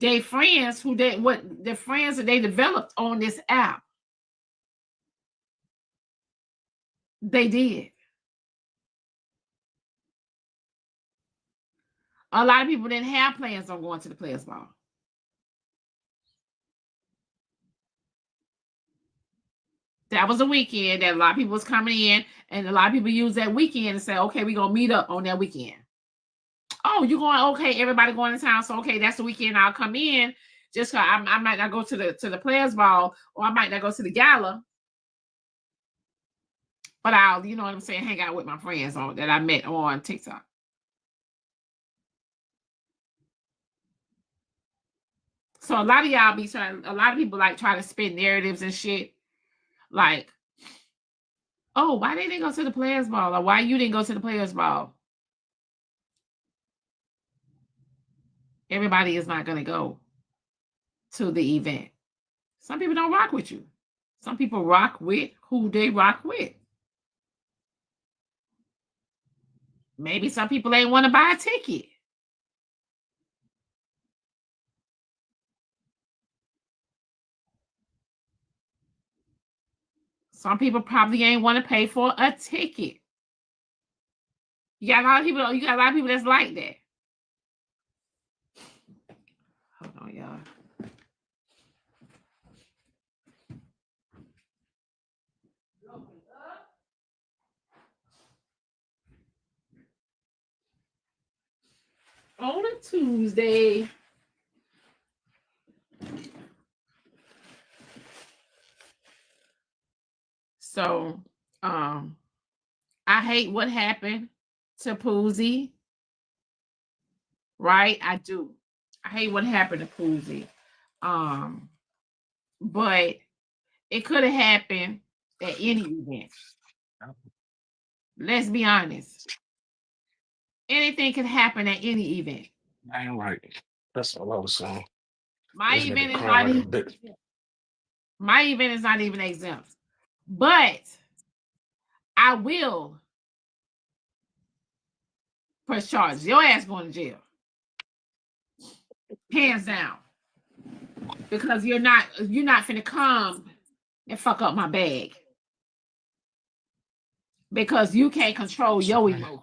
They friends who they what the friends that they developed on this app. They did. A lot of people didn't have plans on going to the Playas Ball. That was a weekend that a lot of people was coming in, and a lot of people use that weekend and say, okay, we're gonna meet up on that weekend. Oh, you're going, okay, everybody going to town, so okay, that's the weekend I'll come in. Just cause I might not go to the Playas Ball, or I might not go to the gala, but I'll, you know what I'm saying, hang out with my friends on that I met on TikTok. So a lot of y'all be trying, a lot of people like try to spin narratives and shit. Like, oh, why they didn't go to the Playas Ball? Or why you didn't go to the Playas Ball? Everybody is not gonna go to the event. Some people don't rock with you. Some people rock with who they rock with. Maybe some people ain't want to buy a ticket. Some people probably ain't want to pay for a ticket. You got a lot of people. You got a lot of people that's like that. Hold on, y'all. On a Tuesday. So, I hate what happened to Poozy. Right? I do. I hate what happened to Poozy. But it could have happened at any event. Let's be honest. Anything can happen at any event. I ain't right. That's all I was saying. My This event nigga is crying not like a even bitch. my event is not even exempt. But I will press charges. Your ass going to jail. Hands down. Because you're not finna come and fuck up my bag. Because you can't control your emotions.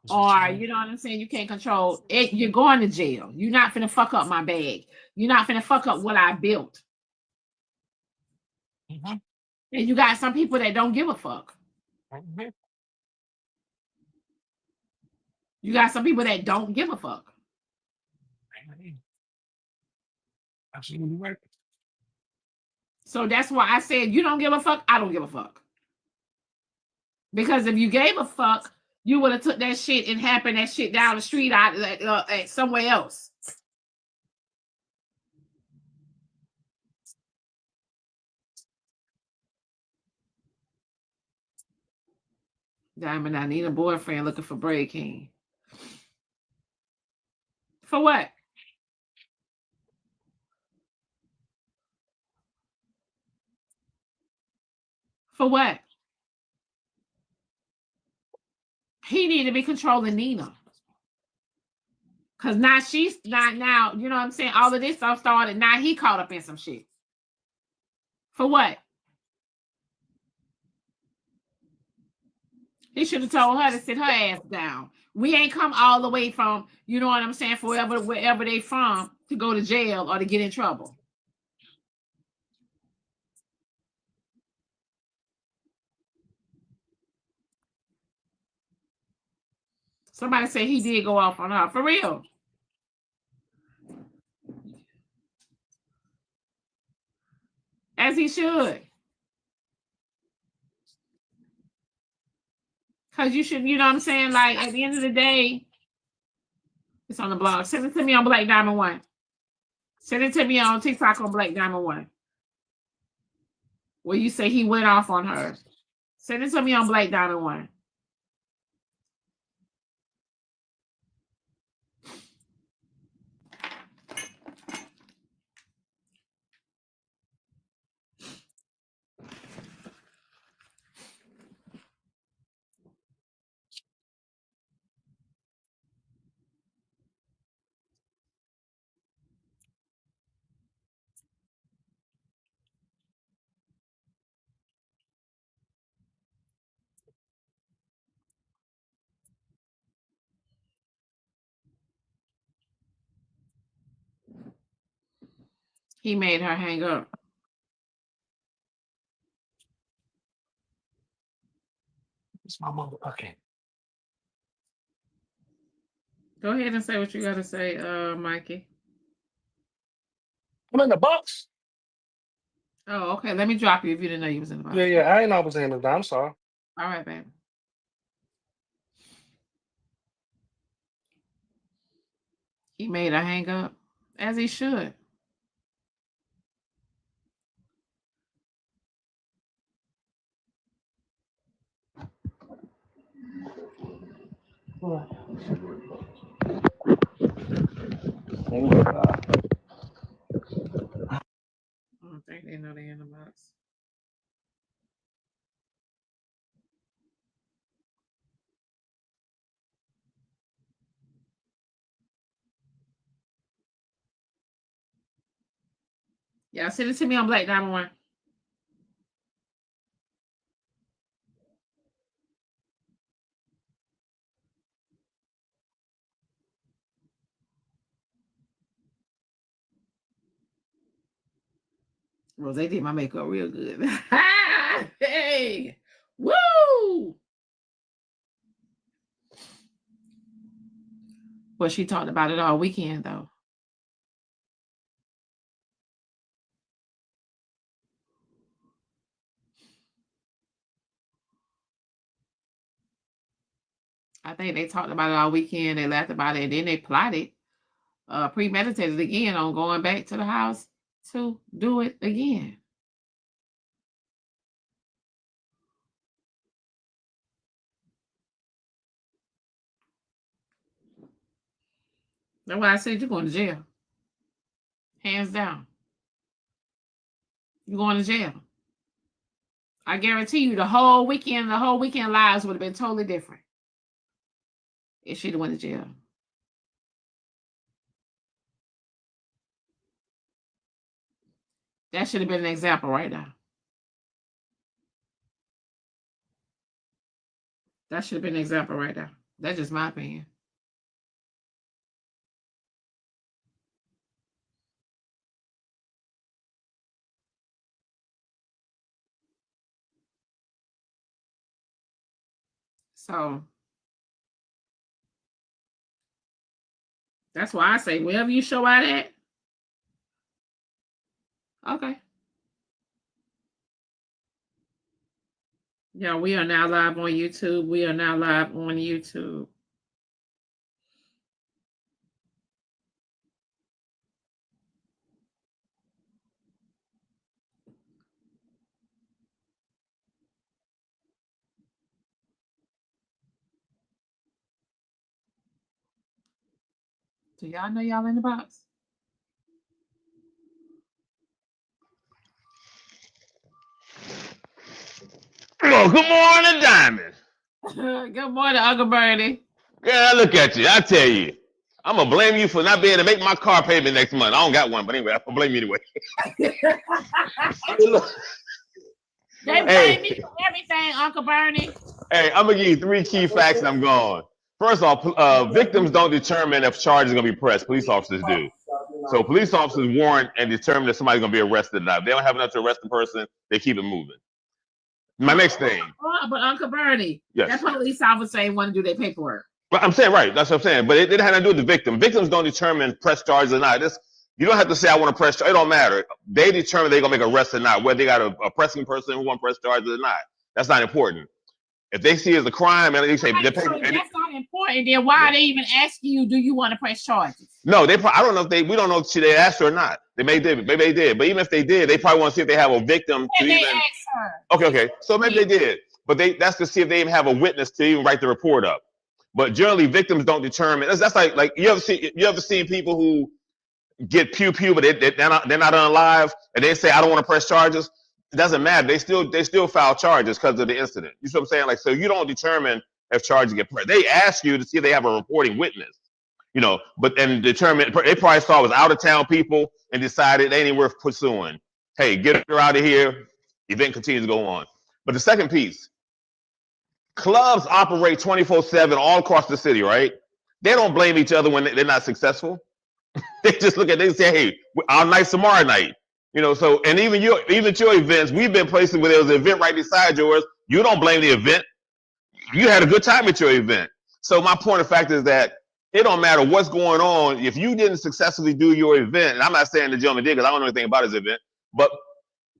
Or you know what I'm saying? You can't control it. You're going to jail. You're not finna fuck up my bag. You're not finna fuck up what I built. Mm-hmm. And you got some people that don't give a fuck. Mm-hmm. You got some people that don't give a fuck. Absolutely right. So that's why I said you don't give a fuck. I don't give a fuck. Because if you gave a fuck, you would have took that shit and happened that shit down the street out at somewhere else. Diamond, I need a boyfriend looking for Braid King. For what? For what? He need to be controlling Nina. Cause now she's not now, you know what I'm saying? All of this stuff started. Now he caught up in some shit. For what? He should have told her to sit her ass down. We ain't come all the way from, you know what I'm saying, wherever they from to go to jail or to get in trouble. Somebody said he did go off on her. For real. As he should. Because you should, you know what I'm saying? Like, at the end of the day, it's on the blog. Send it to me on Black Diamond 1. Send it to me on TikTok on Black Diamond 1. Where you say he went off on her. Send it to me on Black Diamond 1. He made her hang up. It's my mother. Okay. Go ahead and say what you got to say, Mikey. I'm in the box. Oh, okay. Let me drop you if you didn't know you was in the box. Yeah. I ain't know I was in the. I'm sorry. All right, baby. He made her hang up, as he should. I don't think they know they're in the box. Yeah, send it to me on Blaqqdiamond 1. Rose did my makeup real good. Hey, woo! Well, she talked about it all weekend, though. I think they talked about it all weekend. They laughed about it, and then they plotted, premeditated again on going back to the house to do it again. That's why I said you're going to jail. Hands down. You're going to jail. I guarantee you the whole weekend lives would have been totally different if she'd have went to jail. That should have been an example right now. That should have been an example right now. That's just my opinion. So that's why I say wherever you show out at. Okay. Yeah, we are now live on YouTube. We are now live on YouTube. Do y'all know y'all in the box? Oh, good morning, Diamond. Good morning, Uncle Bernie. Yeah, look at you. I tell you, I'm gonna blame you for not being able to make my car payment next month. I don't got one, but anyway, I'm gonna blame you anyway. They blame me for everything, Uncle Bernie. Hey, I'm gonna give you 3 key facts and I'm gone. First off, victims don't determine if charges are gonna be pressed. Police officers do. So police officers warrant and determine if somebody's gonna be arrested or not. If they don't have enough to arrest the person, they keep it moving. My next thing. But Uncle Bernie, yes. That police officer ain't want to do their paperwork. But I'm saying right. That's what I'm saying. But it had to do with the victim. Victims don't determine press charges or not. You don't have to say I want to press charges. It don't matter. They determine they're gonna make an arrest or not. Whether they got a pressing person who want to press charges or not. That's not important. If they see it as a crime and they say right, so that's not important, then why are they even asking you, do you want to press charges? No, I don't know if we don't know if they asked her or not. Maybe they did. But even if they did, they probably want to see if they have a victim to they even asked her. Okay. So maybe they did. But that's to see if they even have a witness to even write the report up. But generally victims don't determine. That's like you ever seen people who get pew but they're not on live and they say I don't want to press charges. It doesn't matter. They still file charges because of the incident. You see what I'm saying? Like, so you don't determine if charges get pressed. They ask you to see if they have a reporting witness. But then determine they probably saw it was out of town people and decided they ain't worth pursuing. Hey, get her out of here. Event continues to go on. But the second piece, clubs operate 24/7 all across the city, right? They don't blame each other when they're not successful. They just look at it and say, hey, our night's tomorrow night. You know, so and even your events, we've been places where there was an event right beside yours. You don't blame the event. You had a good time at your event. So my point of fact is that it don't matter what's going on. If you didn't successfully do your event, and I'm not saying the gentleman did because I don't know anything about his event, but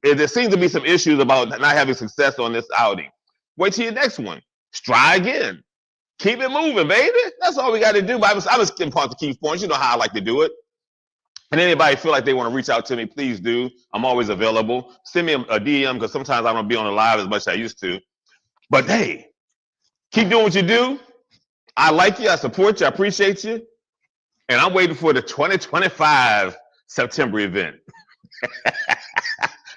there seems to be some issues about not having success on this outing. Wait till your next one. Try again. Keep it moving, baby. That's all we got to do. I was getting part to Keith's points. You know how I like to do it. And anybody feel like they want to reach out to me, please do. I'm always available. Send me a DM because sometimes I don't be on the live as much as I used to. But hey, keep doing what you do. I like you. I support you. I appreciate you. And I'm waiting for the 2025 September event.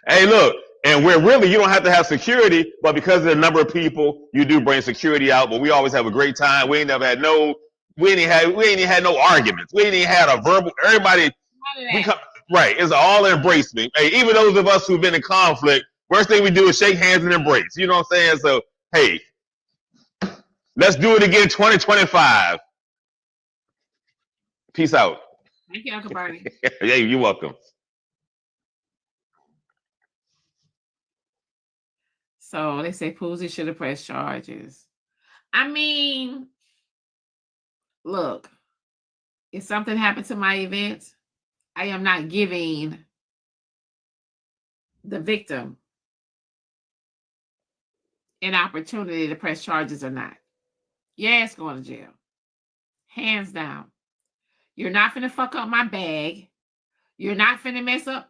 Hey, look, and where really you don't have to have security, but because of the number of people, you do bring security out. But we always have a great time. We ain't never had we ain't even had no arguments. We ain't even had a verbal. Everybody, right? It's all embracement. Hey, even those of us who've been in conflict, first thing we do is shake hands and embrace. You know what I'm saying? So, hey, let's do it again, 2025. Peace out. Thank you, Uncle Bernie. Yeah, you're welcome. So they say Poozy should have pressed charges. I mean, look, if something happened to my event, I am not giving the victim an opportunity to press charges or not. Yes, going to jail. Hands down. You're not finna fuck up my bag. You're not finna mess up,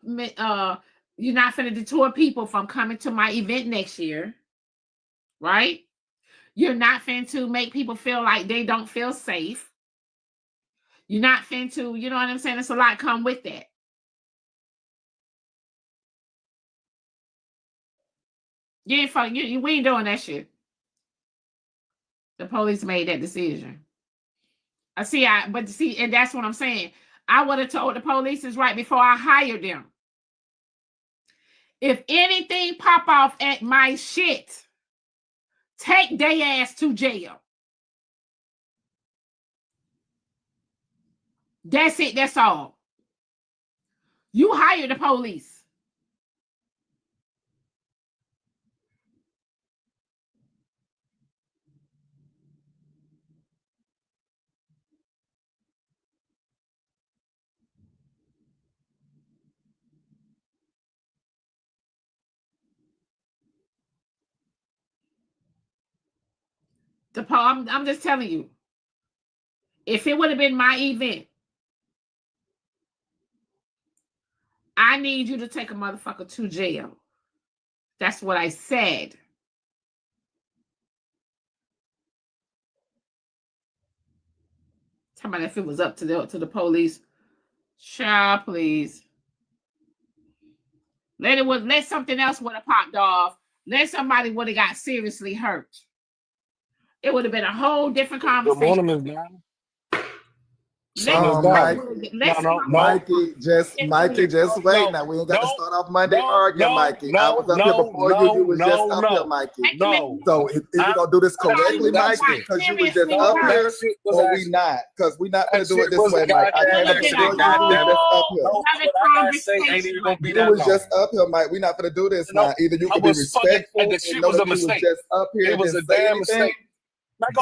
you're not finna detour people from coming to my event next year, right? You're not finna make people feel like they don't feel safe. You're not finna, you know what I'm saying? It's a lot come with that. You ain't fucking, we ain't doing that shit. The police made that decision. And that's what I'm saying. I would have told the police is right before I hired them. If anything pop off at my shit, take their ass to jail. That's it. That's all. You hire the police. I'm just telling you. If it would have been my event, I need you to take a motherfucker to jail. That's what I said. Talking about if it was up to the police. Child, please. Let something else would have popped off. Let somebody would have got seriously hurt. It would have been a whole different conversation. Good morning, Ms. Brown. Mikey, just wait. Now we ain't got to start off Monday arguing, Mikey. I was up here before you. You was just up here, Mikey. So if we're gonna do this correctly, Mikey, because you was just up here, or we not? Because we not gonna do it this way, Mike. I can't let you do it. You was just up here, Mike. We not gonna do this now. Either you can be respectful and know that you was just up here. It was a damn mistake.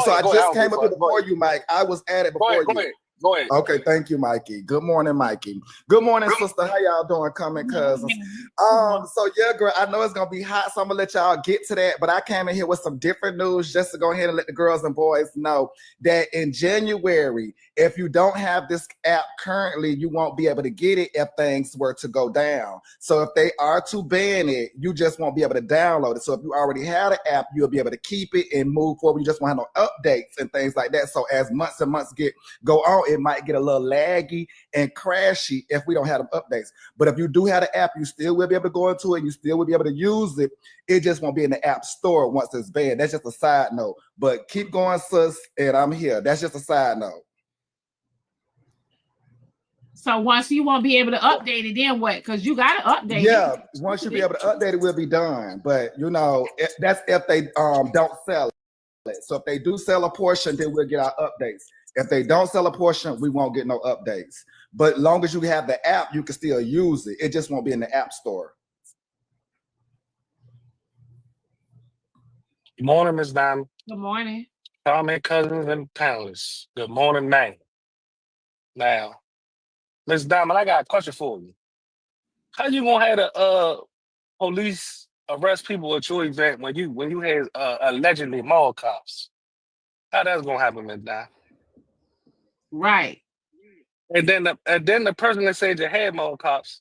So I just came up here before you, Mike. I was at it before you. Go ahead. Okay, thank you, Mikey. Good morning, Mikey. Good morning, sister. How y'all doing? Coming, cousins. So yeah, girl, I know it's gonna be hot, so I'm gonna let y'all get to that. But I came in here with some different news just to go ahead and let the girls and boys know that in January, if you don't have this app currently, you won't be able to get it if things were to go down. So if they are to ban it, you just won't be able to download it. So if you already had an app, you'll be able to keep it and move forward. You just won't have no updates and things like that. So as months and months go on, it might get a little laggy and crashy if we don't have them updates. But if you do have the app, you still will be able to go into it. You still will be able to use it. It just won't be in the app store once it's banned. That's just a side note. But keep going, sis, and I'm here. That's just a side note. So once you won't be able to update it, then what? Because you got to update it. Yeah, once you be able to update it, we'll be done. But, you know, that's if they don't sell it. So if they do sell a portion, then we'll get our updates. If they don't sell a portion, we won't get no updates. But long as you have the app, you can still use it. It just won't be in the app store. Good morning, Ms. Diamond. Good morning. Comment cousins and panelists. Good morning, man. Now, Ms. Diamond, I got a question for you. How you gonna have the police arrest people at your event when you had allegedly mall cops? How that's gonna happen, Ms. Diamond? Right. And then the person that said you had mall cops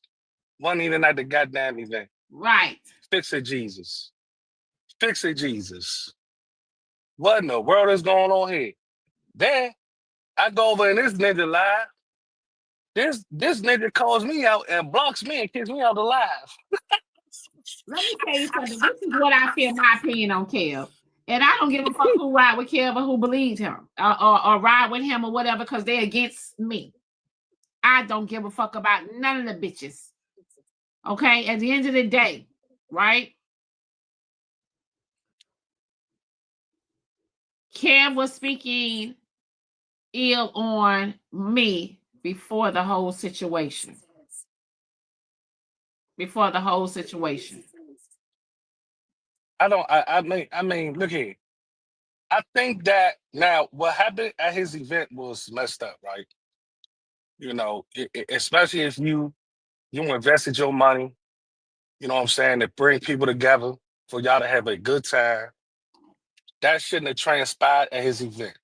wasn't even at the goddamn event. Right. Fix it, Jesus. Fix it, Jesus. What in the world is going on here? Then I go over in this nigga live. This nigga calls me out and blocks me and kicks me out of live. Let me tell you something. This is what I feel my opinion on Kev. And I don't give a fuck who ride with Kev or who believes him or ride with him or whatever because they're against me. I don't give a fuck about none of the bitches. Okay? At the end of the day, right? Kev was speaking ill on me before the whole situation. I mean, look here. I think that now what happened at his event was messed up, right? You know, especially if you invested your money, you know what I'm saying, to bring people together for y'all to have a good time. That shouldn't have transpired at his event.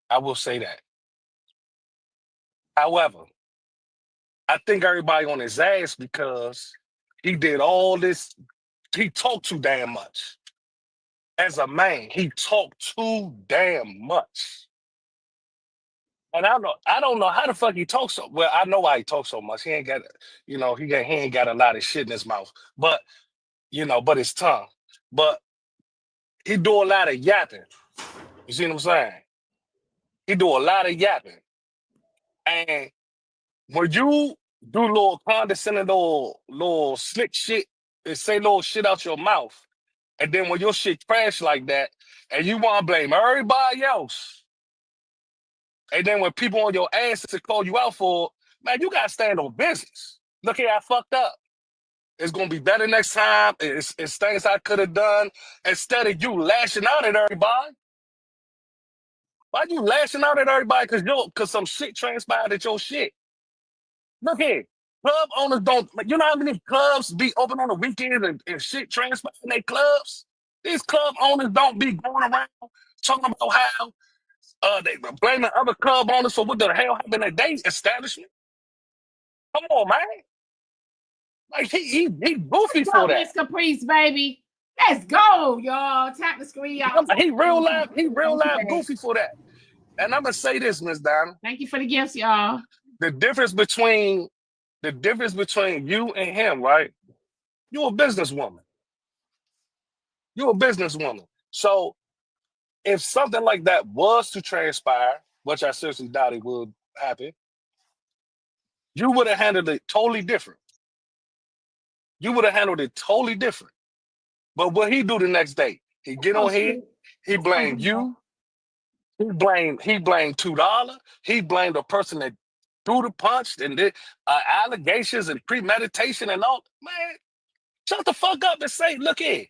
I will say that. However, I think everybody on his ass because he did all this. He talked too damn much. As a man, he talked too damn much. And I don't know how the fuck he talks so well. I know why he talks so much. He ain't got, he ain't got a lot of shit in his mouth. But but his tongue. But he do a lot of yapping. You see what I'm saying? He do a lot of yapping. And when you do little condescending, little slick shit, and say little shit out your mouth, and then when your shit crash like that, and you want to blame everybody else, and then when people on your ass to call you out for, man, you gotta stand on business. Look here, I fucked up. It's gonna be better next time. It's things I could have done instead of you lashing out at everybody. Why you lashing out at everybody? Cause some shit transpired at your shit. Look here, club owners don't. You know how many clubs be open on the weekends and shit transpire in their clubs? These club owners don't be going around talking about how they blaming other club owners for what the hell happened at their establishment. Come on, man. Like he goofy Let's for go, that. Miss Caprice, baby. Let's go, y'all. Tap the screen, y'all. He real live goofy for that. And I'm gonna say this, Miss Donna. Thank you for the gifts, y'all. The difference between you and him, right? You're a businesswoman. So if something like that was to transpire, which I seriously doubt it would happen, you would have handled it totally different. But what he do the next day? He get on here, he blame you, he blame $2, he blamed the person that threw the punch and did allegations and premeditation and all. Man, shut the fuck up and say, look here,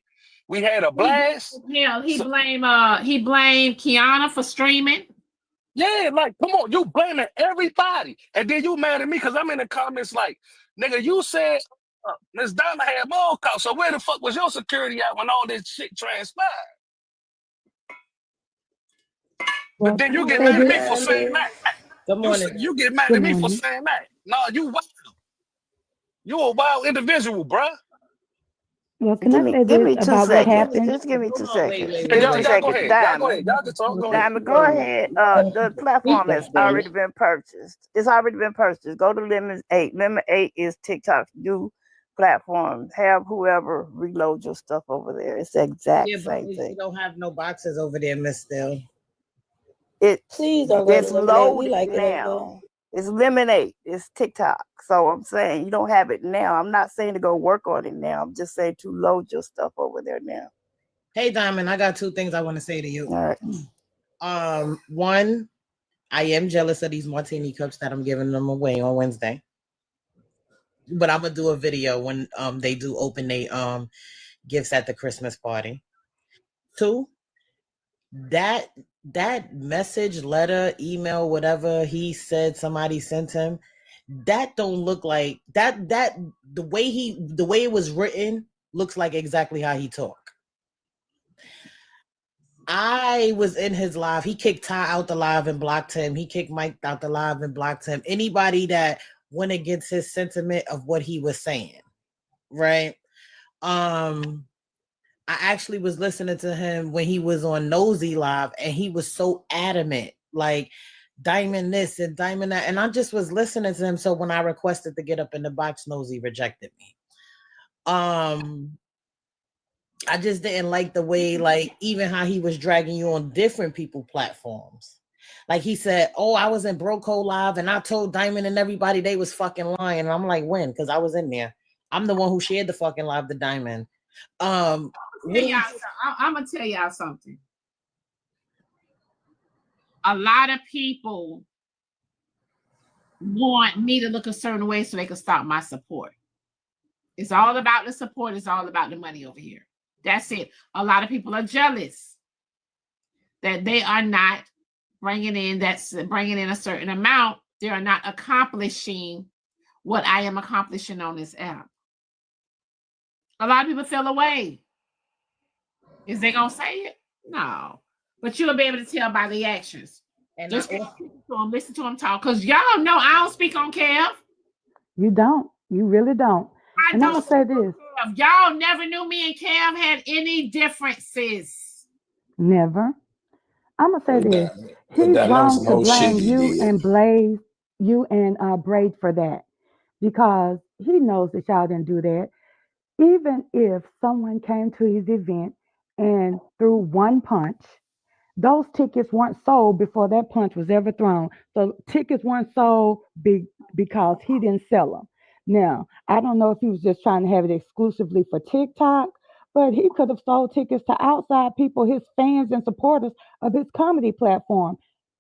we had a blast. Hell, he blamed Kiana for streaming. Yeah, like, come on, you blaming everybody. And then you mad at me because I'm in the comments like, nigga, you said Ms. Donna had mall cops, so where the fuck was your security at when all this shit transpired? But then you get mad at me for saying that. Good morning. You get mad at me for saying that. No, you wild. You a wild individual, bruh. Well, can I say this about what happened? Just give me 2 seconds. Wait. Y'all go ahead. Diamond. Y'all can talk. Go ahead. Diamond, go ahead. The platform has already been purchased. It's already been purchased. Go to Lemon 8. Lemon 8 is TikTok's new platform. Have whoever reload your stuff over there. It's the exact same thing. You don't have no boxes over there, Miss Still. It's loaded now. It's Lemonade. It's TikTok. So I'm saying you don't have it now. I'm not saying to go work on it now. I'm just saying to load your stuff over there now. Hey, Diamond, I got 2 things I want to say to you. All right. One, I am jealous of these martini cups that I'm giving them away on Wednesday. But I'm gonna do a video when they do open they gifts at the Christmas party. 2, that message, letter, email, whatever he said somebody sent him, that don't look like that the way it was written looks like exactly how he talk. I was in his live. He kicked Ty out the live and blocked him. He kicked Mike out the live and blocked him. Anybody that went against his sentiment of what he was saying, right? I actually was listening to him when he was on Nosy Live, and he was so adamant, like Diamond this and Diamond that, and I just was listening to him. So when I requested to get up in the box, Nosy rejected me. I just didn't like the way, like, even how he was dragging you on different people platforms. Like he said, oh, I was in Broco Live and I told Diamond and everybody they was fucking lying. And I'm like, when? Because I was in there. I'm the one who shared the fucking live to Diamond. I'm gonna tell y'all something. A lot of people want me to look a certain way so they can stop my support. It's all about the support. It's all about the money over here. That's it. A lot of people are jealous that they are not bringing in a certain amount. They are not accomplishing what I am accomplishing on this app. A lot of people feel away. Is they gonna say it? No. But you'll be able to tell by the actions. And just listen to them talk. Because y'all know I don't speak on Kev. You don't. You really don't. I'm gonna say this. Y'all never knew me and Kev had any differences. Never. I'm gonna say this. He's wrong to blame you and Blaze, you and Braid for that, because he knows that y'all didn't do that. Even if someone came to his event and threw one punch, those tickets weren't sold before that punch was ever thrown. So tickets weren't sold because he didn't sell them. Now, I don't know if he was just trying to have it exclusively for TikTok, but he could have sold tickets to outside people, his fans and supporters of his comedy platform.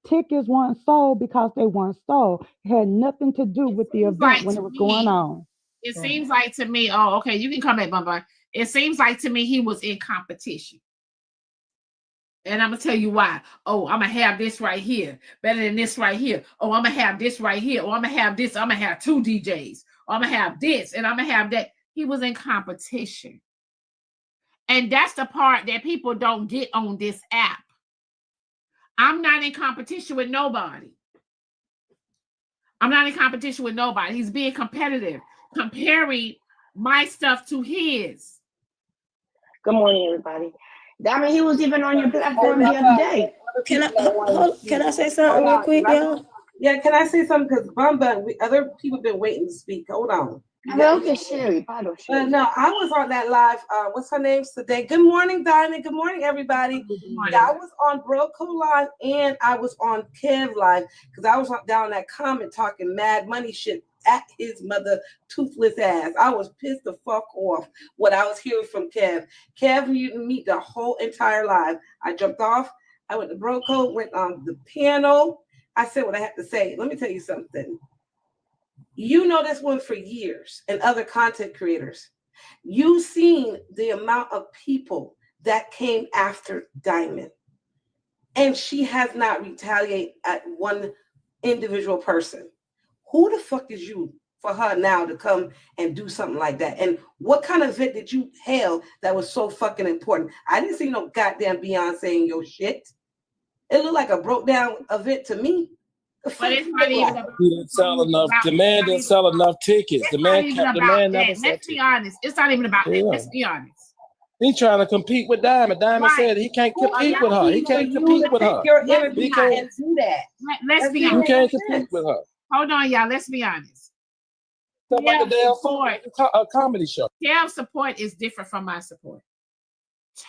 Tickets weren't sold because they weren't sold. It had nothing to do with the event when it was going on. It seems like to me, oh, okay, you can come back, Bumba. It seems like to me he was in competition. And I'm going to tell you why. Oh, I'm going to have this right here, better than this right here. Oh, I'm going to have this right here. Oh, I'm going to have this. I'm going to have 2 DJs. Oh, I'm going to have this, and I'm going to have that. He was in competition. And that's the part that people don't get on this app. I'm not in competition with nobody. I'm not in competition with nobody. He's being competitive, comparing my stuff to his. Good morning, everybody. Diamond, he was even on your platform the other day. Can I say something real quick, y'all? Yeah, can I say something? Because Bumba, other people been waiting to speak. Hold on. Well, okay, Sherry. No, I was on that live. What's her name today? Good morning, Diamond. Good morning, everybody. Yeah, I was on Broco Live and I was on Kev Live because I was down that comment talking mad money shit at his mother toothless ass. I was pissed the fuck off what I was hearing from Kev. Kev muted me the whole entire live. I jumped off. I went to Broco, went on the piano. I said what I had to say. Let me tell you something. You know this one for years and other content creators. You've seen the amount of people that came after Diamond. And she has not retaliated at one individual person. Who the fuck is you for her now to come and do something like that? And what kind of event did you hail that was so fucking important? I didn't see no goddamn Beyonce in your shit. It looked like a broke down event to me. But it's not even about, he didn't sell enough. The man didn't sell enough tickets. The man kept the man never said. Let's be honest. It's not even about that. Let's be honest. He's trying to compete with Diamond. Diamond said he can't compete with her. He can't compete with her. Let's be honest. Let's be honest. You can't compete with her. Hold on, y'all. Let's be honest. Talk about the damn support. A comedy show. Kev's support is different from my support.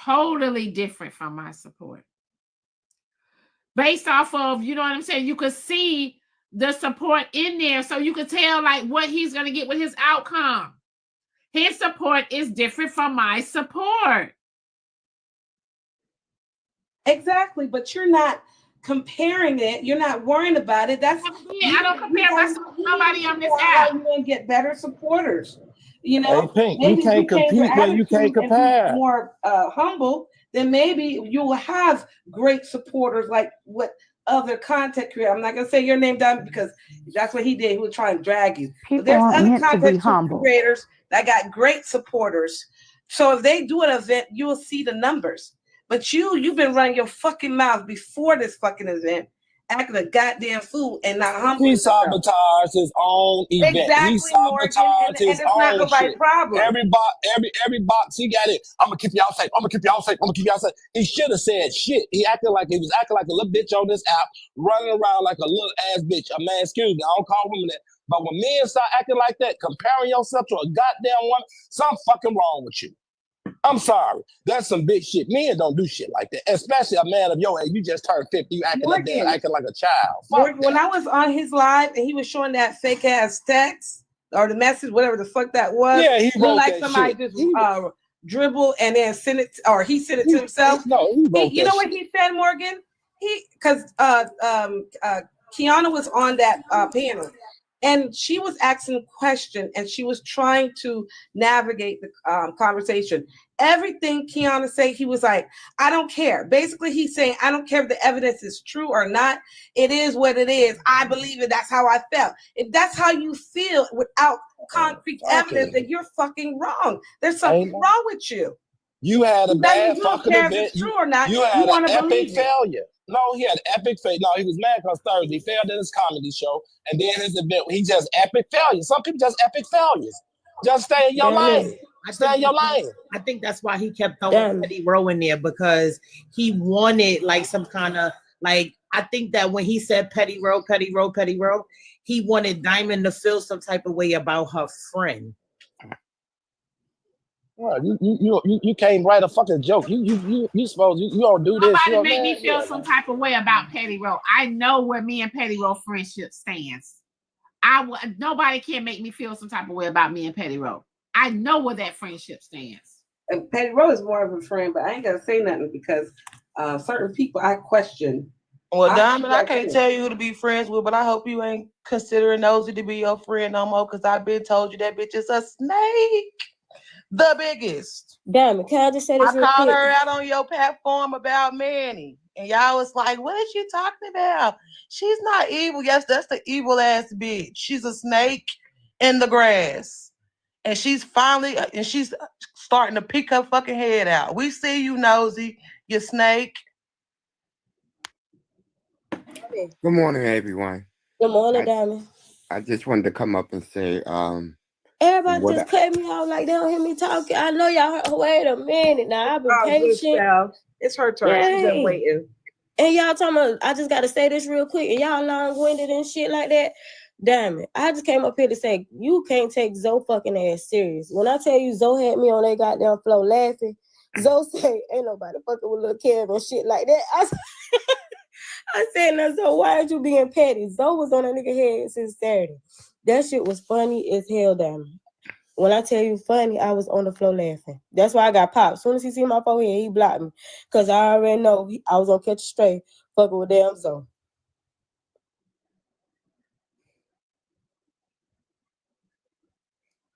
Totally different from my support. Based off of, you know what I'm saying? You could see the support in there, so you could tell like what he's going to get with his outcome. His support is different from my support. Exactly, but you're not comparing it. You're not worrying about it. That's I don't compare myself with nobody on this app. You're going to get better supporters. You know, Hey, Pink, maybe you can't compete where you can't compare. More humble, then maybe you will have great supporters like what other content creators. I'm not gonna say your name down because that's what he did. He was trying to drag you. People but there's aren't other meant to be content humble. creators that got great supporters. So if they do an event, you will see the numbers. But you've been running your fucking mouth before this fucking event, acting a goddamn fool and not humble. He sabotaged his own event. Exactly, He sabotaged his it's not own nobody's shit. problem. Every box he got it. I'm gonna keep y'all safe. I'm gonna keep y'all safe. I'm gonna keep y'all safe. He should have said shit. He was acting like a little bitch on this app, running around like a little ass bitch. A man, excuse me, I don't call women that. But when men start acting like that, comparing yourself to a goddamn woman, something fucking wrong with you. I'm sorry. That's some big shit. Men don't do shit like that. Especially a man of your age. You just turned 50. You acting like a child. When I was on his live and he was showing that fake ass text or the message, whatever the fuck that was. Yeah, he wrote like that somebody shit. just dribble and then send it, or he sent it to himself. He wrote you know what he said, Morgan? Because Kiana was on that panel. And she was asking questions and she was trying to navigate the conversation. Everything Kiana said, he was like, I don't care. Basically, he's saying, I don't care if the evidence is true or not. It is what it is. I believe it. That's how I felt. If that's how you feel without concrete evidence, then you're fucking wrong. There's something wrong with you. You had a bad fucking event. If it's true or not, you had an epic failure. No, he had epic failure. No, he was mad because Thursday he failed at his comedy show, and then his event, he just epic failure. Some people just epic failures. Just stay in your lane. Stay in your lane. I think that's why he kept throwing Petty Row in there, because he wanted like some kind of like. I think that when he said Petty Row, he wanted Diamond to feel some type of way about her friend. Well, you can't write a fucking joke. You suppose you don't do this. Nobody make me feel some type of way about Petty Row. I know where me and Petty Row friendship stands. Nobody can make me feel some type of way about me and Petty Row. I know where that friendship stands. And Petty Row is more of a friend, but I ain't gotta say nothing because certain people I question. Well, Diamond, I can't tell you who to be friends with, but I hope you ain't considering Nosy to be your friend no more, because I've been told you that bitch is a snake. The biggest. Diamond, can I just say this? I called her out on your platform about Manny, and y'all was like, "What is she talking about? She's not evil." Yes, that's the evil ass bitch. She's a snake in the grass, and she's starting to pick her fucking head out. We see you, Nosy, you snake. Good morning, everyone. Good morning, Diamond. I just wanted to come up and say, everybody just cut me off like they don't hear me talking. I know y'all heard. Wait a minute now. I've been patient. It's her turn. She's been waiting. And y'all talking about, I just got to say this real quick. And y'all long-winded and shit like that. Damn it. I just came up here to say, you can't take Zoe fucking ass serious. When I tell you Zoe had me on that goddamn floor laughing, Zoe said, ain't nobody fucking with little Kev and shit like that. I said, now, Zoe, why aren't you being petty? Zoe was on that nigga head since Saturday. That shit was funny as hell, damn. When I tell you funny, I was on the floor laughing. That's why I got popped. As soon as he see my forehead, he blocked me. Because I already know I was going to catch a straight fucking with damn Zoe.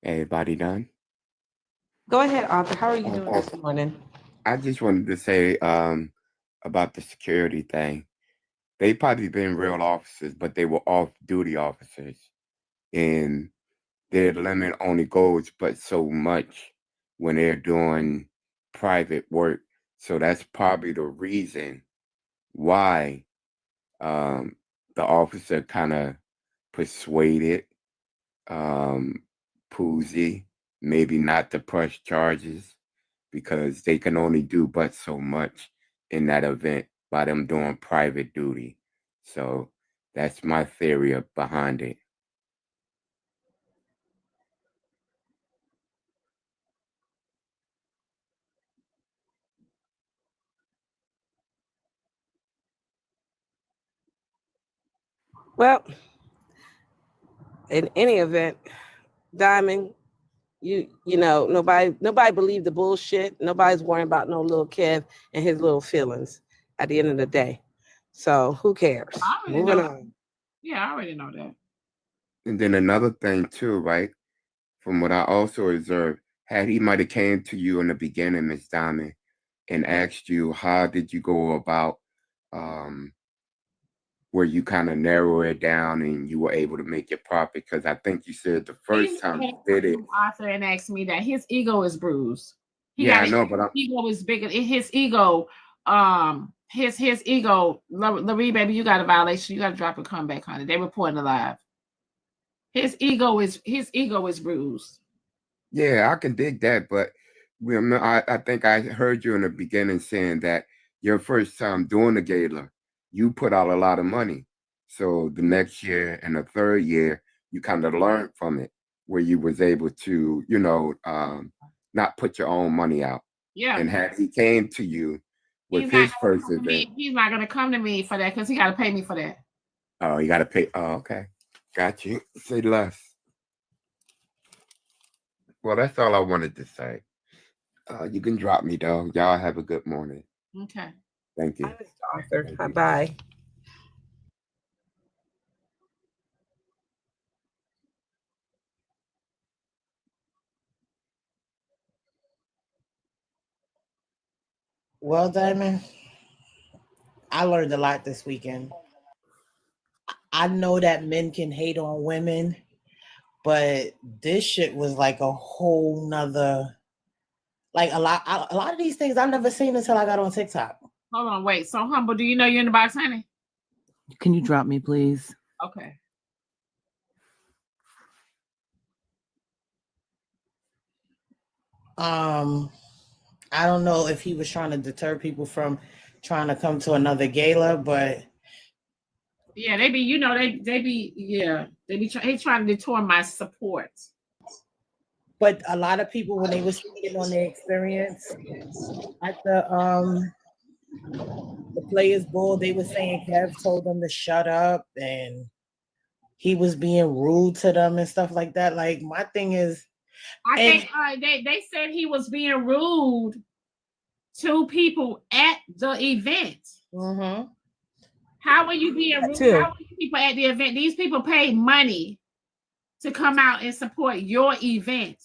Everybody done? Go ahead, Arthur. How are you doing this morning? I just wanted to say about the security thing. They probably been real officers, but they were off-duty officers. And their limit only goes but so much when they're doing private work. So that's probably the reason why the officer kind of persuaded Poozy maybe not to press charges, because they can only do but so much in that event by them doing private duty. So that's my theory behind it. Well, in any event, Diamond, you know, nobody believed the bullshit. Nobody's worrying about no little Kev and his little feelings at the end of the day. So who cares? Moving on. Yeah, I already know that. And then another thing too, right? From what I also observed, he might have came to you in the beginning, Miss Diamond, and asked you how did you go about where you kind of narrow it down and you were able to make it profit? Because I think you said the first time you did it. Arthur and asked me that his ego is bruised. I know, but his ego is bigger. His ego, his ego. Larry, baby, you got a violation. You got to drop a comeback, honey. They reporting alive. His ego is bruised. Yeah, I can dig that, but I think I heard you in the beginning saying that your first time doing the gala, you put out a lot of money. So the next year and the third year, you kind of learned from it, where you was able to, not put your own money out. Yeah. And had he came to you with his first event, he's not gonna come to me for that because he got to pay me for that. Oh, you got to pay. Oh, okay, got you. Say less. Well, that's all I wanted to say. You can drop me, though. Y'all have a good morning. Okay. Thank you. Arthur. Bye-bye. Well, Diamond, I learned a lot this weekend. I know that men can hate on women, but this shit was like a whole nother, like a lot of these things I've never seen until I got on TikTok. Hold on, wait. So Humble, do you know you're in the box, honey? Can you drop me, please? Okay. I don't know if he was trying to deter people from trying to come to another gala, but yeah, they be trying to detour my support. But a lot of people, when they were speaking on their experience at the Playas Ball, they were saying Kev told them to shut up and he was being rude to them and stuff like that. Like, my thing is, I think they said he was being rude to people at the event. Mm-hmm. How are you being rude? How are people at the event? These people paid money to come out and support your event.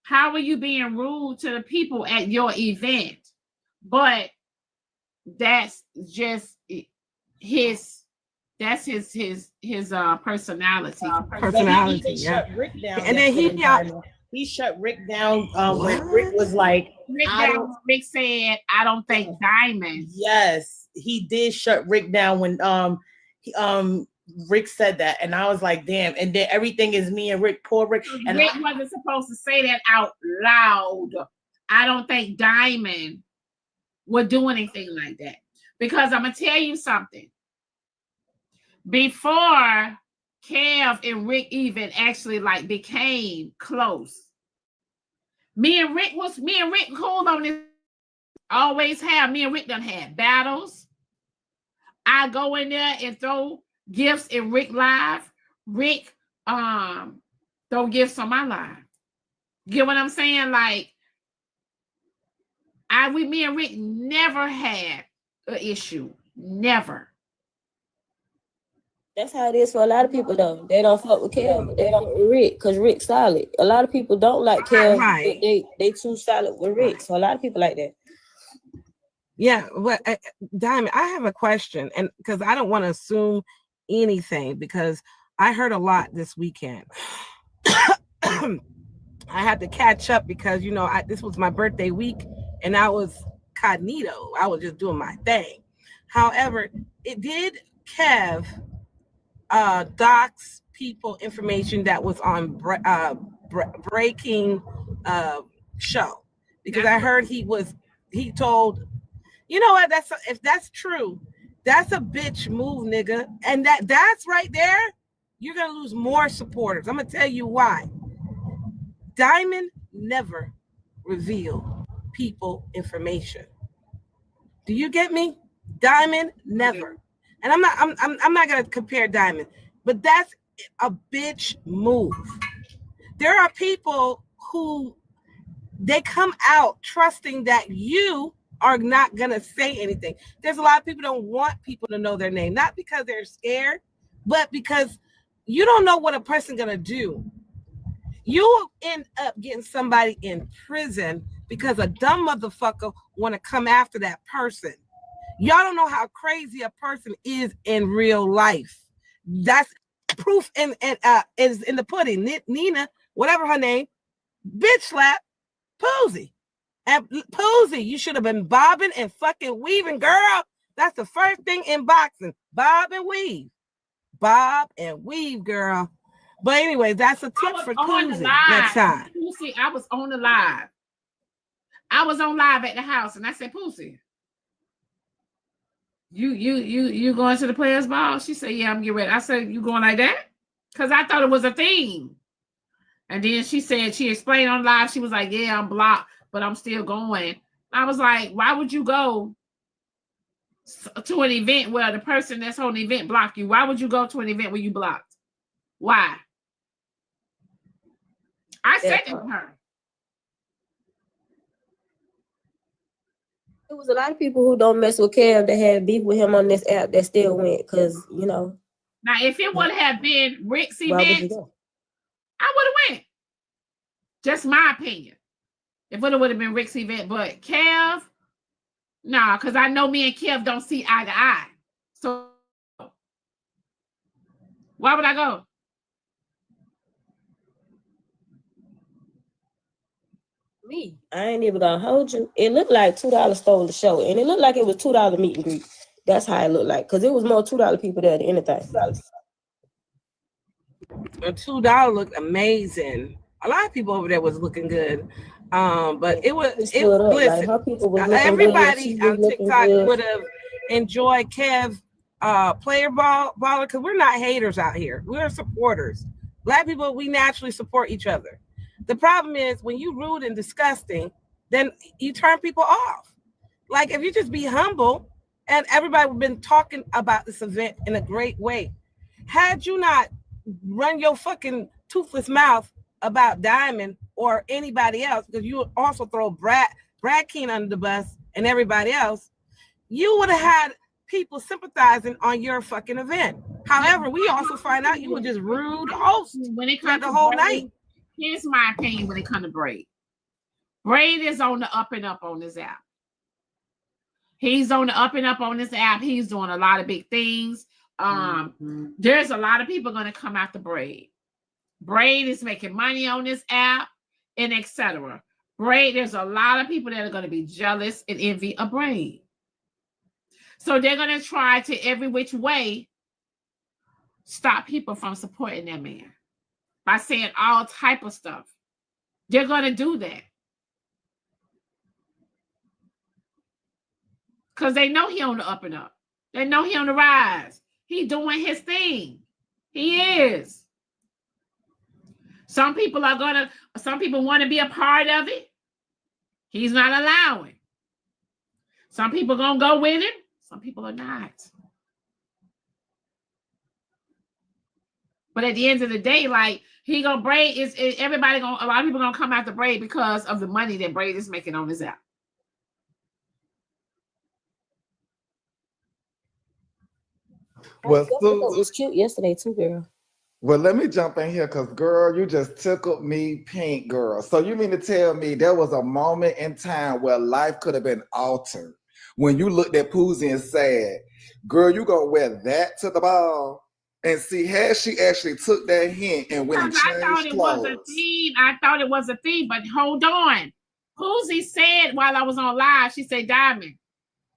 How are you being rude to the people at your event? But that's just his personality. Personality, he yeah. shut Rick down, and then he shut Rick down when Rick was like, Rick said, "I don't think Diamond." Yes, he did shut Rick down when Rick said that, and I was like, damn. And then everything is me and Rick, poor Rick. And Rick wasn't supposed to say that out loud. I don't think Diamond would do anything like that, because I'm gonna tell you something. Before Kev and Rick even actually became close, me and Rick cooled on this. Always have. Me and Rick done had battles. I go in there and throw gifts in Rick live. Rick throw gifts on my live. Get what I'm saying? Like, me and Rick never had an issue. Never. That's how it is for a lot of people, though. They don't fuck with Kev, but they don't fuck with Rick, because Rick's solid. A lot of people don't like Kev, but they too solid with Rick. So a lot of people like that. Yeah, but Diamond, I have a question, and because I don't want to assume anything, because I heard a lot this weekend. I had to catch up because this was my birthday week, and I was cognito. I was just doing my thing. However, it did Kev dox people information that was on breaking show, because I heard he told, you know what, if that's true, that's a bitch move, nigga. And that's right there, you're gonna lose more supporters. I'm gonna tell you why. Diamond never revealed people information. Do you get me? Diamond never. And I'm not gonna compare Diamond, but that's a bitch move. There are people who they come out trusting that you are not gonna say anything. There's a lot of people don't want people to know their name, not because they're scared, but because you don't know what a person gonna do. You will end up getting somebody in prison because a dumb motherfucker want to come after that person. Y'all don't know how crazy a person is in real life. That's proof is in the pudding. Nina, whatever her name, bitch slap Poozy. And Poozy, you should have been bobbing and fucking weaving, girl. That's the first thing in boxing. Bob and weave. Bob and weave, girl. But anyway, that's a tip for Poozy next time. Poozy, I was on the live. I was on live at the house, and I said, Poozy, you going to the Playas Ball? She said, yeah, I'm getting ready. I said, you going like that? Because I thought it was a theme. And then she said, she explained on live, she was like, yeah, I'm blocked, but I'm still going. I was like, why would you go to an event where the person that's holding the event blocked you? Why would you go to an event where you blocked? Why? I said it to her. There was a lot of people who don't mess with Kev that had beef with him on this app that still went because, you know. Now, if it would have been Rick's event, I would have went. Just my opinion. If it would have been Rick's event, but Kev, nah, because I know me and Kev don't see eye to eye. So why would I go? Me, I ain't even gonna hold you. It looked like $2 stole the show, and it looked like it was $2 meet and greet. That's how it looked like, because it was more $2 people there than anything. $2 looked amazing. A lot of people over there was looking good. But it was listen, like everybody on TikTok would have enjoyed Kev player baller because we're not haters out here. We're supporters. Black people, we naturally support each other. The problem is when you rude and disgusting, then you turn people off. Like if you just be humble, and everybody would have been talking about this event in a great way. Had you not run your fucking toothless mouth about Diamond or anybody else, because you would also throw Brad King under the bus and everybody else, you would have had people sympathizing on your fucking event. However, we also find out you were just rude host when it comes the whole night. Here's my opinion when it comes to Braid. Braid is on the up and up on this app. He's on the up and up on this app. He's doing a lot of big things. There's a lot of people going to come after Braid. Braid is making money on this app and etc. Braid, there's a lot of people that are going to be jealous and envy of Braid. So they're going to try to every which way stop people from supporting that man by saying all type of stuff. They're going to do that. Because they know he on the up and up. They know he on the rise. He doing his thing. He is. Some people want to be a part of it. He's not allowing. Some people gonna go with him. Some people are not. But at the end of the day, like he gonna Braid is everybody gonna a lot of people gonna come after Braid because of the money that Braid is making on this app. Well, it was cute yesterday too, girl. Well, let me jump in here because, girl, you just tickled me pink, girl. So you mean to tell me there was a moment in time where life could have been altered when you looked at Poozy and said, girl, you gonna wear that to the ball? And see, had she actually took that hint and went and changed I thought it clothes. was a theme. I thought it was a theme, but hold on. Poozy said while I was on live, she said, Diamond,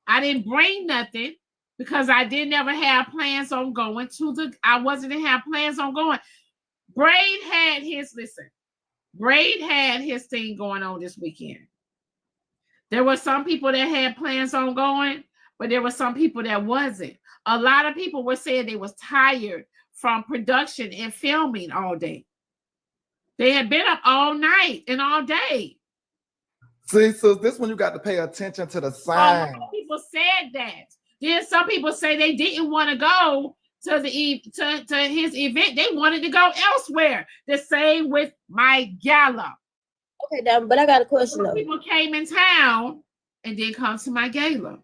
I didn't bring nothing because I didn't ever have plans on going to I wasn't have plans on going. Braid had his thing going on this weekend. There were some people that had plans on going, but there were some people that wasn't. A lot of people were saying they was tired from production and filming all day. They had been up all night and all day. See, so this one you got to pay attention to the signs. Some people said that. Then some people say they didn't want to go to his event. They wanted to go elsewhere. The same with my gala. Okay, but I got a question. People came in town and then come to my gala.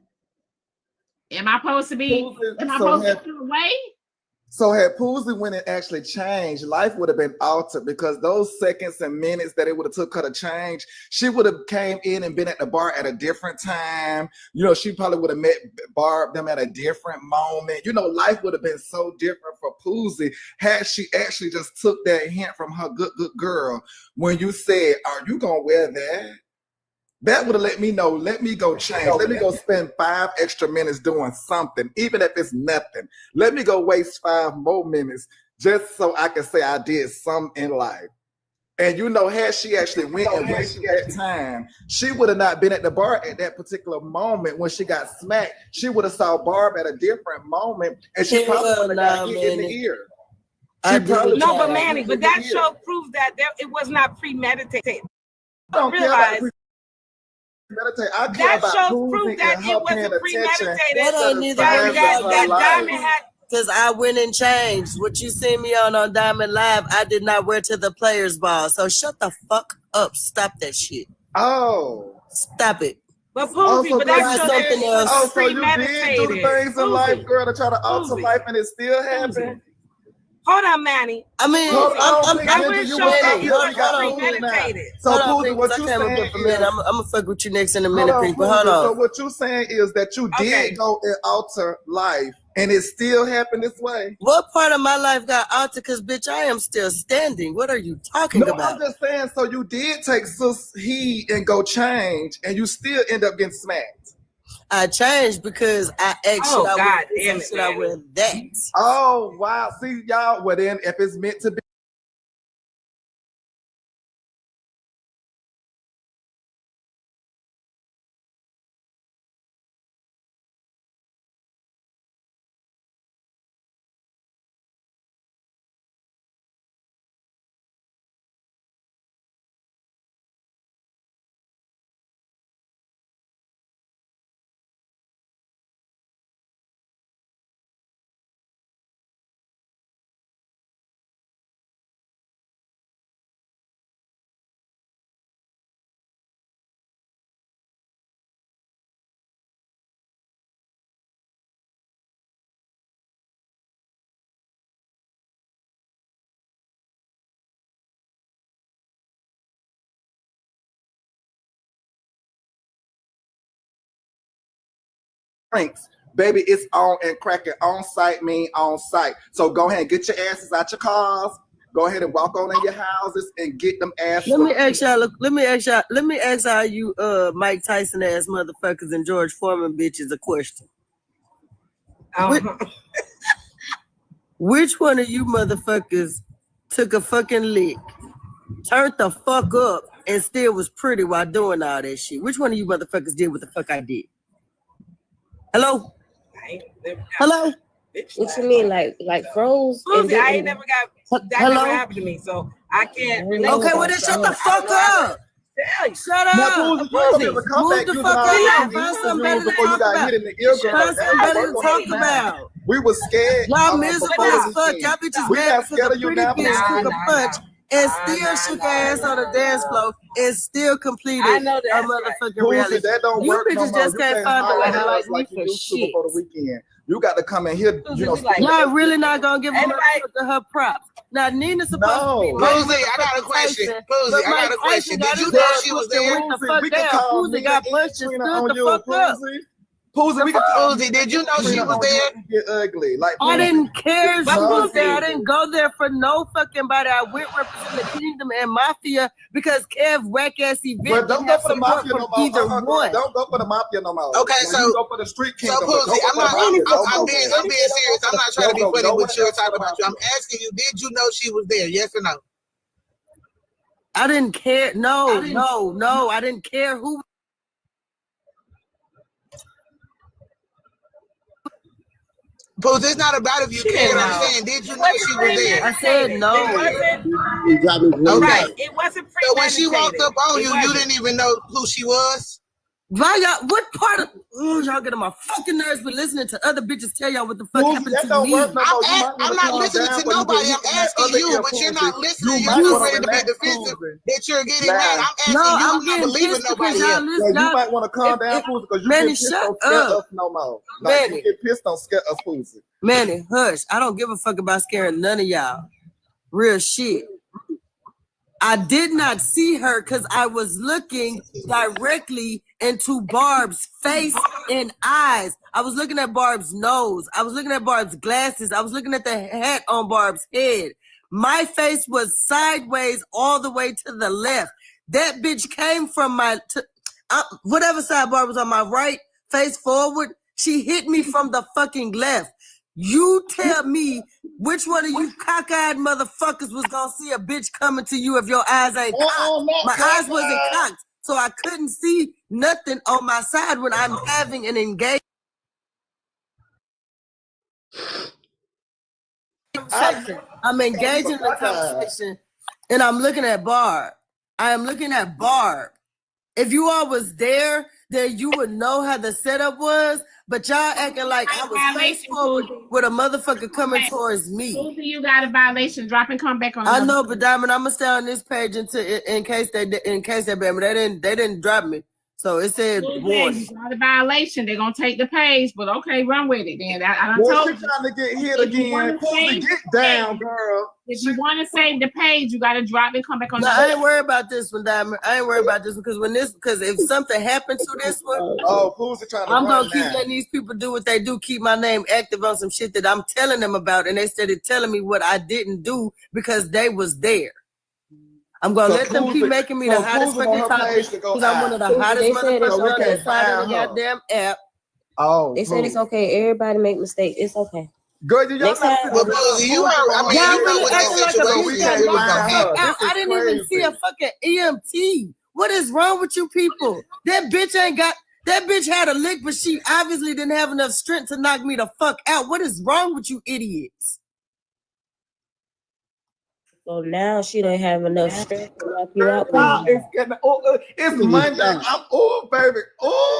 Am I supposed to be? Am I supposed to feel away? So had Poozy when it actually changed, life would have been altered because those seconds and minutes that it would have took her to change, she would have came in and been at the bar at a different time. You know, she probably would have met Barb them at a different moment. You know, life would have been so different for Poozy had she actually just took that hint from her good girl when you said, "Are you gonna wear that?" That would have let me know, let me go change. Let me go spend 5 extra minutes doing something, even if it's nothing. Let me go waste 5 more minutes just so I can say I did something in life. And you know, had she actually went and wasted that time, she would have not been at the bar at that particular moment when she got smacked. She would have saw Barb at a different moment, and she probably would have got hit in the ear. No, but Manny, but that show proves that it was not premeditated. I don't care about meditate. I care That about shows proof that it wasn't premeditated. That Diamond had, because I went and changed. What you see me on Diamond Live, I did not wear to the Playas Ball. So shut the fuck up. Stop that shit. Oh. Stop it. But Poozy, but that's something else. Oh, so you did do the things in life, girl, to try to alter life, and it still happened. Hold on, Manny. I mean, I will show that it was premeditated. So, Poozy, what you saying is, I'm gonna fuck with you next in a minute, people. Hold on. So what you saying is that you did go and alter life, and it still happened this way. What part of my life got altered? Because, bitch, I am still standing. What are you talking about? I'm just saying, so you did take sis heed and go change, and you still end up getting smacked. I changed because I actually I wear that. Oh, wow. See, y'all, well then, if it's meant to be. Drinks. Baby, it's on and cracking. On site mean on site. So go ahead and get your asses out your cars. Go ahead and walk on in your houses and get them asses. Let me ask all you Mike Tyson ass motherfuckers and George Foreman bitches a question. Which one of you motherfuckers took a fucking lick, turned the fuck up, and still was pretty while doing all that shit? Which one of you motherfuckers did what the fuck I did? Hello? Hello? What you mean, like froze? Poozy, I ain't never got that never happened to me, so I can't relate. Okay, well then shut the fuck up. Shut up. Now, Poozy, move the fuck up. Find something better to talk about. Find something better to talk about. We was scared. Y'all miserable as fuck. Y'all bitches mad because a pretty bitch took a punch and still shook her ass on the dance floor and still completed a motherfucking reality. That don't you work bitches no more. just can't find a way to like me like for you shit. before the weekend. You got to come in here. You know, Y'all really not gonna give a motherfucker her props. Now Nina's supposed to be. Poozy, I got a question. Poozy, I got a question. Did you know she was there? Poozy got punched and stood the fuck up. Poozy, did you know she was there? Get ugly. Like I didn't care. I didn't go there for no fucking body. I went represent the Kingdom and Mafia because Kev whack ass event. But don't go for the Mafia no more. Either one. Don't go for the Mafia no more. Okay, so you go for the Street Kingdom. So Poozy, I'm being serious. I'm not trying to be funny with you or talking about you. I'm asking you, did you know she was there? Yes or no? I didn't care. No, I didn't care who. Poozy, it's not about if you cared. I'm saying, did you know she was there? I said no. Okay. It wasn't so when she walked up on you, you didn't even know who she was? Why y'all? What part of? Oh, y'all get on my fucking nerves. But listening to other bitches tell y'all what the fuck happened to me. I'm not listening to nobody. I'm asking you, but you're not listening. You're just ready to be defensive that you're getting mad. I'm asking you. I'm not believing nobody else. You might want to calm down, Poozy, because you get pissed, don't scare us no more. Like, you get pissed, don't scare us, Poozy. Manny, hush. I don't give a fuck about scaring none of y'all. Real shit. I did not see her because I was looking directly into Barb's face and eyes. I was looking at Barb's nose. I was looking at Barb's glasses. I was looking at the hat on Barb's head. My face was sideways all the way to the left. That bitch came from whatever side Barb was on, my right, face forward. She hit me from the fucking left. You tell me which one of you cockeyed motherfuckers was gonna see a bitch coming to you if your eyes ain't cocked. My eyes wasn't cocked, so I couldn't see nothing on my side when I'm having an engagement. I'm engaging in the conversation, and I'm looking at Barb. I am looking at Barb. If you all was there, then you would know how the setup was. But y'all acting like I was face forward with a motherfucker coming towards me. You got a violation. Drop and come back on. I know, but Diamond, I'm gonna stay on this page in case they ban me. They didn't drop me. So it said warning. You got a violation. They're gonna take the page, but okay, run with it then. I Boy, told you trying to get hit again. Poozy, get down, girl. If you want to save the page, you got to drop and come back on. No, I ain't worried about this one, Diamond. I ain't worried about this one because if something happened to this one, Poozy trying to I'm gonna run keep now. letting these people do what they do, keep my name active on some shit that I'm telling them about, and they started telling me what I didn't do because they was there. I'm gonna let them keep making me the hottest fucking topic because I'm one of the hottest motherfuckers on that side of the goddamn app. Oh, they said it's okay. Everybody make mistakes. It's okay. Girl, you Next time, you know what that situation was gonna happen. I didn't even see a fucking EMT. What is wrong with you people? That bitch had a lick, but she obviously didn't have enough strength to knock me the fuck out. What is wrong with you idiots? So now she don't have enough strength to knock you out. It's Monday. I'm baby.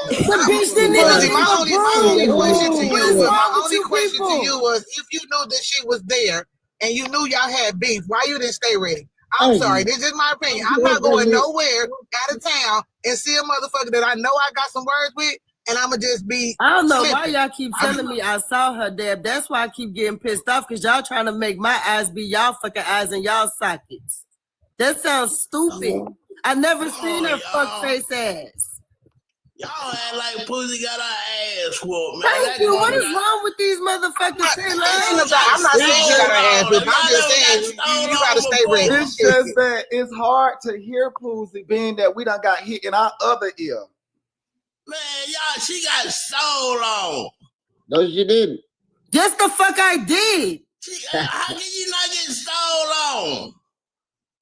The bitch didn't even my only question to you was if you knew that she was there and you knew y'all had beef, why you didn't stay ready? I'm sorry, this is my opinion. I'm not going nowhere out of town and see a motherfucker that I know I got some words with, and I'ma just be. I don't know why y'all keep telling me I saw her, Deb. That's why I keep getting pissed off because y'all trying to make my eyes be y'all fucking eyes and y'all sockets. That sounds stupid. I never seen her fuck face ass. Y'all act like Pussy got her ass whooped, man. Thank you. What is wrong with these motherfuckers? I'm not saying you got her ass whooped. I'm just saying you gotta stay ready. It's just that it's hard to hear Poozy being that we done got hit in our other ear. Man, y'all, she got stole on. No, she didn't. Yes, the fuck I did. How can you not get stole on?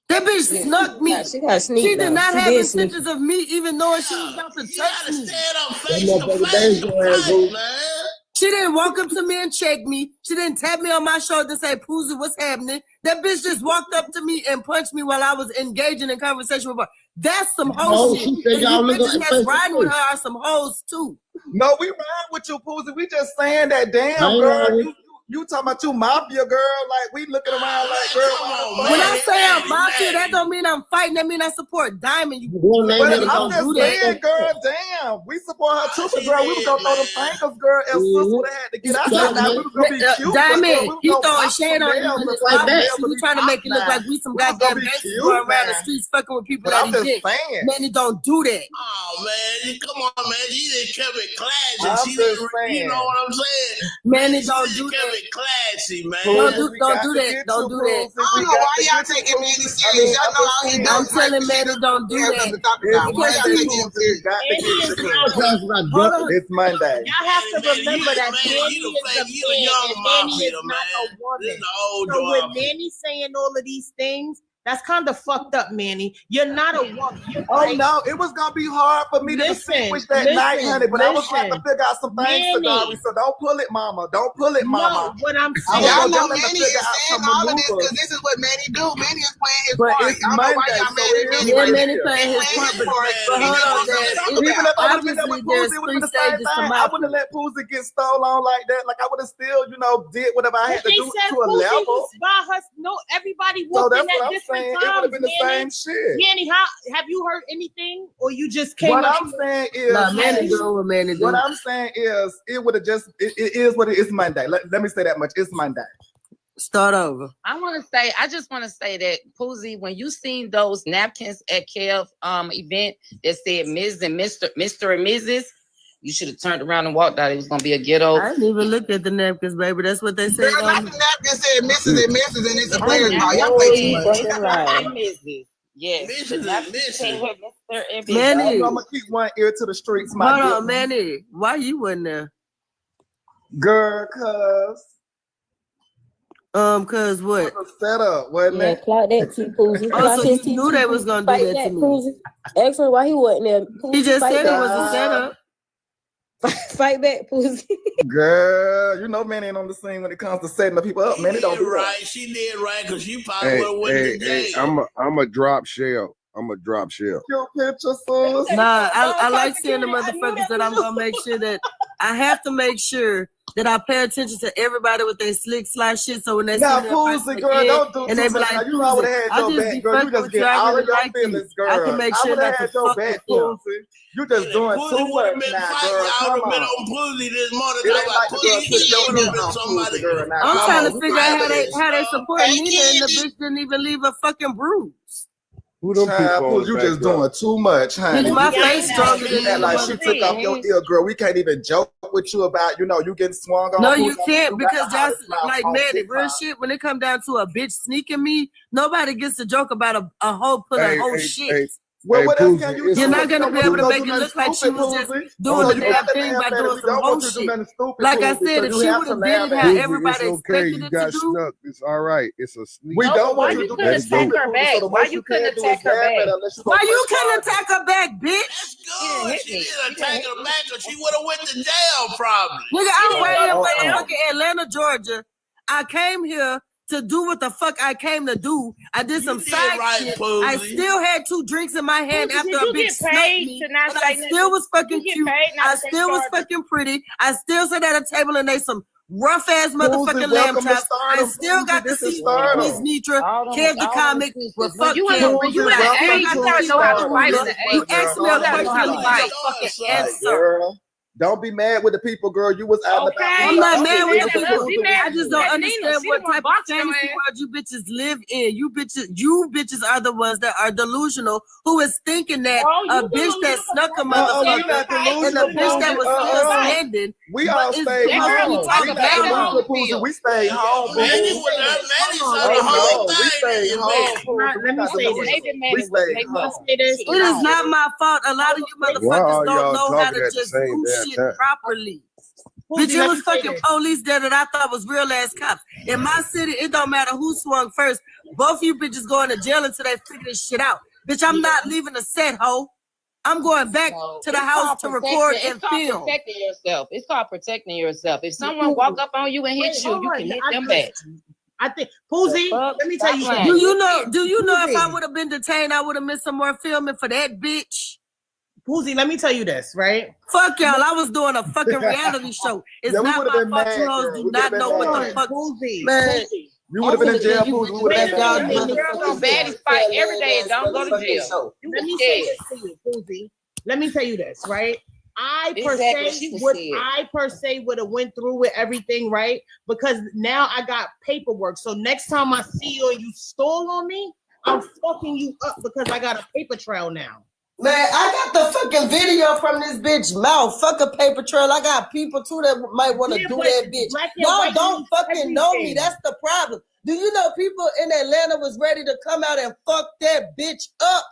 That bitch snuck me. She got sneaked. She did not have intentions of me even knowing she was about to touch me. Stand up face to face, man. She didn't walk up to me and check me. She didn't tap me on my shoulder and say, Poozy, what's happening? That bitch just walked up to me and punched me while I was engaging in conversation with her. That's some hoe shit. And you bitches that's riding with her are some hoes too. No, we ride with you, Poozy. We just saying that damn girl. You talking about you mafia girl? Like we looking around like girl. When I say I'm mafia, that don't mean I'm fighting. That mean I support Diamond. You but I'm just saying, girl, damn, we support her too. But girl, we was gonna throw the fingers, girl. If sis would have had to get out there, now we was gonna be cute. Diamond, he throwing shade on you like that. You trying to make it look like we some goddamn gangsters going around the streets fucking with people that he did. Man, he don't do that. Oh man, come on, man. She just kept it classy. You know what I'm saying? Man, he don't do that. Classy, man. Don't do that. Don't do that. I don't know why y'all taking me serious. Y'all know how he does. I'm telling Manny, don't do that. It's Monday. Y'all have to remember that Manny is a man and Manny is not a woman. So with Manny saying all of these things, That's kind of fucked up, Manny. You're not a woman. Oh no, it was gonna be hard for me to distinguish that night, honey. But I was trying to figure out some things, Sadari. So don't pull it, mama. Don't pull it, mama. What I'm saying, y'all know Manny is saying all of this because this is what Manny do. Manny is playing his But part. it's I don't know why Monday, y'all so mad at it is Manny. what it Manny is. playing his part, but hold on, Even if I would have been there with there's Poozy, it would have been the three same stages thing. to I wouldn't have let Poozy get stolen on like that. Like I would have still, did whatever I had to do to a level. Everybody So walked that's in at what I'm different saying. times. It would have been the same shit. Manny, have you heard anything, or you just came What up? I'm saying is, Manny doing what Manny do. What I'm saying is, it would have just. It is what it is. Monday. Let me say that much. It's Monday. Start over. I just want to say that, Poozy, when you seen those napkins at Kev event that said Ms. and Mr. and Mrs., you should have turned around and walked out. It was gonna be a ghetto. I didn't even look at the napkins, baby. That's what they said. Girl, not the napkin said Mrs. and Mrs. and it's a Playas Ball. Y'all play too much. Yes. Manny, I'm gonna keep one ear to the streets. Hold on, Manny. Why you wasn't there? Girl, cause what? Set up, wasn't it? Clock that T Poozy. Oh, so you knew they was gonna do that to me. Ask him why he wasn't there. He just said it was a setup. Fight back, Poozy. Girl, Manny ain't on the scene when it comes to setting the people up. Manny don't do right. that. She did right because she probably would have went to jail. I'm a drop shell. I'm a drop shell. Your picture, sis. Nah, I like seeing the motherfuckers that I'm gonna make sure that I have to make sure that I pay attention to everybody with their slick slide shit. So when they now, see Poozy, girl, don't do and they too be much. like, Now, I would have had your back, girl. You just get all of your feelings, girl. I can make sure I would have that had your back, Poozy. You just doing too much now, girl. I would have been on Poozy this morning. I was like, Poozy, you would have been somebody. I'm trying to figure out how they support Nina, and the bitch didn't even leave a fucking bruise. Who them people? You just doing too much, honey. My face stronger than that. Like she took off your ear, girl. We can't even joke with you about, you getting swung on. No, you can't, because that's like, man, real shit. When it come down to a bitch sneaking me, nobody gets to joke about a hoe pulling whole shit. Well, what else can you do? You're not gonna be able to make it look like she was just doing the damn thing by doing some whole shit. Like I said, if she would have did it how everybody expected it to do, snuck. It's all right. It's a sneak. We don't want you to attack her back. Why you couldn't attack her back? Why you couldn't attack her back, bitch? She didn't attack her back because she would have went to jail probably. Nigga, I'm right here in fucking Atlanta, Georgia. I came here to do what the fuck I came to do. I did some side shit. Poozy. I still had 2 drinks in my hand after a bitch snuck me. But I still was fucking cute. I still was fucking pretty. I still sat at a table and ate some rough ass motherfucking lamb chops. I still got to see Miss Nitra, Kev the comic, with fuck you Kev. You gotta know how to fight in the You asked me a question, you got a fucking answer. Don't be mad with the people, girl. You was out Okay. I'm not mad with the people. mad. I just don't understand what type of fantasy world you bitches live in. You bitches are the ones that are delusional, who is thinking that a bitch that snuck a motherfucker and a bitch that was still standing. We all stayed home. We stayed home. It is not my fault. A lot of you motherfuckers don't know how to just do shit properly. Bitch, it was fucking police there that I thought was real ass cops. In my city, it don't matter who swung first. Both of you bitches going to jail until they figure this shit out. Bitch, I'm not leaving the set, ho. I'm going back to the house to record and film. It's called protecting yourself. If someone walk up on you and hit you, you can hit them back. I think, Poozy, let me tell you something. Do you know if I would have been detained, I would have missed some more filming for that bitch? Poozy, let me tell you this, right? Fuck y'all, I was doing a fucking reality show. It's not my fault you hoes do not know what the fuck. Man, you would have been in jail, Poozy. We would have been Baddies fight every day and don't go to jail. Let me say this to you, Poozy. Let me tell you this, right? I per se would have went through with everything, right? Because now I got paperwork. So next time I see you and you stole on me, I'm fucking you up because I got a paper trail now. Man, I got the fucking video from this bitch mouth. Fuck a paper trail. I got people too that might want to do that bitch. Y'all don't fucking know me. That's the problem. Do you know people in Atlanta was ready to come out and fuck that bitch up?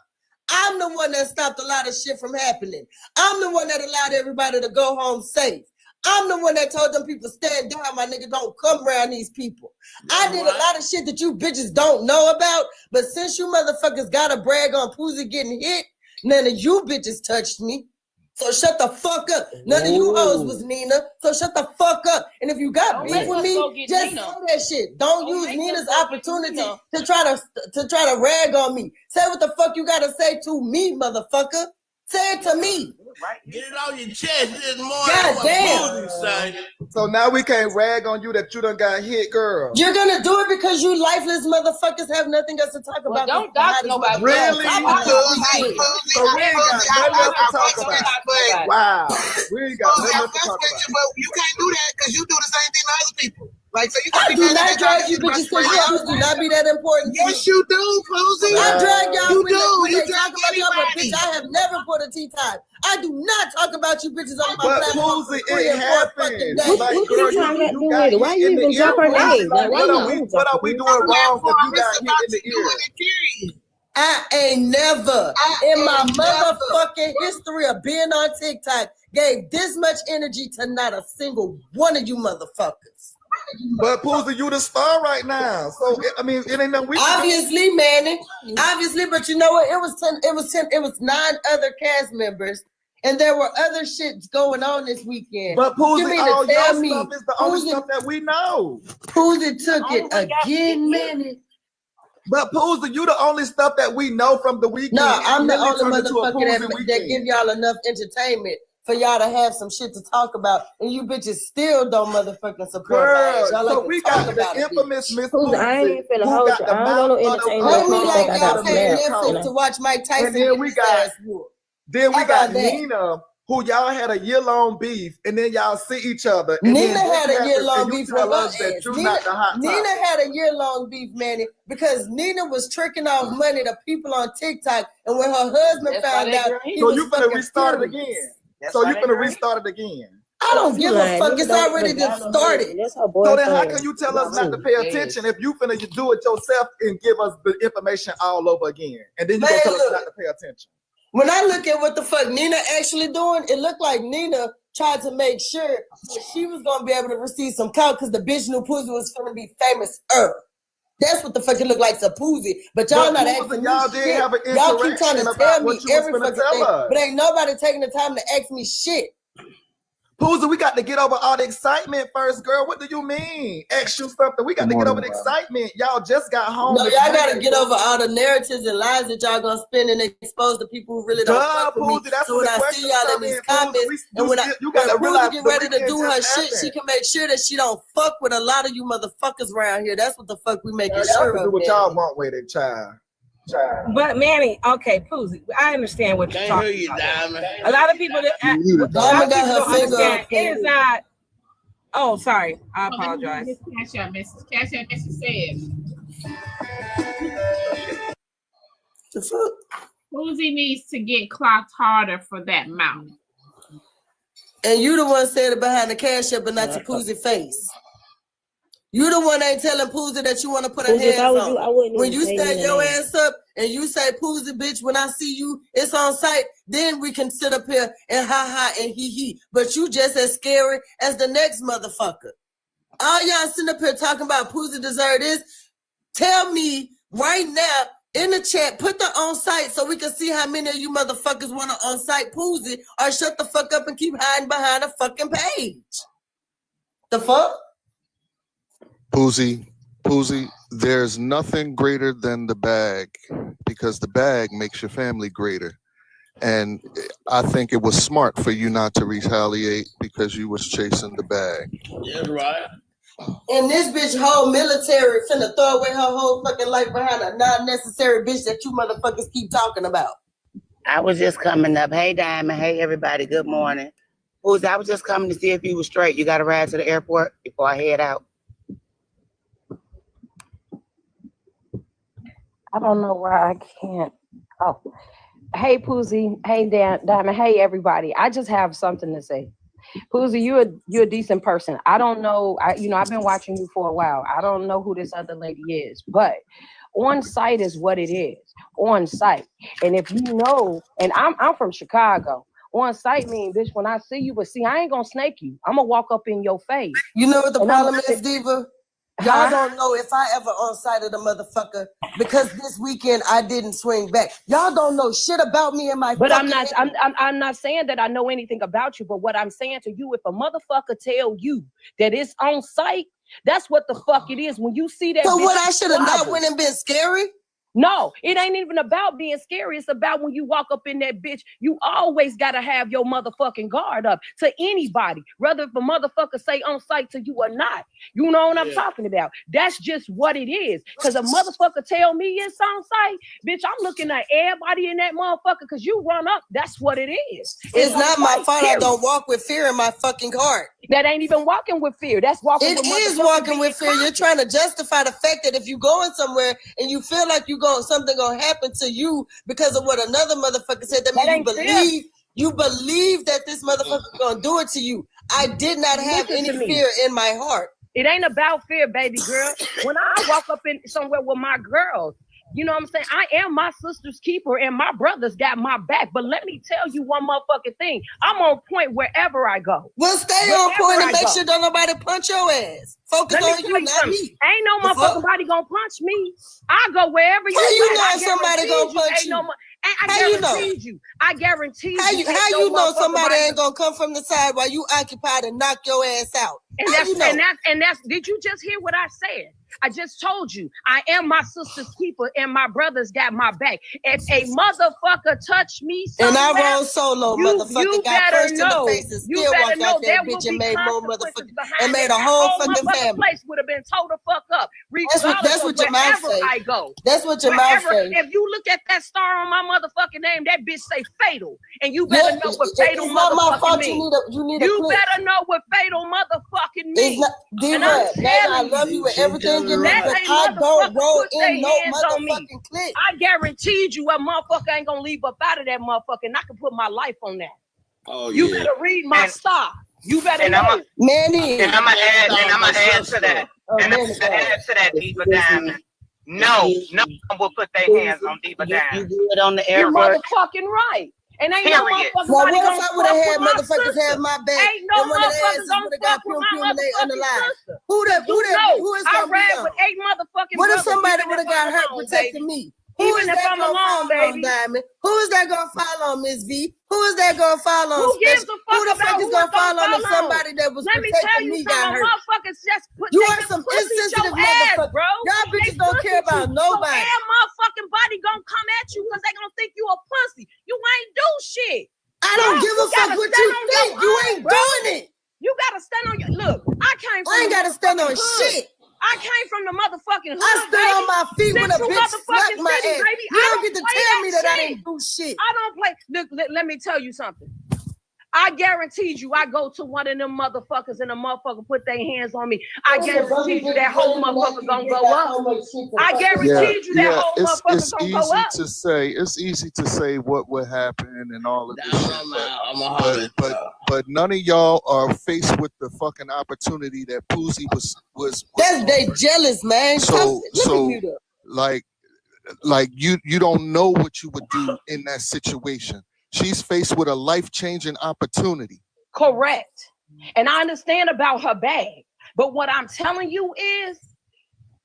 I'm the one that stopped a lot of shit from happening. I'm the one that allowed everybody to go home safe. I'm the one that told them people stand down, my nigga. Don't come around these people. I did a lot of shit that you bitches don't know about, but since you motherfuckers gotta brag on Poozy getting hit, none of you bitches touched me. So shut the fuck up. None of you hoes was Nina. So shut the fuck up. And if you got beef with me, just say that shit. Don't use Nina's opportunity to try to rag on me. Say what the fuck you gotta say to me, motherfucker. Say it to me. Get it on your chest this morning. God damn. So now we can't rag on you that you done got hit, girl. You're gonna do it because you lifeless motherfuckers have nothing else to talk about. Don't dox nobody. Really? So we ain't got nothing else to talk about. Wow. We ain't got nothing else to talk about. But you can't do that because you do the same thing to other people. Like, so you I do not drag you bitches because y'all do not be that important. Yes, you do, Posey. I drag y'all You when do. they You talk drag about y'all, but everybody. bitch, I have never put a tea time. I do not talk about you bitches on my But platform. Posey, for 3 it and 4 fucking happens. days. Like, What girl, you trying to you do got with it? Why hit you in the even ear. drop her Posey. name? Like, why What are we doing wrong that you got hit in the ear? I ain't never in my motherfucking history of being on TikTok gave this much energy to not a single one of you motherfuckers. But Poozy, you the star right now. So I mean, it ain't nothing we can do. Obviously, Manny. Obviously, but you know what? It was 9 other cast members, and there were other shits going on this weekend. But You Poozy, mean all to your tell me stuff is the only Poozy- stuff that we know. Poozy took it again, Manny? But Poozy, you the only stuff that we know from the weekend. No, I'm the It really only turned into a motherfucker Poozy that weekend. give y'all enough entertainment for y'all to have some shit to talk about, and you bitches still don't motherfucking support my ass. Y'all Girl, so like we to talk got about the it, infamous Miss Poozy, I ain't Poozy, even finna who hold got you. the I don't want no mouth of entertainment. Hold me Poozy like think I got y'all paying smacked. Netflix to watch Mike Tyson And then get we his got ass whooped. Then we How got about that? Nina, who y'all had a year-long beef, and then y'all see each other. And Nina then this had a happens, year-long and you beef with tell her us that ass. you're not the hot Nina topic. had a year-long beef, Manny, because Nina was tricking off money to people on TikTok, and when her husband found out, he So was you finna fucking restart it furious. again. So you finna restart it again. I don't give a fuck. It's already just started. That's her So boyfriend. then how can you tell us not to pay attention if you finna do it yourself and give us the information all over again? And then you gonna Man, tell us look. not to pay attention. When I look at what the fuck Nina actually doing, it looked like Nina tried to make sure that she was gonna be able to receive some clout because the bitch knew Poozy was gonna be famous. That's what the fuck it looked like to Poozy. But y'all not Poozy, asking me y'all did shit. have an Y'all keep trying to interaction tell about me what you was every finna fucking tell thing, us. but ain't nobody taking the time to ask me shit. Poozy, we got to get over all the excitement first, girl. What do you mean? Ask you something. We got to get over the excitement. Y'all just got home. No, this y'all gotta weekend. get over all the narratives and lies that y'all gonna spin and expose the people who really don't fuck with me. Poozy, that's So when when the I see questions y'all in come these in, Poozy. comments, and when You gotta when realize Poozy get the ready to weekend do her just shit, happened. she can make sure that she don't fuck with a lot of you motherfuckers around here. That's what the fuck we making Y'all sure can of. do what man. y'all want with it, child. But Manny, okay, Poozy, I understand what you're Can't hear talking you, about. Diamond. A lot of people that Diamond a lot of got people her don't finger understand. up. It is not. Oh, sorry. I Well, let me apologize. read this cash out message. Cash out message says, The fuck? Uzi needs to get clocked harder for that mouth. And you the one said it behind the cash up, but not to Poozy face. You the one ain't telling Poozy that you want to put her Poozy, if I hands was on. you, I wouldn't When even you say stand Nina your name. ass up and you say, Poozy, bitch, when I see you, it's on site, then we can sit up here and ha and he. But you just as scary as the next motherfucker. All y'all sitting up here talking about Poozy deserve this. Tell me right now in the chat, put the on site so we can see how many of you motherfuckers want to on site Poozy, or shut the fuck up and keep hiding behind a fucking page. The fuck? Poozy, there's nothing greater than the bag because the bag makes your family greater. And I think it was smart for you not to retaliate because you was chasing the bag. That's right. And this bitch whole military finna throw away her whole fucking life behind a non-necessary bitch that you motherfuckers keep talking about. I was just coming up. Hey, Diamond. Hey, everybody. Good morning. Poozy, I was just coming to see if you were straight. You got to ride to the airport before I head out. I don't know why I can't. Oh, hey Poozy, hey Diamond, hey everybody. I just have something to say. Poozy, you're a decent person. I don't know. I've been watching you for a while. I don't know who this other lady is, but on site is what it is. On site, and if you know, and I'm from Chicago. On sight mean, bitch, when I see you, but see, I ain't gonna snake you. I'm gonna walk up in your face. You know what the And problem is, Diva? Y'all Huh? don't know if I ever on sight of the motherfucker because this weekend I didn't swing back. Y'all don't know shit about me and my. But I'm not saying that I know anything about you. But what I'm saying to you, if a motherfucker tell you that it's on sight, that's what the fuck it is. When you see that. So bitch, what? I should have not wobble. went and been scary. No, it ain't even about being scary. It's about when you walk up in that bitch, you always gotta have your motherfucking guard up to anybody, whether if a motherfucker say on sight to you or not. You know what I'm talking about? That's just what it is. Cause a motherfucker tell me it's on sight, bitch, I'm looking at everybody in that motherfucker cause you run up. That's what it is. It's not my sight, fault. period. I don't walk with fear in my fucking heart. That ain't even walking with fear. That's walking It with is motherfucking walking with being fear. You're trying to justify the fact that if you going somewhere and you feel like something gonna happen to you because of what another motherfucker said, that means you believe that this motherfucker gonna do it to you. I did not have Listen any to me. fear in my heart. It ain't about fear, baby girl. When I walk up in somewhere with my girls, you know what I'm saying? I am my sister's keeper and my brothers got my back. But let me tell you one motherfucking thing. I'm on point wherever I go. Well, stay on point and make sure don't nobody punch your ass. Focus on you, not me. Ain't no motherfucking body gonna punch me. I go wherever you How you at. know I somebody guarantee gonna punch ain't you? no mo- I How you know? guarantee you. I guarantee you. How ain't you know motherfucking somebody body ain't gonna come from the side while you occupied and knock your ass out? And How that's, you know? and that's did you just hear what I said? I just told you I am my sister's keeper and my brothers got my back. If a motherfucker touch me somewhere, and I roll solo, motherfucker, you got better punched in the know, face and you still better walked know out there that will bitch and be made more consequences motherfuckers behind and made it. a whole That fucking motherfucking family. place would have been towed the fuck up, That's regardless what of your mouth wherever say. I go. That's what your mouth say. If you look at that star on my motherfucking name, that bitch say fatal, and you better know what fatal It's not my motherfucking fault. means. You need a You clip. better know what fatal motherfucking It's means. not, And I'm Diva, baby, I telling love you with everything in me, let but a I don't motherfucker roll put their in no hands on me. motherfucking clip. I guaranteed you a motherfucker ain't gonna leave up out of that motherfucker, and I can put my life on that. Oh, You yeah. better read my star. You better And know. Manny. And I'm gonna add to that. And I'm gonna add to that, Diva Diamond. No one will put their hands on Diva Diamond. You good on the You're airport? motherfucking right. And ain't no Period. motherfucking Well, body what gonna if I would have fuck had with my motherfuckers sister. have my back Ain't no and one of their motherfucker asses gonna would have got fuck with pew my pew and they motherfucking unalive? sister. Who is I gonna be ride on? with 8 motherfucking What if brothers. somebody even would if have got I'm hurt alone, protecting baby. me? Who Even is if that I'm gonna alone, fall on, baby. Diamond? Who is that gonna fall on, Miss V? Who is that gonna fall on? Who gives Special? a fuck Who the about fuck who is gonna it's gonna fall on if fall on? somebody that was Let me tell protecting you me something. got hurt? Motherfuckers just put You they are just some pussied insensitive your ass, motherfuckers. bro. Y'all They bitches don't care pussied you. about nobody. So every motherfucking body gonna come at you because they gonna think you a pussy. You ain't do shit. I don't Bro, give a fuck gotta what stand you on think. your You own, ain't bro. doing it. You gotta stand on your look. I came from I ain't the gotta stand on motherfucking hood. shit. I came from the motherfucking hood. I stood on my feet when a Central bitch motherfucking slapped my city, ass. baby. You I don't get to play tell that me that I shit. didn't do shit. I don't play. Look, let me tell you something. I guaranteed you, I go to one of them motherfuckers and a motherfucker put their hands on me. I guaranteed you that whole motherfucker gonna go up. I guaranteed you that whole it's motherfucker gonna go easy up. to say. It's easy to say what would happen and all of this shit. But none of y'all are faced with the fucking opportunity that Poozy was That's they jealous, man. So Let me mute up. like you don't know what you would do in that situation. She's faced with a life-changing opportunity. Correct. And I understand about her bag. But what I'm telling you is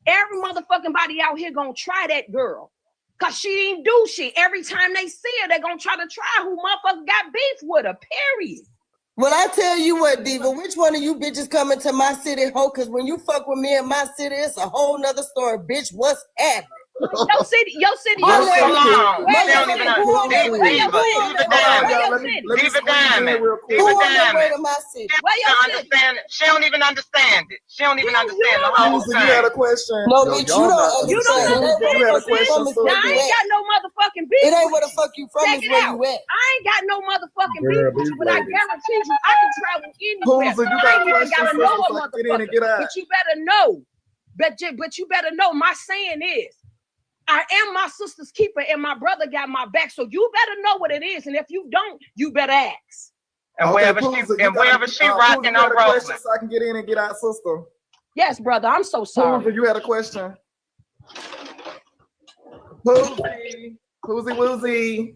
every motherfucking body out here gonna try that girl. Cause she didn't do shit. Every time they see her, they're gonna try to try who motherfucker got beef with her. Period. Well, I tell you what, Diva, which one of you bitches coming to my city, ho? Cause when you fuck with me in my city, it's a whole nother story, bitch. What's happening? Your city, Hold on. Where She don't even know. Diva Diamond. She don't even understand it. She don't even understand the whole thing. You had a question. No, bitch, you don't understand. You had a question. Now, I ain't got no motherfucking beef. It ain't where the fuck you from, Check is it where out. you at. I ain't got no motherfucking beef with you, but I guarantee you I can travel anywhere. Poozy, you I got ain't even gotta questions, know so a I can get in and get motherfucker. out. But you better know. But you better know my saying is I am my sister's keeper and my brother got my back. So you better know what it is. And if you don't, you better ask. And wherever she rocking, I'm rolling. So I can get in and get out, sister. Yes, brother. I'm so sorry. Poozy, you had a question. Poozy, Poozy Woozy.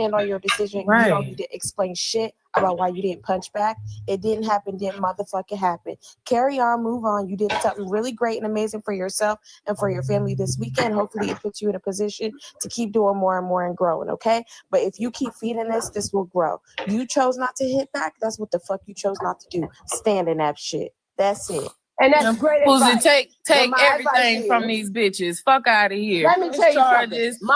stand on your decision. Right. You don't need to explain shit about why you didn't punch back. It didn't happen, didn't motherfucking happen. Carry on, move on. You did something really great and amazing for yourself and for your family this weekend. Hopefully it puts you in a position to keep doing more and more and growing, okay? But if you keep feeding this will grow. You chose not to hit back. That's what the fuck you chose not to do. Stand in that shit. That's it. And that's great Pussy, advice. take But my everything advice from is- these bitches. Fuck out of here. Let me Press tell you charges. something. My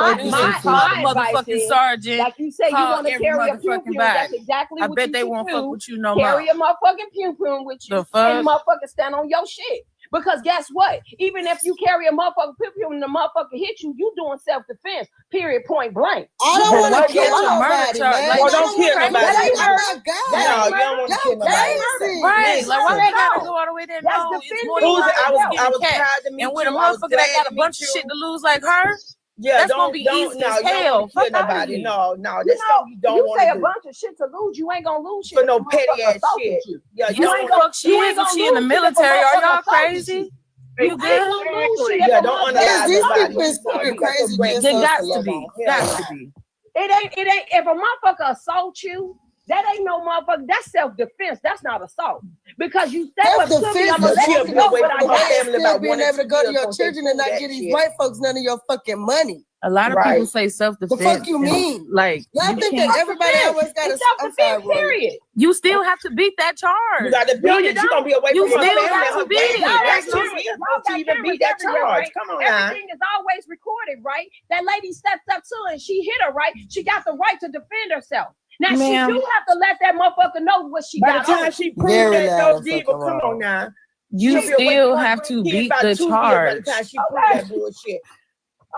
Call the advice motherfucking is, sergeant. like you say, you Call want to every carry a pew motherfucking pew. body. That's exactly I what bet you they should won't do. fuck with you no Carry more. a motherfucking pew pew with you, The fuck? and motherfucker stand on your shit. Because guess what? Even if you carry a motherfucking pew pew and the motherfucker hit you, you doing self defense. Period. Point blank. I don't want to kill charge? nobody, man. Like, I don't wanna kill kill nobody. That ain't I'm murder. not God. That ain't No, you murder. don't want to kill That nobody. ain't murder. Right, like why they gotta No. go all the way there? That's No, it's defending more than Pussy, I was getting cat. proud to meet And with a you. I was motherfucker that glad got to a bunch meet of shit you. to lose like her, Yeah, that's gonna be easy no, as you don't hell. want to kill Fuck outta nobody. here. No, that's You something you don't you want say to a do. bunch of shit to lose. You ain't gonna lose shit For if no a petty motherfucker ass assaulted shit. you. Yeah, You you ain't don't gonna, Fuck she you is ain't if gonna she in the lose shit if a military. Are motherfucker y'all assaulted crazy? you. You You ain't good? gonna lose shit if Yeah, a don't motherfucker underlie These nobody. people is fucking crazy. being They so got to select. be. Hell Got no. to be. It ain't if a motherfucker assault you, that ain't no motherfucker. That's self-defense. That's not assault. Because you step up to me, Self-defense I'm gonna is let she'll you be know away what from I her got. family still about being 1 or able to 2 go to years your once they children and prove not that give these shit. white folks none of your fucking money. A lot of Right. people say The self-defense. fuck you and, mean? like, Y'all you think that can't. everybody always got It's to? I'm sorry, self-defense, Roy. period. You still have to beat that You charge. got to No, beat you it. You're going to don't. be away You from her still family have and to her beat it. Y'all grandkids. got That's 2 cameras. years Y'all to got even beat cameras that everywhere, charge. right? Come on now. Everything is always recorded, right? That lady stepped up to her and she hit her, right? She got the right to defend herself. Now she Ma'am. do have to let that motherfucker know what she By the got time on. she proved Very that loud no and diva, fucking come on wrong. now. You She'll be away still from her have to grandkids beat about the 2 years by the charge. time she proved Okay. that bullshit.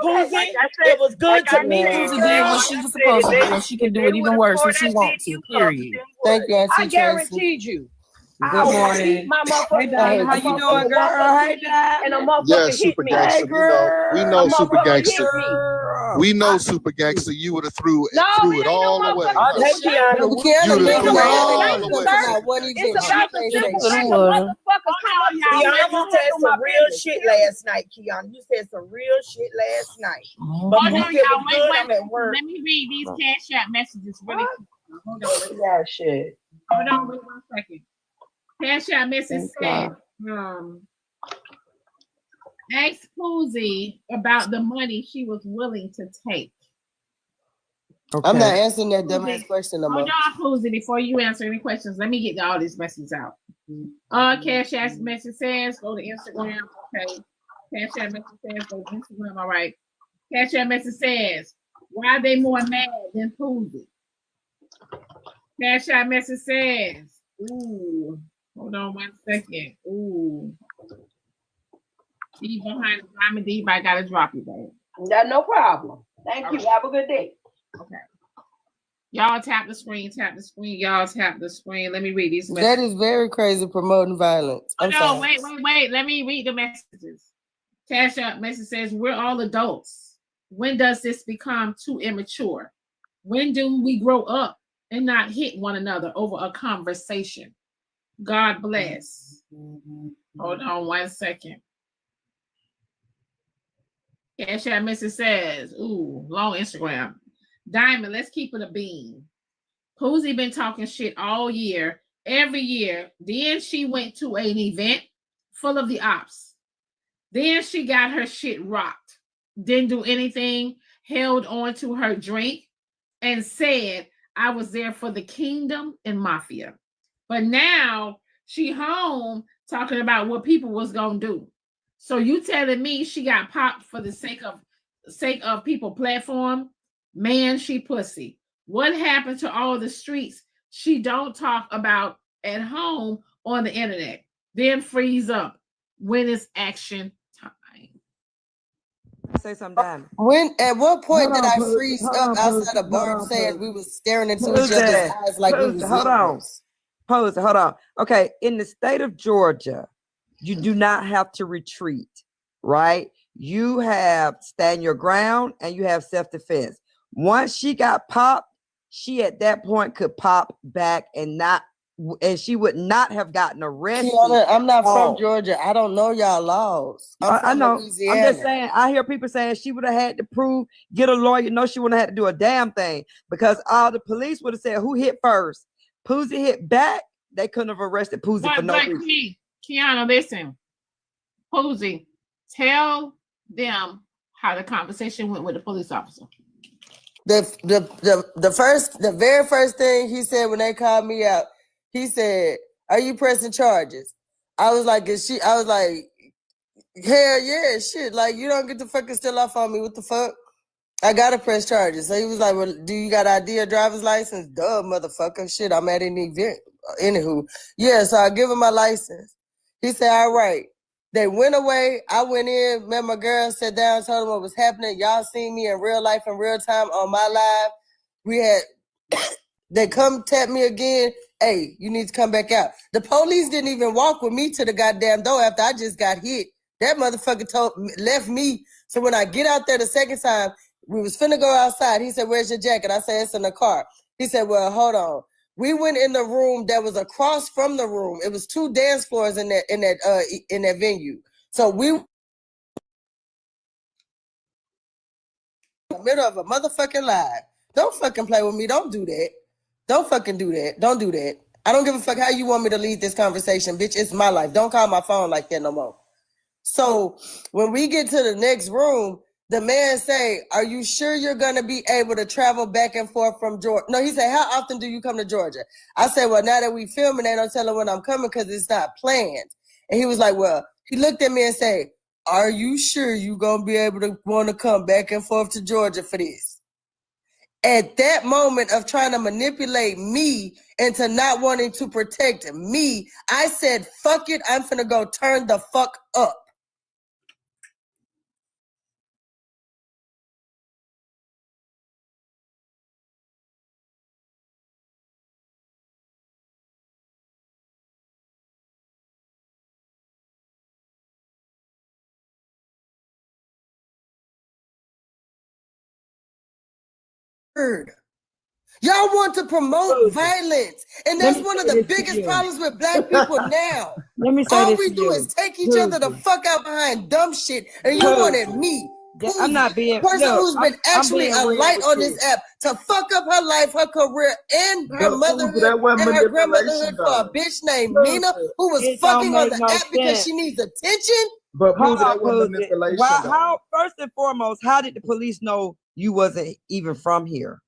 Okay. Pussy, Like I said, it was good to meet Yeah. you, Pussy did girl. what she was supposed to do, and she can do it even worse if she wants to. Period. Thank you, Auntie I Tracy. guaranteed you. Good I will morning. beat my motherfucker. Hey, Diamond, a how you doing, motherfucker girl? walk up to Hey, me Diamond. and a motherfucker Yeah, hit super me. gangster. We A know super motherfucker gangster. hit me. We know super gangster. You would have threw No, it it ain't no all the way. motherfucking Hey, super Kiana, gangster. But You Kiana would It have ain't mentioned no threw it that super earlier. all She the gangster, don't way. come sir. out one event. It's She about the can't simple say fact shit. of water. motherfuckers come up to me and Kiana, I'm you gonna said handle some my real business. shit Period. last night, Kiana. You said some real shit last night. Oh, But Hold on, Pussy, it y'all. was good. Wait. I'm at work. Let me read these cash app messages really quick. Hold on. Yeah, shit. Hold on. Wait 1 second. Cash app message Thank said, ask Poozie about the money she was willing to take. I'm not okay. answering that dumbass question no more. Hold on, Poozie, before you answer any questions, let me get all these messages out. Cash app message says, go to Instagram. Okay. Cash app message says, go to Instagram. All right. Cash app message says, why are they more mad than Poozie? Cash app message says, ooh, hold on 1 second. Ooh. She behind the diamond deep. I gotta drop you, babe. Yeah, no problem. Thank you. Have a good day. Okay. Y'all tap the screen, Y'all tap the screen. Let me read these messages. That is very crazy promoting violence. I'm No, sorry. wait. Let me read the messages. Cash App message says, we're all adults. When does this become too immature? When do we grow up and not hit one another over a conversation? God bless. Hold on 1 second. Cash App message says, ooh, long Instagram. Diamond, let's keep it a bean. Poozie been talking shit all year, every year. Then she went to an event full of the ops. Then she got her shit rocked. Didn't do anything, held on to her drink, and said, I was there for the kingdom and mafia. But now she home talking about what people was gonna do. So you telling me she got popped for the sake of people platform? Man, she pussy. What happened to all the streets she don't talk about at home on the internet? Then freeze up when it's action time. Say something, Diamond. When at what point Hold did on, I freeze hold up on, outside Pooh. of Barb Hold on, saying Pooh. we was staring into Who's each other's that? eyes like we Hold was on. lovers? Pose, hold on. Okay, in the state of Georgia, you do not have to retreat, right? You have stand your ground and you have self-defense. Once she got popped, she at that point could pop back and she would not have gotten arrested. Kiana, I'm not at all. from Georgia. I don't know y'all laws. I'm I from know. Louisiana. I'm just saying. I hear people saying she would have had to get a lawyer. No, she wouldn't have had to do a damn thing because all the police would have said who hit first. Poozie hit back. They couldn't have arrested Poozie for no reason. Kiana, listen. Poozie, tell them how the conversation went with the police officer. The very first thing he said when they called me out, he said, "Are you pressing charges?" I was like, hell yeah, shit. Like, you don't get to fucking steal off on me. What the fuck? I gotta press charges. So he was like, well, do you got ID or driver's license? Duh, motherfucker. Shit, I'm at an event. Anywho, yeah, so I give him my license. He said, all right. They went away. I went in, met my girl, sat down, told them what was happening. Y'all seen me in real life, in real time on my live. We had, they come tap me again. Hey, you need to come back out. The police didn't even walk with me to the goddamn door after I just got hit. That motherfucker left me. So when I get out there the second time, we was finna go outside. He said, where's your jacket? I said, it's in the car. He said, well, hold on. We went in the room that was across from the room. It was 2 dance floors in that venue. So we in the middle of a motherfucking live. Don't fucking play with me. Don't do that. Don't fucking do that. Don't do that. I don't give a fuck how you want me to lead this conversation, bitch. It's my life. Don't call my phone like that no more. So when we get to the next room, the man say, are you sure you're going to be able to travel back and forth from Georgia? No, he said, how often do you come to Georgia? I said, well, now that we filming, they don't tell him when I'm coming because it's not planned. And he was like, well, he looked at me and said, are you sure you're going to be able to want to come back and forth to Georgia for this? At that moment of trying to manipulate me into not wanting to protect me, I said, fuck it, I'm finna go turn the fuck up. Y'all want to promote violence, and that's one of the biggest problems with black people now. Let me say all this we to do you. is take each other the fuck out behind dumb shit, and you wanted me, I'm not being person who's been actually I'm a being light real on with this app to fuck up her life, her career, and her motherhood and her grandmotherhood for a bitch named Nina who was It fucking don't on make the no app because sense. she needs attention. But Hold Poozy, that on, wasn't Poozy. manipulation. Why, though. how? First and foremost, how did the police know you wasn't even from here?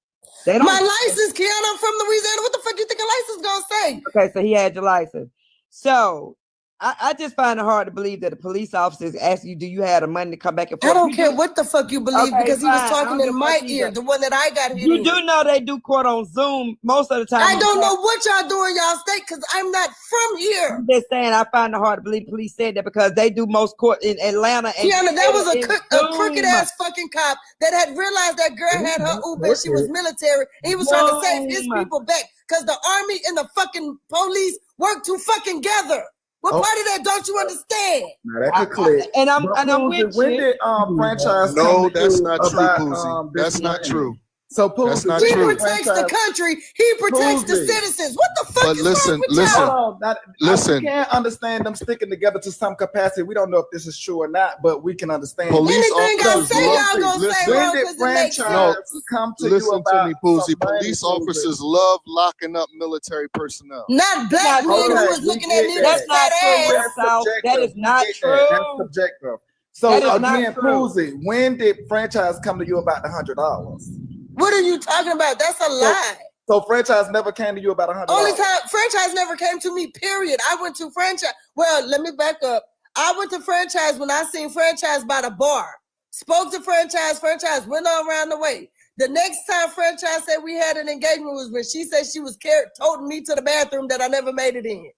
They don't. My license, Kiana, I'm from Louisiana. What the fuck you think a license gonna say? Okay, so he had your license. So I just find it hard to believe that the police officers ask you, do you have the money to come back and forth? I don't care what the fuck you believe because he was fine. I talking don't in give a my fuck ear, either. the one that I got hit You in. do know they do court on Zoom most of the time. I don't know what y'all do in y'all state because I'm not from here. I'm just saying, I find it hard to believe police said that because they do most court in Atlanta. And Kiana, that was a Zoom. crooked ass fucking cop that had realized that girl had her Uber and she was military. And he was trying to save his people back because the army and the fucking police work together. What part of that don't you understand? Now that could click. And I'm Poozy, with when you. did franchise No, come to that's you not true, about, Poozy. this That's not money? true. So Poozy, That's not He true. protects the country. He protects the Poozy. citizens. What the fuck But is listen, wrong with listen. y'all? Hold on. Listen. We can't understand them sticking together to some capacity. We don't know if this is true or not, but we can understand. Police Anything I officers say, love y'all gonna say listen. wrong When did because it makes franchise sense. come to you Listen about to me, Poozy. some money, Police Poozy? officers love locking up military personnel. Not black men who was we looking at get Nina's that. fat ass. That's subjective. That is not We get true. that. That's subjective. So That is not again, true. Poozy, when did franchise come to you about the $100? What are you talking about? That's a lie. So franchise never came to you about $100. Only time franchise never came to me, period. I went to franchise. Well, let me back up. I went to franchise when I seen franchise by the bar. Spoke to franchise. Franchise went on around the way. The next time franchise said we had an engagement was when she said she was toting me to the bathroom that I never made it in.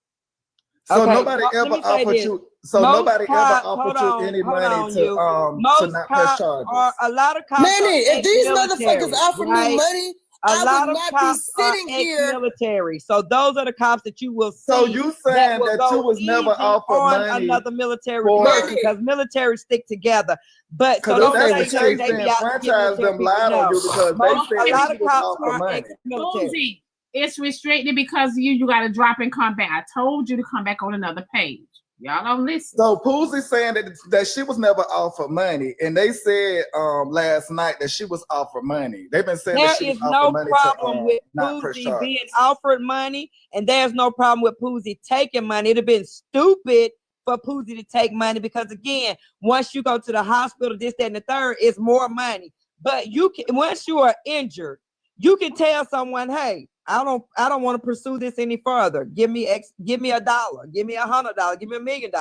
So Okay, nobody let ever me say offered this. you. So Most nobody cops- ever offered hold you on, any hold money on, to you. to Most not press cops charges. are a lot of cops. Manny, are if these ex-military, motherfuckers offered me right? money, A I lot would of not be cops are sitting here. ex-military. So those are the cops that you will see. So you saying will that go you was never easy offered on money another military for- person because military stick together. But so Because don't if say that's the that case, they then be out to get franchise military them people. lied on No. you because Most, they a said lot you of was cops offered are money. ex-military. Poozy, it's restricted because you got to drop and come back. I told you to come back on another page. Y'all don't listen. So Poozy saying that she was never offered money, and they said last night that she was offered money. They've been saying There that she was is offered no money problem to with not press Poozy charges. being offered money, and there's no problem with Poozy taking money. It'd have been stupid for Poozy to take money because, again, once you go to the hospital, this, that, and the third, it's more money. But you can, once you are injured, you can tell someone, hey, I don't want to pursue this any further. Give me $1, give me $100, give me $100, give me $1 million.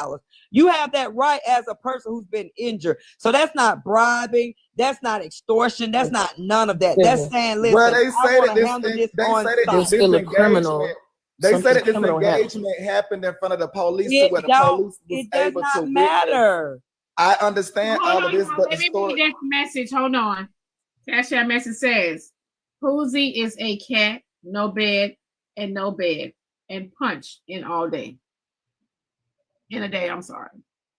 You have that right as a person who's been injured. So that's not bribing. That's not extortion. That's not none of that. That's saying, listen, Well, they I say want that to handle this on this site. engagement. They Something said that this criminal happened. engagement happened in front of the police, It where the don't- police was it does able not to witness. matter. I understand all of this, but the Let me story. read this message. Hold on. Cash App message says, Poozy is a cat, no bed, and no bed, and punch in all day. In a day, I'm sorry.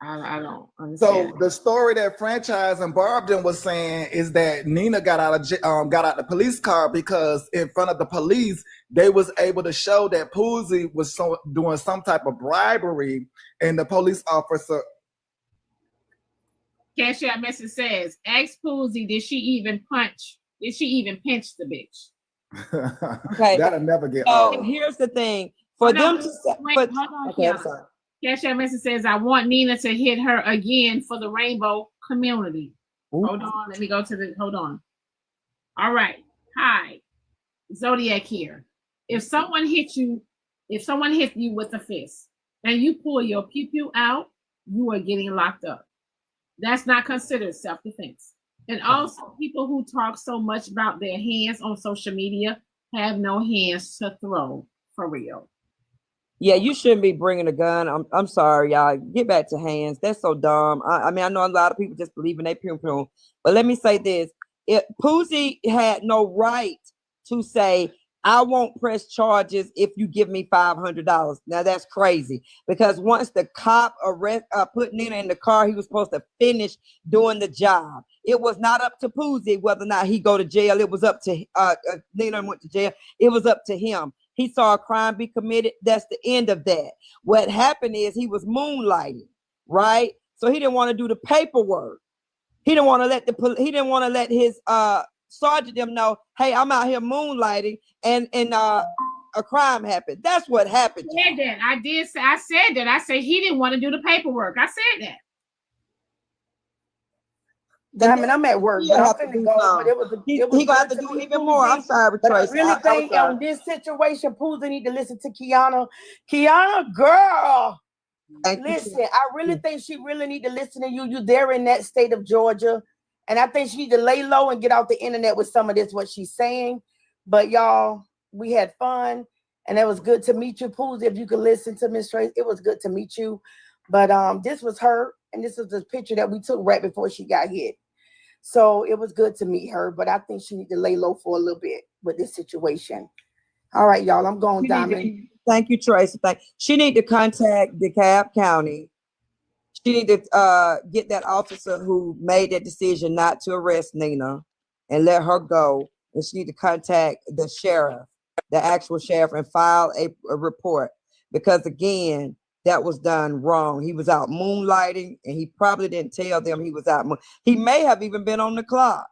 I don't understand. So the story that Franchise and Barbden was saying is that Nina got out the police car because in front of the police they was able to show that Poozy was doing some type of bribery, and the police officer. Cash App message says, ask Poozy, did she even pinch the bitch? Okay. That'll never get So old. here's the thing. For them to say, Hold on, okay, I'm Kiana. sorry. Cash App message says, I want Nina to hit her again for the rainbow community. Hold on. Let me go to hold on. All right. Hi. Zodiac here. If someone hit you with a fist and you pull your pew out, you are getting locked up. That's not considered self-defense. And also, people who talk so much about their hands on social media have no hands to throw, for real. Yeah, you shouldn't be bringing a gun. I'm sorry, y'all. Get back to hands. That's so dumb. I mean, I know a lot of people just believe in their pum, but let me say this: Poozy had no right to say, "I won't press charges if you give me $500." Now that's crazy, because once the cop put Nina in the car, he was supposed to finish doing the job. It was not up to Poozy whether or not he go to jail. It was up to Nina went to jail. It was up to him. He saw a crime be committed. That's the end of that. What happened is he was moonlighting, right? So he didn't want to do the paperwork. He didn't want to let his sergeant them know, hey, I'm out here moonlighting, and a crime happened. That's what happened. I said that. I said he didn't want to do the paperwork. I said that. I mean, I'm at work, but I'm finna go. But it was he gonna have to do even more. I'm sorry, but I Tracy. really think on this situation, Poozy need to listen to Kiana. Kiana, girl, listen. I really think she really need to listen to you. You there in that state of Georgia, and I think she need to lay low and get off the internet with some of this what she's saying. But y'all, we had fun, and it was good to meet you, Poozy. If you could listen to Miss Tracy, it was good to meet you. But this was her, and this was the picture that we took right before she got hit. So it was good to meet her, but I think she need to lay low for a little bit with this situation. All right, y'all, I'm going, Diamond. Thank you, Tracy. She need to contact DeKalb County. She need to get that officer who made that decision not to arrest Nina and let her go. And she need to contact the sheriff, the actual sheriff, and file a report. Because again, that was done wrong. He was out moonlighting, and he probably didn't tell them he was out. He may have even been on the clock,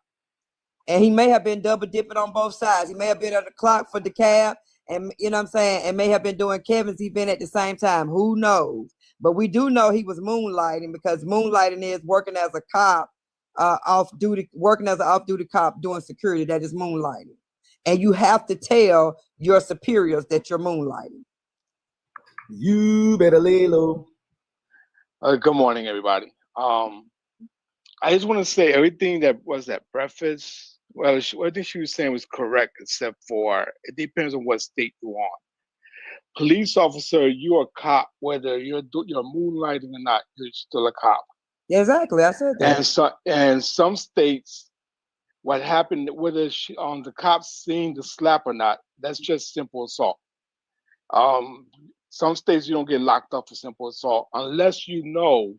and he may have been double dipping on both sides. He may have been on the clock for DeKalb, and you know what I'm saying, and may have been doing Kevin's event at the same time. Who knows? But we do know he was moonlighting, because moonlighting is working as a cop, working as an off-duty cop doing security. That is moonlighting, and you have to tell your superiors that you're moonlighting. You better lay low. Good morning, everybody. I just want to say everything that was that breakfast. Well, everything she was saying was correct, except for it depends on what state you're on. Police officer, you're a cop, whether you're moonlighting or not. You're still a cop. Exactly, I said that. And some states, what happened, whether the cops seen the slap or not, that's just simple assault. Some states you don't get locked up for simple assault unless you know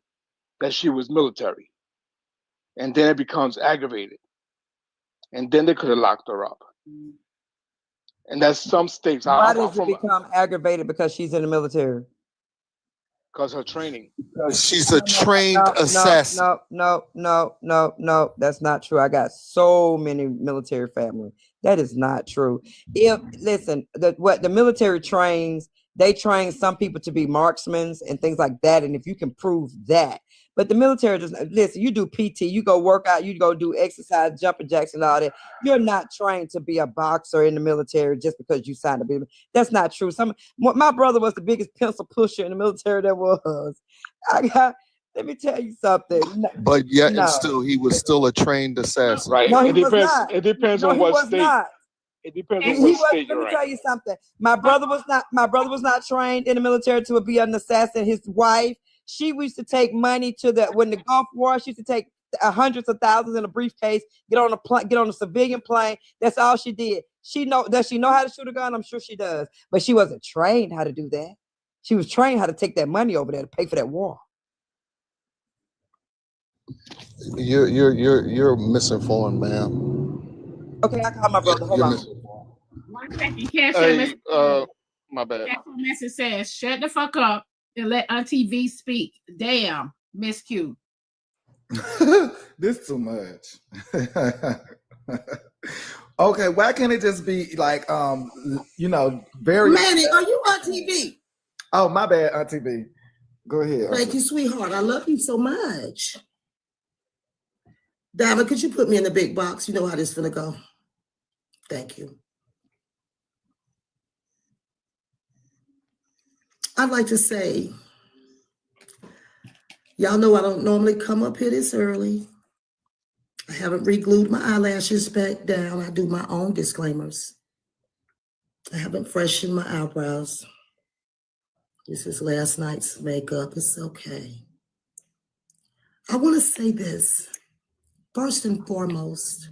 that she was military, and then it becomes aggravated, and then they could have locked her up. And that's some states. Why does it become aggravated? Because she's in the military. Because her training. She's a trained assassin. No. That's not true. I got so many military family. That is not true. Listen, what the military trains, they train some people to be marksmen and things like that. And if you can prove that, But the military doesn't listen. You do PT, you go work out, you go do exercise, jumping jacks, and all that. You're not trained to be a boxer in the military just because you signed a bill. That's not true. My brother was the biggest pencil pusher in the military there was. Let me tell you something. But yet and still, he was still a trained assassin. Right. No, It he was depends. not. It depends No, on he what was state. not. It depends He on what was, state let you're me at. tell you something. My brother was not trained in the military to be an assassin. His wife, she used to take money when the Gulf War, she used to take hundreds of thousands in a briefcase, get on a civilian plane. That's all she did. Does she know how to shoot a gun? I'm sure she does. But she wasn't trained how to do that. She was trained how to take that money over there to pay for that war. You're misinformed, ma'am. Okay, I call my brother. Hold on. 1 second. Cash Hey, message. my bad. Cash message says, "Shut the fuck up and let Auntie V speak." Damn, Miss Q. This too much. Okay, why can't it just be like very Manny, are you on TV? Oh, my bad, Auntie B. Go ahead. Thank you, sweetheart. I love you so much. Diamond, could you put me in the big box? You know how this is gonna go. Thank you. I'd like to say, y'all know I don't normally come up here this early. I haven't re-glued my eyelashes back down. I do my own disclaimers. I haven't freshened my eyebrows. This is last night's makeup. It's okay. I want to say this. First and foremost,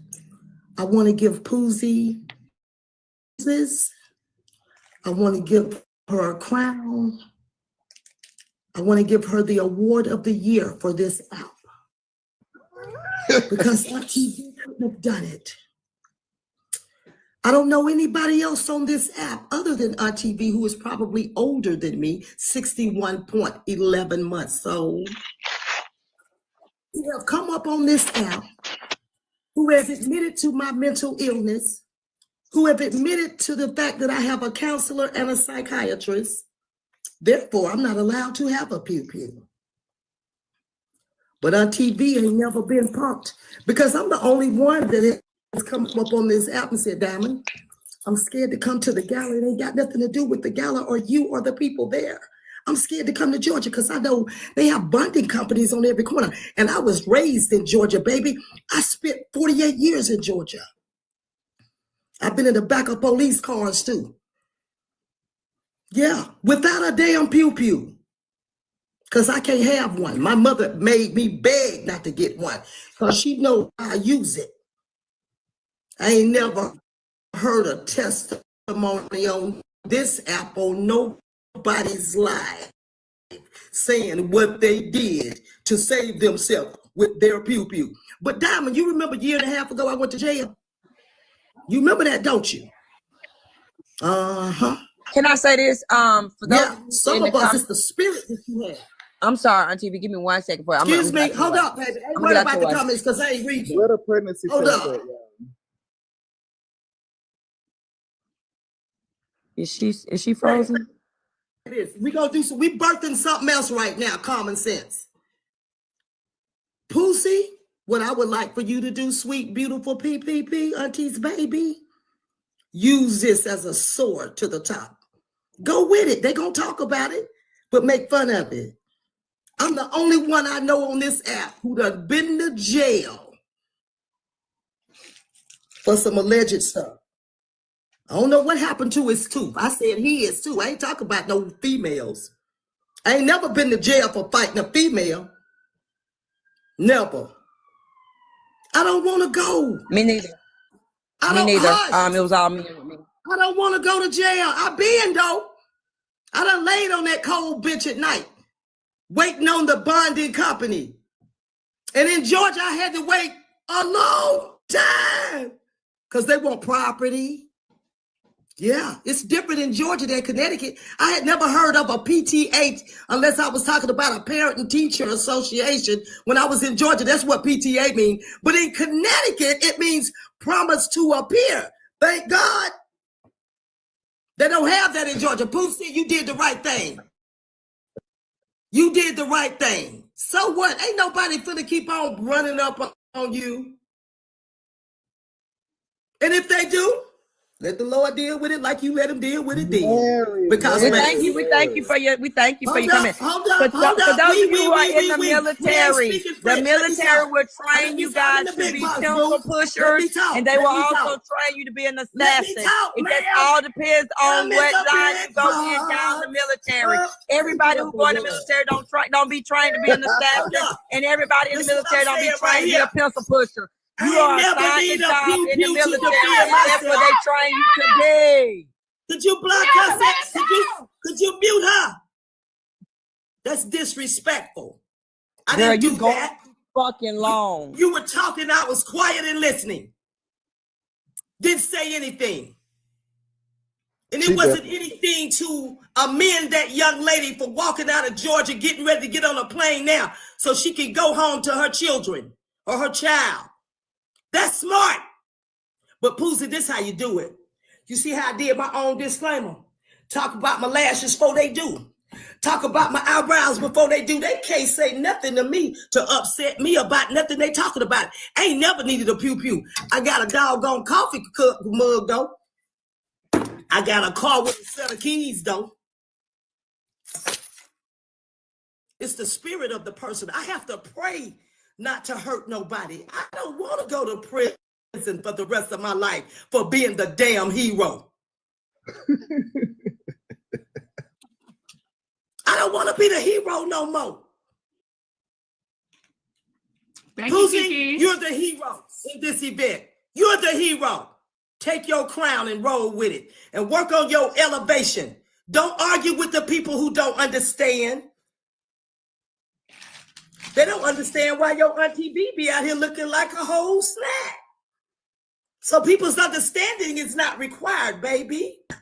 I want to give Poozie this. I want to give her a crown. I want to give her the award of the year for this app. Because RTV couldn't have done it. I don't know anybody else on this app other than RTV who is probably older than me, 61.11 months old, who have come up on this app, who has admitted to my mental illness, who have admitted to the fact that I have a counselor and a psychiatrist. Therefore, I'm not allowed to have a pew-pew. But on TV, ain't never been punked because I'm the only one that has come up on this app and said, Diamond, I'm scared to come to the gala. It ain't got nothing to do with the gala or you or the people there. I'm scared to come to Georgia because I know they have bonding companies on every corner. And I was raised in Georgia, baby. I spent 48 years in Georgia. I've been in the back of police cars too. Yeah, without a damn pew-pew. Because I can't have one. My mother made me beg not to get one because she knows I use it. I ain't never heard a testimony on this app on nobody's life saying what they did to save themselves with their pew-pew. But Diamond, you remember a year and a half ago I went to jail? You remember that, don't you? Uh-huh. Can I say this? For those some of us, it's the spirit that you have. I'm sorry, Auntie V. Give me 1 second. Excuse me. Hold up, baby. Ain't worried about the comments because I ain't reading. What a pregnancy Hold test. up. Is she frozen? It is. We gonna do some. We birthing something else right now. Common sense. Poozie, what I would like for you to do, sweet, beautiful PPP, Auntie's baby, use this as a sword to the top. Go with it. They gonna talk about it, but make fun of it. I'm the only one I know on this app who done been to jail for some alleged stuff. I don't know what happened to his tooth. I said he is too. I ain't talking about no females. I ain't never been to jail for fighting a female. Never. I don't want to go. Me neither. Me neither. It was all me. I don't want to go to jail. I been though. I done laid on that cold bitch at night, waiting on the bonding company. And in Georgia, I had to wait a long time because they want property. Yeah, it's different in Georgia than Connecticut. I had never heard of a PTA unless I was talking about a parent and teacher association. When I was in Georgia, that's what PTA means. But in Connecticut, it means promise to appear. Thank God. They don't have that in Georgia. Poozie, you did the right thing. You did the right thing. So what? Ain't nobody finna keep on running up on you. And if they do, let the Lord deal with it like you let him deal with it then. Because we thank you for your comment. Hold up. For those of you who are in the military, the military will train you guys to be pencil pushers, and they will also train you to be an assassin. It just all depends on what line you go in down the military. Everybody who go in the military don't be trained to be an assassin, and everybody in the military don't be trained to be a pencil pusher. You are assigned a job in the military, and that's what they train you to be. Could you block her? Could you mute her? That's disrespectful. I didn't do that. Fucking long. You were talking, I was quiet and listening. Didn't say anything. And it wasn't anything to amend that young lady for walking out of Georgia, getting ready to get on a plane now so she can go home to her children or her child. That's smart. But Poozie, this how you do it. You see how I did my own disclaimer? Talk about my lashes before they do. Talk about my eyebrows before they do. They can't say nothing to me to upset me about nothing they talking about. I ain't never needed a pew-pew. I got a doggone coffee mug, though. I got a car with a set of keys, though. It's the spirit of the person. I have to pray not to hurt nobody. I don't want to go to prison for the rest of my life for being the damn hero. I don't want to be the hero no more. Poozie, you're the hero in this event. You're the hero. Take your crown and roll with it and work on your elevation. Don't argue with the people who don't understand. They don't understand why your auntie B be out here looking like a whole snack. So people's understanding is not required, baby. I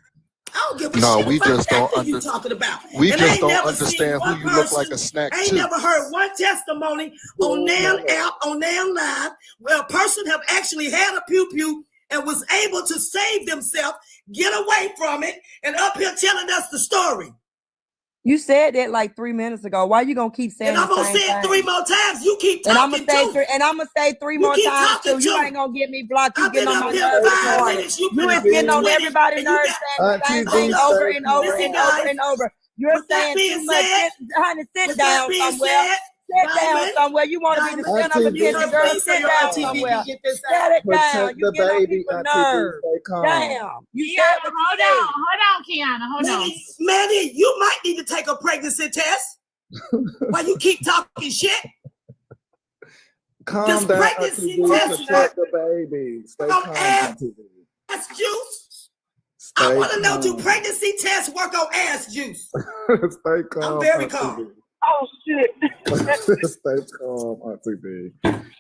don't give a shit we just don't what you talking about. We and just don't understand who you look like a snack I ain't too. never heard one testimony on Nam app, on Nam Live, where a person have actually had a pew-pew and was able to save themselves, get away from it, and up here telling us the story. You said that like 3 minutes ago. Why you gonna keep saying and I'm gonna say it 3 more times? You keep talking. And I'm gonna say 3 more times too. You ain't gonna get me blocked. You getting on my nerves. You is getting on everybody's nerves saying the same thing over and over and over and over. You're saying too much. Honey, sit down somewhere. Sit down somewhere. You want to be the center of attention, girl. Sit down somewhere. Set it down. You get on people's nerves. Damn. You said what you said. Hold on, Kiana. Hold on. Manny, you might need to take a pregnancy test. While you keep talking shit. Calm down. Pregnancy test Protect the baby. Stay calm. Ass juice. I want to know, do pregnancy tests work on ass juice? Stay calm. I'm very calm. Oh shit. Stay calm, Auntie B.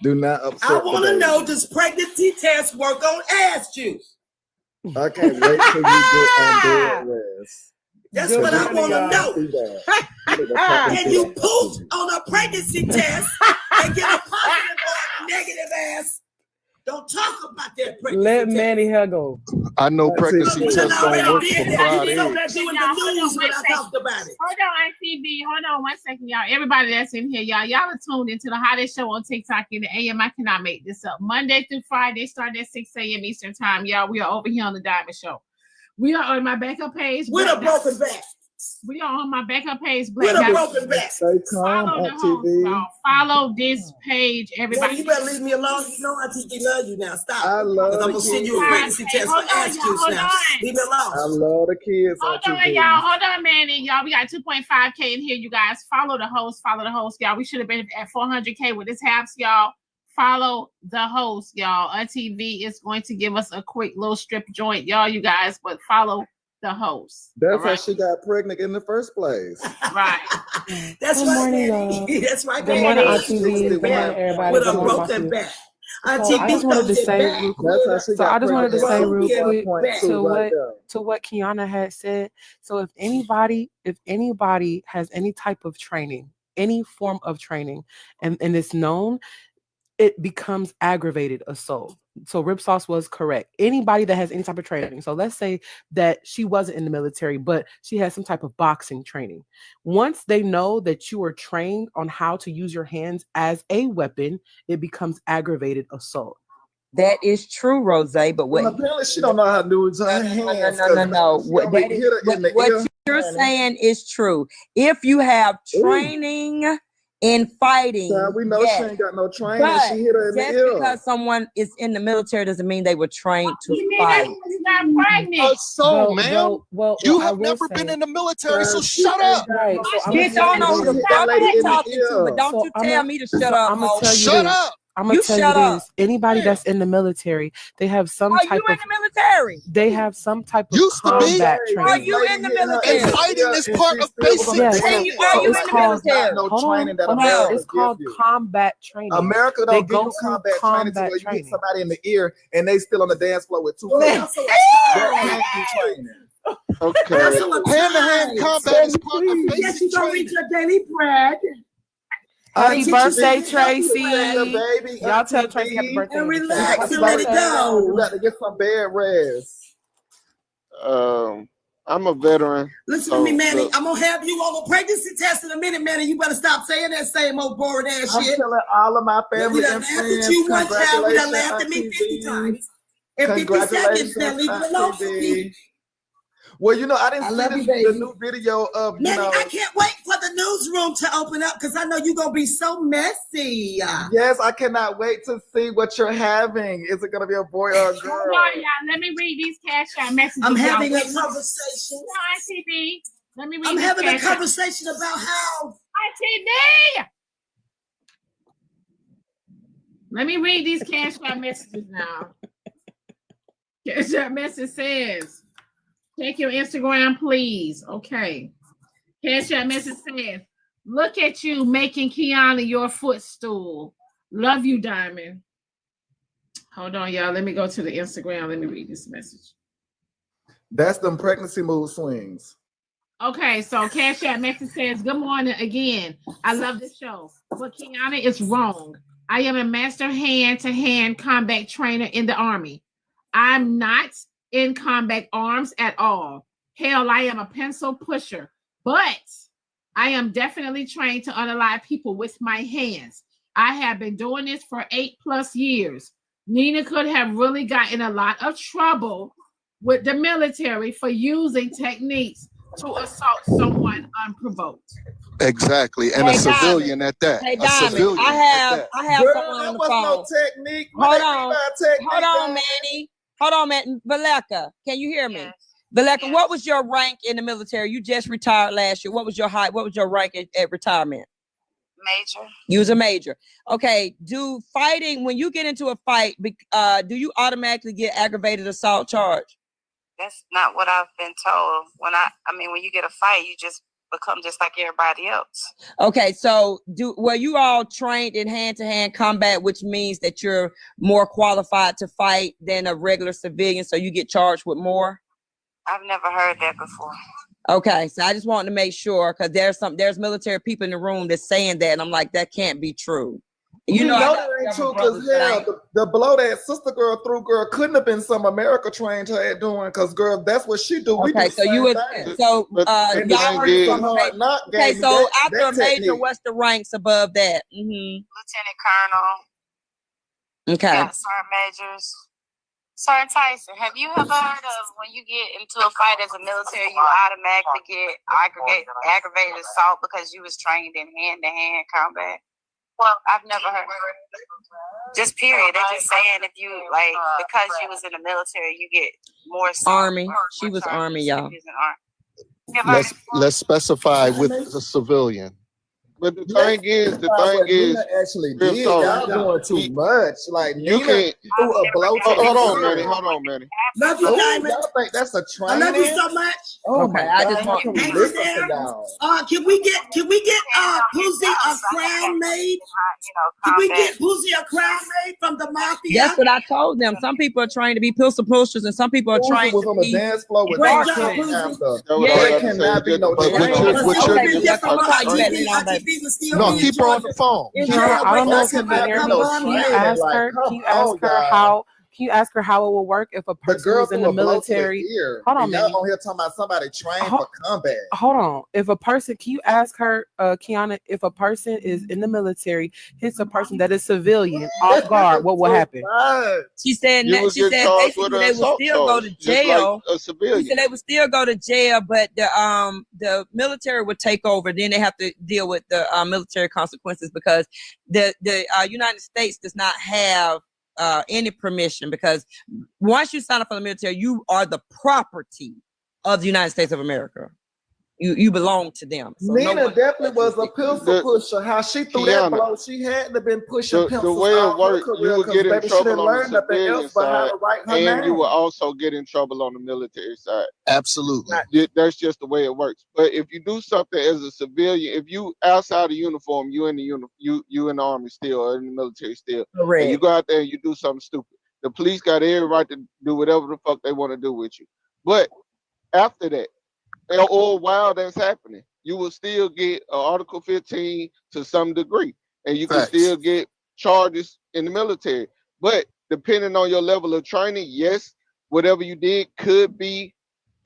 Do not upset. I want to know, does pregnancy tests work on ass juice? I can't wait till you get on bed rest. That's what I want to know. Can you poop on a pregnancy test and get a positive or negative ass? Don't talk about that pregnancy Let test. Manny her go. I know pregnancy tests don't work for fried eggs. Hold on, ITV. Hold on 1 second, y'all. Everybody that's in here, y'all are tuned into the hottest show on TikTok in the AM. I cannot make this up. Monday through Friday, starting at 6 a.m. Eastern time. Y'all, we are over here on the Diamond Show. We are on my backup page. With a broken back. We are on my backup page. With a broken back. Stay calm, Auntie B. Follow this page, everybody. Yeah, you better leave me alone. You know Auntie B love you now. Stop. I love I'm gonna send you a pregnancy test for ass juice now. Leave me alone. I love the kids. Hold on, y'all. Hold on, Manny. Y'all, we got 2.5K in here, you guys. Follow the host. Follow the host, y'all. We should have been at 400K with this house, y'all. Follow the host, y'all. Auntie V is going to give us a quick little strip joint, y'all, you guys, but follow the host. That's how she got pregnant in the first place. Right. That's Good right. morning, y'all. That's right. Good morning, Auntie V. Good morning, everybody. With a Good morning, broken back. So I just wanted to say real quick. To what Kiana had said. So if anybody has any type of training, any form of training, and it's known, it becomes aggravated assault. So Rip Sauce was correct. Anybody that has any type of training. So let's say that she wasn't in the military, but she has some type of boxing training. Once they know that you are trained on how to use your hands as a weapon, it becomes aggravated assault. That is true, Rose. But what apparently she don't know how to do it. no. What you're saying is true. If you have training in fighting, we know she ain't got no training. She hit her in the just ear. because someone is in the military doesn't mean they were trained to fight. She's not pregnant. So, man, you have never been in the military, so shut up. Right. So Bitch, I don't know who the fuck you talking to, but don't you tell me to shut up. I'm gonna tell you Shut this. up. I'm gonna tell you this. Anybody that's in the military, they have some Are type you in of the military? they have some type of Used to be. combat training. Are you in the military? And fighting is part of basic Yes. training. Are you in the military? It's called combat training. America They don't give go you through combat training to where you training. hit somebody in the ear and they still on the dance floor with 2 feet. That can't be training. Okay. Hand-to-hand combat is part of Yes, basic you gonna training. reach your daily bread. Happy birthday, Tracy. Baby. Y'all tell Tracy happy birthday. And relax and let it go. You got to get some bed rest. I'm a veteran. Listen so to me, Manny. look, I'm gonna have you on a pregnancy test in a minute, Manny. You better stop saying that same old boring ass I'm shit. telling all of my family We done and laughed at friends, you one time. We done laughed at me congratulations, 50 times. In 50 seconds, now leave it alone for me. Well, you know, I didn't I see love you, the baby. new video of, you Manny, know. I can't wait for the newsroom to open up because I know you're gonna be so messy. Yes, I cannot wait to see what you're having. Is it gonna be a boy or a girl? Hold on, y'all. Let me read these cash out messages. I'm having a y'all. conversation. Hi, TV. Let me read I'm these having a cash out. conversation about how. Hi, TV. Let me read these cash out messages now. Cash out message says, check your Instagram, please. Okay. Cash out message says, look at you making Kiana your footstool. Love you, Diamond. Hold on, y'all. Let me go to the Instagram. Let me read this message. That's them pregnancy mood swings. Okay, so Cash App message says, good morning again. I love the show. But Kiana is wrong. I am a master hand-to-hand combat trainer in the Army. I'm not in combat arms at all. Hell, I am a pencil pusher. But I am definitely trained to unalive people with my hands. I have been doing this for 8+ years. Nina could have really gotten a lot of trouble with the military for using techniques to assault someone unprovoked. exactly, and a civilian at that. Hey, A Diamond, civilian I have Girl, someone that on the was phone. no technique. Hold What on. they mean by technique, Hold on, Diamond? Manny. Hold on, man. Valeka, can you hear me? Valeka, what was your rank in the military? You just retired last year. What was your height? What was your rank at retirement? Major. You was a major. Okay. Do fighting, when you get into a fight, do you automatically get aggravated assault charge? That's not what I've been told. When you get a fight, you just become just like everybody else. Okay, so were you all trained in hand-to-hand combat, which means that you're more qualified to fight than a regular civilian, so you get charged with more? I've never heard that before. Okay, so I just wanted to make sure, because there's military people in the room that's saying that, and I'm like, that can't be true. You know that ain't true, because hell, the blow that sister girl threw, girl, couldn't have been some America trained her at doing, because girl, that's what she do. We Okay, do so you would, so And y'all the thing were, is, not okay, gave me so that- after that a major, technique. what's the ranks above that? Lieutenant Colonel. Okay. Got sergeant majors. Sir Tyson, have you ever heard of when you get into a fight as a military, you automatically get aggravated assault because you was trained in hand-to-hand combat? Well, I've never heard. Just period. They're just saying if you because you was in the military, you get more. Army. She was Army, y'all. Let's specify with the civilian. But the thing is, Nina actually real did. talk, Y'all doing too much. Like you Nina can't. threw a blow. Hold on, Manny. Hold on, Manny. Love you, Oh, Diamond. y'all think that's a I training? love you so much. Oh Okay, my I God, just how want- can we listen to y'all? Can we get Pussy a crown made? Can we get Pussy a crown made from the mafia? That's what I told them. Some people are trained to be pistol pushers, and some people are Pussy trained was to on the be dance floor with Great dark job, skin Pussy. after. Yeah. There cannot be no But training. No, keep her on the phone. I don't know if you That can hear cannot me. be no Can you training. ask Like, her? come Can you ask on, her y'all. how? you ask her how it will work if a The person girl who's in threw the a blow to the military? ear. Hold on, And y'all Manny. on here talking about somebody trained Ho- for combat. Hold on. If a person, can you ask her, Kiana, if a person is in the military, hits a person that is civilian off guard, what will happen? She said You that would she get said charged with basically an they would assault still go to charge, just like jail. a She civilian. said they would still go to jail, but the military would take over. Then they have to deal with the military consequences because the United States does not have any permission, because once you sign up for the military, you are the property of the United States of America. You belong to them. So no Nina one definitely was a pistol pusher. How she threw that Kiana, blow, she had to been pushing the pencils way it all her worked, you career would because get in baby, she trouble didn't on the learn nothing civilian else but how side, to write her and you name. will also get in trouble on the military side. Absolutely. That's just the way it works. But if you do something as a civilian, if you outside the uniform, you in the you in the army still, or in the military still, and you Correct. go out there and you do something stupid, the police got every right to do whatever the fuck they want to do with you. But after that, or while that's happening, you will still get Article 15 to some degree, and you can Facts. still get charges in the military. But depending on your level of training, yes, whatever you did could be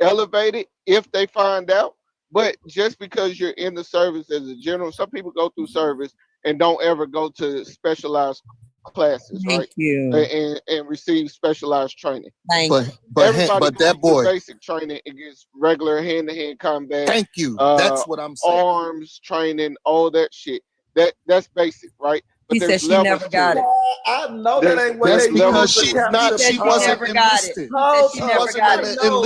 elevated if they find out. But just because you're in the service as a general, some people go through service and don't ever go to specialized classes, right? Thank you. And receive specialized training. Thank But you. everybody but goes that through boy, basic training against regular hand-to-hand combat. thank you. That's what I'm saying. Arms training, all that shit. That's basic, right? But He there's said she levels never to got it. it. I know that ain't what There's they levels use to to it. capture. She never got it. She said Hold she never up. got I it. know.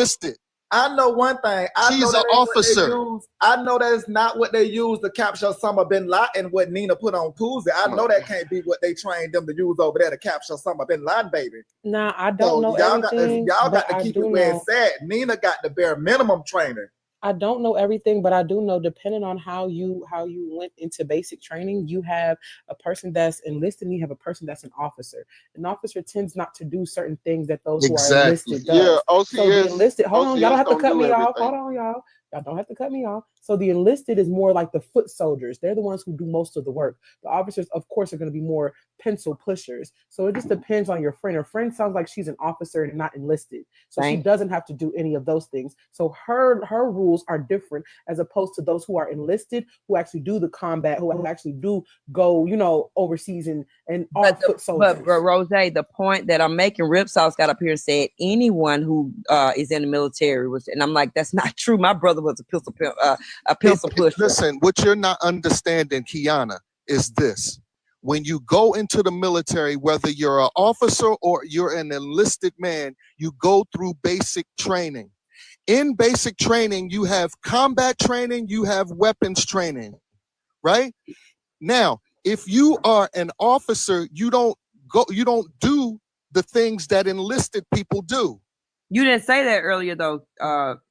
I know one thing. I know She's that an ain't what officer. they use. I know that is not what they use to capture Osama bin Laden. What Nina put on Tuesday. I know that can't be what they trained them to use over there to capture Osama bin Laden, baby. Nah, I don't So know y'all got everything. y'all got but to I keep do it where know. it's at. Nina got the bare minimum training. I don't know everything, but I do know, depending on how you went into basic training, you have a person that's enlisted and you have a person that's an officer. An officer tends not to do certain things that those who are Exactly. enlisted Yeah, does. So the enlisted, hold on, y'all don't have to don't cut do me off. everything. Hold on, y'all. Y'all don't have to cut me off. So the enlisted is more like the foot soldiers. They're the ones who do most of the work. The officers, of course, are going to be more pencil pushers. So it just depends on your friend. Her friend sounds like she's an officer and not enlisted. So she doesn't have to do any of those things. So her rules are different as opposed to those who are enlisted, who actually do the combat, who actually do go, overseas and are foot soldiers. But Rose, the point that I'm making, Ripsaws got up here and said anyone who is in the military was, and I'm like, that's not true. My brother was a pencil pusher. Listen, what you're not understanding, Kiana, is this. When you go into the military, whether you're an officer or you're an enlisted man, you go through basic training. In basic training, you have combat training, you have weapons training, right? Now, if you are an officer, you don't do the things that enlisted people do. You didn't say that earlier, though,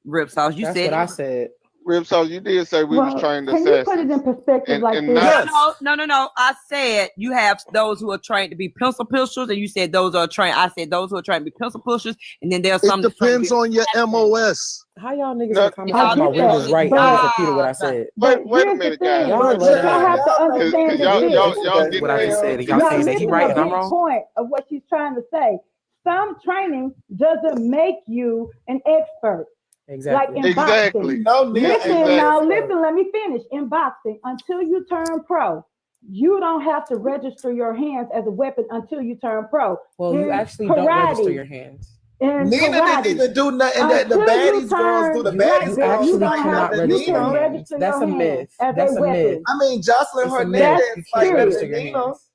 Ripsaws. You That's said what I said. Ripsaws, you did say we was trained Can you put it assassins. in perspective like and this? not- No. I said you have those who are trained to be pencil pushers, and you said those are trained. I said those who are trained to be pencil pushers, and then there's some. It depends on your MOS. How y'all niggas in the comments talking about get Rim is right? that, I just but- repeated what I said. Wait a here's the minute, thing, guys. Y'all you let don't her- have to understand y'all this. getting what I just said, and y'all Y'all saying that he missing right a and I'm big wrong. point of what she's trying to say. Some training doesn't make you an expert. Exactly. Like in boxing. No, Nina, Listen, let me finish. In boxing, until you turn pro, you don't have to register your hands as a weapon until you turn pro. Well, you In actually don't register your hands. In Nina karate, didn't even do nothing that the until you baddies girls do. The turn baddies black belt, girls you do don't have not to register That's your a hands myth. as That's a a myth. weapon. I mean, Jocelyn It's a Hernandez myth. That's You fight can't better register than your Nina. hands.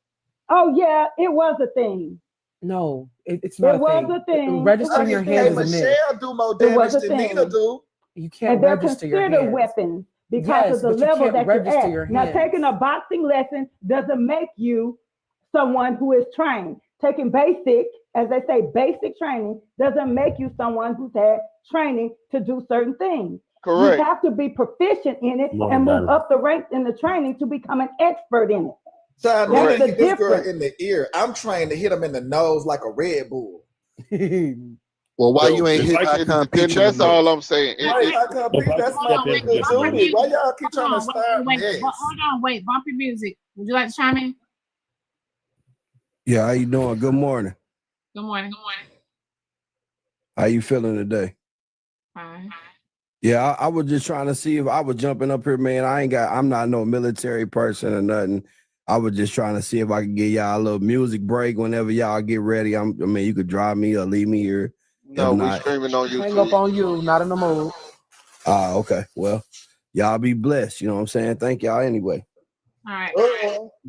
Oh yeah, it was a thing. No, it's not It was a thing. Registering I your mean, hands is a myth. Michelle do more It was damage a than Nina thing. do. You can't And they're register your considered hands. weapons because Yes, of the but you level can't that you're register at. your Now, hands. taking a boxing lesson doesn't make you someone who is trained. Taking basic, as they say, basic training doesn't make you someone who's had training to do certain things. Correct. You have to be proficient in it and move up the ranks in the training to become an expert in it. So Nina That's the hit this girl difference. in the ear. I'm trained to hit him in the nose like a Red Bull. Well, why you ain't hit Icon Peach? And that's all I'm saying. Right, Icon Peach, that's my nigga Judy. Why y'all keep trying to start Wait, this? hold on, wait. Bumpy music. Would you like to chime in? Yeah, how you doing? Good morning. Good morning. Good morning. How you feeling today? Fine. Yeah, I was just trying to see if I was jumping up here, man. I'm not no military person or nothing. I was just trying to see if I could get y'all a little music break whenever y'all get ready. I mean, you could drive me or leave me here. No, if we not, streaming on Hang up YouTube. on you, not in the mood. okay. Well, y'all be blessed. You know what I'm saying? Thank y'all anyway. All right.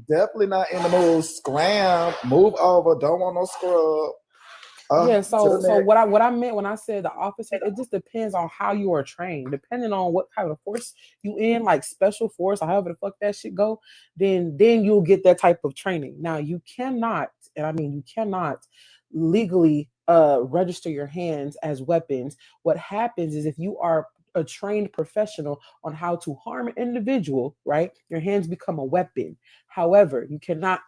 Definitely not in the mood. Scram, move over. Don't want no scrub. Yeah, To so the next. what I meant when I said the officer, it just depends on how you are trained. Depending on what kind of force you in, like special force or however the fuck that shit go, then you'll get that type of training. Now you cannot, and I mean you cannot legally register your hands as weapons. What happens is if you are a trained professional on how to harm an individual, right? Your hands become a weapon. However, you cannot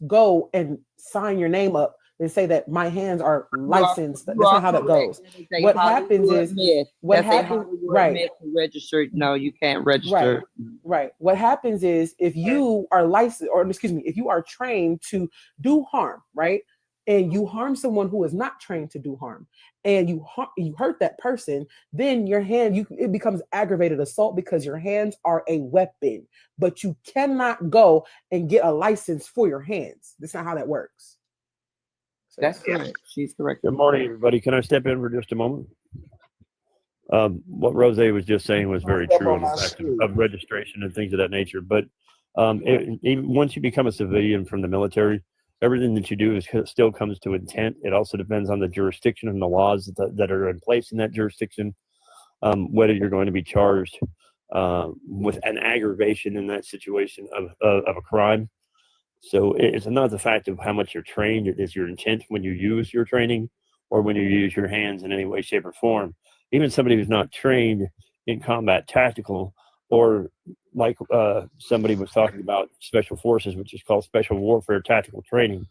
go and sign your name up and say that my hands are licensed. That's not how that goes. What happens is what happens, right? Registered. No, you can't register. Right. What happens is if you are licensed, or excuse me, if you are trained to do harm, right? And you harm someone who is not trained to do harm, and you hurt that person, then your hand, it becomes aggravated assault because your hands are a weapon. But you cannot go and get a license for your hands. That's not how that works. So That's correct. She's correct. Good morning, everybody. Can I step in for just a moment? What Rose was just saying was very true on the fact of registration and things of that nature. But even once you become a civilian from the military, everything that you do still comes to intent. It also depends on the jurisdiction and the laws that are in place in that jurisdiction, whether you're going to be charged with an aggravation in that situation of a crime. So it's not the fact of how much you're trained, it is your intent when you use your training or when you use your hands in any way, shape, or form. Even somebody who's not trained in combat tactical, or like somebody was talking about special forces, which is called special warfare tactical training.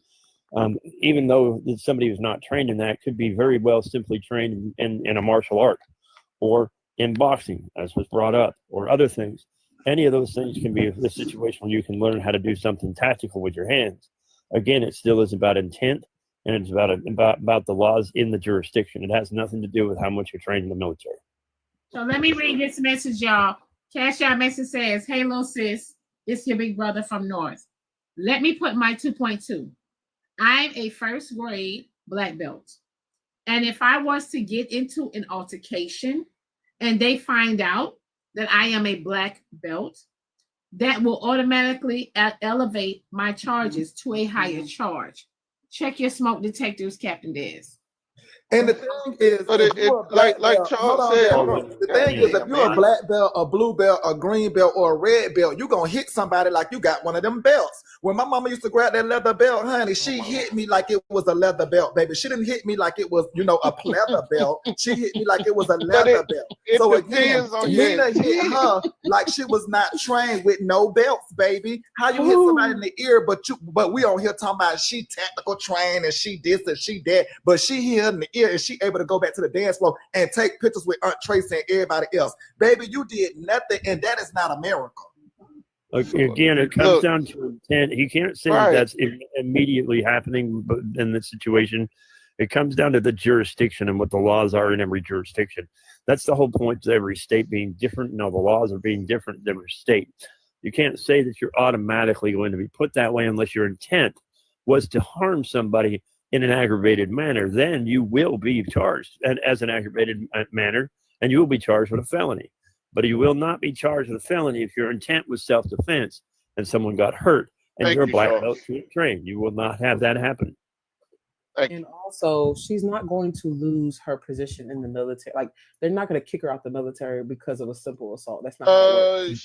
Even though somebody who's not trained in that could be very well simply trained in a martial art or in boxing, as was brought up, or other things. Any of those things can be a situation where you can learn how to do something tactical with your hands. Again, it still is about intent, and it's about the laws in the jurisdiction. It has nothing to do with how much you're trained in the military. So let me read this message, y'all. Cash out message says, "Hey, little sis, it's your big brother from North. Let me put my 2.2. I'm a first grade black belt. And if I was to get into an altercation and they find out that I am a black belt, that will automatically elevate my charges to a higher charge. Check your smoke detectors, Captain Dez." And the thing is, But like Charles said, the thing is, if you're a black belt, a blue belt, a green belt, or a red belt, you're gonna hit somebody like you got one of them belts. When my mama used to grab that leather belt, honey, she hit me like it was a leather belt, baby. She didn't hit me like it was, a pleather belt. She hit me like it was a leather belt. So again, Nina hit her like she was not trained with no belts, baby. How you hit somebody in the ear, but we on here talking about she tactical trained and she this and she that, but she hit her in the ear and she able to go back to the dance floor and take pictures with Aunt Tracy and everybody else. Baby, you did nothing, and that is not a miracle. Again, it comes down to intent. You can't say that's immediately happening, but in this situation, it comes down to the jurisdiction and what the laws are in every jurisdiction. That's the whole point of every state being different. No, the laws are being different in every state. You can't say that you're automatically going to be put that way unless your intent was to harm somebody in an aggravated manner. Then you will be charged as an aggravated manner, and you will be charged with a felony. But you will not be charged with a felony if your intent was self-defense and someone got hurt and you're a black belt trained. You will not have that happen. And also, she's not going to lose her position in the military. Like, they're not going to kick her out the military because of a simple assault. That's not how it works.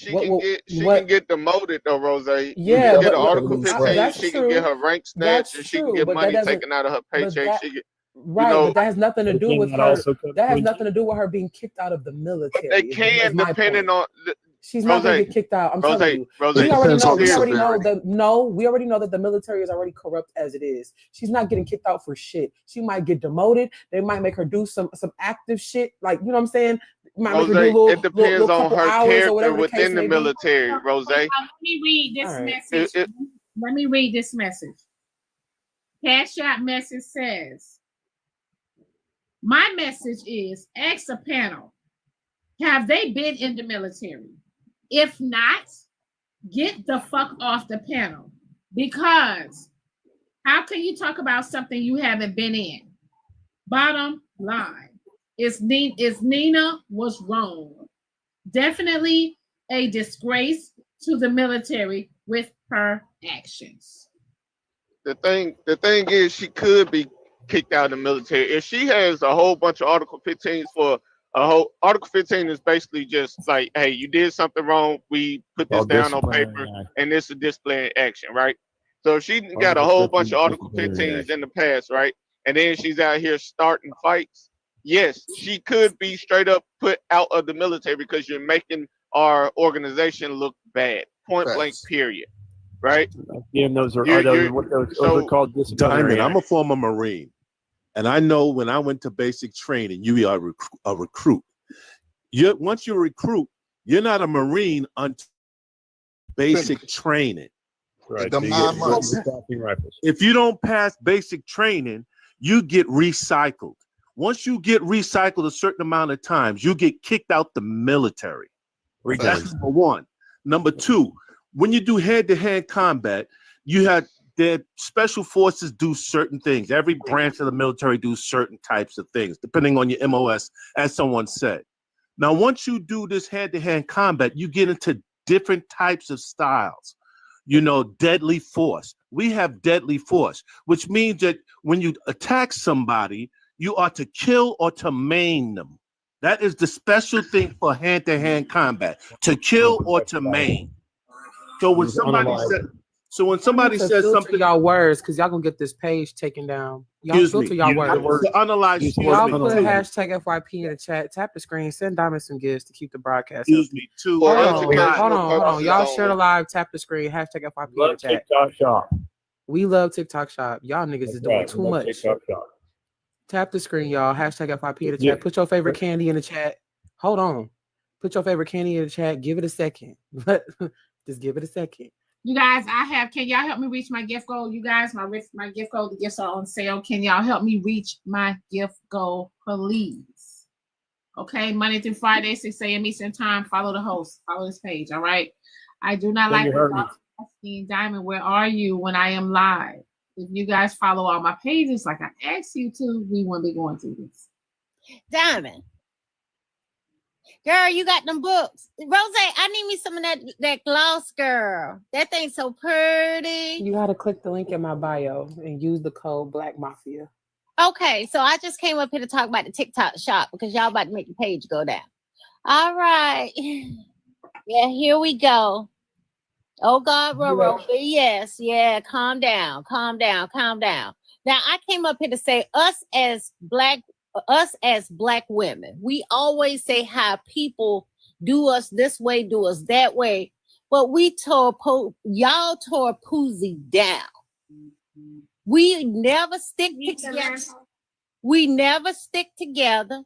She can get demoted though, Rose. Yeah, you can get an Article 15. She can get her rank snatched, and she can get money taken out of her paycheck. But that has nothing to do with her. That has nothing to do with her being kicked out of the military. They can, depending on. She's not going to get kicked out. I'm telling you. We already know that the military is already corrupt as it is. She's not getting kicked out for shit. She might get demoted. They might make her do some active shit. Like, you know what I'm saying? Rose, it depends on her character within the military, Rose. Let me read this message. Let me read this message. Cash App message says, my message is, ask the panel, have they been in the military? If not, get the fuck off the panel. Because how can you talk about something you haven't been in? Bottom line, is Nina was wrong. Definitely a disgrace to the military with her actions. The thing is, she could be kicked out of the military if she has a whole bunch of Article 15s for a whole. Article 15 is basically just like, hey, you did something wrong. We put this down on paper, and this is disciplinary action, right? So if she got a whole bunch of Article 15s in the past, right, and then she's out here starting fights, yes, she could be straight up put out of the military because you're making our organization look bad. Point blank, period. Right? Yeah, those are those are called disciplinary. Diamond, I'm a former Marine, and I know when I went to basic training, you are a recruit. Once you're a recruit, you're not a Marine until basic training. Right. If you don't pass basic training, you get recycled. Once you get recycled a certain amount of times, you get kicked out the military. That's number one. Number two, when you do hand-to-hand combat, you have the special forces do certain things. Every branch of the military do certain types of things, depending on your MOS, as someone said. Now, once you do this hand-to-hand combat, you get into different types of styles. You know, deadly force. We have deadly force, which means that when you attack somebody, you are to kill or to maim them. That is the special thing for hand-to-hand combat, to kill or to maim. So when somebody says something, y'all words, because y'all gonna get this page taken down. Y'all filter y'all words. Y'all put hashtag FYP in the chat. Tap the screen. Send Diamond some gifts to keep the broadcast. Excuse me, too. Hold on. Y'all share the live. Tap the screen. Hashtag FYP in the chat. TikTok shop. We love TikTok shop. Y'all niggas is doing too much. Tap the screen, y'all. Hashtag FYP in the chat. Put your favorite candy in the chat. Hold on. Put your favorite candy in the chat. Give it a second. Just give it a second. You guys, can y'all help me reach my gift goal? You guys, my gift goal, the gifts are on sale. Can y'all help me reach my gift goal, please? Okay, Monday through Friday, 6 a.m. Eastern time. Follow the host. Follow this page, all right? I do not like asking Diamond, where are you when I am live? If you guys follow all my pages like I asked you to, we won't be going through this. Diamond. Girl, you got them books. Rose, I need me some of that gloss, girl. That thing's so pretty. You gotta click the link in my bio and use the code Black Mafia. Okay, so I just came up here to talk about the TikTok shop because y'all about to make the page go down. All right. Yeah, here we go. Oh God, Roro. Yes, yeah, calm down. Now I came up here to say us as black women, we always say how people do us this way, do us that way, but y'all tore Poozy down. We never stick together. We never stick together.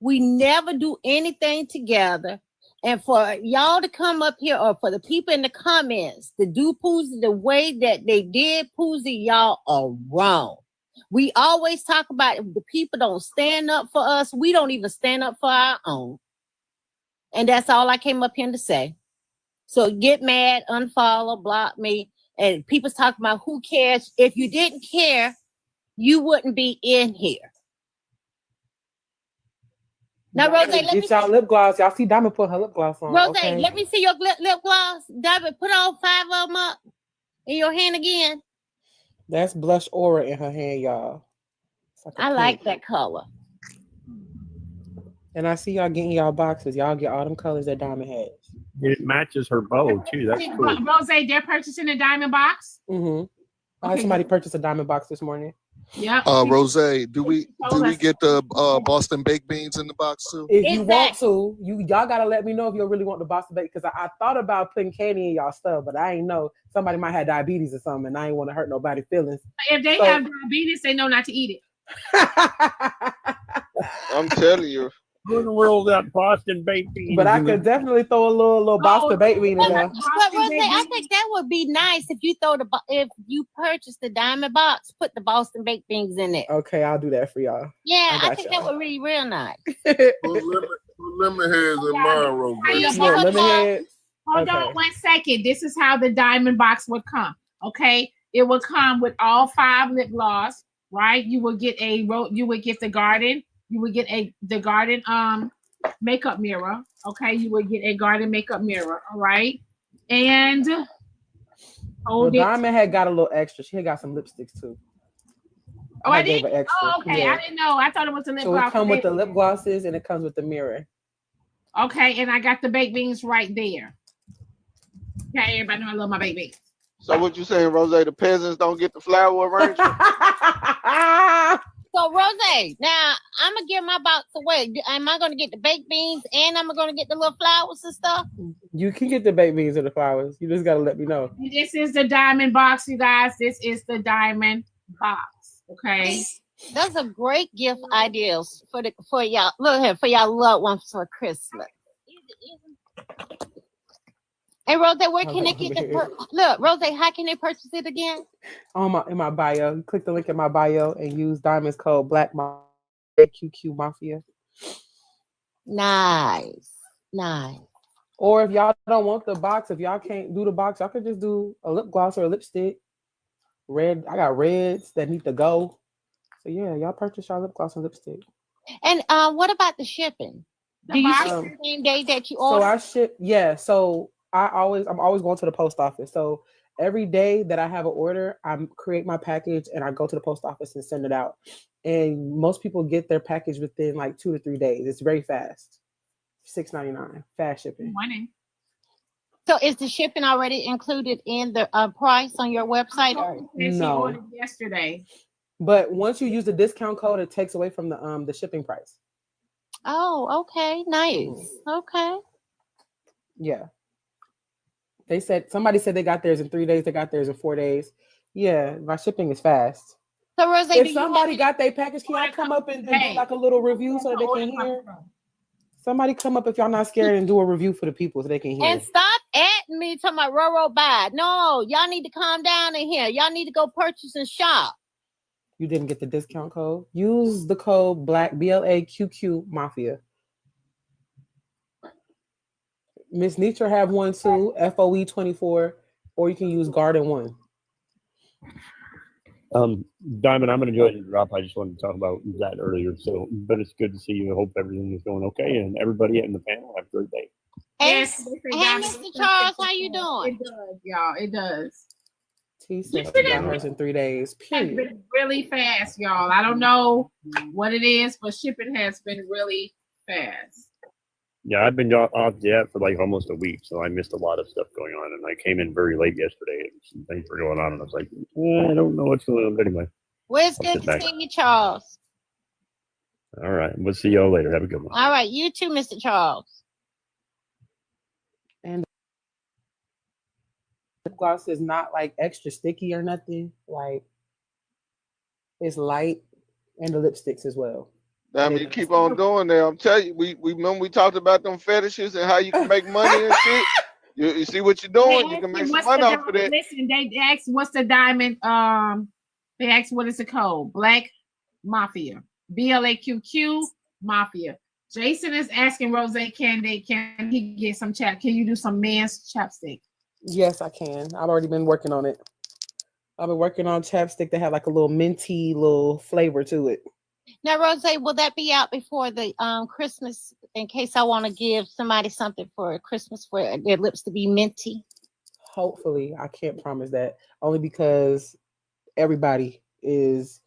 We never do anything together. And for y'all to come up here, or for the people in the comments to do Poozy the way that they did Poozy, y'all are wrong. We always talk about if the people don't stand up for us, we don't even stand up for our own. And that's all I came up here to say. So get mad, unfollow, block me. And people's talking about who cares. If you didn't care, you wouldn't be in here. Now, Rose, let me get y'all lip gloss. Y'all see Diamond put her lip gloss on. Rose, okay? Let me see your lip gloss. Diamond, put all 5 of them up in your hand again. That's blush aura in her hand, y'all. I like that color. And I see y'all getting y'all boxes. Y'all get all them colors that Diamond has. It matches her bow too. That's cool. Rose, they're purchasing a diamond box. Mm-hmm. I had somebody purchase a diamond box this morning. Yeah. Rose, do we get the Boston baked beans in the box too? If you want to, y'all gotta let me know if you really want the Boston baked, because I thought about putting candy in y'all stuff, but I ain't know somebody might have diabetes or something, and I ain't want to hurt nobody's feelings. If they have diabetes, they know not to eat it. I'm telling you. We're gonna roll that Boston baked beans. But I could definitely throw a little Boston baked bean in there. But Rose, I think that would be nice if you if you purchase the diamond box, put the Boston baked beans in it. Okay, I'll do that for y'all. Yeah, I got think y'all. that would be real nice. Lemon heads in mine, Rose. Hold on 1 second. This is how the diamond box would come. Okay, it would come with all 5 lip gloss. Right, you will get the garden. You would get the garden makeup mirror. Okay, you would get a garden makeup mirror. All right, and Diamond had got a little extra. She had got some lipsticks too. Oh, I gave did. her extra. Oh, okay. Yeah. I didn't know. I thought it was the lip So gloss. it comes with the lip glosses and it comes with the mirror. Okay, and I got the baked beans right there. Okay, everybody know I love my baked beans. So what you saying, Rose? The peasants don't get the flower arrangement? So Rose, now I'm gonna give my box away. Am I gonna get the baked beans and I'm gonna get the little flowers and stuff? You can get the baked beans and the flowers. You just gotta let me know. This is the diamond box, you guys. This is the diamond box. Okay. Those are great gift ideas for y'all. Look here, for y'all loved ones for Christmas. Hey Rose, where can they get it? Look, Rose, how can they purchase it again? In my bio. You click the link in my bio and use Diamond's code QQ Mafia. Nice. Or if y'all don't want the box, if y'all can't do the box, y'all could just do a lip gloss or a lipstick. Red, I got reds that need to go. So yeah, y'all purchase y'all lip gloss and lipstick. And what about the shipping? Do you ship the same day that you order? So I ship, yeah. So I'm always going to the post office. So every day that I have an order, I create my package and I go to the post office and send it out. And most people get their package within like 2 to 3 days. It's very fast. $6.99, fast shipping. Morning. So is the shipping already included in the price on your website? No. Ordered yesterday. But once you use the discount code, it takes away from the shipping price. Oh, okay, nice. Okay. Yeah. Somebody said they got theirs in 3 days. They got theirs in 4 days. Yeah, my shipping is fast. So Rose, if somebody got their package, can I come up and do like a little review so that they can hear? Somebody come up if y'all not scared and do a review for the people so they can hear. And stop at me talking about Roro buy. No, y'all need to calm down in here. Y'all need to go purchase and shop. You didn't get the discount code? Use the code BLAQQ Mafia. Miss Nitra have one too, FOE 24, or you can use Garden 1. Diamond, I'm going to go ahead and drop. I just wanted to talk about that earlier. So, but it's good to see you. I hope everything is going okay, and everybody in the panel have a great day. Yes. Hey, Mr. Charles, how you doing? It does, y'all. It does. T said she got hers in 3 days. Period. It's been really fast, y'all. I don't know what it is, but shipping has been really fast. Yeah, I've been off jet for like almost a week, so I missed a lot of stuff going on, and I came in very late yesterday, and some things were going on, and I was like, I don't know what's going on, but anyway. Well, it's good to see you, Charles. All right, we'll see y'all later. Have a good one. All right, you too, Mr. Charles. And lip gloss is not like extra sticky or nothing. Like it's light, and the lipsticks as well. I mean, you keep on doing that. I'm telling you, we remember we talked about them fetishes and how you can make money and shit. You see what you're doing? You can make some money off of that. Listen, they asked what's the diamond. They asked what is the code? Black Mafia. BLAQQ Mafia. Jason is asking Rose, can he get some chap? Can you do some men's chapstick? Yes, I can. I've already been working on it. I've been working on chapstick that have like a little minty little flavor to it. Now, Rose, will that be out before the Christmas? In case I want to give somebody something for Christmas for their lips to be minty. Hopefully, I can't promise that. Only because everybody is.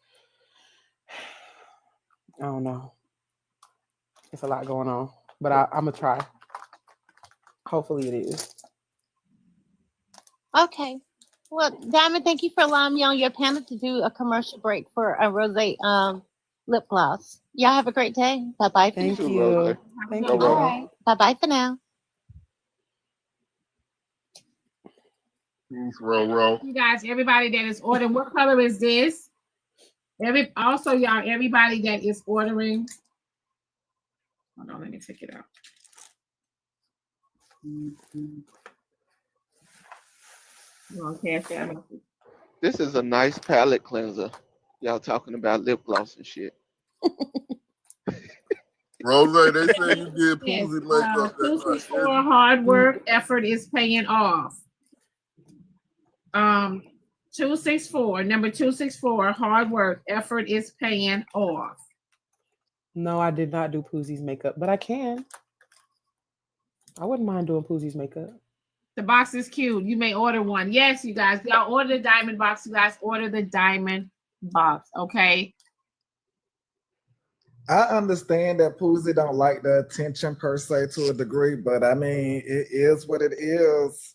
I don't know. It's a lot going on, but I'm gonna try. Hopefully, it is. Okay. Well, Diamond, thank you for allowing me on your panel to do a commercial break for a Rose lip gloss. Y'all have a great day. Bye-bye. Thank you. Thank you. All right. Bye-bye for now. You guys, everybody that is ordering, what color is this? Everybody that is ordering Hold on, let me take it out. This is a nice palette cleanser. Y'all talking about lip gloss and shit. Rose, they say you did Yes, Poozy makeup. 264 hard work effort is paying off. 264, number 264, hard work effort is paying off. No, I did not do Poozy's makeup, but I can. I wouldn't mind doing Poozy's makeup. The box is cute. You may order one. Yes, you guys. Y'all order the diamond box. You guys order the diamond box. Okay. I understand that Poozy don't like the attention per se to a degree, but I mean, it is what it is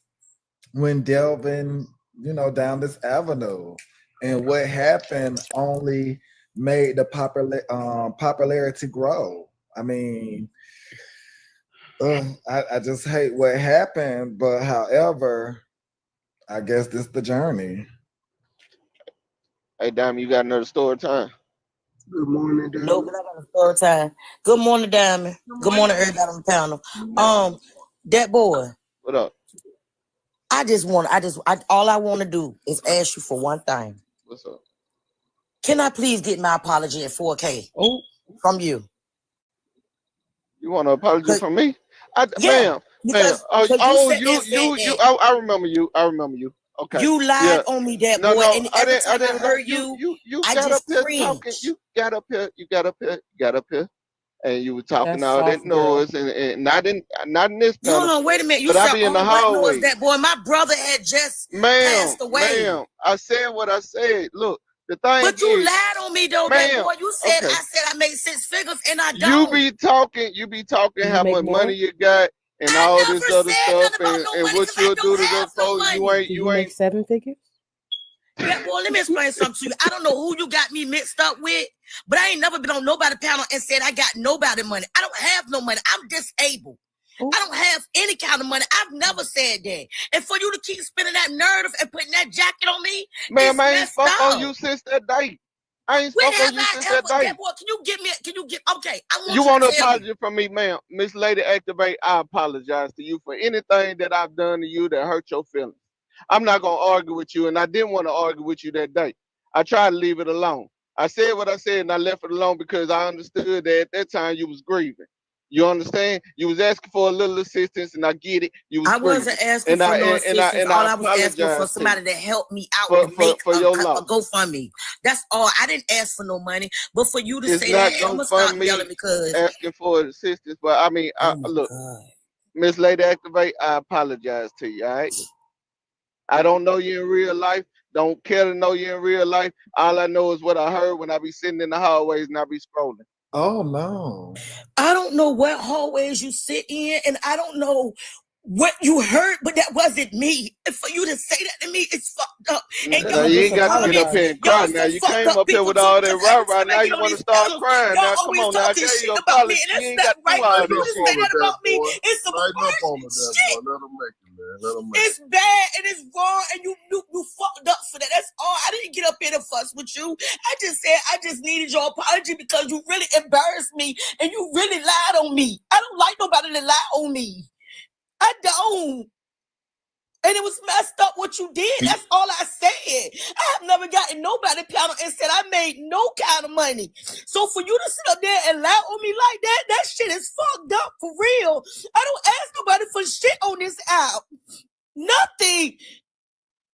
when delving, you know, down this avenue. And what happened only made the popularity grow. I mean, I just hate what happened, but however, I guess this is the journey. Hey, Diamond, you got another story time? Good morning, Diamond. No, but I got a story time. Good morning, Diamond. Good morning, everybody on the panel. That boy. What up? All I want to do is ask you for one thing. What's up? Can I please get my apology at 4K from you? You want an apology from me? Yeah, Ma'am. I remember you. Okay. You lied on me, that boy, and every time I heard you I got just up here cringed. talking. You got up here, and you were talking That's all that soft, girl. noise, and not in this panel. Hold on, wait a minute. You but I said be in the all white hallway. noise, that boy. My brother had just passed away. Ma'am, I said what I said. Look, the thing But you is, lied on me, though, that boy. You said I said I made 6 figures, and I You don't. be talking how much money you got and all this other stuff, and what you'll do to them folks. You ain't. 7 figures? Yeah, boy, let me explain something to you. I don't know who you got me mixed up with, but I ain't never been on nobody panel and said I got nobody money. I don't have no money. I'm disabled. I don't have any kind of money. I've never said that. And for you to keep spinning that narrative and putting that jacket on me, Ma'am, I ain't messed spoke up. on you since that day. I ain't When spoke on have you I since that ever, day. that boy, okay, I want You you want to an tell me. apology from me, ma'am. Miss Lady Activate, I apologize to you for anything that I've done to you that hurt your feelings. I'm not going to argue with you, and I didn't want to argue with you that day. I tried to leave it alone. I said what I said, and I left it alone because I understood that at that time you was grieving. You understand? You was asking for a little assistance, and I get it. You was I wasn't grieving. asking for no assistance. All I was asking for somebody to help me out to make for a your loss. GoFundMe. That's all. I didn't ask for no money, but for you to It's say not that, I'm gonna stop GoFundMe yelling because asking for assistance, but I mean, look, Miss Lady Activate, I apologize to you. All right. I don't know you in real life. Don't care to know you in real life. All I know is what I heard when I be sitting in the hallways and I be scrolling. Oh no. I don't know what hallways you sit in, and I don't know what you heard, but that wasn't me. And for you to say that to me, it's fucked up. And Now, you ain't got to get up here and cry. Now you came up here with all that rah-rah. Now you want to start crying. Now come on, now I gave you a apology. You ain't got to do all this shit. It's some Lighten up on it, that boy. Let him make it, man. Let him make It's bad and it's wrong, and you fucked up for that. That's all. I didn't get up here to fuss with you. I just said I just needed your apology because you really embarrassed me and you really lied on me. I don't like nobody to lie on me. I don't. And it was messed up what you did. That's all I said. I have never gotten nobody panel and said I made no kind of money. So for you to sit up there and lie on me like that, that shit is fucked up for real. I don't ask nobody for shit on this app. Nothing.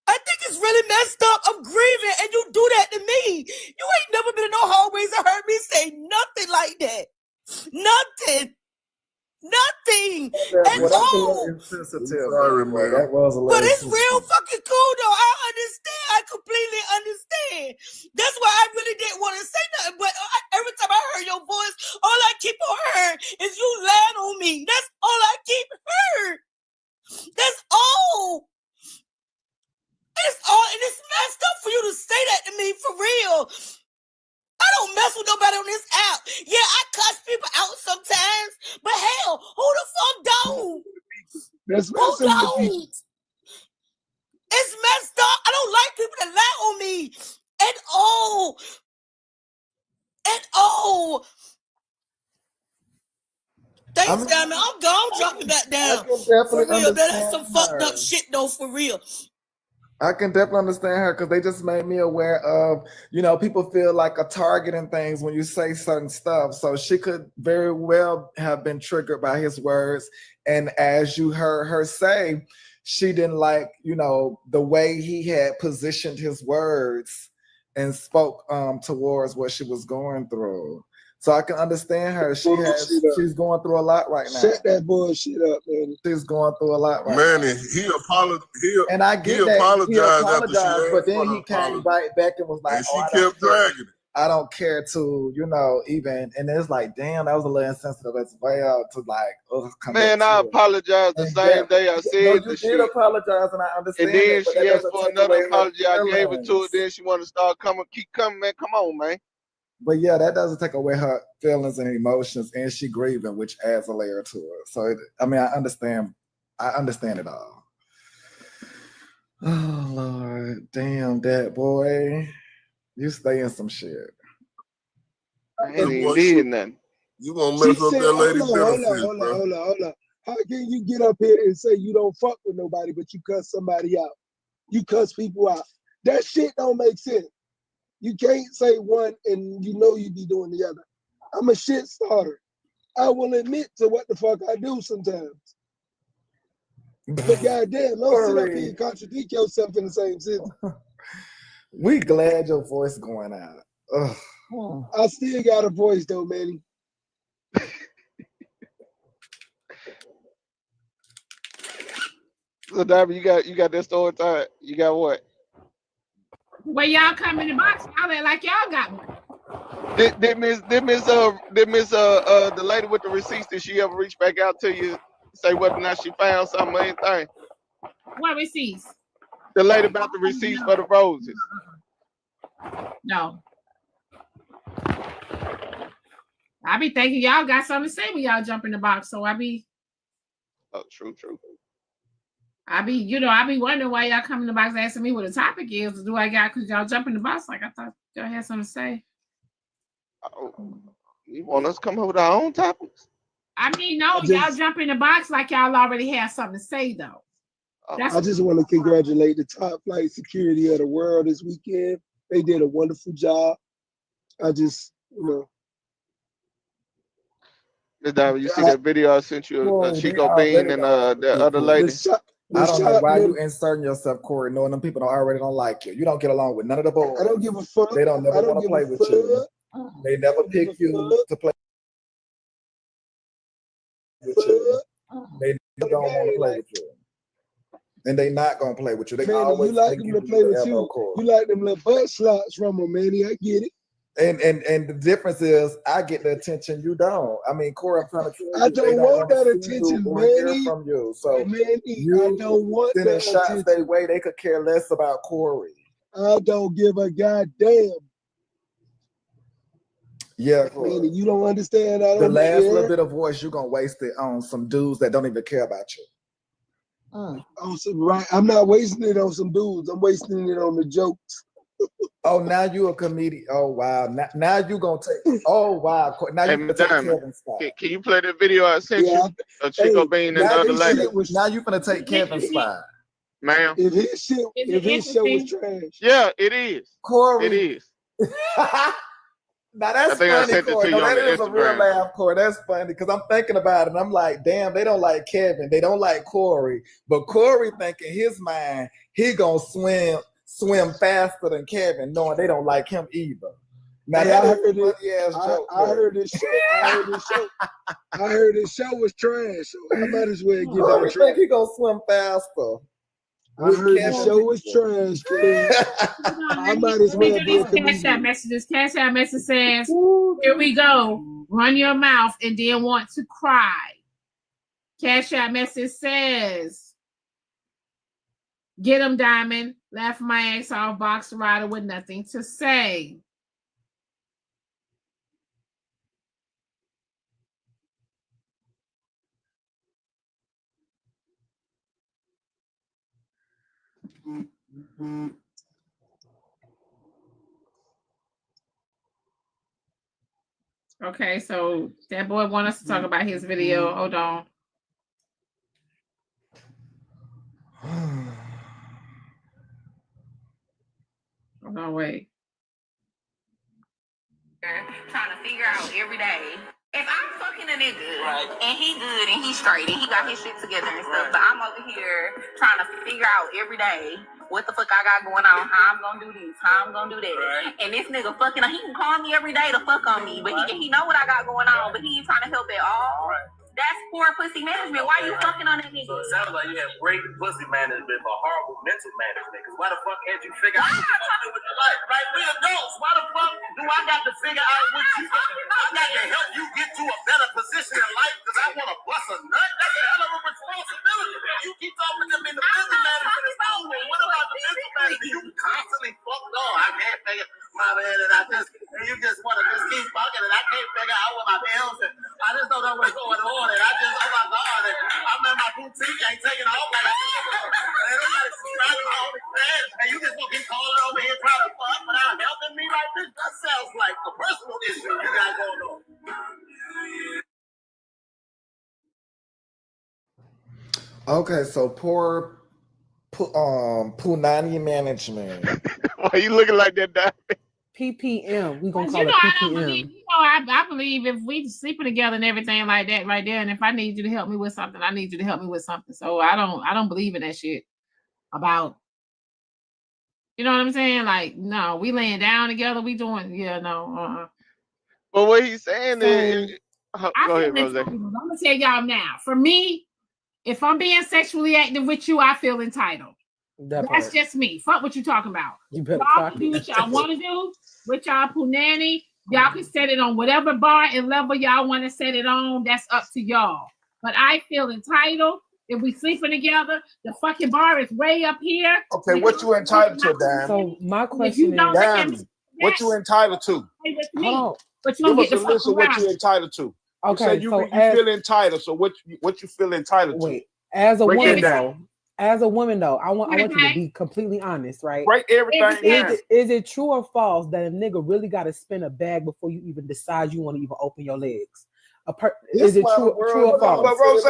I think it's really messed up. I'm grieving and you do that to me. You ain't never been in no hallways and heard me say nothing like that. Nothing. Nothing at all. Sorry, man. That was a little But it's insensitive. real fucking cool though. I understand. I completely understand. That's why I really didn't want to say nothing. But every time I heard your voice, all I keep on hearing is you lying on me. That's all I keep hearing. That's all. It's all, and it's messed up for you to say that to me for real. I don't mess with nobody on this app. Yeah, I cuss people out sometimes, but hell, who the fuck don't? Who don't? It's messed up. I don't like people that lie on me at all. At all. Thanks, Diamond. I'm gone dropping that down. can definitely For real, man. That's some understand fucked up her. shit though, for real. I can definitely understand her because they just made me aware of, people feel like a target and things when you say certain stuff. So she could very well have been triggered by his words. And as you heard her say, she didn't like, the way he had positioned his words and spoke towards what she was going through. So I can understand her. She's going through a lot right now. Shut that bullshit up, man. She's going through a lot right Man, now. he apologized. And I get he that apologized he after she apologized, asked but for then the he came apology. right back and was like, And she I don't kept care. dragging it. I don't care to, even, and it's like, damn, that was a little insensitive as well to like, come Man, back I to it. apologized the And same day I no, said you the did shit. apologize, and I understand And then it, but she that asked doesn't for take another away her apology. I gave it to her. feelings. Then she wanted to start keep coming, man. Come on, man. But yeah, that doesn't take away her feelings and emotions, and she grieving, which adds a layer to it. So, I understand it all. Oh Lord, damn that boy, you stay in some shit. I ain't even did nothing. You gonna She mess up said, that lady hold benefits, bro. on. How can you get up here and say you don't fuck with nobody, but you cuss somebody out? You cuss people out. That shit don't make sense. You can't say one and you be doing the other. I'm a shit starter. I will admit to what the fuck I do sometimes. But goddamn, don't sit up here and contradict yourself in the same sentence. We glad your voice going out. Ugh. I still got a voice though, Manny. So, Diamond, you got that story time. You got what? When y'all come in the box, y'all act like y'all got one. Did Miss the lady with the receipts, did she ever reach back out to you, say whether or not she found something or anything? What receipts? The lady about the receipts for the roses. No. I be thinking y'all got something to say when y'all jump in the box. So I be. Oh, true. I be wondering why y'all come in the box asking me what the topic is. Do I got because y'all jump in the box like I thought y'all had something to say. Oh, you want us to come up with our own topics? I mean, no, y'all jump in the box like y'all already have something to say though. I just want to congratulate the top flight security of the world this weekend. They did a wonderful job. I just, You see that video I sent you of Chico Bean and the other lady? I don't know why you inserting yourself, Corey, knowing them people already don't like you. You don't get along with none of the boys. I don't give a fuck. They don't never want to play with you. They never pick you to play with you. They don't want to play with you. And they not going to play with you. They always you like them to play with you. You like them little butt slots from them, Manny. I get it. And the difference is I get the attention, you don't. I mean, Corey, I'm trying to tell you, I don't want that attention, Manny. From you. So Manny, I don't want that shots attention. their way, they could care less about Corey. I don't give a goddamn. Yeah, Corey. Manny, you don't understand. The last little bit of voice, you're going to waste it on some dudes that don't even care about you. Right. I'm not wasting it on some dudes. I'm wasting it on the jokes. Oh, now you a comedian. Oh, wow. Now you going to take. Oh, wow. Now you going to take Kevin's spot. Can you play that video I sent you of Chico Bean and the other lady? Now you going to take Kevin's spot. Ma'am? If his show was trash. Yeah, it is. Corey. It is. Now that's I think funny, I sent Corey. it to you No, on that the is a real Instagram. laugh, Corey. That's funny because I'm thinking about it and I'm like, damn, they don't like Kevin. They don't like Corey. But Corey thinking his mind, he gonna swim faster than Kevin, knowing they don't like him either. Now Hey, that I is heard a funny ass joke. I heard this show. I heard this show was trash. So I might as well give Corey it a try. think he gonna swim faster. I heard the show was trash. I might as well be a Cash App comedian. messages. Cash App message says, "Here we go. Run your mouth and then want to cry." Cash App message says, "Get him, Diamond. Laugh my ass off. Box rider with nothing to say." Okay, so that boy want us to talk about his video. Hold on. Hold on, wait. Trying to figure out every day. If I'm fucking a nigga and he good and he straight and he got his shit together and stuff, but I'm over here trying to figure out every day what the fuck I got going on, how I'm gonna do this, how I'm gonna do that. And this nigga fucking, he can call me every day to fuck on me, but he know what I got going on, but he ain't trying to help at all. That's poor pussy management. Why you fucking on that nigga? So it sounds like you have great pussy management, but horrible mental management. Because why the fuck can't you figure out what you're gonna do with your life? Right? We adults. Why the fuck do I got to figure out what you I got to help you get to a better position in life because I want to bust a nut? That's a hell of a responsibility. You keep talking to them in the business management is cool, but what about the mental management? You constantly fucked on. I can't figure my man and you just want to just keep fucking and I can't figure out what my bills and I just don't know what's going on and I just, oh my God, and I'm in my boutique, ain't taking off like and everybody subscribing to all these fans and you just gonna keep calling over here trying to fuck without helping me like this? That sounds like a personal issue you got going on. Okay, so poor Punani management. Why you looking like that, Dad? PPM. We gonna You call know, it I don't PPM. believe. You know, I believe if we sleeping together and everything like that right there, and if I need you to help me with something, I need you to help me with something. So I don't believe in that shit about. You know what I'm saying? Like, no, we laying down together. We doing, no. But what he's saying is, I go ahead, feel Rose. entitled. I'm gonna tell y'all now. For me, if I'm being sexually active with you, I feel entitled. That That's part. just me. Fuck what you talking about. You better Y'all clock can do it. what y'all want to do with y'all punani. Y'all can set it on whatever bar and level y'all want to set it on. That's up to y'all. But I feel entitled. If we sleeping together, the fucking bar is way up here. Okay, what you entitled to, Dan? So my If you question don't is, look at Dan, what you entitled to? stay with hold me, on. but you Give don't us get a the fuck list of what around. you entitled to. You Okay, said you so feel entitled. So what you feel entitled to? wait, as a Break woman that down. though, I want you to Everything. be completely honest, right? Break everything down. Is it true or false that a nigga really got to spin a bag before you even decide you want to even open your legs? Is it true or false? But Rose,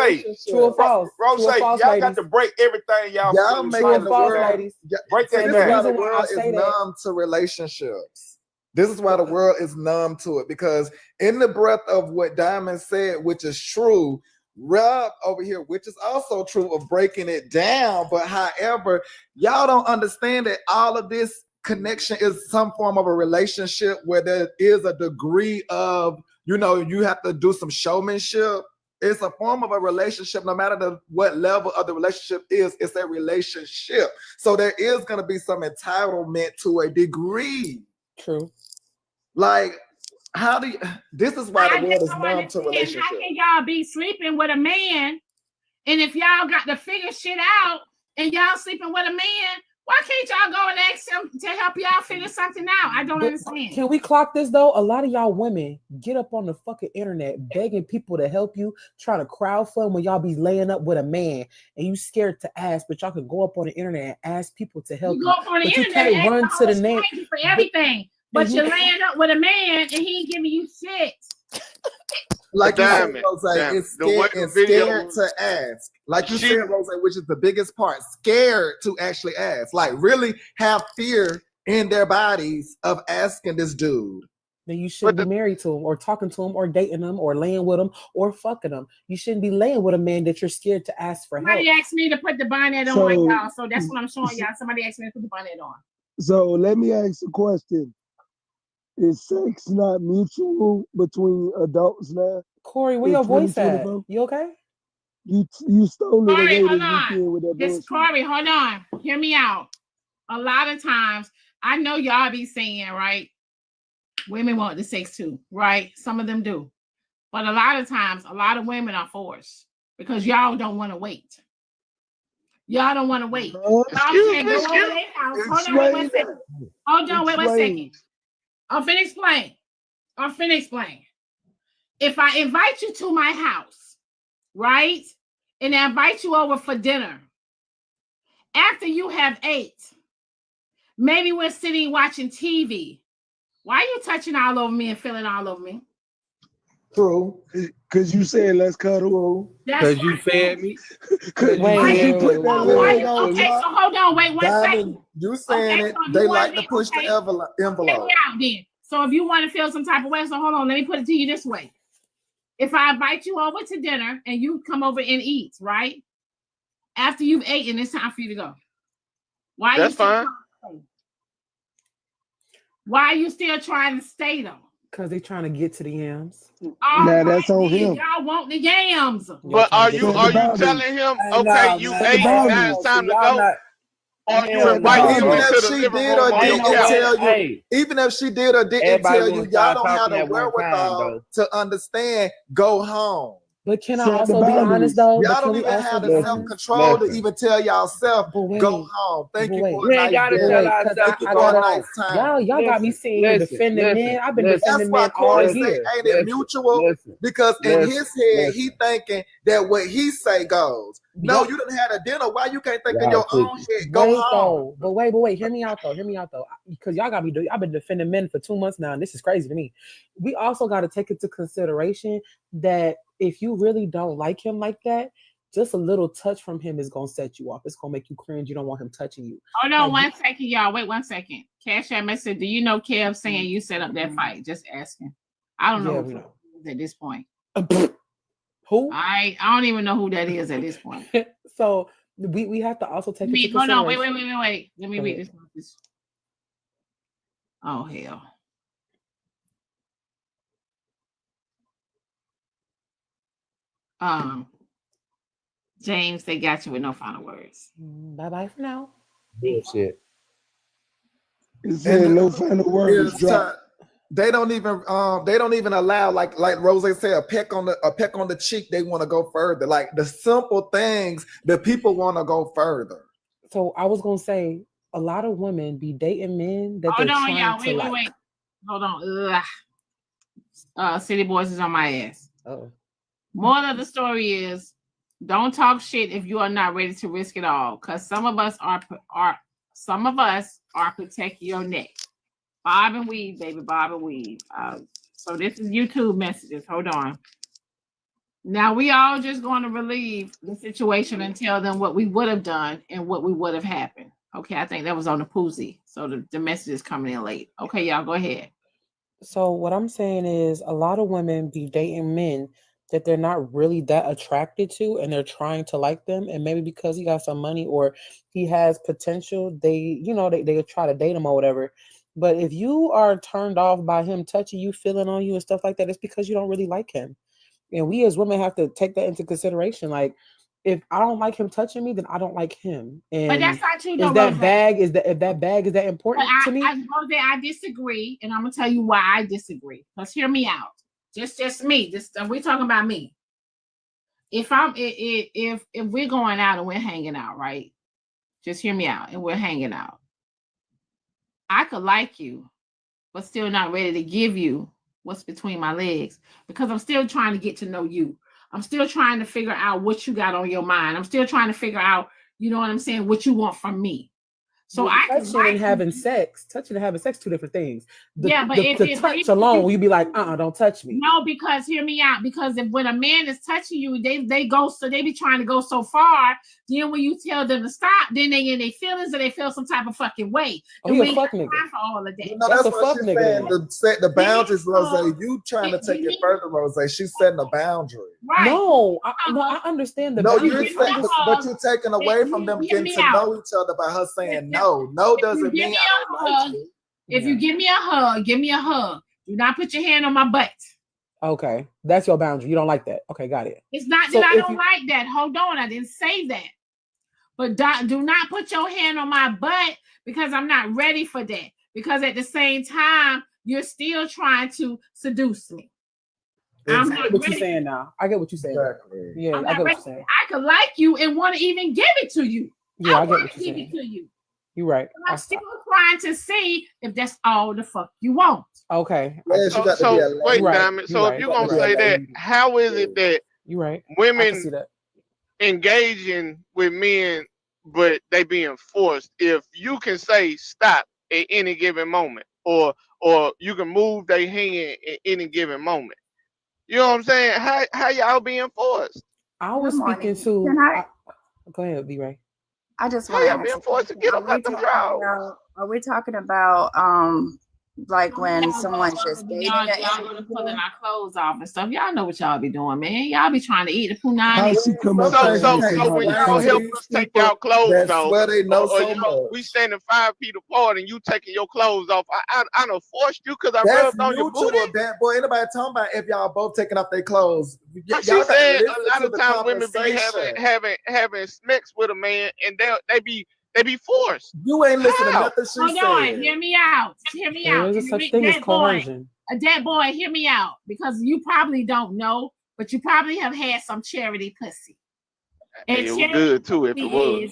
True or false? Rose, True or false, y'all ladies? got to break everything y'all Y'all feel making entitled the to. false, world, ladies. Break See, that this is why down. the reason why I world is say that- numb to relationships. This is why the world is numb to it, because in the breath of what Diamond said, which is true, Rob over here, which is also true of breaking it down. But however, y'all don't understand that all of this connection is some form of a relationship where there is a degree of, you have to do some showmanship. It's a form of a relationship, no matter what level of the relationship is, it's a relationship. So there is going to be some entitlement to a degree. True. Like, this is why the world is numb to How relationships. can y'all be sleeping with a man, and if y'all got to figure shit out, and y'all sleeping with a man, why can't y'all go and ask him to help y'all figure something out? I don't understand. Can we clock this though? A lot of y'all women get up on the fucking internet begging people to help you, trying to crowdfund when y'all be laying up with a man and you scared to ask, but y'all can go up on the internet and ask people to help You you. go up on the But you internet can't run to the name for everything, but Mhm. you're laying up with a man and he ain't giving you shit. Like you said, Damn it, Rose, damn. it's The way scared, the and video scared was- to ask. Like you She- said, Rose, which is the biggest part, scared to actually ask. Like really have fear in their bodies of asking this dude. Then you shouldn't be married to him or talking to him or dating him or laying with him or fucking him. You shouldn't be laying with a man that you're scared to ask for help. Somebody asked me to put the bonnet So- on, y'all, so that's what I'm showing y'all. Somebody asked me to put the bonnet on. So let me ask a question. Is sex not mutual between adults now? Corey, where in your voice at? 2024? You okay? You stole it Corey, away hold this on. weekend with that This bullshit. Corey, hold on. Hear me out. A lot of times, I know y'all be saying, right? Women want the sex too, right? Some of them do. But a lot of times, a lot of women are forced because y'all don't want to wait. Y'all don't want to wait. Y'all saying, go over their house. Hold on, wait one second. Hold on, wait one second. I'm finna explain. If I invite you to my house, right? And I invite you over for dinner. After you have ate, maybe we're sitting watching TV. Why are you touching all over me and feeling all over me? True. Cause you said let's cuddle. Because you fed me. Cause you put that leg on Okay, top. so hold on, wait 1 second. Diamond, you saying Okay, it? so if They you wanna like to be- push the okay, envelope. Hear me out then. So if you want to feel some type of way, so hold on, let me put it to you this way. If I invite you over to dinner and you come over and eat, right? After you've eaten, it's time for you to go. Why That's you still fine. trying to stay? Why are you still trying to stay though? Because they're trying to get to the yams. Now that's on him. Y'all want the yams. But are you Set the boundaries. telling him, Hey, okay, nah, you man. ate, boundaries. now it's time to Y'all go? not- Or you Hell invite no, him Even bro. into if the she living did room or on your Ain't no didn't couch? way. tell you, Hey, even if she did or didn't everybody tell you, gonna y'all start don't have talking the at one time, wherewithal to understand. Go home. But can I Set the also be honest boundaries. though? But Y'all can don't we even also have be the Listen, honest? self-control to listen. even tell y'allself, But wait, go home. Thank but you wait. for You a ain't nice gotta But tell dinner. wait, because ourselves Thank you to I go for a gotta. nice home. time. Y'all got me sitting here Listen, defending men. I've been listen, defending That's why men all Corey say, year. ain't it mutual? Because in his head, he listen. thinking that what he say goes. No, Y'all, you didn't have a dinner. Why you can't think in Y'all your own tweaking. head? Go wait home. though, but wait. Hear me out though. Because y'all got me. I've been defending men for 2 months now, and this is crazy to me. We also got to take into consideration that if you really don't like him like that, just a little touch from him is gonna set you off. It's gonna make you cringe. You don't want him touching you. Hold on Like, 1 second, y'all. Wait 1 second. Cash App message. Do you know Kev saying you set up that fight? Just asking. I don't know yeah, who we the know. fuck it is at this point. Who? I don't even know who that is at this point. So we have to also take into Hold on. Wait. consideration. Let me Go read ahead. this. Oh hell. James, they got you with no final words. Bye bye for now. Bullshit. It said no final words. It's Drop. they don't even allow like Rose said a peck on the cheek. They want to go further. Like the simple things that people want to go further. So I was gonna say a lot of women be dating men that Hold they're on, trying y'all. to like. Wait. Hold on. City Boys is on my ass. Oh. Moral of the story is, don't talk shit if you are not ready to risk it all. Because some of us are protecting your neck. Bob and weave, baby, bob and weave. So this is YouTube messages. Hold on. Now we all just going to relieve the situation and tell them what we would have done and what we would have happened. Okay, I think that was on the Poozy. So the message is coming in late. Okay, y'all go ahead. So what I'm saying is a lot of women be dating men that they're not really that attracted to and they're trying to like them, and maybe because he got some money or he has potential, they try to date him or whatever. But if you are turned off by him touching you, feeling on you and stuff like that, it's because you don't really like him. And we as women have to take that into consideration. Like, if I don't like him touching me, then I don't like him. And But that's not true, is though, that Rose. bag is that But important to me? I disagree, and I'm gonna tell you why I disagree. Let's hear me out. Just me. We're talking about me. If we're going out and we're hanging out, right? Just hear me out, and we're hanging out. I could like you, but still not ready to give you what's between my legs because I'm still trying to get to know you. I'm still trying to figure out what you got on your mind. I'm still trying to figure out, you know what I'm saying, what you want from me. So I can touching and having sex, two different things. The touch alone, you be like, don't touch me. No, because hear me out. Because when a man is touching you, they be trying to go so far. Then when you tell them to stop, then they in their feelings and they feel some type of fucking way. And we ain't got time for all of that. You know, that's what she's saying. To set the boundaries, Rose. You trying to take it further, Rose. She's setting a boundary. Right. No, I understand the No, boundaries. but you're taking away from them getting to know each other by her saying no. No doesn't mean I don't like you. If you give me a hug, give me a hug. Do not put your hand on my butt. Okay, that's your boundary. You don't like that. Okay, got it. It's not that I don't like that. Hold on, I didn't say that. But do not put your hand on my butt because I'm not ready for that. Because at the same time, you're still trying to seduce me. I'm I not get what ready. you're saying now. I get what you're saying. Exactly. Yeah, I get what you're saying. I could like you and want to even give it to you. Yeah, I get want what to you're give it saying. to you. You're right. But I'm still trying to see if that's all the fuck you want. Okay. So wait, Right. Diamond. So if you're gonna say that, how is it that you're right? Women engaging with men, but they being forced? If you can say stop at any given moment, or you can move their hand at any given moment. You know what I'm saying? How y'all being forced? I was speaking to. Go ahead, B-Ray. I just How want to y'all ask being a forced to question. get up out them drawers? Are we talking about like when someone's just dating an Y'all go to pulling our clothes off and stuff. Y'all know what y'all be doing, man. Y'all be trying to eat the How punani. she come up So there and say when something? y'all help us take our clothes That's off, where they know or so you know, much. we standing 5 feet apart and you taking your clothes off, I done forced you because I That's rubbed on your mutual, booty. that boy. Anybody talking about if y'all both taking off their clothes? But Y'all she got to said listen a lot to of the times women be conversation. having sex with a man and they be forced. You ain't listening to How? nothing she Hold said. on, hear me out. Hear me There out. is a such thing as coercion. That boy, hear me out. Because you probably don't know, but you probably have had some charity pussy. And It was good too if it was.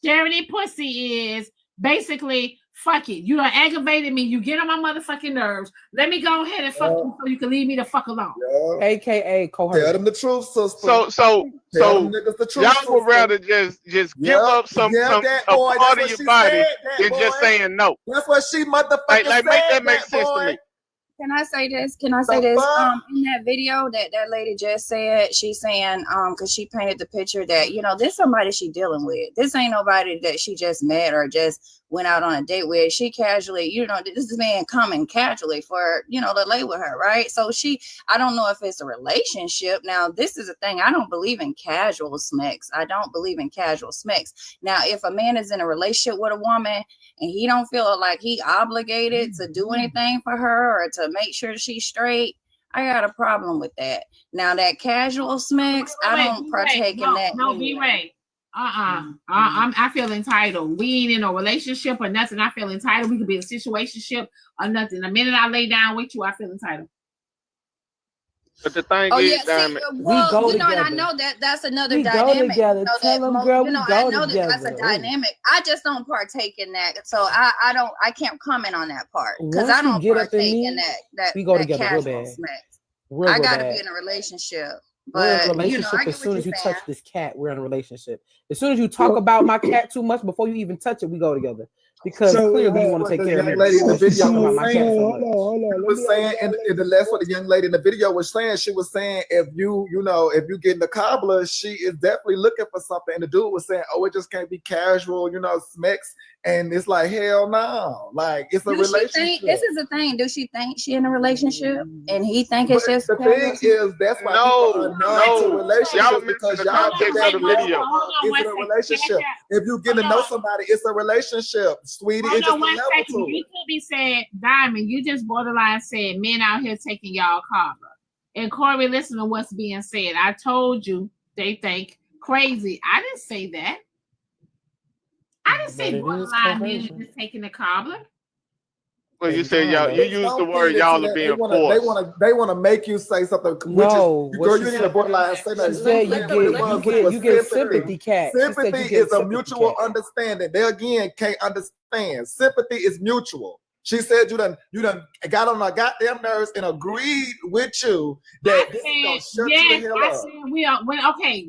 Charity pussy is basically fuck it. You done aggravated me. You get on my motherfucking nerves. Let me go ahead and fuck you so you can leave me the fuck alone. AKA coercion. Tell them the truth, sister. So Tell them niggas the truth, y'all would rather just give up some that a boy. part That's of what your she body said, that than just boy. saying no. That's what she motherfucking Like said, make that make that sense boy. to me. Can I say this? Can I say this? In that video that lady just said, she's saying, because she painted the picture that, you know, this somebody she dealing with. This ain't nobody that she just met or just went out on a date with. She casually, you know, this is man coming casually for, you know, to lay with her, right? So I don't know if it's a relationship. Now, this is a thing. I don't believe in casual sex. I don't believe in casual sex. Now, if a man is in a relationship with a woman and he don't feel like he obligated to do anything for her or to make sure she's straight, I got a problem with that. Now that casual sex, I don't partake in that. No, B-Ray. I feel entitled. We ain't in a relationship or nothing. I feel entitled. We could be in a situationship or nothing. The minute I lay down with you, I feel entitled. But the thing is, Diamond, well, you know, and I know that's another dynamic. Go together. You know, Tell them, girl, we go I know together. that that's a dynamic. I just don't partake in that, so I can't comment on that part because Once I don't you get up in partake me, in that. we go that together real casual bad. sex. Real I gotta bad. be in a relationship. We're in a But relationship you know, I get as soon what as you you're touch saying. this cat, we're in a relationship. As soon as you talk about my cat too much before you even touch it, we go together. Because clearly you want to take care of me. Young lady in the video Talking about was my saying, cat so much. she was saying, and that's what the young lady in the video was saying. She was saying, if you get the cobbler, she is definitely looking for something. And the dude was saying, oh, it just can't be casual, sex. And it's like, hell no, like it's a relationship. This is the thing. Do she think she in a relationship? And he think it's just the thing is, that's why people are not into relationships because y'all think that it's a relationship. If you get to know somebody, it's a relationship, sweetie. It's just a level to it. You could be saying, Diamond, you just borderline said men out here taking y'all cobbler. And Corey, listen to what's being said. I told you they think crazy. I didn't say that. I didn't say borderline men are just taking the cobbler. well, you said y'all. You used the word y'all are being forced. They want to make you say something. No, girl, you need a borderline say that. She said you get sympathy, cat. Sympathy is a mutual understanding. They again can't understand. Sympathy is mutual. She said you done got on her goddamn nerves and agreed with you that this is gonna shut you the hell up.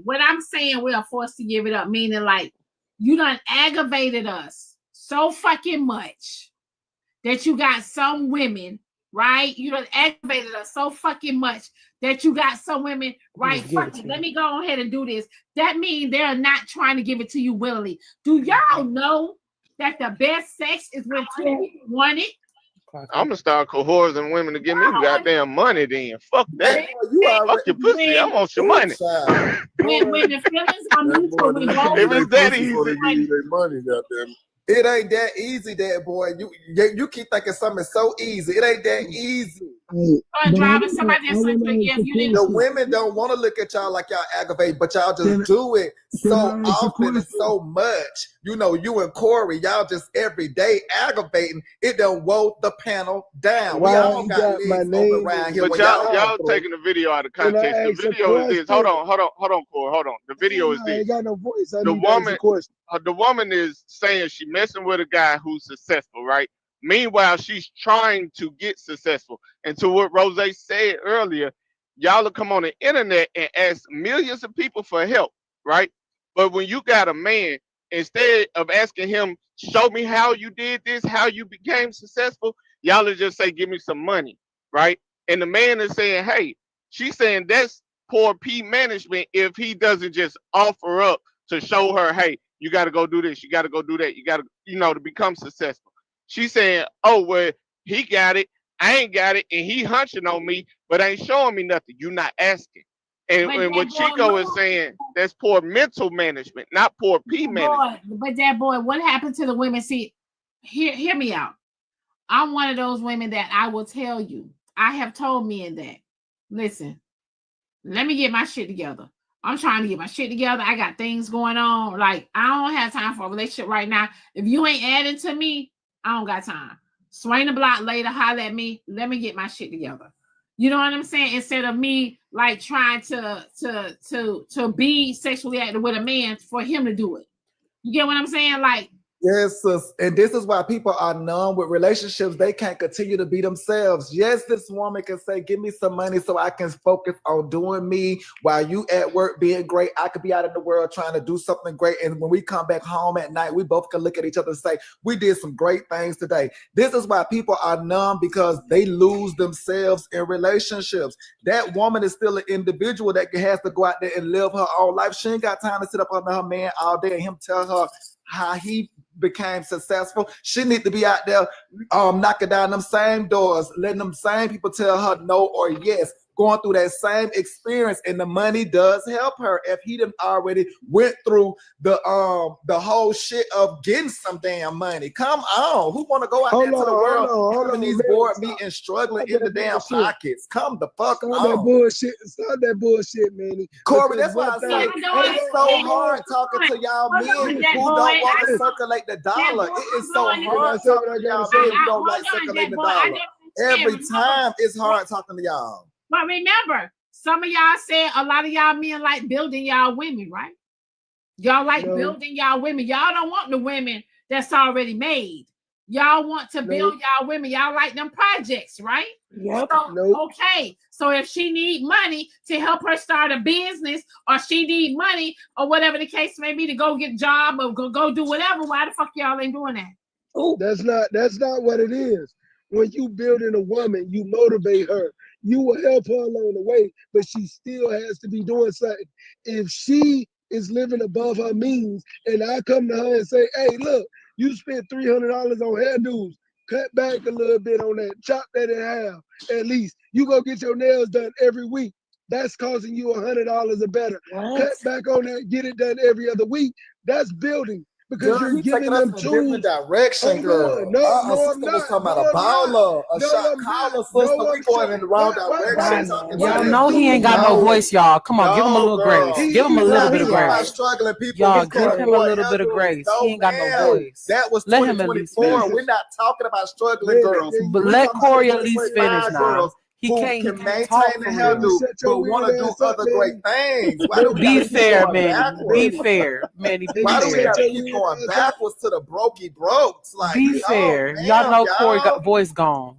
What I'm saying, we are forced to give it up, meaning like you done aggravated us so fucking much that you got some women, right? You done aggravated us so fucking much that you got some women, right? Fuck it, let me go ahead and do this. That means they're not trying to give it to you willingly. Do y'all know that the best sex is when two people want it? I'm gonna start coercing women to give me goddamn money. Then fuck that. Fuck your pussy. I want your money. When the feelings are mutual, we both. If it's that easy, money, goddamn. It ain't that easy, that boy. You keep thinking something so easy. It ain't that easy. The women don't want to look at y'all like y'all aggravate, but y'all just do it so often and so much. You know, you and Corey, y'all just every day aggravating. It done woke the panel down. We all got legs open around here. but y'all taking the video out of context. The video is this. Hold on, Corey. Hold on. The video is I this. ain't got no voice. The woman is saying she messing with a guy who's successful, right? Meanwhile, she's trying to get successful. And to what Rose said earlier, y'all will come on the internet and ask millions of people for help, right? But when you got a man, instead of asking him, show me how you did this, how you became successful, y'all will just say, give me some money, right? And the man is saying, hey, She's saying that's poor P management if he doesn't just offer up to show her, hey, you got to go do this, you got to go do that, you got to, to become successful. She's saying, oh, well, he got it, I ain't got it, and he hunching on me, but ain't showing me nothing. You're not asking. And what Chico is saying, that's poor mental management, not poor P management. But that boy, what happened to the women? See, hear me out. I'm one of those women that I will tell you. I have told men that, listen, let me get my shit together. I'm trying to get my shit together. I got things going on. Like, I don't have time for a relationship right now. If you ain't adding to me, I don't got time. Swing the block later, holler at me. Let me get my shit together. You know what I'm saying? Instead of me like trying to be sexually active with a man for him to do it. You get what I'm saying? Like, yes, sis. And this is why people are numb with relationships. They can't continue to be themselves. Yes, this woman can say, give me some money so I can focus on doing me while you at work being great. I could be out in the world trying to do something great. And when we come back home at night, we both can look at each other and say, we did some great things today. This is why people are numb, because they lose themselves in relationships. That woman is still an individual that has to go out there and live her own life. She ain't got time to sit up under her man all day and him tell her how he became successful. She need to be out there knocking down them same doors, letting them same people tell her no or yes, going through that same experience. And the money does help her if he done already went through the whole shit of getting some damn money. Come on, who want to go out there to the world having these board meetings, struggling in the damn pockets? Come the fuck on. That bullshit. Stop that bullshit, man. Corey, that's why I say it's so hard talking to y'all men who don't want to circulate the dollar. It is so hard talking to y'all men who don't like circulating the dollar. Every time it's hard talking to y'all. But remember, some of y'all said a lot of y'all men like building y'all women, right? Y'all like building y'all women. Y'all don't want the women that's already made. Y'all want to build y'all women. Y'all like them projects, right? Yep. So, okay. So if she need money to help her start a business, or she need money, or whatever the case may be, to go get a job or go do whatever, why the fuck y'all ain't doing that? Oh, that's not what it is. When you building a woman, you motivate her. You will help her along the way, but she still has to be doing something. If she is living above her means, and I come to her and say, hey, look, you spent $300 on hairdos, cut back a little bit on that, chop that in half, at least. You go get your nails done every week. That's costing you $100 or better. What? Cut back on that, get it done every other week. That's building. Because girl, you're giving them tools. Direction, girl. No, I'm sister was not. talking about a baller, a shot caller, sister. We going in the wrong direction. Y'all know he ain't got no voice, y'all. Come on, give him a little grace. Give him a little bit of grace. Struggling people. Y'all give him a little bit of grace. He ain't got no voice. That was let him at least 2024. finish. We're not talking about struggling girls. But let Corey at least finish now. He can't maintain talk the for hairdo, real. but want to do other great things. Why do we Be gotta keep fair, going Manny. backwards? Be fair, Manny. Be Why do we fair. gotta keep going backwards to the brokey brokes? Like, Be fair. Y'all know Corey got voice gone.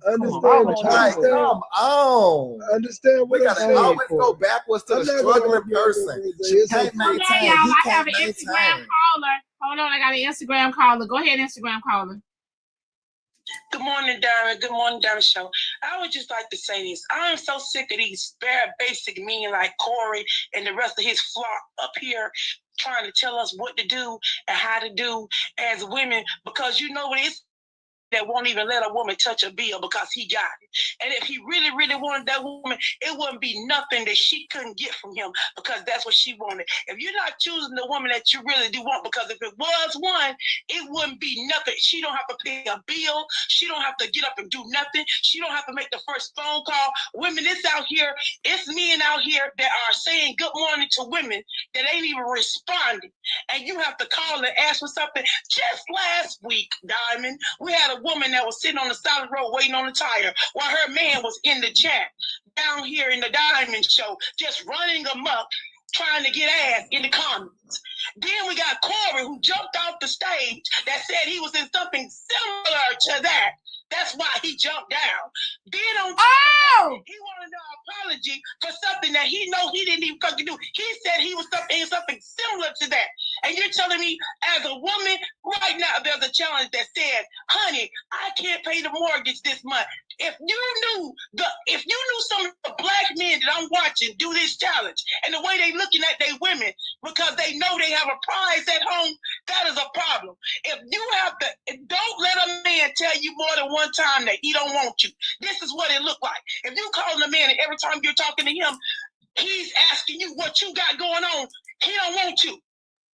Understand we gotta saying. always go backwards to the struggling person. She can't maintain. He I can't have an Instagram maintain. caller. Hold on, I got an Instagram caller. Go ahead, Instagram caller. Good morning, Diamond. Good morning, Diamond Show. I would just like to say this. I am so sick of these bare basic men like Corey and the rest of his flock up here trying to tell us what to do and how to do as women, because you know what it is that won't even let a woman touch a bill because he got it. And if he really, really wanted that woman, it wouldn't be nothing that she couldn't get from him because that's what she wanted. If you're not choosing the woman that you really do want, because if it was one, it wouldn't be nothing. She don't have to pay a bill. She don't have to get up and do nothing. She don't have to make the first phone call. Women, it's out here, it's men out here that are saying good morning to women that ain't even responding. And you have to call and ask for something. Just last week, Diamond, we had a woman that was sitting on the side of the road waiting on the tire while her man was in the chat down here in the Diamond Show, just running amok, trying to get ass in the comments. Then we got Corey, who jumped off the stage that said he was in something similar to that. That's why he jumped down. Then on top of that, he wanted an apology for something that he know he didn't even fucking do. He said he was in something similar to that. And you're telling me, as a woman, right now, there's a challenge that says, honey, I can't pay the mortgage this month. If you knew some of the black men that I'm watching do this challenge and the way they looking at their women because they know they have a prize at home, that is a problem. If you have to, don't let a man tell you more than one time that he don't want you. This is what it look like. If you calling a man and every time you're talking to him, he's asking you what you got going on, he don't want you.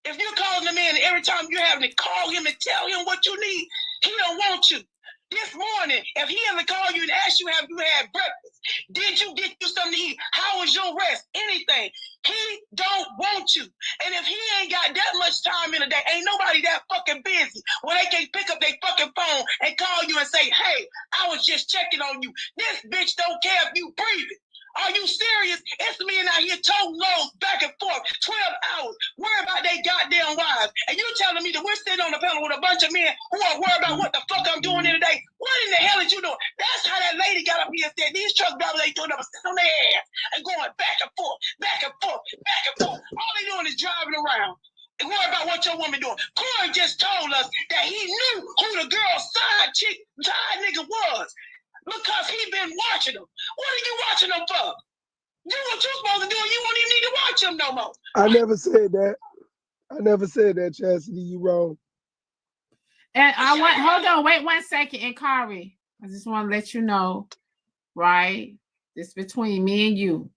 If you're calling a man and every time you're having to call him and tell him what you need, he don't want you. This morning, if he ever called you and asked you, have you had breakfast? Did you get you something to eat? How was your rest? Anything. He don't want you. And if he ain't got that much time in a day, ain't nobody that fucking busy where they can pick up their fucking phone and call you and say, hey, I was just checking on you. This bitch don't care if you breathing. Are you serious? It's men out here toting loads back and forth, 12 hours, worried about their goddamn wives. And you telling me that we're sitting on the panel with a bunch of men who are worried about what the fuck I'm doing in the day? What in the hell is you doing? That's how that lady got up here and said, these truck drivers ain't doing nothing, sitting on their ass and going back and forth, back and forth, back and forth. All they doing is driving around. And worry about what your woman doing. Corey just told us that he knew who the girl's side nigga was. Because he been watching them. What are you watching them for? Do what you're supposed to do, and you won't even need to watch them no more. I never said that. I never said that, Chastity. You wrong. And hold on, wait 1 second. And Kari, I just want to let you know, right? This between me and you.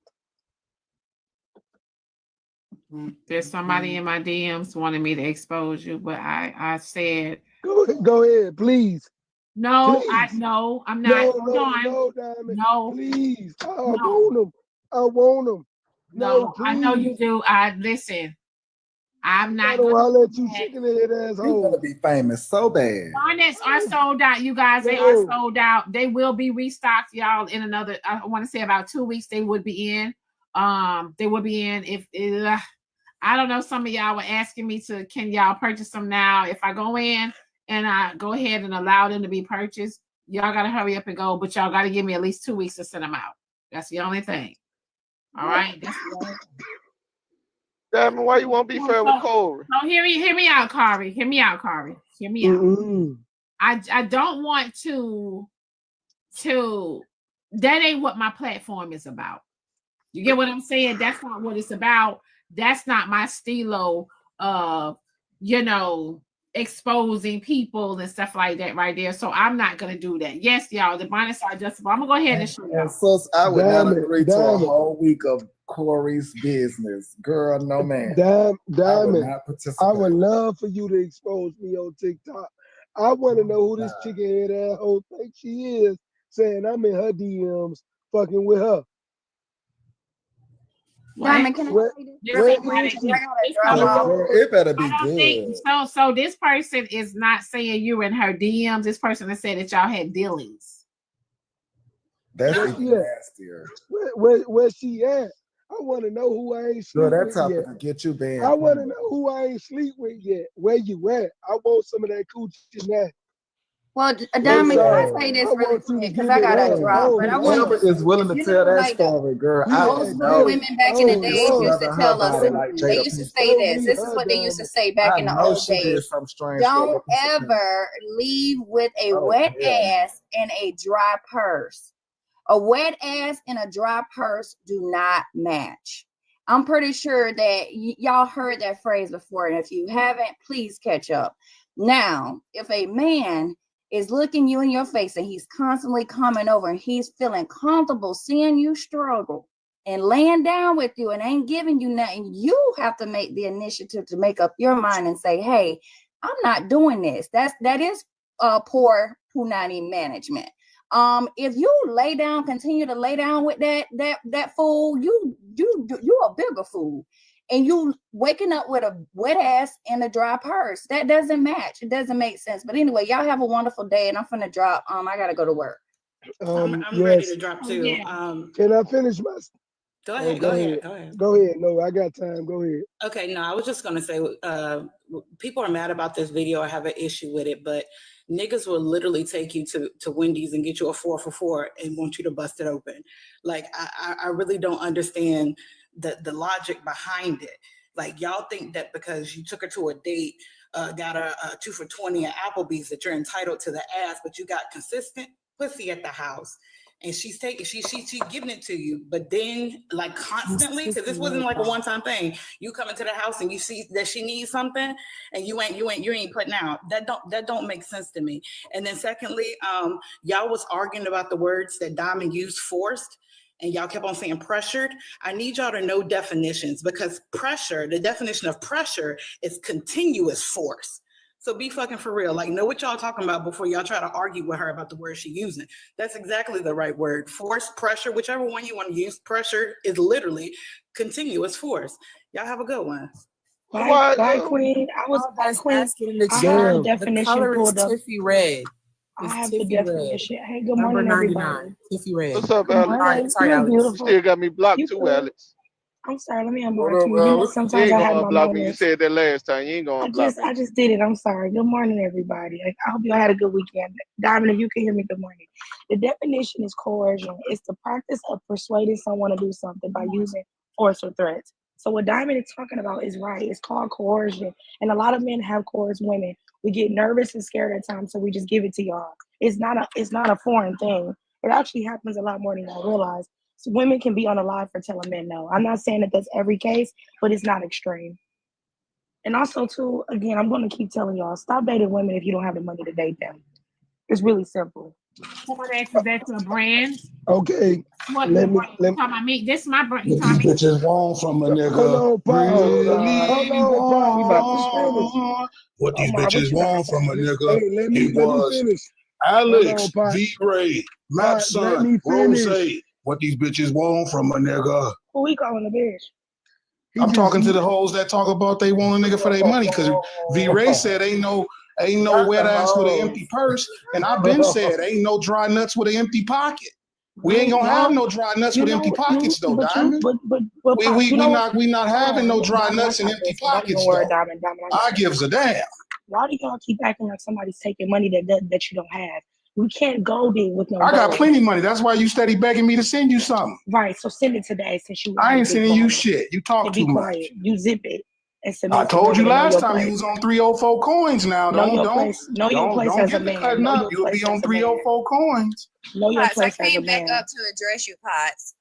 There's somebody in my DMs wanting me to expose you, but I said, Go ahead, please. No, Please. I'm not. No, Diamond. No. Please. I want them. I want them. No, please. I know you do. Listen. I'm not I don't gonna let you chicken head asshole. You want to be famous so bad. Garnets are sold out, you guys. They are sold out. They will be restocked, y'all, in another. I want to say about 2 weeks. They would be in. They would be in. If I don't know, some of y'all were asking me to. Can y'all purchase them now? If I go in and I go ahead and allow them to be purchased, y'all gotta hurry up and go. But y'all gotta give me at least 2 weeks to send them out. That's the only thing. All right. That's the only thing. Damn, why you won't be fair with Corey? No, hear me out, Kari. Hear me out, Kari. Hear me out. I don't want to. That ain't what my platform is about. You get what I'm saying? That's not what it's about. That's not my stilo of, exposing people and stuff like that right there. So I'm not gonna do that. Yes, y'all, the bonnets are adjustable. I'm gonna go ahead and show you. And sis, I would not agree to a whole week of Corey's business. Girl, no man. Diamond, I would love for you to expose me on TikTok. I want to know who this chicken head asshole thinks she is, saying I'm in her DMs fucking with her. Diamond, can I it better be good. So this person is not saying you in her DMs. This person has said that y'all had dealings. That's nastier. Where she at? I want to know who I ain't sleep Girl, with that yet. topic to get you banned. I want to know who I ain't sleep with yet. Where you at? I want some of that coochie now. Well, Diamond, can I say this really quick? Because I got to drop. But I want Amber is willing to tell that story, girl. Old school women back in the days used to tell us, they used to say this. This is what they used to say back in the old days. Don't ever leave with a wet ass and a dry purse. A wet ass and a dry purse do not match. I'm pretty sure that y'all heard that phrase before. And if you haven't, please catch up. Now, if a man is looking you in your face and he's constantly coming over and he's feeling comfortable seeing you struggle and laying down with you and ain't giving you nothing, you have to make the initiative to make up your mind and say, hey, I'm not doing this. That is poor punani management. If you continue to lay down with that fool, you a bigger fool. And you waking up with a wet ass and a dry purse. That doesn't match. It doesn't make sense. But anyway, y'all have a wonderful day, and I'm finna drop. I gotta go to work. I'm ready to drop too. Can I finish my? Go ahead. Go ahead. Go ahead. No, I got time. Go ahead. Okay. No, I was just gonna say, people are mad about this video. I have an issue with it, but niggas will literally take you to Wendy's and get you a 4 for $4 and want you to bust it open. Like I really don't understand the logic behind it. Like y'all think that because you took her to a date, got her 2 for $20 at Applebee's, that you're entitled to the ass, but you got consistent pussy at the house. And she's taking, she's giving it to you, but then like constantly, because this wasn't like a one-time thing. You come into the house and you see that she needs something, and you ain't putting out. That don't make sense to me. And then secondly, y'all was arguing about the words that Diamond used, forced, and y'all kept on saying pressured. I need y'all to know definitions, because pressure, the definition of pressure is continuous force. So be fucking for real. Like, know what y'all talking about before y'all try to argue with her about the word she using. That's exactly the right word. Force, pressure, whichever one you want to use. Pressure is literally continuous force. Y'all have a good one. Bye, Queen. I was Queen. I have the definition color is pulled up. Tiffy red. I It's have the Tiffy red. definition. Hey, good Number morning, 99. everybody. Tiffy red. What's up, Good Alex? morning. Sorry, You're Alex. You beautiful. still got me blocked You too, cool. Alex. I'm sorry. Let me What unblock up, you. You know, Alex? You sometimes ain't I have gonna my unblock me. You moments. said that last time. You ain't gonna unblock me. I just did it. I'm sorry. Good morning, everybody. I hope you had a good weekend. Diamond, if you can hear me, good morning. The definition is coercion. It's the practice of persuading someone to do something by using force or threats. So what Diamond is talking about is right. It's called coercion. And a lot of men have coerced women. We get nervous and scared at times, so we just give it to y'all. It's not a foreign thing. It actually happens a lot more than y'all realize. So women can be on a lie for telling men no. I'm not saying that that's every case, but it's not extreme. And also, too, again, I'm going to keep telling y'all, stop dating women if you don't have the money to date them. It's really simple. Someone asks that to a brand. Okay, What let me. talking about me? This is my brand. What these bitches want from a Hold nigga. on, Pop. Hold Really on, Pop. Let me finish. want. What Oh these my, what bitches you got to want from a say? nigga. Hey, let It me was finish. Alex, Hold on, Pop. V-Ray, Pop, let Mapson, me Rose. finish. What these bitches want from a nigga. Who we calling a bitch? I'm talking to the hoes that talk about they want a nigga for their money, because V-Ray said ain't no wet ass with an empty purse, and I've been said ain't no dry nuts with an empty pocket. We ain't gonna have no dry nuts with empty pockets though, Diamond. We not having no dry nuts and empty pockets though. Diamond, I gives a damn. why do y'all keep acting like somebody's taking money that you don't have? We can't go there with no I got gold. plenty of money. That's why you steady begging me to send you something. Right, so send it today since you I ain't be sending you quiet. shit. You talk And too be much. quiet. You zip it and send I me told you to know last your time place. you was on 304 coins now. Know your Don't place. Know your place don't as a get the man. cutting Know up. your You'll place be on as a man. 304 coins. Know your Pots, I place as a came back man. up to address you, Pots.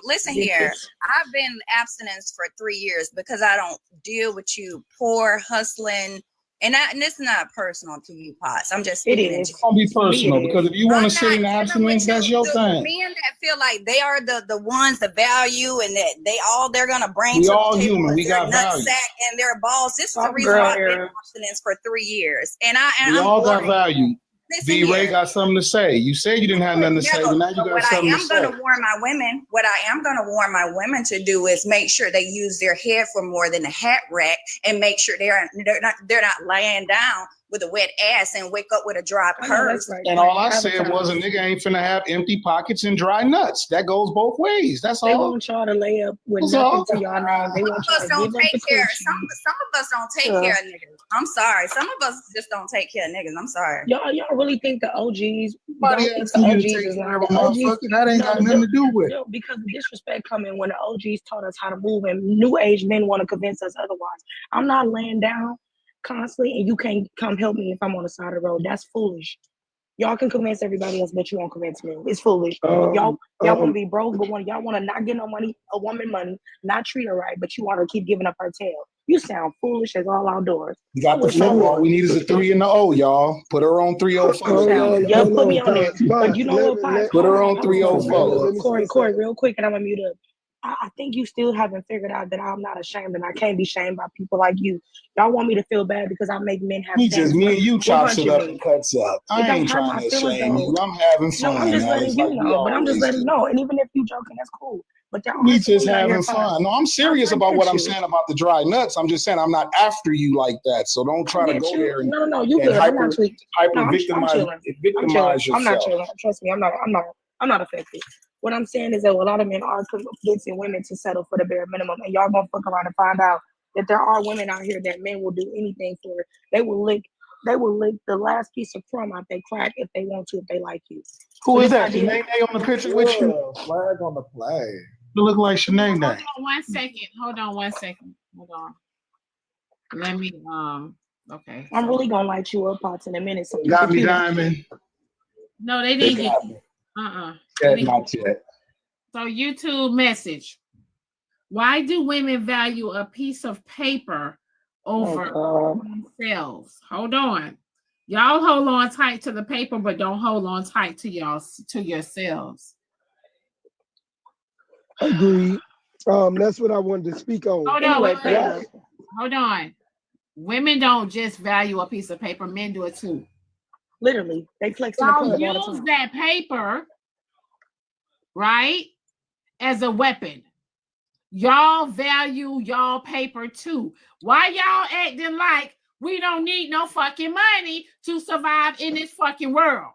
Listen Get here. this. I've been abstinence for 3 years because I don't deal with you poor, hustling, and this is not personal to you, Pots. I'm just It speaking in is. It's gonna be To me, personal, it because is. if you want to I'm sit in not dealing with abstinence, that's your the thing. men that feel like they are the ones, the value, and that they're gonna bring We to all the table human. is We their got value. nutsack and their balls. This is the Soft reason girl why I've been era. abstinence for 3 years, and We I'm all got ordering. value. Listen V-Ray here. got something to say. You said you didn't have nothing to say, but now you But got what I something to am going say. to warn my women, to do is make sure they use their head for more than a hat rack, and make sure they're not laying down with a wet ass and wake up with a dry I know that's purse. right. And all I Have a said was a time. nigga ain't finna have empty pockets and dry nuts. That goes both ways. That's They all. want y'all to lay up with That's nothing all. to y'all name. They Some want of y'all us to don't give up take the care. coochie. Some of us don't take Yeah. care of niggas. I'm sorry. Some of us just don't take care of niggas. I'm sorry. Y'all really think the OGs? Somebody Y'all think the asking you to OGs take is care not of the a OGs? motherfucker. That ain't got nothing to do with it. No, because the disrespect coming when the OGs taught us how to move, and new age men want to convince us otherwise. I'm not laying down constantly, and you can't come help me if I'm on the side of the road. That's foolish. Y'all can convince everybody else, but you won't convince me. It's foolish. Y'all want to be broke, but y'all want to not get no money, a woman money, not treat her right, but you want to keep giving up her tail. You sound foolish as all outdoors. You got the phone. All we need is a 3 and the O, y'all. Put her on 304. Yeah, put me on there. But you know what, Pots? Put her Hold on 304. Corey, real quick, and I'm gonna mute up. I think you still haven't figured out that I'm not ashamed, and I can't be shamed by people like you. Y'all want me to feel bad because I make men have Me and you chops it up and cuts up. It I don't ain't hurt trying my to feelings shame though. you. I'm having No, fun, I'm just letting Alex, you like we know. But I'm just always letting do. no. And even if you joking, that's cool. But there We are just some out here having fine. fun. No, I'm serious about what I'm saying about the dry nuts. I'm just saying I'm not after you like that. So don't try to Get go you. there and, No, you and good. I'm not tweaked. No, I'm victimize chilling. I'm victimize chilling. I'm not yourself. chilling. Trust me, I'm not affected. What I'm saying is that a lot of men are convincing women to settle for the bare minimum, and y'all gonna fuck around and find out that there are women out here that men will do anything for. They will lick the last piece of crumb out their crack if they want to, if they like you. Who So is this that? idea- Shanae on the picture with you? Flag on the flag. You look like Shanae. Hold on 1 second. Hold on 1 second. Hold on. Let me okay. I'm really gonna light you up, Pots, in a minute. So Got me, Diamond. No, they They didn't get got me. Not yet. So YouTube message. Why do women value a piece of paper over themselves? Hold on. Y'all hold on tight to the paper, but don't hold on tight to yourselves. Agreed. That's what I wanted to speak on. Hold on, wait. Hold on. Women don't just value a piece of paper, men do it too. Literally, they flex in the club all the Y'all use time. that paper, right, as a weapon. Y'all value y'all paper too. Why y'all acting like we don't need no fucking money to survive in this fucking world?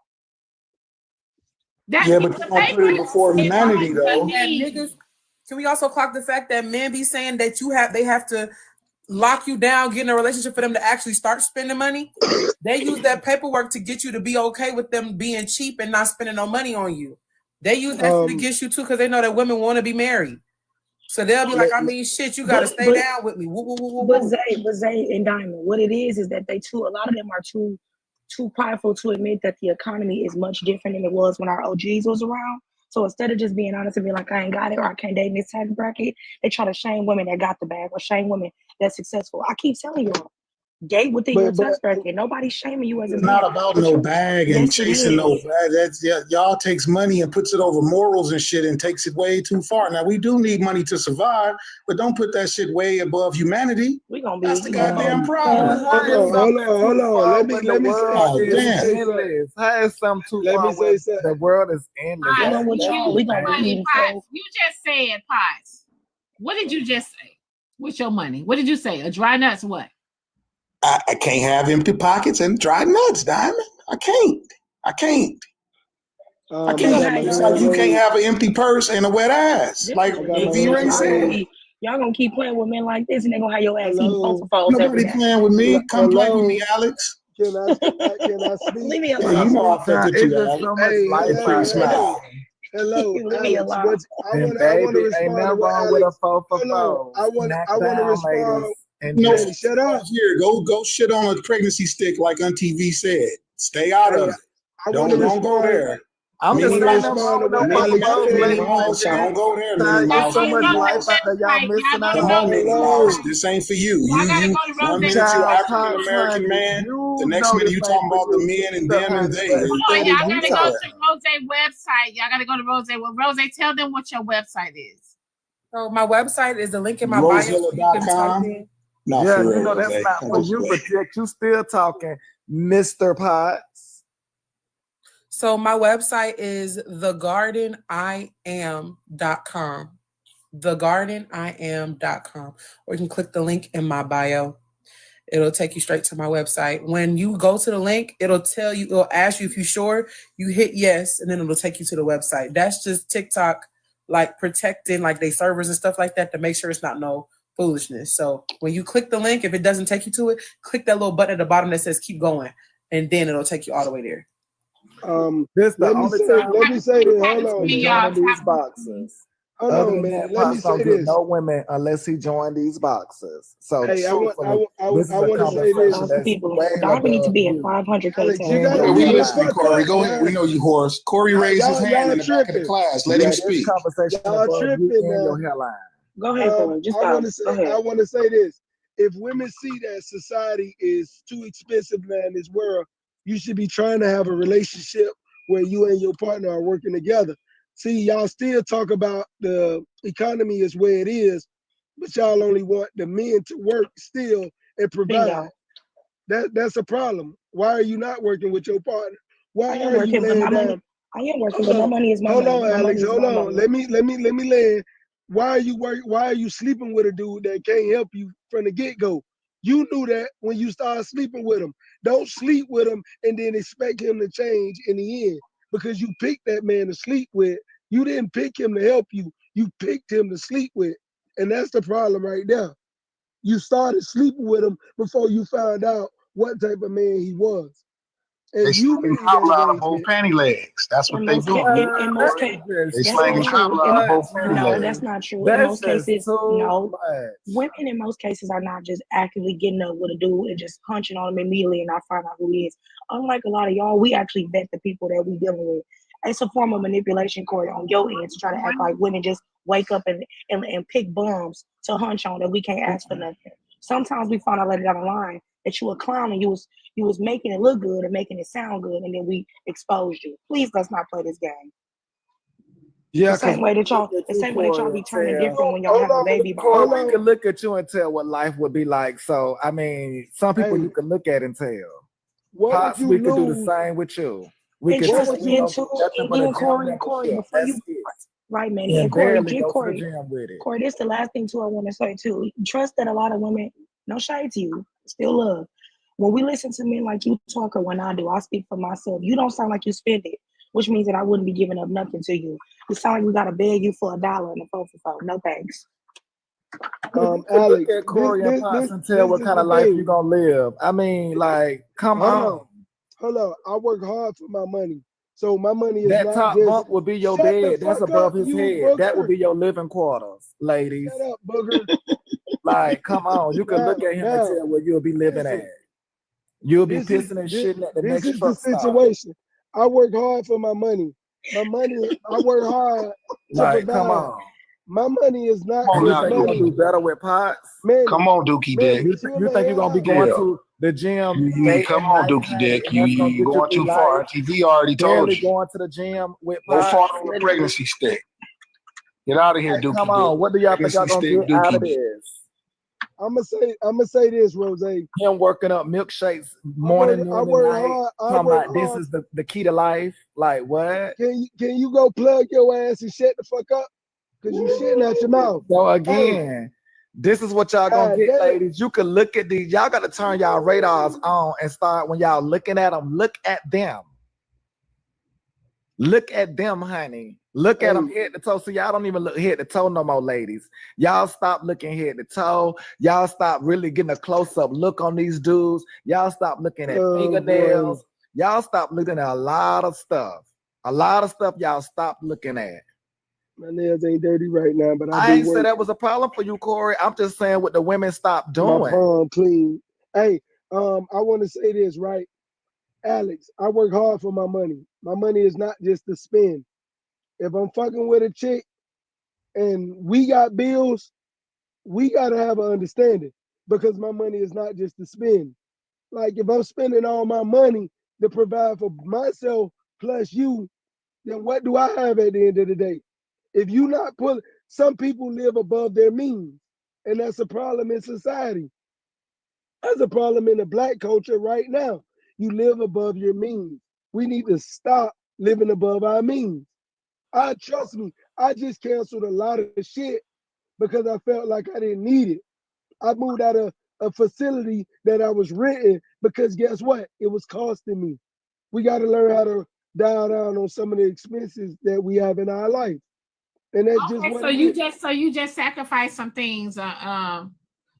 That Yeah, but you don't put it before humanity, though. Niggas, can we also clock the fact that men be saying that they have to lock you down, get in a relationship for them to actually start spending money? They use that paperwork to get you to be okay with them being cheap and not spending no money on you. They use that shit against you too because they know that women want to be married. So they'll be like, I mean, shit, you got to stay down with me. Woo, woo, woo, woo, But woo. Zay and Diamond, what it is that they too, a lot of them are too prideful to admit that the economy is much different than it was when our OGs was around. So instead of just being honest and being like, I ain't got it or I can't date in this tax bracket, they try to shame women that got the bag or shame women that's successful. I keep telling you, date within your tax bracket. Nobody's shaming you as a It's man. not about no bag and Yes, it chasing no is. bag. That's y'all takes money and puts it over morals and shit and takes it way too far. Now we do need money to survive, but don't put that shit way above humanity. We gonna be. That's the goddamn problem. Hold on. Let me say. World Oh, is damn. endless. How is something too Let far me say when something. the world is endless? Pots, know what y'all- we gonna money, be Pots. You just said, Pots. What did you just say? With your money? What did you say? A dry nuts what? I can't have empty pockets and dry nuts, Diamond. I can't. I can't Just like you can't have an empty purse and a wet ass. Like V-Ray said. Y'all gonna keep playing with men like this and they gonna have your ass eating false Nobody playing with me. Come play with me, Alex. Can I speak? Leave me Yeah, alone. you know I fuck with It's you, just Alex. so much life out smile. Hello, Leave me Alex. alone. I want to Ain't respond to nothing what wrong with a Alex. 4 for Hold on. 4. I want to respond. Ladies, and No, Hey, shut up. here, go shit on a pregnancy stick like Auntie V said. Stay out of it. Don't go there. I'm just saying nothing wrong with no 4 for 4, ladies. Don't go there, Minnie There's so Mouse. much life out there y'all missing out Come on, Minnie Mouse. This ain't for you. You one minute you're African American man, the next minute you talking about the men and them and they. Hold on, y'all gotta go to Rose website. Y'all gotta go to Rose. Well, Rose, tell them what your website is. So my website is the link in my bio. You can type in. Yeah, you know that's not for you, but yet you still talking, Mr. Potts. So my website is thegardenIam.com. ThegardenIam.com. Or you can click the link in my bio. It'll take you straight to my website. When you go to the link, it'll ask you if you're sure. You hit yes, and then it'll take you to the website. That's just TikTok, like protecting like their servers and stuff like that to make sure it's not no foolishness. So when you click the link, if it doesn't take you to it, click that little button at the bottom that says keep going, and then it'll take you all the way there. This the only time let me say this. Hold on, he man. joining these boxes. Hold Other on, than man. that, Let me Potts don't say get this. no women unless he join these boxes. So Hey, I truthfully, this is a want to say this. conversation that's way Diamond need to above be at you. 500 Alex, you content. gotta We be listening, Corey. Go ahead. We know you, Horace. Corey raised his hand in the back of the class. Let him This speak. conversation Y'all above tripping, you and man. your hairline. Go ahead, Corey. Just I go. want to say. Go ahead. I want to say this. If women see that society is too expensive, man, in this world, you should be trying to have a relationship where you and your partner are working together. See, y'all still talk about the economy is where it is, but y'all only want the men to work still and provide. That's a problem. Why are you not working with your partner? Why I am are you working, but laying my money. down? I am working, but my money is my Hold money. on, My money Alex. is Hold my on. money. Let me land. Why are you sleeping with a dude that can't help you from the get-go? You knew that when you started sleeping with him. Don't sleep with him and then expect him to change in the end. Because you picked that man to sleep with. You didn't pick him to help you. You picked him to sleep with. And that's the problem right there. You started sleeping with him before you found out what type of man he was. and They you slanging made that cobble out of both arrangement. panty legs. That's what In they most ca- doing. in most cases, They that's slanging not true. cobble out of both panty No, legs. that's not true. In That's most just cases, too no. much. Women in most cases are not just actively getting up with a dude and just punching on him immediately and not find out who he is. Unlike a lot of y'all, we actually vet the people that we dealing with. It's a form of manipulation, Corey, on your end to try to act like women just wake up and pick bums to hunch on that we can't ask for nothing. Sometimes we find out later down the line that you a clown and you was making it look good and making it sound good, and then we exposed you. Please let's not play this game. Yeah, The same way that y'all be turning different when y'all have a baby by Corey, now. we can look at you and tell what life would be like. So, I mean, some people you can look at and tell. What Pops, would we you could do the lose? same with you. We And could trust just me, nothing too, but and the then gym Corey, membership. before That's you, it. right, man, And and Corey, barely just go to the Corey, gym with it. Corey, this the last thing too I want to say too. Trust that a lot of women, no shade to you, still love. When we listen to men like you talk, or when I do, I speak for myself. You don't sound like you spend it, which means that I wouldn't be giving up nothing to you. You sound like we gotta beg you for $1 and a 4 for 4. No thanks. Look Alex, at Corey and Pops and tell this what is kind the of life thing. you gonna live. I mean, like, come on. Hold on. I work hard for my money. So my money is That not top just bunk would be your shut the bed. That's fuck above up, his you head. That would booger. be your living quarters, ladies. Shut up, booger. Like, come on. You can look at him and Now, tell where you'll be living listen, at. You'll be this is pissing and shitting at the this next is the truck stop. situation. I work hard for my money. My money, I work hard to Like, come provide. on. My money is not And you just think you're gonna money. do better with Pots? Man, Come on, Dookie Dick. You think you're gonna be going to the gym day Come and on, night, Dookie honey, Dick. and that's gonna You get you going through too far. life? TV already told Barely you. going to the gym with Go Pots. fart on the pregnancy stick. Get out of here, Like, Dookie come on. Dick. What do y'all think y'all Pregnancy gonna stick, get out of Dookie Dick. this? I'ma say this, Rose. Him working up milkshakes morning, noon, and night. Talking about this is the key to life. Like what? Can you go plug your ass and shut the fuck up? Cause you shitting out your mouth. So again, this is what y'all gonna get, damn. ladies. You can look at these. Y'all gotta turn y'all radars on and start when y'all looking at them. Look at them. Look at them, honey. Look at them head to toe. So y'all don't even look head to toe no more, ladies. Y'all stop looking head to toe. Y'all stop really getting a close-up look on these dudes. Y'all stop looking at fingernails. Boy. Y'all stop looking at a lot of stuff. A lot of stuff y'all stop looking at. My nails ain't dirty right now, but I do ain't work. said that was a problem for you, Corey. I'm just saying what the women stop My doing. palm clean. Hey, I want to say this, right? Alex, I work hard for my money. My money is not just to spend. If I'm fucking with a chick and we got bills, we gotta have an understanding because my money is not just to spend. Like if I'm spending all my money to provide for myself plus you, then what do I have at the end of the day? If you not pulling, some people live above their means, and that's a problem in society. That's a problem in the Black culture right now. You live above your means. We need to stop living above our means. Trust me, I just canceled a lot of shit because I felt like I didn't need it. I moved out of a facility that I was renting because guess what? It was costing me. We got to learn how to dial down on some of the expenses that we have in our life. And that's just what So you just sacrifice some things.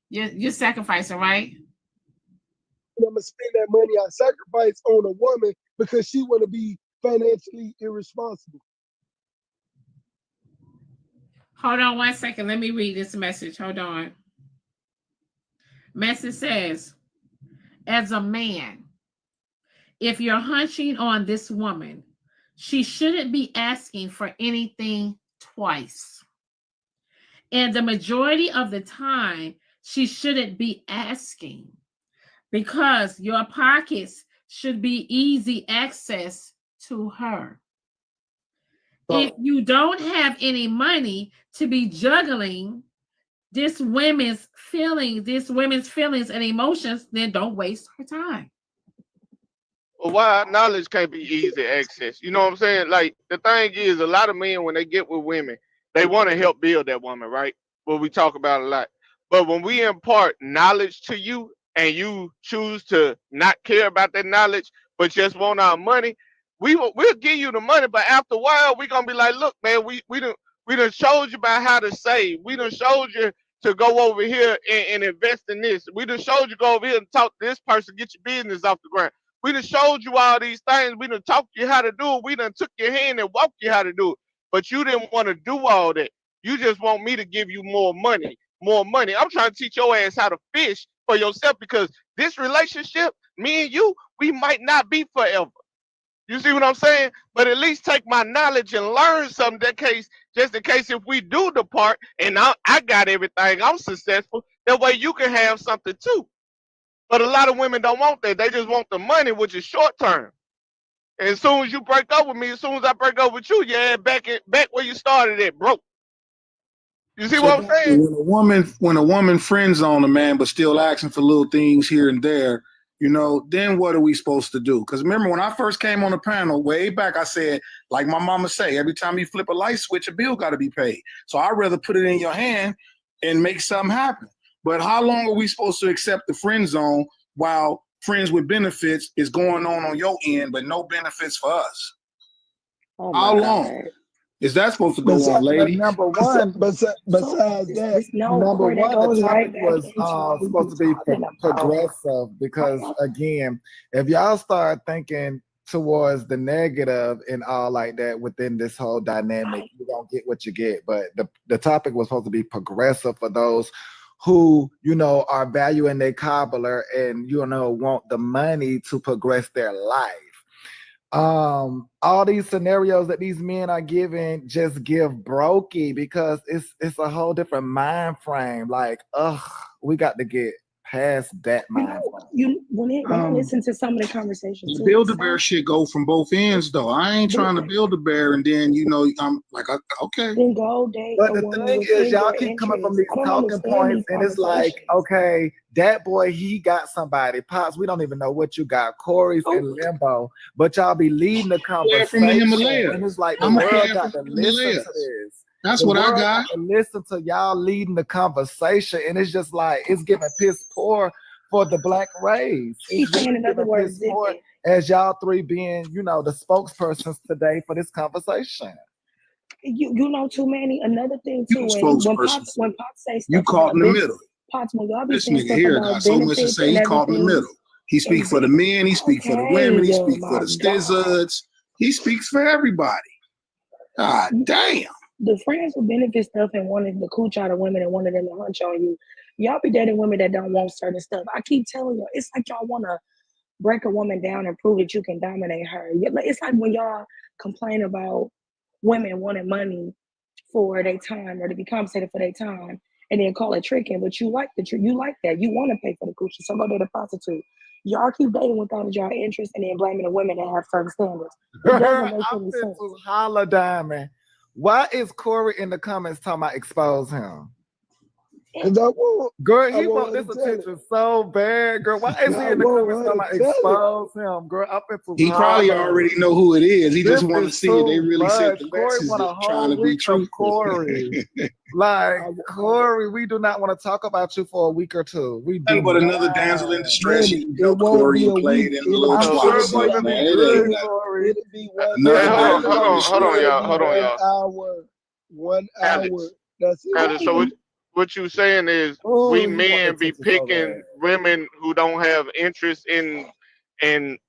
You're sacrificing, right? I'm gonna spend that money I sacrifice on a woman because she want to be financially irresponsible. Hold on 1 second. Let me read this message. Hold on. Message says, as a man, if you're hunching on this woman, she shouldn't be asking for anything twice. And the majority of the time, she shouldn't be asking because your pockets should be easy access to her. If you don't have any money to be juggling this women's feelings and emotions, then don't waste her time. Well, why knowledge can't be easy access? You know what I'm saying? Like the thing is, a lot of men when they get with women, they want to help build that woman, right? What we talk about a lot. But when we impart knowledge to you and you choose to not care about that knowledge, but just want our money, we'll give you the money. But after a while, we're gonna be like, look, man, we done showed you about how to save. We done showed you to go over here and invest in this. We done showed you go over here and talk to this person, get your business off the ground. We done showed you all these things. We done taught you how to do it. We done took your hand and walked you how to do it. But you didn't want to do all that. You just want me to give you more money, more money. I'm trying to teach your ass how to fish for yourself because this relationship, me and you, we might not be forever. You see what I'm saying? But at least take my knowledge and learn something that case, just in case if we do depart and I got everything, I'm successful, that way you can have something too. But a lot of women don't want that. They just want the money, which is short term. And as soon as you break up with me, as soon as I break up with you, yeah, back where you started at, broke. You see what I'm saying? When a woman friend zone a man, but still asking for little things here and there, you know, then what are we supposed to do? Because remember, when I first came on the panel way back, I said, like my mama say, every time you flip a light switch, a bill got to be paid. So I'd rather put it in your hand and make something happen. But how long are we supposed to accept the friend zone while friends with benefits is going on your end, but no benefits for us? How long is that supposed to go on, lady? Number one, besides that, number one, the topic was supposed to be about. progressive because, again, if y'all start thinking towards the negative and all like that within this whole dynamic, you don't get what you get. But the topic was supposed to be progressive for those who, you know, are valuing their cobbler and, you know, want the money to progress their life. All these scenarios that these men are giving just give brokey because it's a whole different mind frame. Like, we got to get past that mind frame. When I listen to some of the conversations, The Build-A-Bear shit go from both ends, though. I ain't trying to build a bear, and then you know I'm like, okay. Then go date. But the thing is, y'all keep coming from these talking points, and it's like, okay, that boy, he got somebody. Pops, we don't even know what you got. Corey's in limbo, but y'all be leading the conversation. From the Himalaya. And it's like the I'm a world player got to from the listen to Himalayas. this. That's The what I world got. to listen to y'all leading the conversation, and it's just like it's giving piss poor for the black race. He's saying in other words, piss poor as y'all three being, you know, the spokespersons today for this conversation. You know too many. Another thing too, when Pop say stuff, You caught in the middle. Pops, when y'all be This saying nigga stuff here about got so much to benefits say. He and caught in the everything, middle. He speaks for the men. He speaks for the women. He speaks for the stizzards. He speaks for everybody. God damn. The friends with benefit stuff and wanting the cooch out of women and wanting them to hunch on you. Y'all be dating women that don't want certain stuff. I keep telling you, it's like y'all want to break a woman down and prove that you can dominate her. It's like when y'all complain about women wanting money for their time or to be compensated for their time and then call it tricking, but you like the trick. You like that. You want to pay for the coochie, so go date a prostitute. Y'all keep dating without y'all interest and then blaming the women that have certain standards. It doesn't make any sense. Holla, Diamond. Why is Corey in the comments talking about expose him? Girl, he want this attention so bad, girl. Why is he in the comments talking about expose him, girl? Up into He probably already know who it is. He just want to see if they really said the Corey message want a of trying whole to be week of truthful. Corey. Like, Corey, we do not want to talk about you for a week or two. We do. But another damsel in distress, he helped Corey and played in a little twice. Hold on, y'all. 1 hour. That's it. Alex, so what you saying is we men be picking women who don't have interest in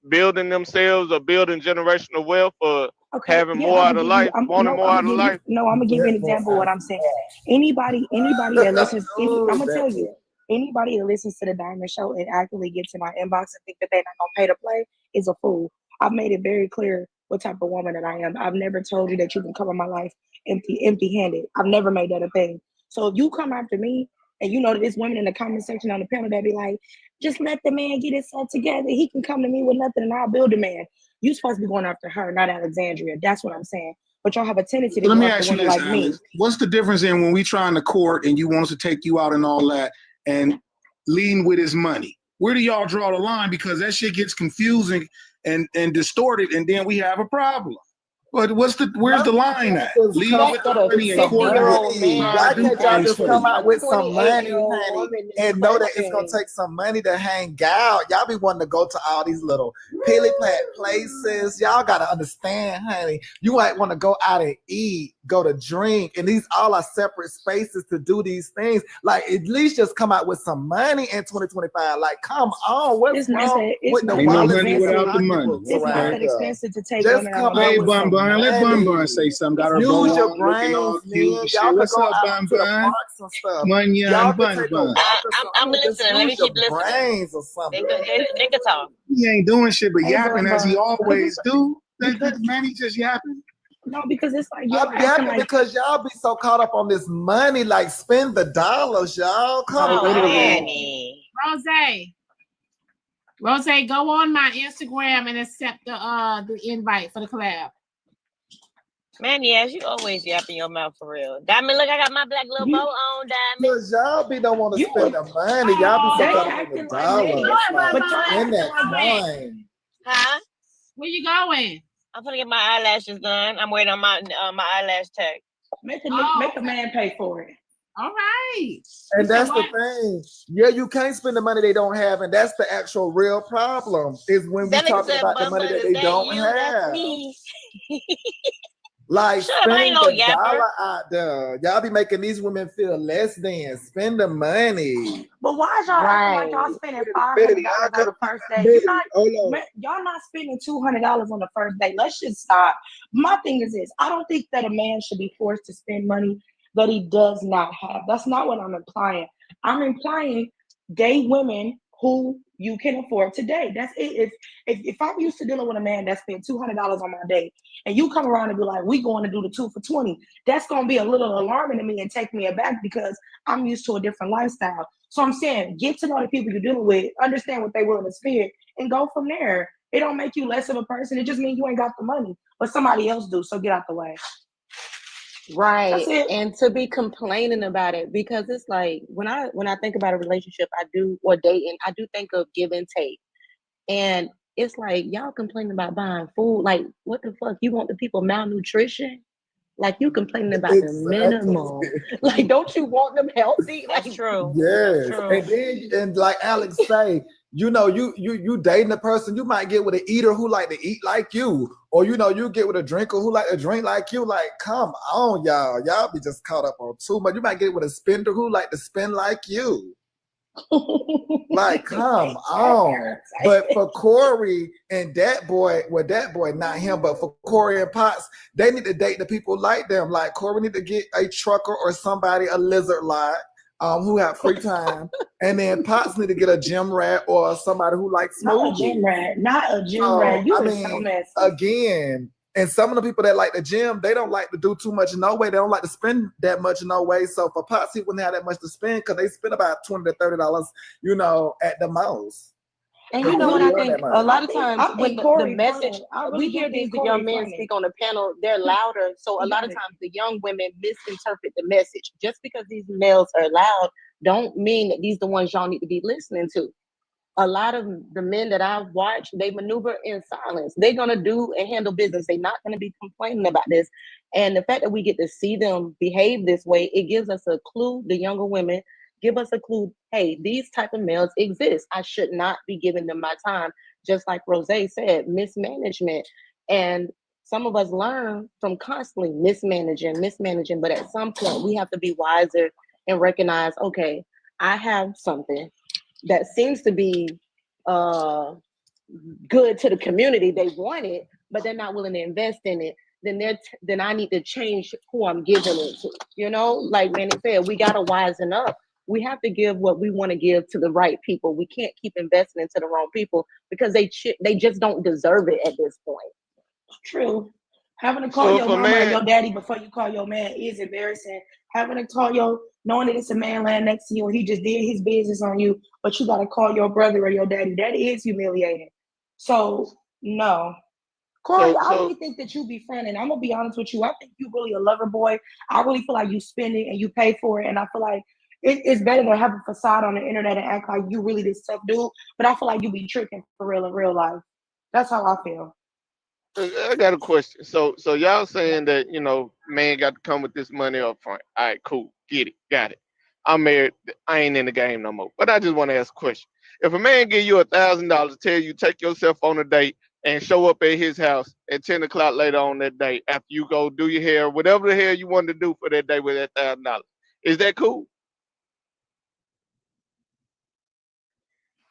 building themselves or building generational wealth or having more out of life, wanting more out of life. No, I'm gonna give you an example of what I'm saying. Anybody that listens, I'm gonna tell you, anybody that listens to the Diamond Show and actively gets in my inbox and think that they're not gonna pay to play is a fool. I've made it very clear what type of woman that I am. I've never told you that you can come in my life empty-handed. I've never made that a thing. So if you come after me and you know that there's women in the comment section on the panel that be like, just let the man get himself together. He can come to me with nothing and I'll build a man. You're supposed to be going after her, not Alexandria. That's what I'm saying. But y'all have a tendency to Let go me after ask you women this, like me. Alex. What's the difference in when we try in the court and you want us to take you out and all that and leading with his money? Where do y'all draw the line? Because that shit gets confusing and distorted and then we have a problem. But where's the line at? Leave with the money and Why coordinate. can't y'all just come out with some money, 28-year-old honey, woman is and know that it's gonna questioning. take some money to hang out? Y'all be wanting to go to all these little pilly plat places. Y'all gotta understand, honey. You might want to go out and eat, go to drink, and these all are separate spaces to do these things. Like at least just come out with some money in 2025. Like, come on, what's wrong with the Ain't no wallets money and the without the money. pocketbooks It's not around that here? expensive to take Just women out come on out Hey, with Bun some Bun, let Bun Bun money. say something. Got her Use bow your on, looking all brains, cute man. and shit. Y'all could What's go up, out Bun to the Bun? parks and stuff. Munyan, Y'all could Bun take a Bun. walk or I'm something. Just listening. Let me use your keep listening. brains or something. They could talk. He ain't doing shit but Hey, yapping Bun as he Bun. always do. Because Man, he just yapping. no, because it's like y'all I'm acting yapping like because y'all be so caught up on this money. Like, spend the dollars, y'all. Come Oh, on. Manny. Rose, go on my Instagram and accept the invite for the collab. Manny, as you always yapping your mouth for real. Diamond, look, I got my black little bow on, Diamond. Cause y'all be don't want to you spend the money. Y'all be so they caught up on the acting like they, dollars. Like, but y'all spend acting that like coin. Huh? Where you going? I'm gonna get my eyelashes done. I'm waiting on my eyelash tag. make a man pay for it. All right. And that's the thing. Yeah, you can't spend the money they don't have, and that's the actual real problem. Is when we That nigga talking said, about the "Bun money Bun, that is they that don't you? have. That's me." Like, Shut up, I ain't spend no the yapper. dollar out there. Y'all be making these women feel less than. Spend the money. But why is y'all acting like y'all spending $500 on the first day? You're not, y'all not spending $200 on the first day. Let's just stop. My thing is this: I don't think that a man should be forced to spend money that he does not have. That's not what I'm implying. I'm implying date women who you can afford to date. That's it. If I'm used to dealing with a man that spent $200 on my date, and you come around and be like, "We going to do the 2 for $20," that's gonna be a little alarming to me and take me aback because I'm used to a different lifestyle. So I'm saying, get to know the people you're dealing with, understand what they're willing to spend, and go from there. It don't make you less of a person. It just means you ain't got the money, but somebody else do. So get out the way. Right. That's it. And to be complaining about it, because it's like when I think about a relationship, or dating, I do think of give and take. And it's like y'all complaining about buying food. Like, what the fuck? You want the people malnutrition? Like, you complaining about the minimum. Like, don't you want them healthy? Like, That's true. Yes. That's true. And then, and like Alex say, you know, you dating a person, you might get with an eater who like to eat like you, or you know, you get with a drinker who like to drink like you. Like, come on, y'all be just caught up on too much. You might get with a spender who like to spend like you. Like, come on. But for Corey and that boy, not him, but for Corey and Potts, they need to date the people like them. Like, Corey need to get a trucker or somebody, a lizard lot, who have free time. And then Potts need to get a gym rat or somebody who likes Not a smoothies. gym rat. Not a gym rat. You I are mean, so messy. again, and some of the people that like the gym, they don't like to do too much no way. They don't like to spend that much no way. So for Pops, he wouldn't have that much to spend because they spend about $20 to $30, you know, at the most. and you know what I think? A lot of times I when think the Corey message, funny. I really we do hear think these young Corey men funny. speak on the panel, they're louder. So a lot of times the young women misinterpret the message. Just because these males are loud don't mean that these are the ones y'all need to be listening to. A lot of the men that I've watched, they maneuver in silence. They're gonna do and handle business. They're not gonna be complaining about this. And the fact that we get to see them behave this way, it gives us a clue. The younger women give us a clue. Hey, these type of males exist. I should not be giving them my time. Just like Rose said, mismanagement. And some of us learn from constantly mismanaging. But at some point, we have to be wiser and recognize, okay, I have something that seems to be good to the community. They want it, but they're not willing to invest in it. Then I need to change who I'm giving it to. You know, like Manny said, we gotta wisen up. We have to give what we want to give to the right people. We can't keep investing into the wrong people because they just don't deserve it at this point. True. Having to call your mama or your daddy before you call your man is embarrassing. Having to call knowing that it's a man laying next to you and he just did his business on you, but you got to call your brother or your daddy. That is humiliating. So, no. Corey, I really think that you be fronting. I'm going to be honest with you. I think you really a lover boy. I really feel like you spend it and you pay for it. And I feel like it's better to have a facade on the internet and act like you really this tough dude. But I feel like you be tricking for real in real life. That's how I feel. I got a question. So y'all saying that man got to come with this money up front. All right, cool, get it, got it. I'm married. I ain't in the game no more. But I just want to ask a question. If a man give you $1,000, tell you take yourself on a date and show up at his house at 10 o'clock later on that day after you go do your hair, whatever the hell you wanted to do for that day with that $1,000, is that cool?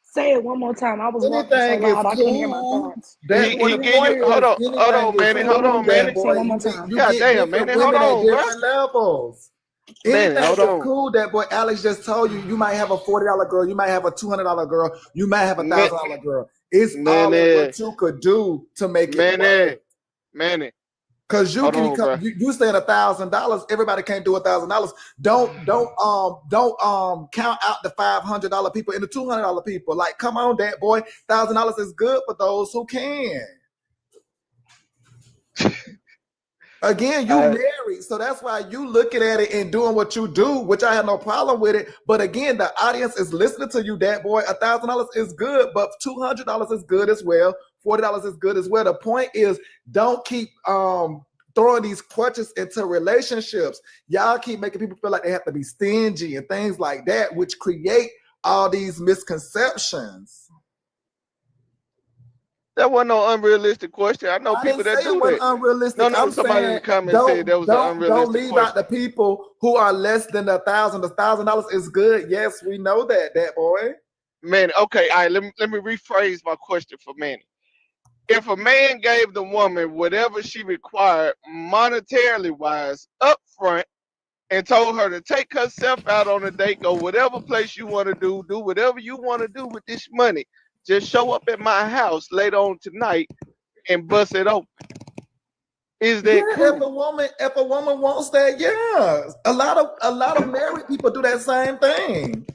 Say it one more time. I was walking so Anything is loud I couldn't hear my cool. thoughts. That He what the give you point hold is. on, Anything Manny, is hold cool, on, that Manny. Say boy. it one more You get time. you God get damn, Manny, different hold women at on, bro. different levels. Manny, Anything hold is on. cool. That boy Alex just told you. You might have a $40 girl. You might have a $200 girl. You might have a $1,000 girl. It's all in Manny, what you could do to make it work. Manny. Cause you Hold can on, bro. you saying $1,000. Everybody can't do $1,000. Don't count out the $500 people and the $200 people. Like, come on, that boy. $1,000 is good for those who can. Again, you married, so that's why you looking at it and doing what you do, which I have no problem with it. But again, the audience is listening to you, that boy. $1,000 is good, but $200 is good as well. $40 is good as well. The point is, don't keep throwing these crutches into relationships. Y'all keep making people feel like they have to be stingy and things like that, which create all these misconceptions. That wasn't no unrealistic question. I know I people didn't that say it do wasn't that. unrealistic. No, I'm somebody in saying the comments said that was an don't unrealistic leave question. out the people who are less than $1,000. The $1,000 is good. Yes, we know that boy. Man, okay, all right, let me rephrase my question for Manny. If a man gave the woman whatever she required monetarily wise up front and told her to take herself out on a date, go whatever place you want to do whatever you want to do with this money, just show up at my house later on tonight and bust it open. Is that cool? If a woman wants that, yeah. A lot of married people do that same thing.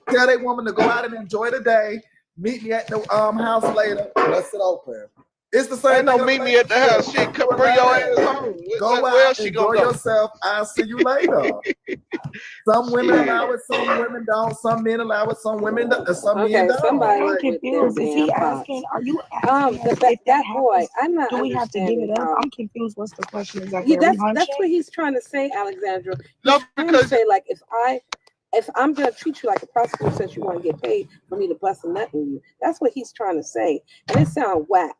Tell their woman to go out and enjoy the day. Meet me at the house later. Bust it open. It's the same Ain't no thing. meet me at the house. Shit, come bring your ass home. Go Where out, else she enjoy gonna go? yourself. I'll see you later. Some women Shit. allow it, some women don't. Some men allow it, some women don't. Some men Okay, don't. somebody I'm with their confused. Is he damn asking? bots. Are you asking us if That boy, happens? I'm not Do we have to give understanding it up? how. I'm confused. What's the question exactly? Yeah, Are we that's hunching? what he's trying to say, Alexandra. He's No, trying to because say like if I'm gonna treat you like a prostitute since you want to get paid for me to bust a nut in you. That's what he's trying to say. And it sounds whack.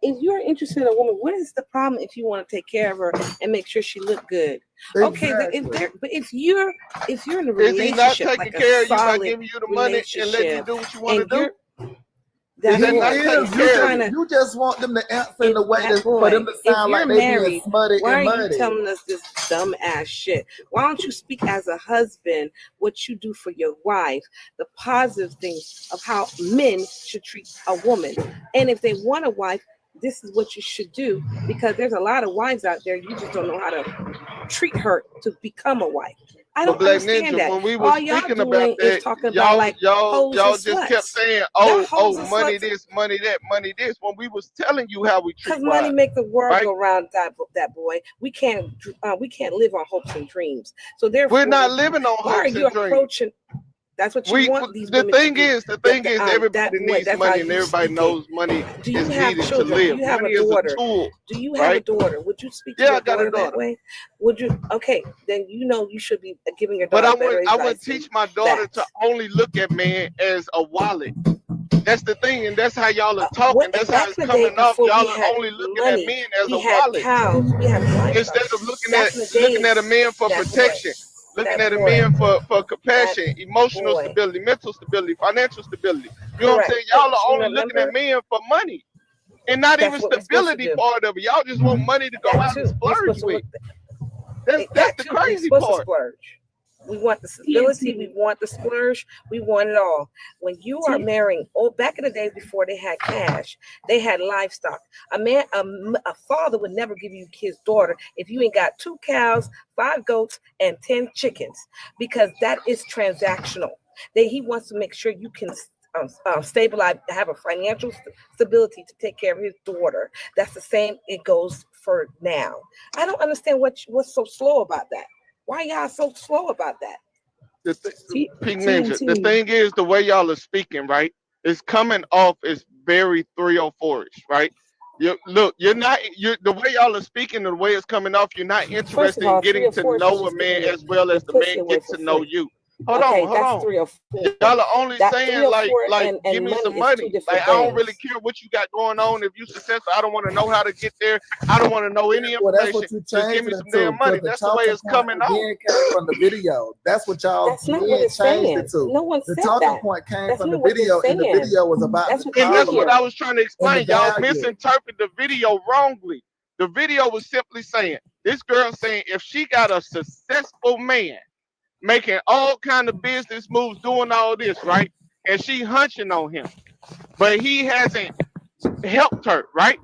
If you're interested in a woman, what is the problem if you want to take care of her and make sure she look good? Okay, but if you're in a is he not relationship, taking like care a of you by solid giving you the money and letting you relationship, do what you want to and do? that's Is that not boy, taking if you're care of trying you? to, You just want them to answer in the way that for them boy, to if sound you're like they being married, smutty why are and you muddy. telling us this dumb ass shit? Why don't you speak as a husband what you do for your wife, the positive things of how men should treat a woman, and if they want a wife, this is what you should do, because there's a lot of wives out there, you just don't know how to treat her to become a wife. I But don't Black understand Ninja, that. when we were All y'all speaking about doing is that, talking about like hoes y'all and just kept sluts. saying, Y'all oh, hoes and money sluts. this, money that, money this. When we was telling you how we treat Because money wives, make the world right? go round, that boy. We can't live on hopes and dreams. So therefore, We're not living on why are hopes you and dreams. approaching? That's what you want these The women thing to do. is, everybody That boy, needs that's how money, and you everybody speak it. knows money Do you is have needed to children? Do live. you have Money a is a daughter? tool. Do you have a right? daughter? Would you speak to Yeah, your I got a daughter that daughter. way? Would you? Okay, then you know you should be giving your But daughter I better wouldn't advice than teach my daughter that. to only look at men as a wallet. That's the thing, and that's how y'all are talking. That's how Back it's in the day, coming off. before Y'all we are had only looking at money, men as we a had wallet cows, we had livestock. instead of looking Back in the at a days, man for that protection, looking at a boy, man for that compassion, emotional boy. stability, mental stability, financial stability. You know what I'm Correct. saying? Y'all But are you only looking at remember, men for money and not even that's what we're supposed to stability do. part of it. Y'all just want money to go That out and too. We're splurge supposed to with. look. That's That the too. We're crazy supposed to part. splurge. We want the stability. We want the splurge. We want it all. When you are marrying, back in the days before they had cash, they had livestock. A father would never give you his daughter if you ain't got 2 cows, 5 goats, and 10 chickens, because that is transactional. He wants to make sure you can stabilize, have a financial stability to take care of his daughter. That's the same. It goes for now. I don't understand what's so slow about that. Why y'all so slow about that? Pink Ninja. The thing is, the way y'all are speaking, right? It's coming off as very 304ish, right? You're not. The way y'all are speaking, the way it's coming off, you're not First interested of in all, 3 getting or to 4 is know a just man giving as well your as the pussy man away get for to know free. you. Hold Okay, on, hold that's on. 3 or 4. Y'all are only That saying 3 or 4 like and give me money some is 2 money. different Like I don't really things. care what you got going on. If you successful, I don't want to know how to get there. I don't want to know any Well, that's what information. you Just give changed me it some to, damn money. because the That's the way talking it's point coming off. again came from the video. That's what y'all That's not men what it's changed saying. it to. No one The said talking that. point came That's from the not what they're video, and the saying. video was about That's the what you And that's what hear. I was trying to and the explain. Y'all value. misinterpret the video wrongly. The video was simply saying, this girl saying if she got a successful man making all kind of business moves, doing all this, right? And she hunching on him, but he hasn't helped her, right?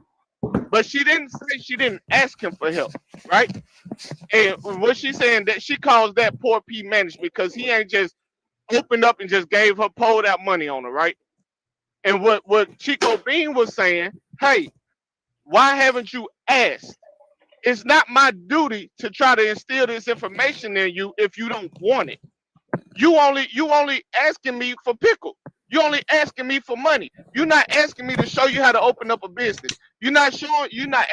But she didn't say she didn't ask him for help, right? And what she's saying that she calls that poor P management because he ain't just opened up and just gave her pulled out money on her, right? And what Chico Bean was saying, hey, why haven't you asked? It's not my duty to try to instill this information in you if you don't want it. You only asking me for pickle. You only asking me for money. You're not asking me to show you how to open up a business. You're not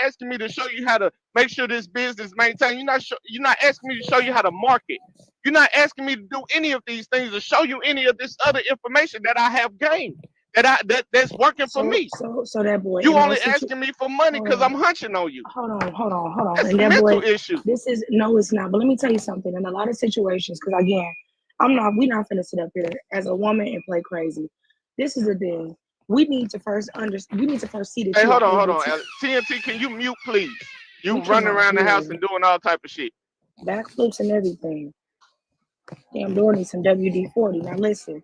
asking me to show you how to make sure this business maintains. You're not asking me to show you how to market. You're not asking me to do any of these things to show you any of this other information that I have gained that's working for me. So that boy, You in only those asking me for money hold because on, I'm hunching on you. hold on. That's And a that mental boy, issue. this is no, it's not. But let me tell you something. In a lot of situations, because again, we're not finna sit up here as a woman and play crazy. This is the thing. We need to first understand. You need to first see that Hey, you are hold able on, to. Alex. TNT, can you mute, please? You We running cannot around the house hear and doing all type of shit. backflips and everything. Damn, door needs some WD-40. Now listen.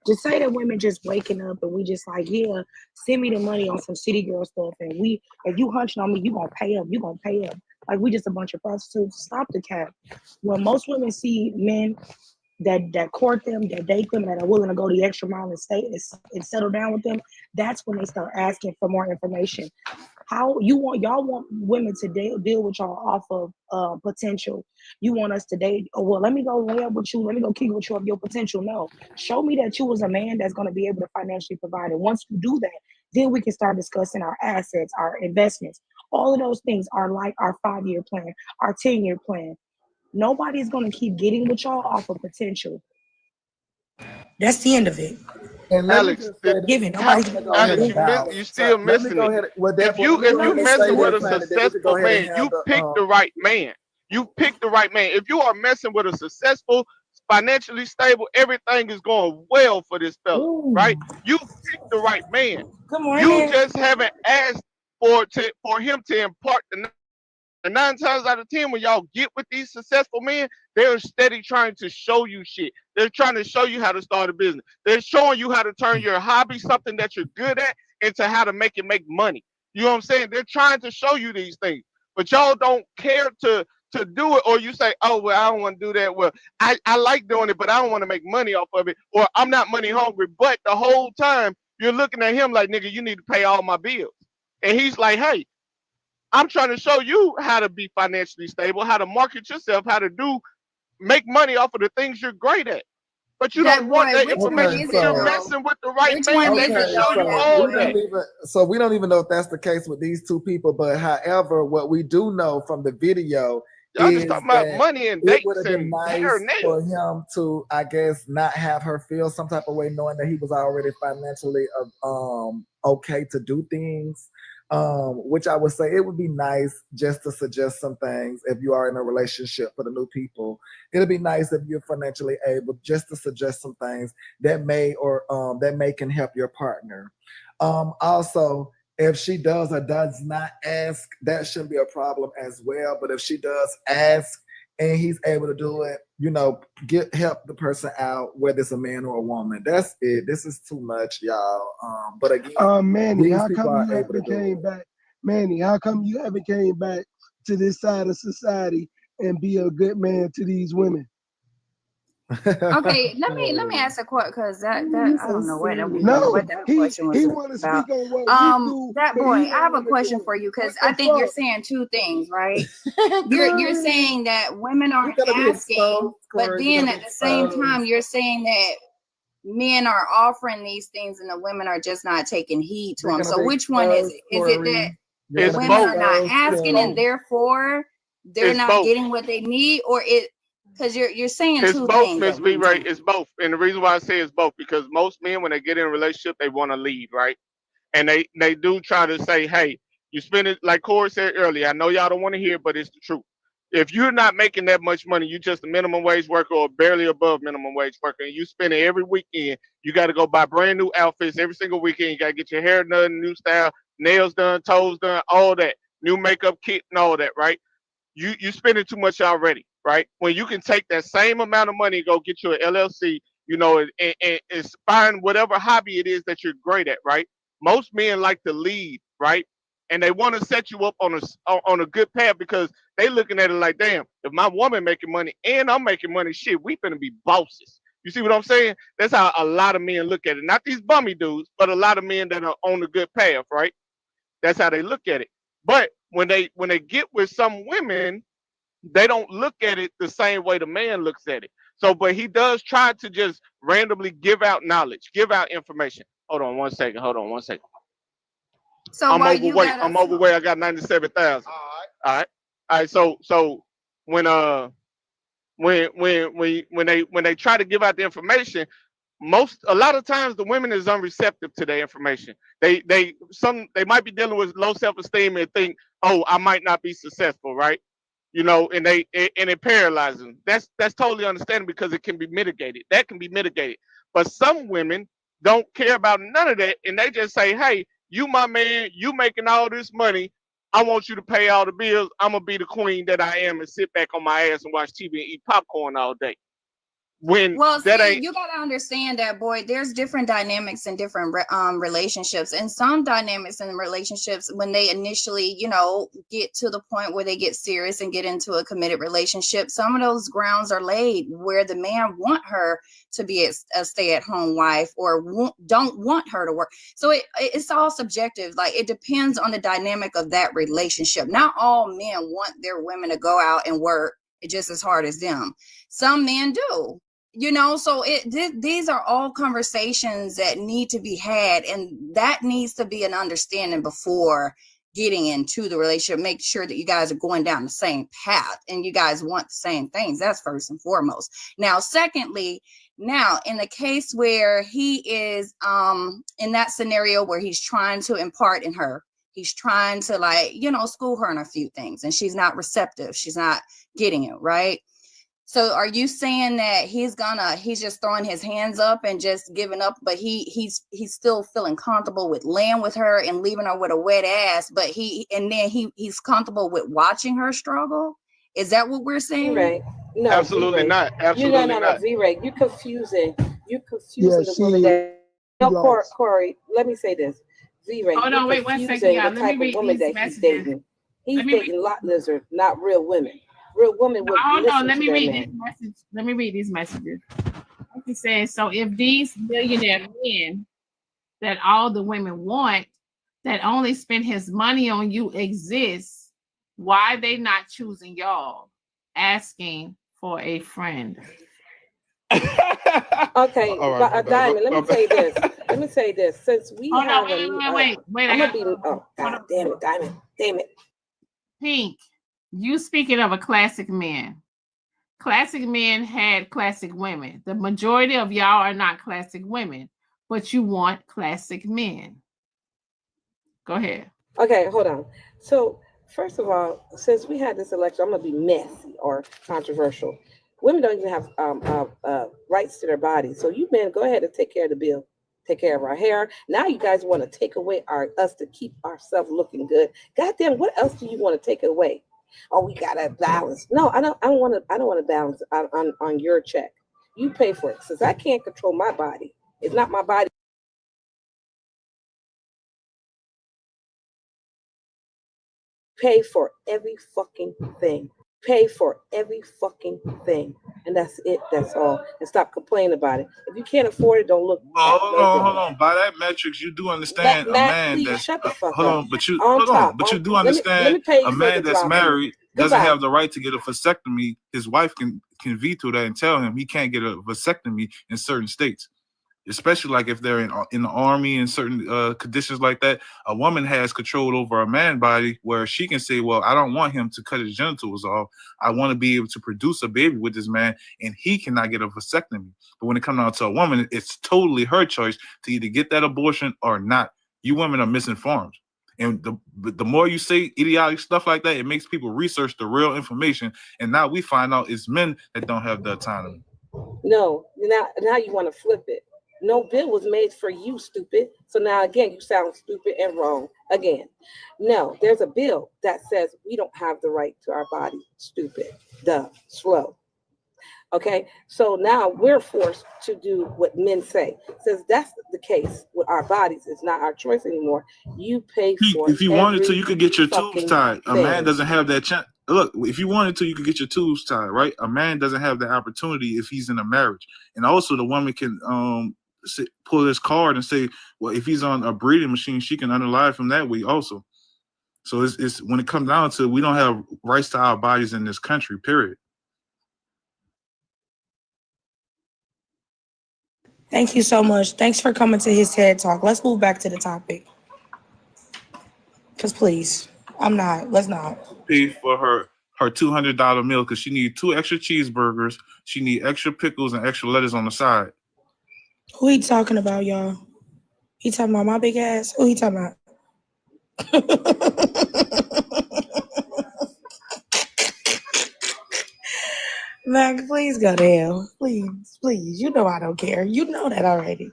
Just say that women just waking up and we just like, yeah, send me the money on some city girl stuff. And if you hunching on me, you gonna pay up. You gonna pay up. Like we just a bunch of prostitutes. Stop the cap. When most women see men that court them, that date them, that are willing to go the extra mile and stay and settle down with them, that's when they start asking for more information. Y'all want women to deal with y'all off of potential. You want us to date, oh well, let me go lay up with you, let me go kick with you of your potential. No, show me that you was a man that's going to be able to financially provide. And once you do that, then we can start discussing our assets, our investments. All of those things are like our 5-year plan, our 10-year plan. Nobody's going to keep getting with y'all off of potential. That's the end of it. And let me Alex, just say this. Nobody's gonna go Alex, ahead and you So still let me missing go it. ahead. Well, If therefore, let me go you ahead and say messing with this, a Planet, then we can go successful ahead and man, have you the picked the right man. You picked the right man. If you are messing with a successful, financially stable, everything is going well for this fella, right? You picked the right man. Good You morning. just haven't asked for him to impart the. And 9 times out of 10, when y'all get with these successful men, they're steady trying to show you shit. They're trying to show you how to start a business. They're showing you how to turn your hobby, something that you're good at, into how to make it make money. You know what I'm saying? They're trying to show you these things, but y'all don't care to do it, or you say, oh, well, I don't want to do that. Well, I like doing it, but I don't want to make money off of it, or I'm not money hungry. But the whole time, you're looking at him like, nigga, you need to pay all my bills. And he's like, hey, I'm trying to show you how to be financially stable, how to market yourself, how to make money off of the things you're great at. But you That don't want boy, that which one information is when it you're though? messing with the right Which man. one They is can it show though, you that all boy? that. we don't even know if that's the case with these two people. But however, what we do know from the video Y'all just is talking about that money and it would dates have been and hair nice and for nails. him to, I guess, not have her feel some type of way, knowing that he was already financially okay to do things. Which I would say it would be nice just to suggest some things if you are in a relationship for the new people. It'd be nice if you're financially able just to suggest some things that may can help your partner. Also, if she does or does not ask, that shouldn't be a problem as well. But if she does ask and he's able to do it, help the person out, whether it's a man or a woman. That's it. This is too much, y'all. But again, Manny, these how people come are you able to haven't do it. came back? Manny, how come you haven't came back to this side of society and be a good man to these women? Okay, let me ask a question because that I don't know what No, that he question was want to about. speak on what we do, That but boy, he I don't have a want to question do for it. you because What I the think you're fuck? saying two things, right? You're saying that women are asking, but then at the same time you're saying that men are offering these things and the women are just not taking heed to them. So which one is it? Is it that It's women both. are not asking and therefore they're It's not both. getting what they need, or it because you're saying It's two both, things Miss at V. one Ray. time. It's both. And the reason why I say it's both because most men, when they get in a relationship, they want to lead, right? And they do try to say, hey, you spend it like Corey said earlier. I know y'all don't want to hear, but it's the truth. If you're not making that much money, you just a minimum wage worker or barely above minimum wage worker, and you spend it every weekend. You got to go buy brand new outfits every single weekend. You got to get your hair done, new style, nails done, toes done, all that, new makeup kit and all that, right? You spending too much already, right? When you can take that same amount of money and go get you an LLC, you know, and find whatever hobby it is that you're great at, right? Most men like to lead, right? And they want to set you up on a good path because they looking at it like, damn, if my woman making money and I'm making money, shit, we finna be bosses. You see what I'm saying? That's how a lot of men look at it. Not these bummy dudes, but a lot of men that are on a good path, right? That's how they look at it. But when they get with some women, they don't look at it the same way the man looks at it. So, but he does try to just randomly give out knowledge, give out information. Hold on one second. So I'm while you overweight. got I'm us, overweight. I got 97,000. All right. All right. So when they try to give out the information, a lot of times the women is unreceptive to their information. They might be dealing with low self-esteem and think, oh, I might not be successful, right? You know, and it paralyzes them. That's totally understandable because it can be mitigated. That can be mitigated. But some women don't care about none of that, and they just say, hey, you my man, you making all this money. I want you to pay all the bills. I'm gonna be the queen that I am and sit back on my ass and watch TV and eat popcorn all day. When well, that see, ain't you gotta understand that, boy. There's different dynamics in different relationships, and some dynamics in relationships when they initially, you know, get to the point where they get serious and get into a committed relationship. Some of those grounds are laid where the man want her to be a stay-at-home wife or don't want her to work. So it's all subjective. Like it depends on the dynamic of that relationship. Not all men want their women to go out and work just as hard as them. Some men do. You know, so these are all conversations that need to be had, and that needs to be an understanding before getting into the relationship. Make sure that you guys are going down the same path and you guys want the same things. That's first and foremost. Now, secondly, now in the case where he is in that scenario where he's trying to impart in her, he's trying to, like, you know, school her in a few things, and she's not receptive, she's not getting it right. So are you saying that he's just throwing his hands up and just giving up, but he's still feeling comfortable with laying with her and leaving her with a wet ass, but he's comfortable with watching her struggle? Is that what we're saying? Right. No, absolutely V-Ray. not. Absolutely No, not. V-Ray, you're confusing Yeah, the woman that. No, lost. Corey, let me say this. V-Ray, Hold you're on, wait 1 second, confusing y'all. the Let me type of read woman these that he's messages. dating. He's Let me read. dating lot lizards, not real women. Real women would Hold on, listen let to me their read man. this message. Let me read these messages. Like he says, so if these millionaire men that all the women want, that only spend his money on you exists, why they not choosing y'all? Asking for a friend. Okay, All right, Diamond, let me say this. Let me say this. Since we Hold have on, wait. I'm gonna be. Oh, God damn it, Diamond. Damn it. Pink, you speaking of a classic man. Classic men had classic women. The majority of y'all are not classic women, but you want classic men. Go ahead. Okay, hold on. So, first of all, since we had this election, I'm gonna be messy or controversial. Women don't even have rights to their bodies. So you men, go ahead and take care of the bill. Take care of our hair. Now you guys want to take away us to keep ourselves looking good. Goddamn, what else do you want to take away? Oh, we gotta balance. No, I don't want to balance on your check. You pay for it. Since I can't control my body, it's not my body. Pay for every fucking thing. Pay for every fucking thing. And that's it. That's all. And stop complaining about it. If you can't afford it, don't look. Well, hold on. By that metrics, you do understand a man please that's shut the fuck hold up. on, but you On hold top, on, but you do let me understand pay you a for man the that's drop. married doesn't Goodbye. have the right to get a vasectomy. His wife can veto that and tell him he can't get a vasectomy in certain states. especially like if they're in the army and certain conditions like that. A woman has control over a man body where she can say, well, I don't want him to cut his genitals off. I want to be able to produce a baby with this man, and he cannot get a vasectomy. But when it comes down to a woman, it's totally her choice to either get that abortion or not. You women are misinformed. And the more you say idiotic stuff like that, it makes people research the real information. And now we find out it's men that don't have the autonomy. No, now you want to flip it. No bill was made for you, stupid. So now again, you sound stupid and wrong again. No, there's a bill that says we don't have the right to our body. Stupid. Duh. Slow. Okay, so now we're forced to do what men say. Since that's the case with our bodies, it's not our choice anymore. You pay for it. If you wanted to, you could get your tubes fucking tied. A thing. man doesn't have that chance. Look, if you wanted to, you could get your tubes tied, right? A man doesn't have the opportunity if he's in a marriage. And also the woman can pull his card and say, well, if he's on a breeding machine, she can unalive him that way also. So it's when it comes down to it, we don't have rights to our bodies in this country, period. Thank you so much. Thanks for coming to his TED Talk. Let's move back to the topic. Because please, let's not. Pay for her $200 meal because she need 2 extra cheeseburgers. She need extra pickles and extra lettuce on the side. Who he talking about, y'all? He talking about my big ass? Who he talking about? Mac, please go to hell. Please, please. You know I don't care. You know that already.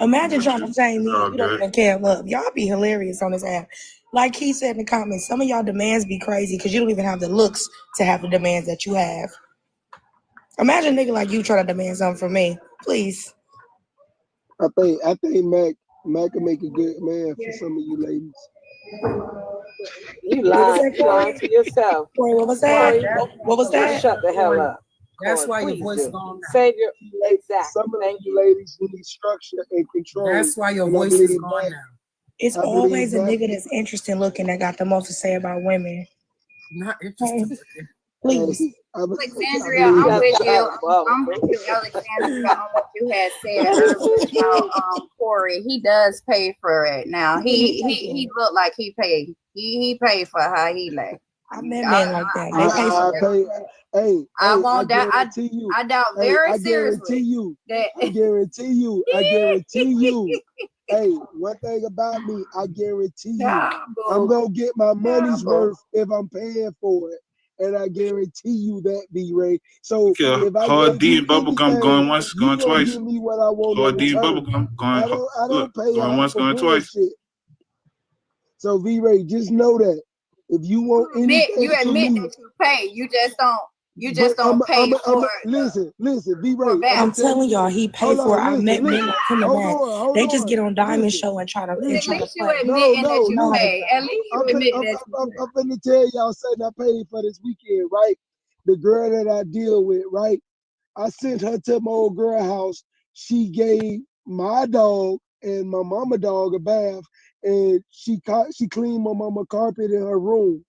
Imagine trying to shame me. You don't even care. Look, y'all be hilarious on this app. Like he said in the comments, some of y'all demands be crazy because you don't even have the looks to have the demands that you have. Imagine a nigga like you trying to demand something from me. Please. I think Mac can make a good man for some of you ladies. You lied to yourself. Corey, what was that? What was that? Shut the hell up. That's why your Please voice do. gone now. Save your exact. Some of you ladies who need structure and control. That's why your And I voice is believe gone that- now. It's I always a believe nigga that's interesting looking that got the most to say about women. Not interested. Please. Alexandria, I'm with you. I'm with you, Alexandria, on what you had said earlier about Corey. He does pay for it now. He looked like he paid. He paid for how he lay. I met men like that. They pay for it. I won't doubt. I doubt very seriously. I guarantee you. Hey, one thing about me, I guarantee you, I'm gonna get my money's worth if I'm paying for it. And I guarantee you that, B-Ray. So if I Hard give D you and bubblegum anything, going once, you going gonna twice. give me what I want Hard in D and return. bubblegum I going. don't pay Going out once, for going twice. bullshit. So V-Ray, just know that if you want anything You admit from me, that you pay. You just don't pay for it. Listen, V-Ray. I'm telling y'all, he paid for it. I met men like him and that. Hold They just on. get on Diamond Show and try to At least you play. admitting that you pay. At least you admit that you pay. I'm finna tell y'all something I paid for this weekend, right? The girl that I deal with, right? I sent her to my old girl house. She gave my dog and my mama dog a bath, and she cleaned my mama carpet in her room.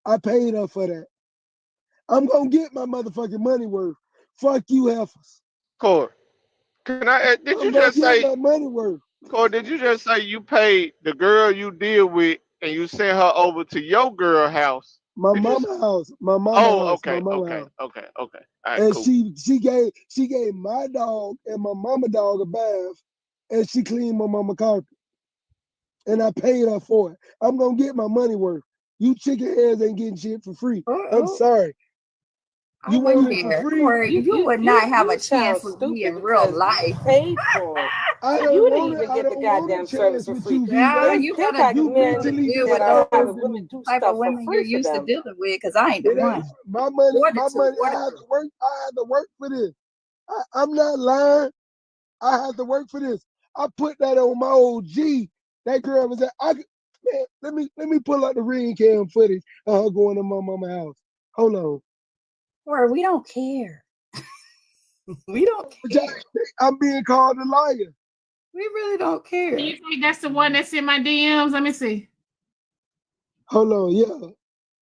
I paid her for that. I'm gonna get my motherfucking money worth. Fuck you, heifers. Corey, can I? Did you I'm gonna just get say? my money worth. Corey, did you just say you paid the girl you deal with and you sent her over to your girl house? My mama house. My mama house. Okay. My mama house. All right, And cool. she gave my dog and my mama dog a bath, and she cleaned my mama carpet. And I paid her for it. I'm gonna get my money worth. You chicken heads ain't getting shit for free. I'm sorry. You want it for free? Corey, you would not have a chance with me in real life. Paid for it. You didn't even get the goddamn service for free. Yeah, you gotta deal with those type of women you're used to dealing with, because I ain't the one. My money. I had to work for this. I'm not lying. I had to work for this. I put that on my old G. That girl was at. Man, let me pull out the ring cam footage of her going to my mama's house. Hold on. Or we don't care. We don't care. I'm being called a liar. We really don't care. Do you think that's the one that's in my DMs? Let me see. Hold on, yeah.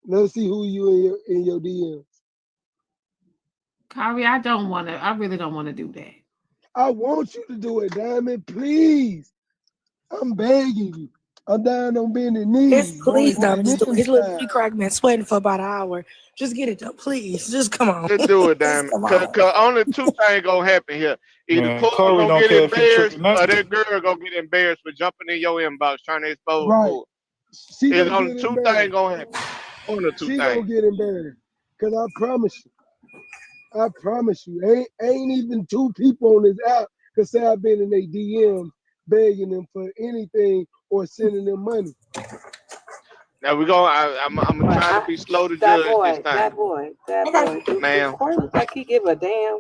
Let's see who you in your DMs. Kari, I really don't want to do that. I want you to do it, Diamond. Please. I'm begging you. I'm down on bending knees. It's please, doing Dom. Just do it. His this little time. booty crack been sweating for about an hour. Just get it done, please. Just come on. Just do it, Just Diamond. come Cause, on. 'cause only two things gonna happen here. Either Man, Corey Corey gonna don't get care if he embarrassed, tripping or nothing. that girl gonna get embarrassed for jumping in your inbox trying to expose Right. bull. She There's gonna only get two things embarrassed. gonna happen. One or two She gonna things. get embarrassed. Cause I promise you, ain't even two people on this app can say I've been in their DMs begging them for anything or sending them money. Now we go. I'm trying to be slow to judge this time, ma'am. Corey looks like he give a damn.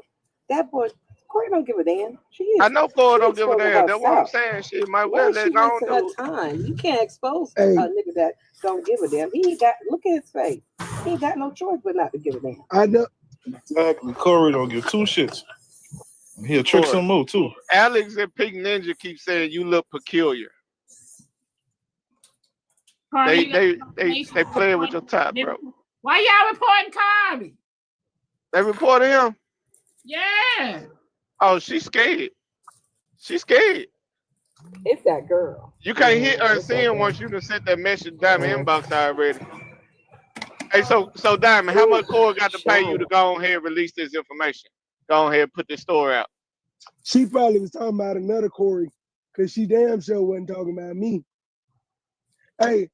That boy, Corey don't give a damn. She is. I know Corey don't give a exposing damn. That's what I'm herself. saying. She might Why well is she let go wasting do her it. time? You can't expose Hey. a nigga that don't give a damn. He ain't got. Look at his face. He ain't got no choice but not to give a damn. I know. Exactly. Corey don't give two shits. He'll trick Corey. some more too. Alex and Pink Ninja keep saying you look peculiar. Kari, They playing with your top, bro. Why y'all reporting Kari? They reported him. Yeah. Oh, she's scared. She's scared. It's that girl. You can't hit unseen once you done sent that message Diamond inbox already. Hey, so Diamond, how much Corey got to pay you to go on here and release this information? Go on here and put this story out. She probably was talking about another Corey, cause she damn sure wasn't talking about me. Hey,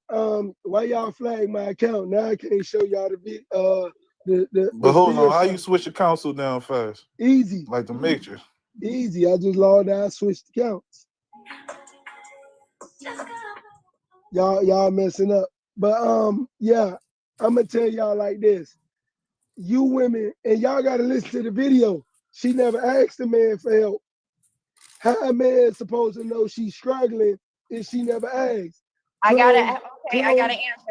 why y'all flag my account? Now I can't show y'all the But hold on, how field you switch your console down fast? Easy. Like the Matrix. Easy. I just logged out, switched accounts. Y'all messing up. But yeah, I'm gonna tell y'all like this. You women, and y'all gotta listen to the video. She never asked the man for help. How a man supposed to know she's struggling if she never asked? I gotta answer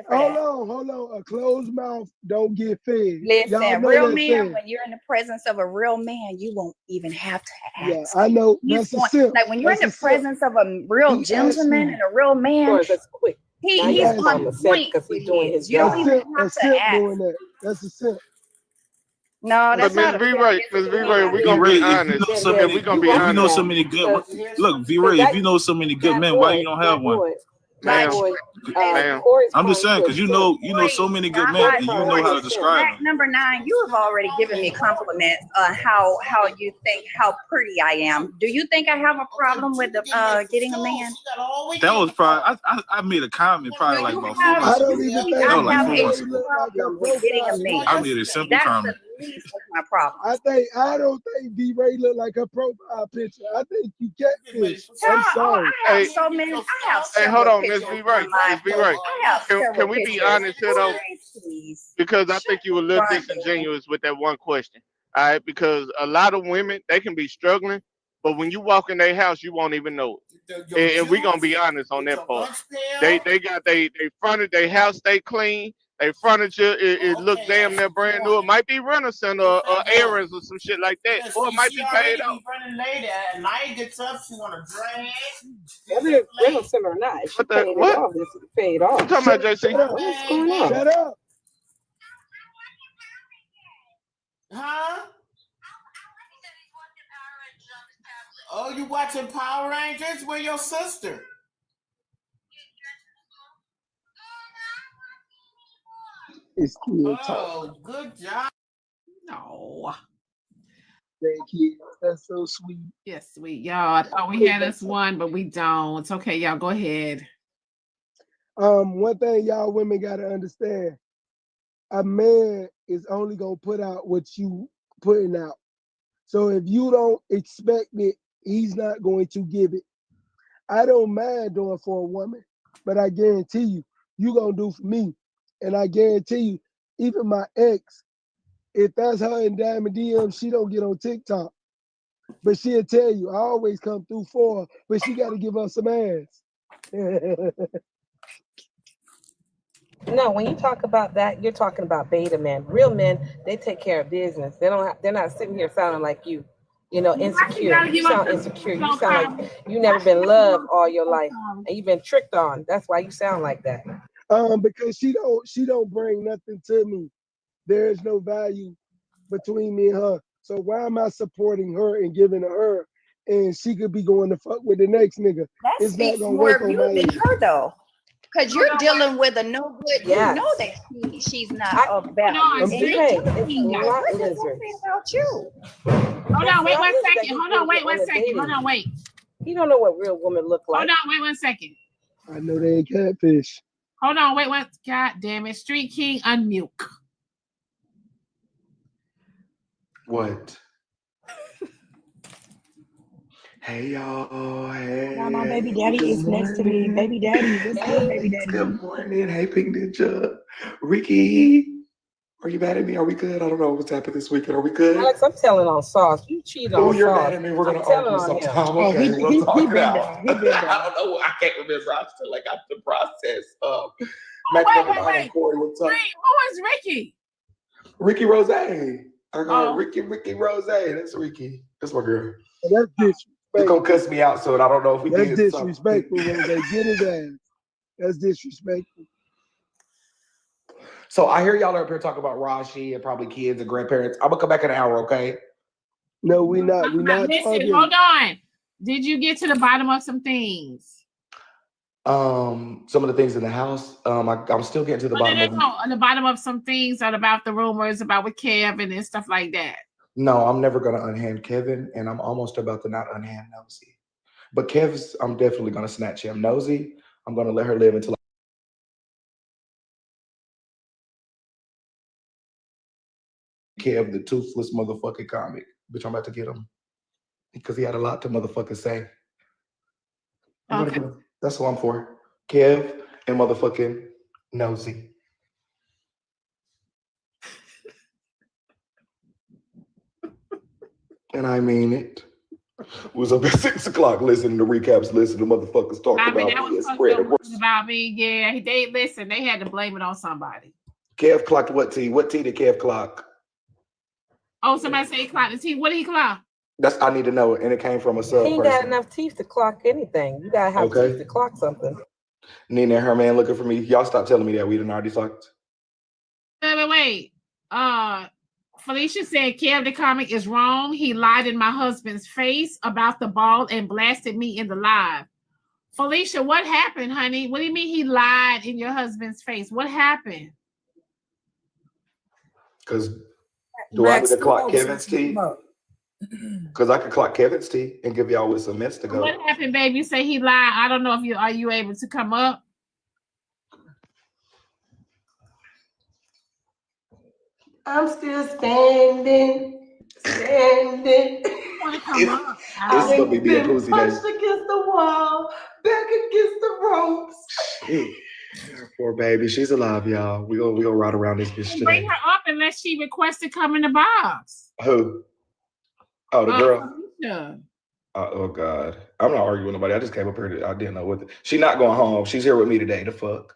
for that. Hold on. A closed mouth don't get fed. Listen, Y'all know real that men, saying. when you're in the presence of a real man, you won't even have to ask. Yeah, I know. He's That's a simp. like when you're in the That's a simp. presence of a real He gentleman asked and a real man, Corey, that's quick. Now you he's gotta call him on a simp point because with he's doing his. his You don't job. even A have to simp ask. doing that. That's a simp. No, But that's Miss not a V simp. Ray, It's Miss a V man. Ray, we V gonna Ray, be if you honest. know so Yeah, many, we gonna be if you honest. know so many good, look, V Ray, if you know so many good men, why you don't have one? Like, Ma'am. I'm just saying, because you know so many good men, and you know how to describe Fact them. number 9, you have already given me compliments on how you think how pretty I am. Do you think I have a problem with getting a man? That was probably I made a comment probably like about 4 months I ago. don't even think That was like have 4 a months ago. problem with getting a man. I made a simple That's comment. the least of my problem. I don't think D Ray look like her profile picture. I think you catfish. I'm sorry. I have so many. I have Hey, several hold on, Miss pictures V on Ray. my Miss V phone. Ray. I have Can several we be pictures. honest here though? Please. Because I think you were a little disingenuous with that one question. All right, because a lot of women, they can be struggling, but when you walk in their house, you won't even know it. And we gonna be honest on that part. They got they fronted their house stay clean. They furniture it look damn near brand new. It might be Renaissance or errands or some shit like that, or it might be paid off. Running late at night, gets up, she want to drink. Whether it's Renaissance or not, she What the- paid it what? off. This is paid off. You talking about, JC? What's going on? Shut up. Huh? Oh, you watching Power Rangers? Where your sister? It's kid talk. Oh, good job. No. Thank you. That's so sweet. Yes, sweet. Y'all, I thought we had us one, but we don't. It's okay, y'all. Go ahead. One thing y'all women gotta understand. A man is only gonna put out what you putting out. So if you don't expect it, he's not going to give it. I don't mind doing for a woman, but I guarantee you gonna do for me. And I guarantee you, even my ex, if that's her in Diamond DM, she don't get on TikTok. But she'll tell you, I always come through for her, but she gotta give us some ass. No, when you talk about that, you're talking about beta men. Real men, they take care of business. They're not sitting here sounding like you, insecure. You sound insecure. You sound like you never been loved all your life, and you've been tricked on. That's why you sound like that. Because she don't bring nothing to me. There is no value between me and her. So why am I supporting her and giving to her, and she could be going to fuck with the next nigga? That It's not speaks gonna more work of on you my than end. her, though. Because you're dealing with a no good. You Yes. know that she's not about No, you. it's And Street you're Hey, telling it's me that. lot What does that lizards. say about you? Hold on, wait It's one not that second. he Hold didn't on, wait get one on a second. Hold dating. on, wait. You don't know what real women look like. Hold on, wait 1 second. I know they ain't catfish. Hold on, wait one. God damn it. Street King, unmute. What? Hey y'all. Hey. Now my baby daddy Good is next to me. morning. Baby daddy, what's good, baby daddy? Good morning. Hey, Pink Ninja. Ricky, are you mad at me? Are we good? I don't know what's happened this weekend. Are we good? Alex, I'm telling on Sauce. You cheated Oh, on you're Sauce. mad at me. We're I'm gonna telling argue on him. sometime. Oh, Okay, we'll talk he it been out. down. He been I down. don't know. I can't remember. I still like got the process of Oh, Macaroni and wait. Corey. What's up? Wait, who is Ricky? Ricky Rose. I got Oh. Ricky Rose. That's Ricky. That's my girl. That's He's disrespectful. gonna cuss me out soon. I don't know if we That's did disrespectful, something. Rose. Get his ass. That's disrespectful. So I hear y'all are up here talking about Rashi and probably kids and grandparents. I'm gonna come back in an hour, okay? No, we not. We not Listen, talking. hold on. Did you get to the bottom of some things? Some of the things in the house. I'm still getting to the bottom of them. No. On the bottom of some things about the rumors about with Kevin and stuff like that. No, I'm never gonna unhand Kevin, and I'm almost about to not unhand Nosy. But Kev's, I'm definitely gonna snatch him. Nosy, I'm gonna let her live until Kev, the toothless motherfucking comic. Bitch, I'm about to get him. Because he had a lot to motherfucking say. I'm gonna get him. That's what I'm for. Kev and motherfucking Nosy. And I mean it. Was up at 6 o'clock listening to recaps, listening to motherfuckers talk I mean, about that me was and spread the word. about me. Yeah, they listen. They had to blame it on somebody. Kev clocked what tea? What tea did Kev clock? Oh, somebody say he clocked the T. What did he clock? That's I need to know, and it came from a sub He ain't got person. enough teeth to clock anything. You gotta have Okay. teeth to clock something. Nina and her man looking for me. Y'all stop telling me that we done already talked. Wait. Felicia said Kev the comic is wrong. He lied in my husband's face about the ball and blasted me in the live. Felicia, what happened, honey? What do you mean he lied in your husband's face? What happened? Because do I need to clock Kevin's tea? Because I could clock Kevin's tea and give y'all with some mints to go. What happened, baby? You say he lied. I don't know if are you able to come up? I'm still standing. It's gonna be a pussy day. Pushed against the wall, back against the ropes. Shit. Poor baby, she's alive, y'all. We gonna ride around this bitch Bring today. her up unless she requested come in the box. Who? Oh, the girl. Felicia. Oh God, I'm not arguing with nobody. I just came up here. I didn't know what. She's not going home. She's here with me today. The fuck.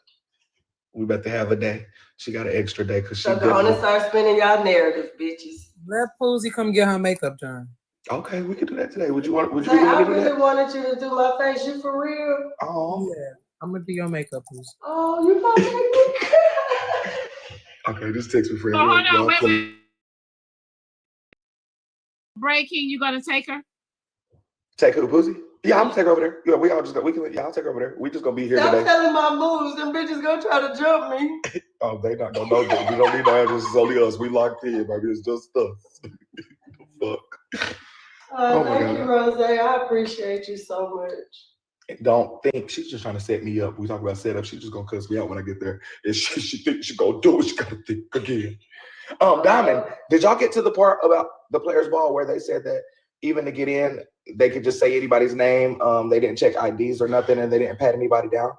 We about to have a day. She got an extra day because she. So go on and start spinning y'all narrative, bitches. Let Poozy come get her makeup done. Okay, we could do that today. Would you want? Would you Say, want I me to do really that? wanted you to do my face. You for real? Oh. Yeah, I'm gonna do your makeup, Poozy. Oh, you gonna make me cry? Okay, just text me, friend. Oh, hold on, wait. Breaking, you gonna take her? Take who, Pussy? Yeah, I'm gonna take her over there. Yeah, we all just we can. Yeah, I'll take her over there. We just gonna be here Stop today. telling my moves. Them bitches gonna try to jump me. Oh, they not gonna know that. We don't need no address. It's only us. We locked in, baby. It's just us. Fuck. Oh my Thank God. you, Rose. I appreciate you so much. Don't think she's just trying to set me up. We talk about setup. She's just gonna cuss me out when I get there. If she thinks she gonna do it, she gotta think again. Diamond, did y'all get to the part about the Playas Ball where they said that even to get in, they could just say anybody's name? They didn't check IDs or nothing, and they didn't pat anybody down.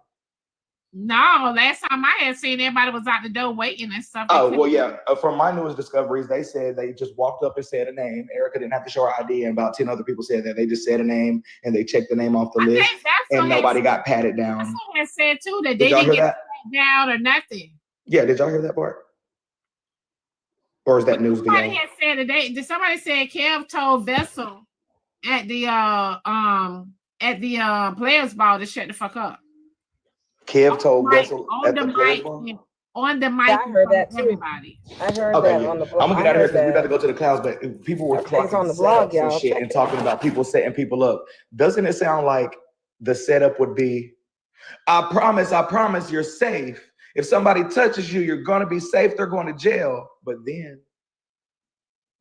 No, last time I had seen everybody was out the door waiting and stuff. Oh, well, yeah. From my newest discoveries, they said they just walked up and said a name. Erica didn't have to show her ID, and about 10 other people said that. They just said a name, and they checked the name off the list, and nobody got patted down. That's what I said, too, that Did they y'all didn't hear get that? pat down or nothing. Yeah, did y'all hear that part? Or is that news to Somebody y'all? had said today, somebody said Kev told Vessel at the Playas Ball to shut the fuck up. Kev told Mike, Vessel on at the the Playas mic, Ball? on the mic. Yeah, I heard that too. Everybody. I heard Okay, that yeah. on the blog. I'm gonna get out of here because we got to go to the clouds. But people were Everything's clocking on the blog, setups y'all. and shit Check and it. talking about people setting people up. Doesn't it sound like the setup would be, I promise you're safe. If somebody touches you, you're gonna be safe. They're going to jail. But then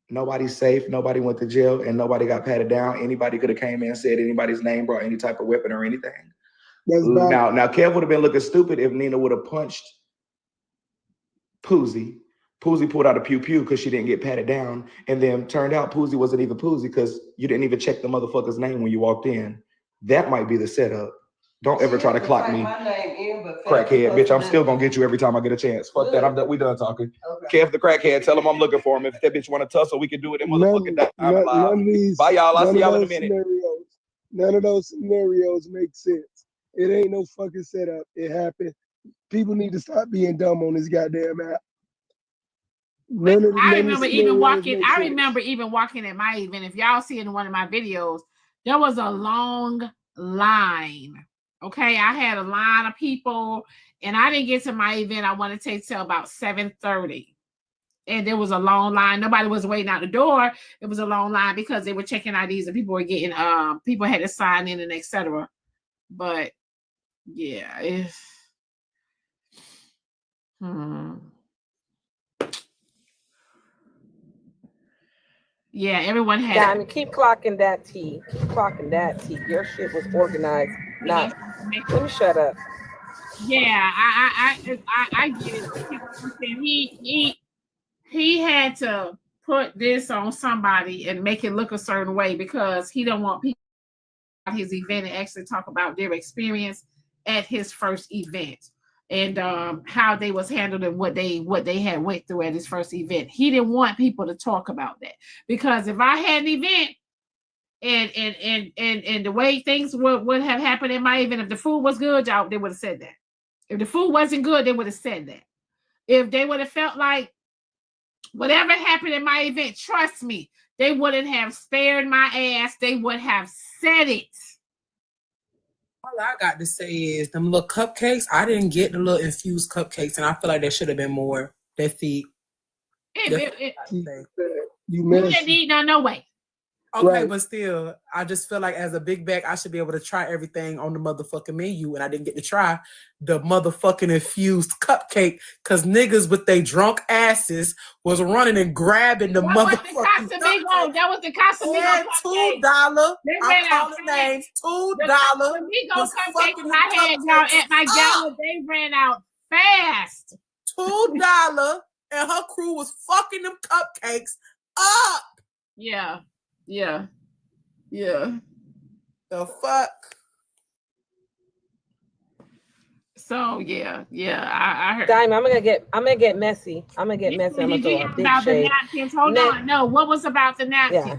nobody's safe. Nobody went to jail and nobody got patted down. Anybody could have came in and said anybody's name, brought any type of weapon or anything. That's bad. Now Kev would have been looking stupid if Nina would have punched Poozy. Poozy pulled out a pew because she didn't get patted down. And then turned out Poozy wasn't even Poozy because you didn't even check the motherfucker's name when you walked in. That might be the setup. Don't ever try to clock me. Crackhead, bitch. I'm still gonna get you every time I get a chance. Fuck that. I'm done. We done talking. Okay. Kev the crackhead, tell him I'm looking for him. If that bitch want to tussle, we can do it in motherfucking Diamond Live. Bye, y'all. I'll see y'all in a minute. None of those scenarios make sense. It ain't no fucking setup. It happened. People need to stop being dumb on this goddamn app. I remember even walking at my event. If y'all see in one of my videos, there was a long line. Okay, I had a line of people, and I didn't get to my event. I want to take till about 7:30, and there was a long line. Nobody was waiting out the door. It was a long line because they were checking IDs and people were getting people had to sign in and etc. But yeah, yeah, everyone had. Yeah, I mean, keep clocking that T. Keep clocking that T. Your shit was organized. Not. Let me shut up. Yeah, I get it. He had to put this on somebody and make it look a certain way because he don't want people at his event and actually talk about their experience at his first event and how they was handled and what they had went through at his first event. He didn't want people to talk about that because if I had an event and the way things would have happened in my event, if the food was good, y'all, they would have said that. If the food wasn't good, they would have said that. If they would have felt like whatever happened in my event, trust me, they wouldn't have spared my ass. They would have said it. All I got to say is them little cupcakes. I didn't get the little infused cupcakes, and I feel like there should have been more. That's the. You messy. didn't eat none, no way. Okay, Right. but still, I just feel like as a big bag, I should be able to try everything on the motherfucking menu, and I didn't get to try the motherfucking infused cupcake because niggas with they drunk asses was running and grabbing the motherfucking cupcake. That was the Casamigo $2. I'm ran out calling names. $2. The Casamigo cupcakes I had y'all at my gala, they ran out fast. $2, and her crew was fucking them cupcakes up. Yeah. The fuck. So yeah. I heard. Diamond, I'm gonna get messy. I'm gonna get messy. I'm gonna throw a big about the shade. napkins. Hold on. No, what was about the napkins? Yeah.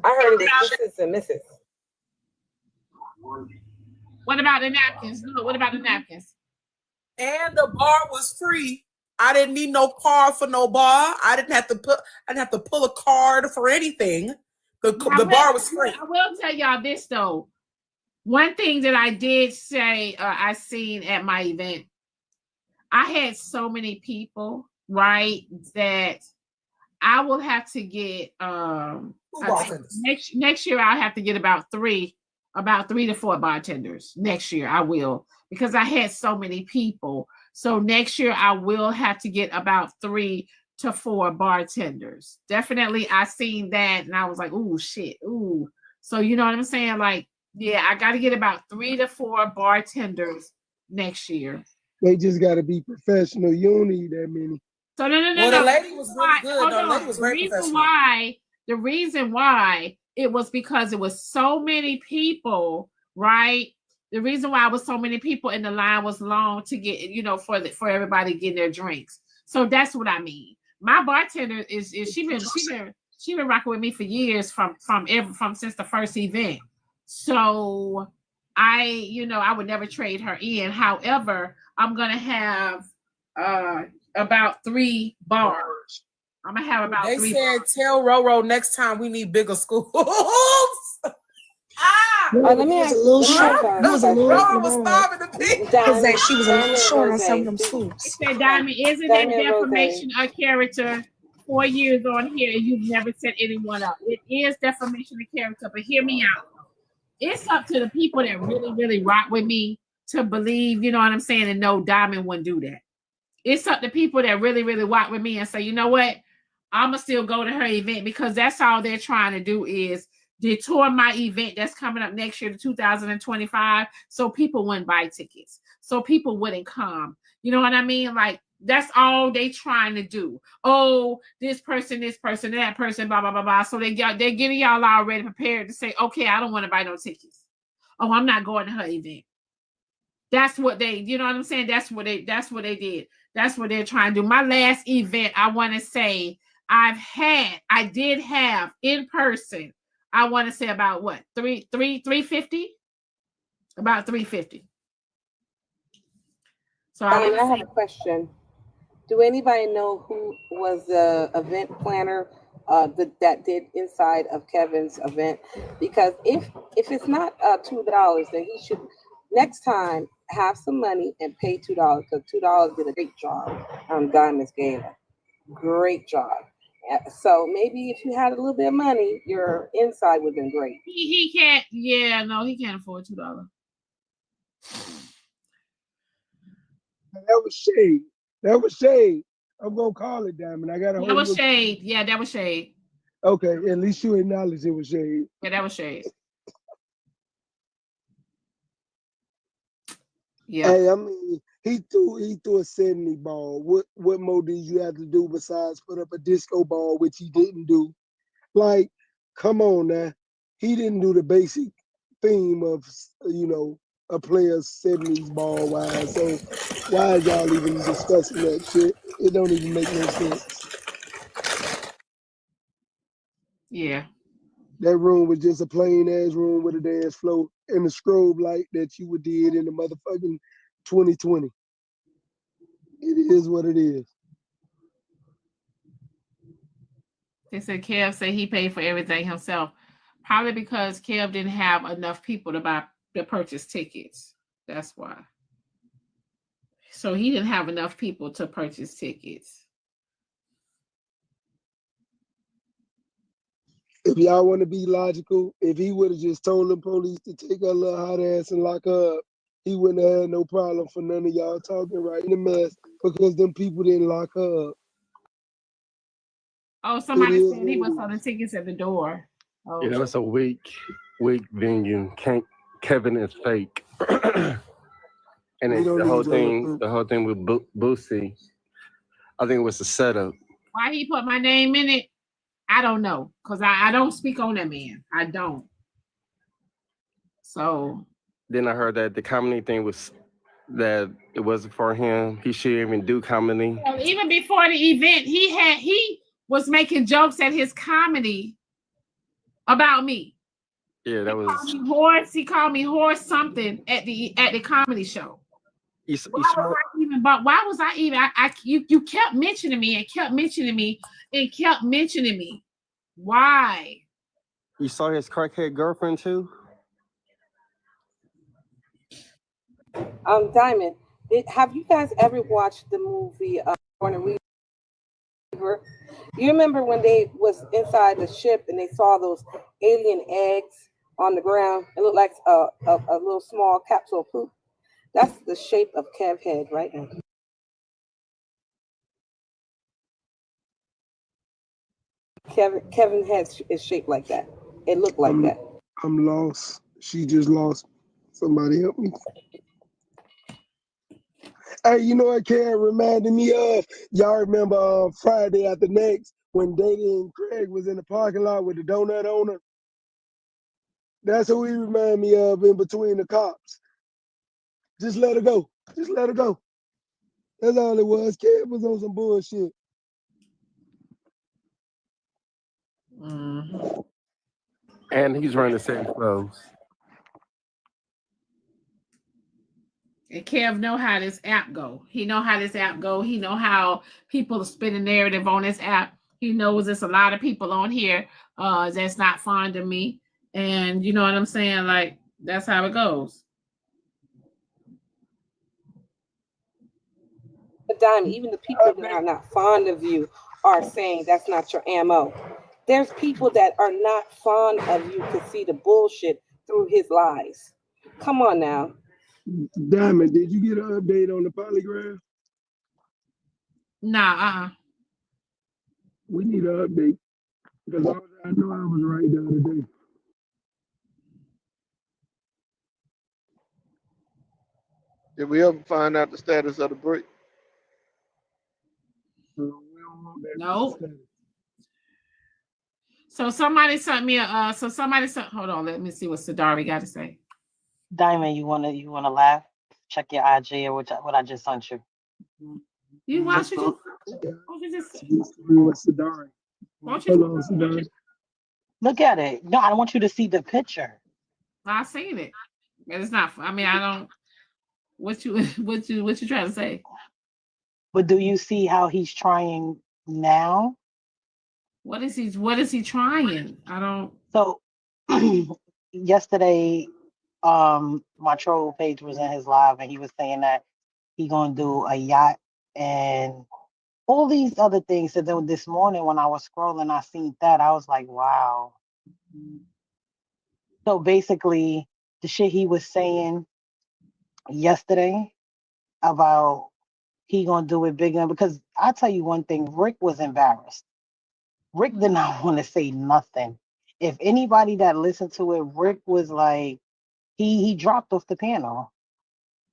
I heard it was Mrs. and Mrs. What about the napkins? No, what about the napkins? And the bar was free. I didn't need no card for no bar. I didn't have to pull a card for anything. The bar was free. I will tell y'all this though. One thing that I did say I seen at my event, I had so many people, right, that I will have to get next year I'll have to get about three to four bartenders. Next year I will, because I had so many people. So next year I will have to get about 3 to 4 bartenders. Definitely I seen that and I was like, ooh, shit. Ooh. So you know what I'm saying? Like, yeah, I got to get about 3 to 4 bartenders next year. They just got to be professional. You don't need that many. So no. The lady was really good. The lady was very professional. The reason why it was because it was so many people, right? The reason why it was so many people and the line was long to get, for everybody getting their drinks. So that's what I mean. My bartender is she been rocking with me for years from since the first event. So I would never trade her in. However, I'm gonna have about 3 bars. I'm gonna have about 3 They said bars. tell Roro next time we need bigger schools. Let me was ask a little you. short. You was a little Diamond, she was a little Diamond short on Rose. some of them It suits. said, Diamond, isn't that Diamond Rose. defamation of character? 4 years on here, and you've never set anyone up. It is defamation of character, but hear me out. It's up to the people that really, really rock with me to believe, you know what I'm saying, and no, Diamond wouldn't do that. It's up to people that really, really rock with me and say, you know what, I'ma still go to her event, because that's all they're trying to do is detour my event that's coming up next year to 2025, so people wouldn't buy tickets, so people wouldn't come. You know what I mean? Like, that's all they trying to do. Oh, this person, that person, blah, blah, blah, blah. So they're getting y'all already prepared to say, okay, I don't want to buy no tickets. Oh, I'm not going to her event. That's what they, you know what I'm saying? That's what they did. That's what they're trying to do. My last event, I want to say I did have in person, I want to say about what, 350? About 350. So I have a question. Do anybody know who was the event planner that did inside of Kevin's event? Because if it's not $2, then he should next time have some money and pay $2, because $2 did a great job on Diamond's Gala. Great job. So maybe if you had a little bit of money, your inside would have been great. He can't. Yeah, no, he can't afford $2. That was shade. That was shade. I'm gonna call it, Diamond. I got That was shade. Yeah, that was shade. Okay, at least you acknowledge it was shade. Yeah, that was shade. Yeah. Hey, I mean, he threw a 70 ball. What more did you have to do besides put up a disco ball, which he didn't do? Like, come on now. He didn't do the basic theme of, a player's 70s ball wise. So why is y'all even discussing that shit? It don't even make no sense. Yeah. That room was just a plain ass room with a dance floor and a strobe light that you would did in the motherfucking 2020. It is what it is. They said Kev said he paid for everything himself. Probably because Kev didn't have enough people to purchase tickets. That's why. So he didn't have enough people to purchase tickets. If y'all want to be logical, if he would have just told the police to take her little hot ass and lock her up, he wouldn't have had no problem for none of y'all talking right in the mess, because them people didn't lock her up. Oh, somebody said he was selling tickets at the door. Oh. Yeah, that was a weak venue. Kevin is fake. And then the whole thing with Boosie, I think it was a setup. Why he put my name in it, I don't know, because I don't speak on that man. I don't. So then I heard that the comedy thing was that it wasn't for him. He shouldn't even do comedy. Well, even before the event, he was making jokes at his comedy about me. Yeah, that was. He called me horse something at the comedy show. Why was I even? You kept mentioning me and kept mentioning me and kept mentioning me. Why? You saw his crackhead girlfriend too? Diamond, have you guys ever watched the movie Born and Weaver? You remember when they was inside the ship and they saw those alien eggs on the ground? It looked like a little small capsule of poop. That's the shape of Kev's head right now. Kevin's head is shaped like that. It looked like that. I'm lost. She just lost. Somebody help me. Hey, you know what Karen reminded me of? Y'all remember Friday after next when Dady and Craig was in the parking lot with the donut owner? That's who he reminded me of in between the cops. Just let her go. Just let her go. That's all it was. Kev was on some bullshit. Mm-hmm. And he's wearing the same clothes. And Kev know how this app go. He know how this app go. He know how people spin a narrative on this app. He knows there's a lot of people on here that's not fond of me. And you know what I'm saying? Like, That's how it goes. But Diamond, even the people that are not fond of you are saying that's not your ammo. There's people that are not fond of you to see the bullshit through his lies. Come on now. Diamond, did you get an update on the polygraph? Nah, We need an update because I know I was right the other day. Did we ever find out the status of the brick? Nope. So somebody sent me a hold on, let me see what Sadari got to say. Diamond, you wanna laugh? Check your IG or what I just sent you. You why should you Sadari. won't Hold you on, Sadari. Look at it. No, I want you to see the picture. I seen it. But it's not I mean I don't what you trying to say? But do you see how he's trying now? What is he trying? I don't. So yesterday, my troll page was in his live and he was saying that he gonna do a yacht and all these other things. So then this morning when I was scrolling, I seen that. I was like, wow. So basically, the shit he was saying yesterday about he gonna do it bigger, because I'll tell you one thing, Rick was embarrassed. Rick did not want to say nothing. If anybody that listened to it, Rick was like, he dropped off the panel.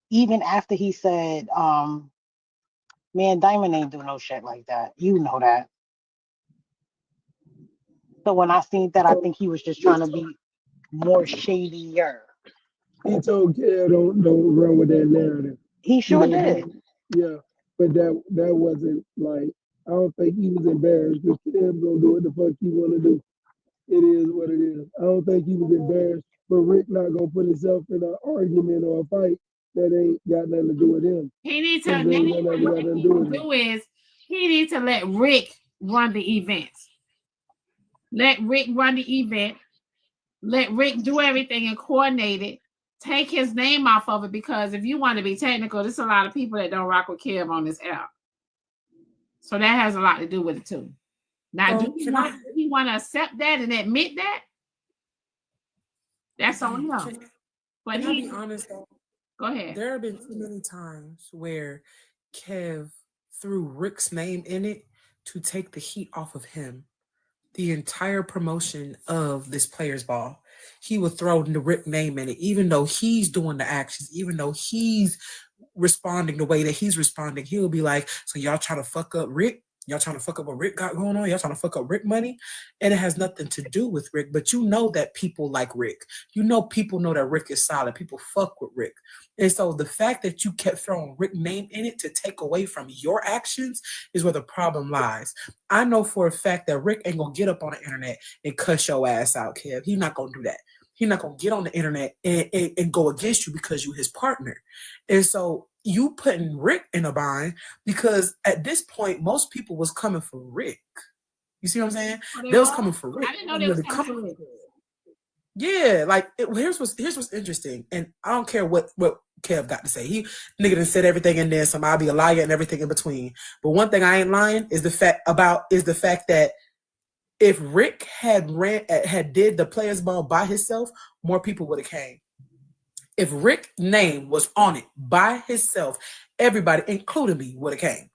Even after he said, man, Diamond ain't do no shit like that. You know that. So when I seen that, I think he was just trying to be more shadier. He told Kev don't run with that narrative. He sure did. Yeah, but that wasn't like, I don't think he was embarrassed because Kev gonna do what the fuck he wanna do. It is what it is. I don't think he was embarrassed, but Rick not gonna put himself in an argument or a fight that ain't got nothing to do with him. He needs to he needs to let Rick run the event. Let Rick run the event. Let Rick do everything and coordinate it. Take his name off of it, because if you want to be technical, there's a lot of people that don't rock with Kev on this app. So that has a lot to do with it too. Now, do he want to accept that and admit that? That's on him. But I'll be honest though. Go ahead. There have been too many times where Kev threw Rick's name in it to take the heat off of him. The entire promotion of this Playas Ball, he would throw the Rick name in it, even though he's doing the actions, even though he's responding the way that he's responding. He'll be like, so y'all trying to fuck up Rick? Y'all trying to fuck up what Rick got going on? Y'all trying to fuck up Rick money? And it has nothing to do with Rick, but you know that people like Rick. You know people know that Rick is solid. People fuck with Rick. And so the fact that you kept throwing Rick's name in it to take away from your actions is where the problem lies. I know for a fact that Rick ain't gonna get up on the internet and cuss your ass out, Kev. He's not gonna do that. He's not gonna get on the internet and go against you because you his partner. And so you putting Rick in a bind, because at this point, most people was coming for Rick. You see what I'm saying? They was coming for Rick. I didn't know they was coming for Rick. Yeah, like here's what's interesting, and I don't care what Kev got to say. He nigga done said everything in there, so I'll be a liar and everything in between. But one thing I ain't lying is the fact that if Rick had did the Playas Ball by himself, more people would have came. If Rick's name was on it by himself, everybody, including me, would have came.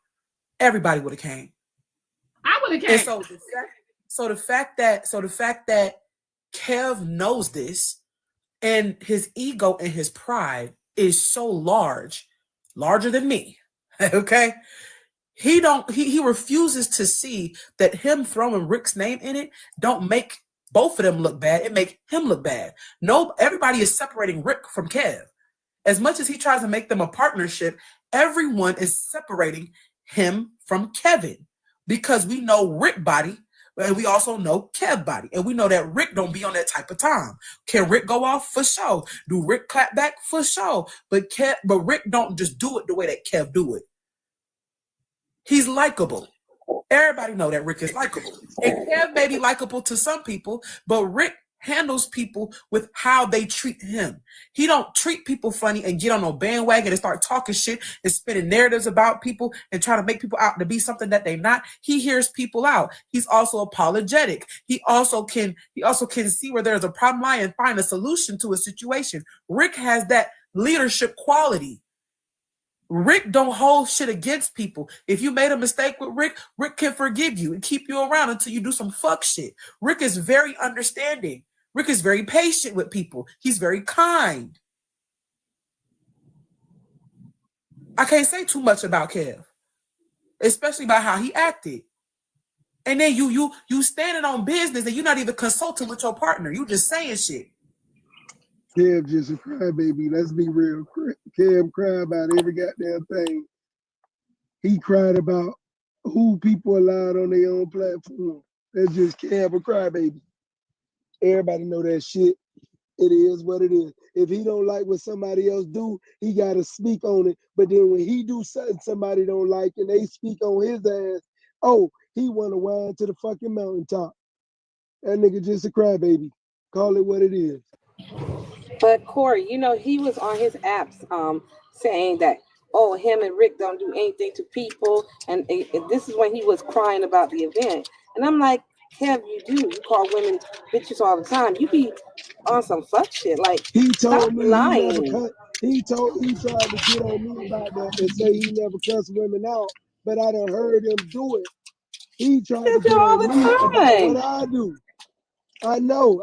Everybody would have came. I would have came. And so the fact that Kev knows this, and his ego and his pride is so larger than me. Okay. He refuses to see that him throwing Rick's name in it don't make both of them look bad. It make him look bad. No, everybody is separating Rick from Kev. As much as he tries to make them a partnership, everyone is separating him from Kevin, because we know Rick body and we also know Kev body, and we know that Rick don't be on that type of time. Can Rick go off? For sure. Do Rick clap back? For sure. But Rick don't just do it the way that Kev do it. He's likable. Everybody know that Rick is likable. And Kev may be likable to some people, but Rick handles people with how they treat him. He don't treat people funny and get on no bandwagon and start talking shit and spinning narratives about people and try to make people out to be something that they're not. He hears people out. He's also apologetic. He also can see where there's a problem lie and find a solution to a situation. Rick has that leadership quality. Rick don't hold shit against people. If you made a mistake with Rick, Rick can forgive you and keep you around until you do some fuck shit. Rick is very understanding. Rick is very patient with people. He's very kind. I can't say too much about Kev, especially about how he acted. And then you standing on business and you're not even consulting with your partner. You just saying shit. Kev just a crybaby. Let's be real. Kev cried about every goddamn thing. He cried about who people allowed on their own platform. That's just Kev a crybaby. Everybody know that shit. It is what it is. If he don't like what somebody else do, he gotta speak on it. But then when he do something somebody don't like and they speak on his ass, oh, he wanna whine to the fucking mountaintop. That nigga just a crybaby. Call it what it is. But Corey, you know, he was on his apps saying that, oh, him and Rick don't do anything to people. And this is when he was crying about the event. And I'm like, Kev, you do. You call women bitches all the time. You be on some fuck shit. Like, he told me lying. He tried to get on me about that and say he never cussed women out, but I done heard him do it. He tried to get on me about what I do. I know.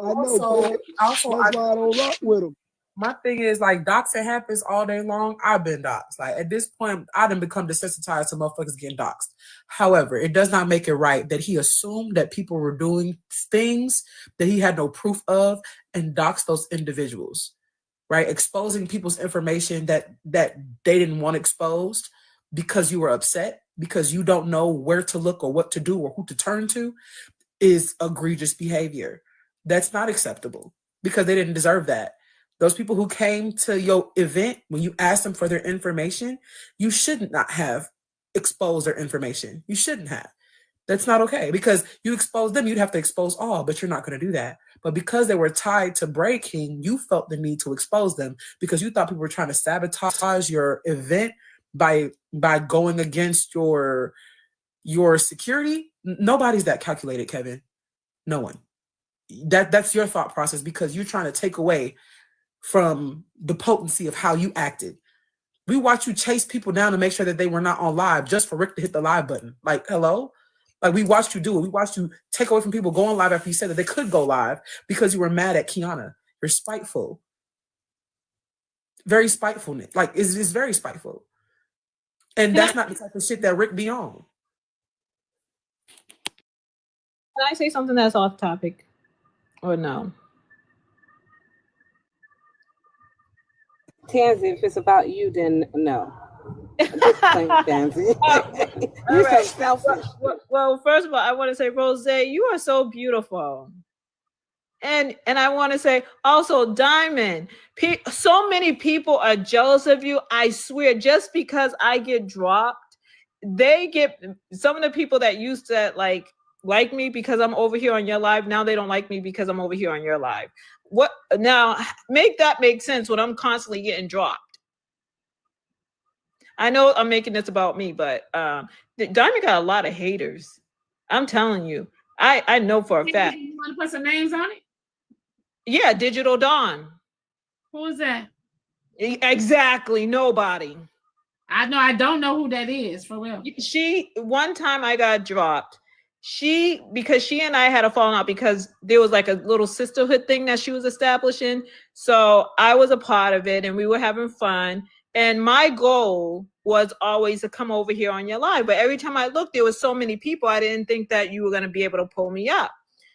That's why I don't rock with him. My thing is, like, doxing happens all day long. I've been doxed. Like, at this point, I done become desensitized to motherfuckers getting doxed. However, it does not make it right that he assumed that people were doing things that he had no proof of and doxed those individuals, right? Exposing people's information that they didn't want exposed because you were upset, because you don't know where to look or what to do or who to turn to, is egregious behavior. That's not acceptable because they didn't deserve that. Those people who came to your event, when you asked them for their information, you should not have exposed their information. You shouldn't have. That's not okay because you expose them, you'd have to expose all, but you're not going to do that. But because they were tied to Bray King, you felt the need to expose them because you thought people were trying to sabotage your event by going against your security. Nobody's that calculated, Kevin. No one. That's your thought process because you're trying to take away from the potency of how you acted. We watched you chase people down to make sure that they were not on live just for Rick to hit the live button. Like, hello? Like, we watched you do it. We watched you take away from people going live after you said that they could go live because you were mad at Kiana. You're spiteful. Very spiteful. Like, it's very spiteful. And that's not the type of shit that Rick be on. Can I say something that's off topic? Or no? Tansy, if it's about you, then no. Just plain Tansy. You're so selfish. Well, first of all, I want to say, Rose, you are so beautiful. And I want to say also, Diamond, so many people are jealous of you. I swear, just because I get dropped, some of the people that used to like me because I'm over here on your live, now they don't like me because I'm over here on your live. What now? Make that make sense when I'm constantly getting dropped. I know I'm making this about me, but Diamond got a lot of haters. I'm telling you. I know for a fact. You want to put some names on it? Yeah, Digital Dawn. Who is that? Exactly, nobody. I don't know who that is, for real. One time I got dropped. Because she and I had a falling out because there was like a little sisterhood thing that she was establishing. So I was a part of it and we were having fun. And my goal was always to come over here on your live. But every time I looked, there was so many people, I didn't think that you were going to be able to pull me up.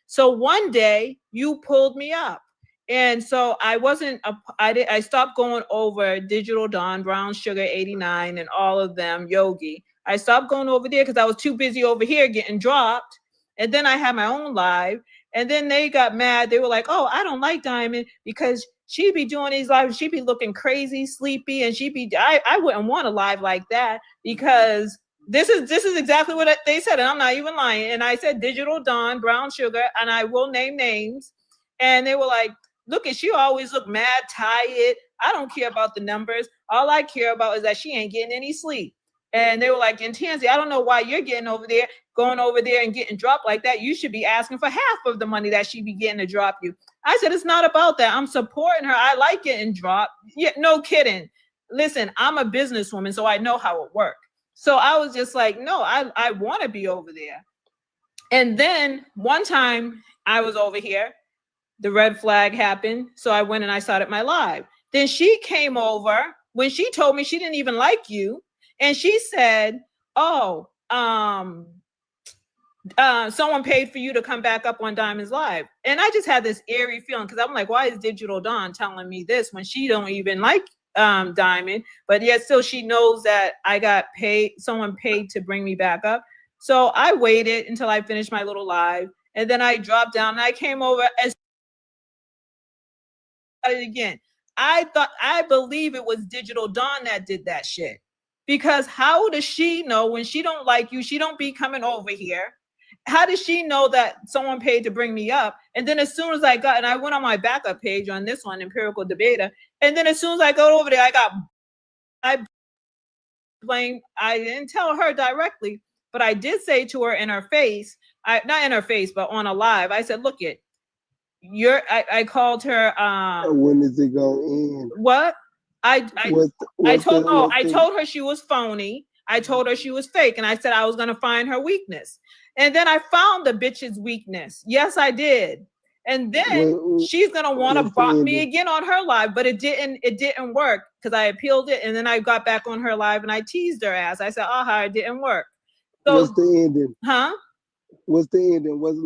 So one day you pulled me up. And so I stopped going over Digital Dawn, Brown Sugar 89 and all of them, Yogi. I stopped going over there because I was too busy over here getting dropped. And then I had my own live. And then they got mad. They were like, oh, I don't like Diamond because she'd be doing these lives. She'd be looking crazy, sleepy. And I wouldn't want a live like that because this is exactly what they said. And I'm not even lying. And I said Digital Dawn, Brown Sugar, and I will name names. And they were like, look, she always look mad tired. I don't care about the numbers. All I care about is that she ain't getting any sleep. And they were like, in Tansy, I don't know why you're going over there and getting dropped like that. You should be asking for half of the money that she be getting to drop you. I said, it's not about that. I'm supporting her. I like getting dropped. Yeah, no kidding. Listen, I'm a businesswoman, so I know how it works. So I was just like, no, I want to be over there. And then one time I was over here, the red flag happened. So I went and I started my live. Then she came over when she told me she didn't even like you. And she said, oh, someone paid for you to come back up on Diamond's Live. And I just had this eerie feeling because I'm like, why is Digital Dawn telling me this when she don't even like Diamond? But yet still she knows that I got paid, someone paid to bring me back up. So I waited until I finished my little live. And then I dropped down and I came over and started again. I believe it was Digital Dawn that did that shit. Because how does she know when she don't like you, she don't be coming over here? How does she know that someone paid to bring me up? And then as soon as I got, and I went on my backup page on this one, Empirical Debater, and then as soon as I go over there, I didn't tell her directly, but I did say to her in her face, not in her face, but on a live, I said, look it, I called her. When is it going to end? What? I told her she was phony. I told her she was fake. And I said I was going to find her weakness. And then I found the bitch's weakness. Yes, I did. And then she's going to want to bop me again on her live, but it didn't work because I appealed it. And then I got back on her live and I teased her ass. I said, it didn't work. So, what's the ending? Huh? What's the ending? What's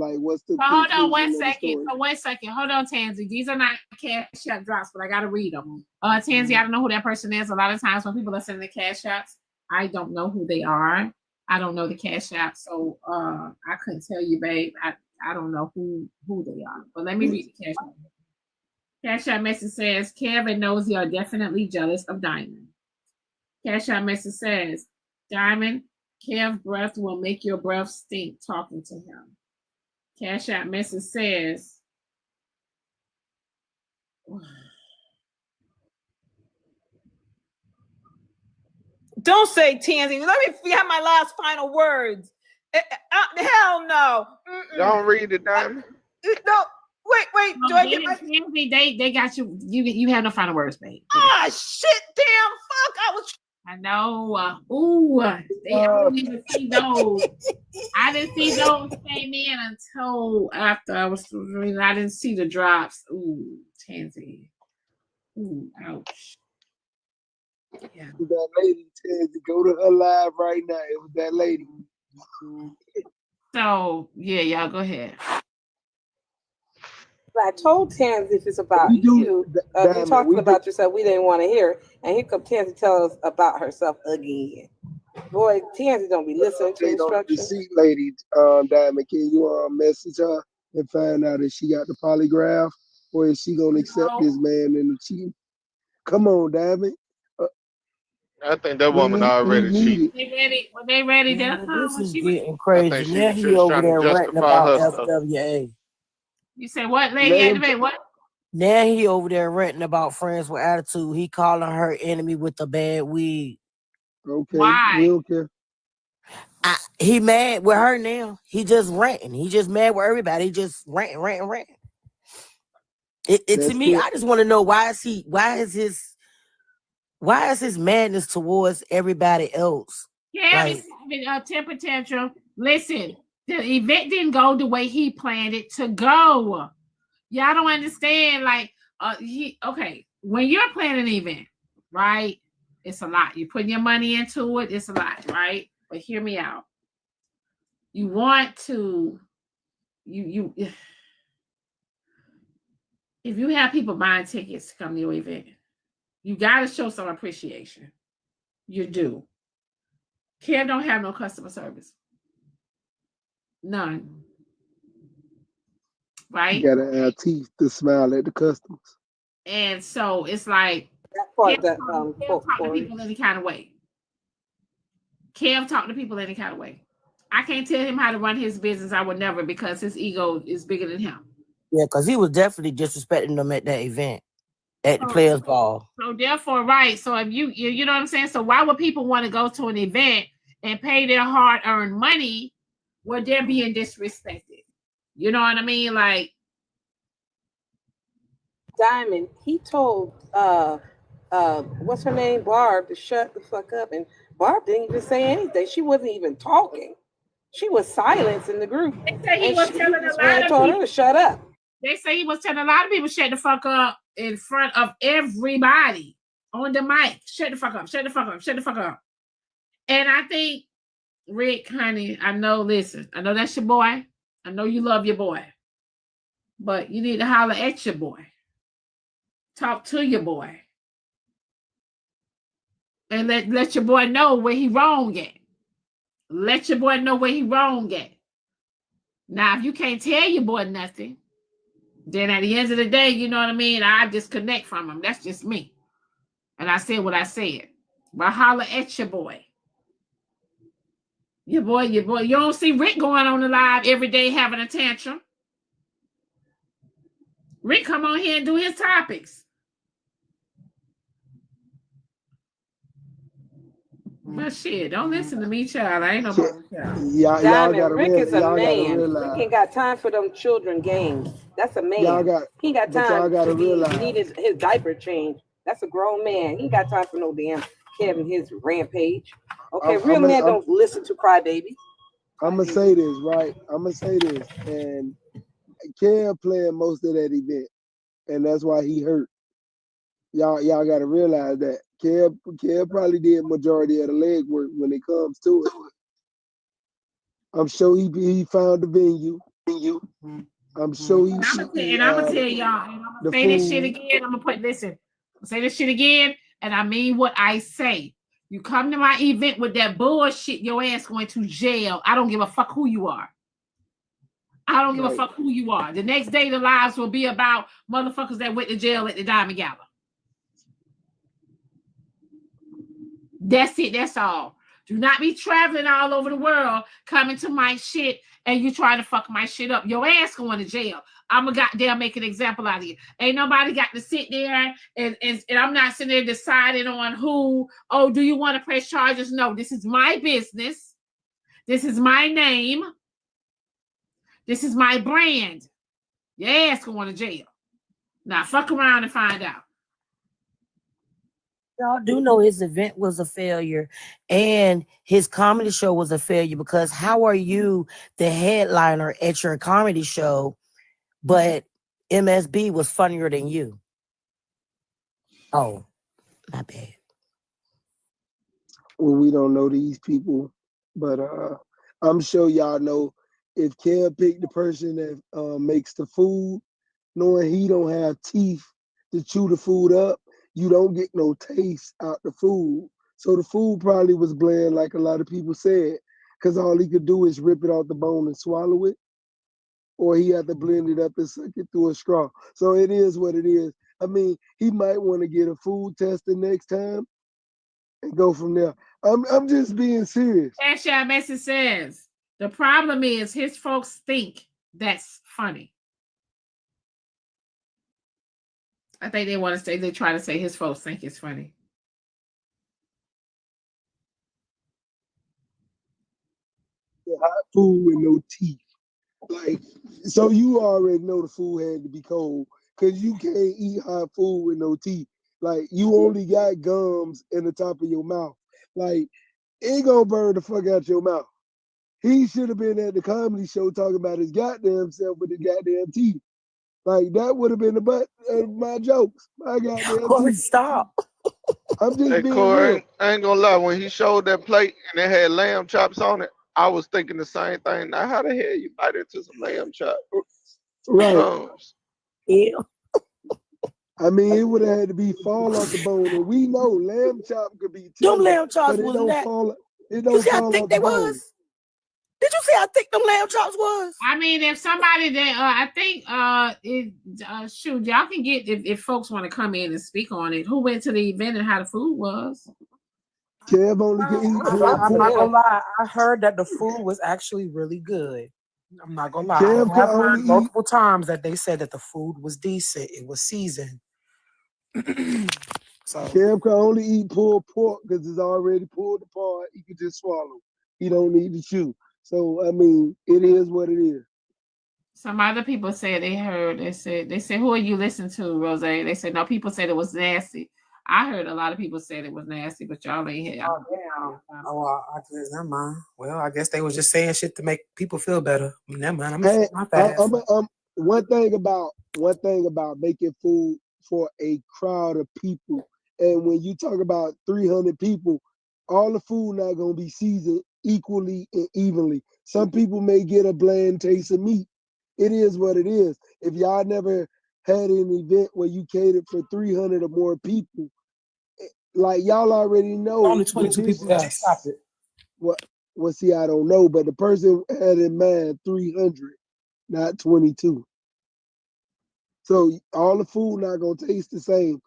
the hold on 1 second. For 1 second. Hold on, Tansy. These are not cash app drops, but I gotta read them. Tansy, I don't know who that person is. A lot of times when people are sending the cash apps, I don't know who they are. I don't know the cash app, so I couldn't tell you, babe. I don't know who they are. But let me read the cash app. Cash app message says, Kev and Nosy are definitely jealous of Diamond. Cash app message says, Diamond, Kev's breath will make your breath stink talking to him. Cash app message says, don't say Tansy. Let me have my last final words. Hell no. Don't read it, Diamond. No. Wait. Do I get my Tansy? They got you. You have no final words, babe. Ah, shit, damn, fuck. I know. I didn't even see those. I didn't see those came in until after I was reading. I didn't see the drops. Ooh, Tansy. Ooh, ouch. Yeah. That lady, Tansy, go to her live right now. It was that lady. So yeah, y'all go ahead. I told Tansy if it's about you, you're talking about yourself, we didn't want to hear. And here come Tansy tell us about herself again. Boy, Tansy don't be listening to instructions. The seat lady, Diamond, can you message her and find out if she got the polygraph or is she gonna accept this man in the cheating? Come on, Diamond. I think that woman already cheated. They ready? This is getting crazy. Now he over there ranting about FWA. You say what, lady? What? Now he over there ranting about friends with attitude. He calling her enemy with the bad weed. Okay. Why? We don't care. He mad with her now. He just ranting. He just mad with everybody. He just ranting. To me, I just want to know why is his madness towards everybody else? Yeah, he's having a temper tantrum. Listen, the event didn't go the way he planned it to go. Y'all don't understand. Like, when you're planning an event, right? It's a lot. You're putting your money into it. It's a lot, right? But hear me out. You want to, if you have people buying tickets to come to your event, you got to show some appreciation. You do. Kev don't have no customer service. None. Right? You gotta have teeth to smile at the customers. And so it's like Kev talk to people any kind of way. Kev talk to people any kind of way. I can't tell him how to run his business. I would never, because his ego is bigger than him. Yeah, because he was definitely disrespecting them at that event, at the So, Players Ball. so therefore, right. So if you know what I'm saying. So why would people want to go to an event and pay their hard-earned money where they're being disrespected? You know what I mean? Like, Diamond, he told what's her name, Barb, to shut the fuck up, and Barb didn't even say anything. She wasn't even talking. She was silent in the group. they say he And was she, telling this a man lot of told her people. to shut up. They say he was telling a lot of people shut the fuck up in front of everybody on the mic. Shut the fuck up. Shut the fuck up. Shut the fuck up. And I think, Rick, honey, I know. Listen, I know that's your boy. I know you love your boy, but you need to holler at your boy. Talk to your boy. And let your boy know where he wrong at. Let your boy know where he wrong at. Now, if you can't tell your boy nothing, then at the end of the day, you know what I mean? I disconnect from him. That's just me. And I said what I said. But holler at your boy. Your boy. You don't see Rick going on the live every day having a tantrum. Rick come on here and do his topics. But shit, don't listen to me, child. I ain't no child. Y'all Diamond, gotta Rick is a y'all gotta man. Rick realize. ain't got time for them children games. That's a man. He ain't got but y'all time gotta to be. realize. He needed his diaper changed. That's a grown man. He ain't got time for no damn Kevin his rampage. Okay, real men don't listen to crybaby. I'm gonna say this, right? I'm gonna say this, and Kev playing most of that event, and that's why he hurt. Y'all gotta realize that Kev probably did majority of the leg work when it comes to it. I'm sure he found the venue. I'm sure he. And I'm gonna tell y'all. And I'm gonna say this shit again. I'm gonna say this shit again, and I mean what I say. You come to my event with that bullshit, your ass going to jail. I don't give a fuck who you are. I don't give a fuck who you are. The next day, the lives will be about motherfuckers that went to jail at the Diamond Gala. That's it. That's all. Do not be traveling all over the world, coming to my shit, and you trying to fuck my shit up. Your ass going to jail. I'm a goddamn make an example out of you. Ain't nobody got to sit there and I'm not sitting there deciding on who. Oh, do you want to press charges? No, this is my business. This is my name. This is my brand. Your ass going to jail. Now fuck around and find out. Y'all do know his event was a failure and his comedy show was a failure, because how are you the headliner at your comedy show, but MSB was funnier than you? Oh, my bad. Well, we don't know these people, but I'm sure y'all know if Kev picked the person that makes the food, knowing he don't have teeth to chew the food up, you don't get no taste out the food. So the food probably was bland, like a lot of people said, because all he could do is rip it out the bone and swallow it, or he had to blend it up and suck it through a straw. So it is what it is. I mean, he might want to get a food test the next time and go from there. I'm just being serious. Cash message says the problem is his folks think that's funny. I think they want to say, they try to say his folks think it's funny. Hot food with no teeth. Like, so you already know the food had to be cold, because you can't eat hot food with no teeth. Like, you only got gums in the top of your mouth. Like, it gonna burn the fuck out your mouth. He should have been at the comedy show talking about his goddamn self with his goddamn teeth. Like, that would have been the butt of my jokes. My goddamn Corey, teeth. stop. I'm just Hey, being Corey, real. I ain't gonna lie. When he showed that plate and it had lamb chops on it, I was thinking the same thing. Now, how the hell you bite into some lamb chops? Right. Yeah. I mean, it would have had to be fall off the bone, and we know lamb chop could be tender, Them lamb chops but it was don't that. fall. It You don't see how fall thick off they the bone. was? Did you see how thick them lamb chops was? I mean, if somebody that I think shoot, y'all can get if folks want to come in and speak on it. Who went to the event and how the food was? Kev only could eat I'm not gonna lie. I heard that the food was actually really good. I'm not gonna lie. Kev I can have heard only eat. multiple times that they said that the food was decent. It was seasoned. So Kev can only eat pulled pork because it's already pulled apart. He can just swallow. He don't need to chew. So I mean, it is what it is. Some other people said they heard. They said, who are you listening to, Rose? They said no. People said it was nasty. I heard a lot of people said it was nasty, but y'all ain't here. oh damn. Oh, I guess never mind. Well, I guess they was just saying shit to make people feel better. Never mind. I'm Hey, my fat ass. one thing about making food for a crowd of people, and when you talk about 300 people, all the food not gonna be seasoned equally and evenly. Some people may get a bland taste of meat. It is what it is. If y'all never had an event where you catered for 300 or more people, like y'all already know. Only 22 people there. Stop it. Well, see, I don't know, but the person had in mind 300, not 22. So all the food not gonna taste the same.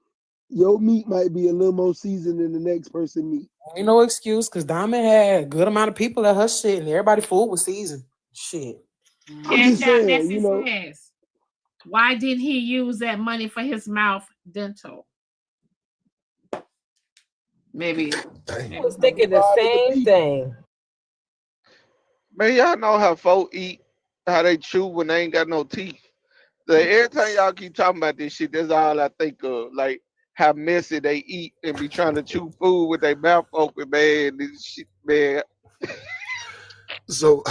Your meat might be a little more seasoned than the next person's meat. Ain't no excuse because Diamond had a good amount of people at her shit and everybody's food was seasoned. Shit. I'm just saying, you know. Why didn't he use that money for his mouth dental? Maybe. I was thinking the same thing. Man, y'all know how folk eat, how they chew when they ain't got no teeth. Like, every time y'all keep talking about this shit, that's all I think of. Like how messy they eat and be trying to chew food with their mouth open, man. This shit, man. So,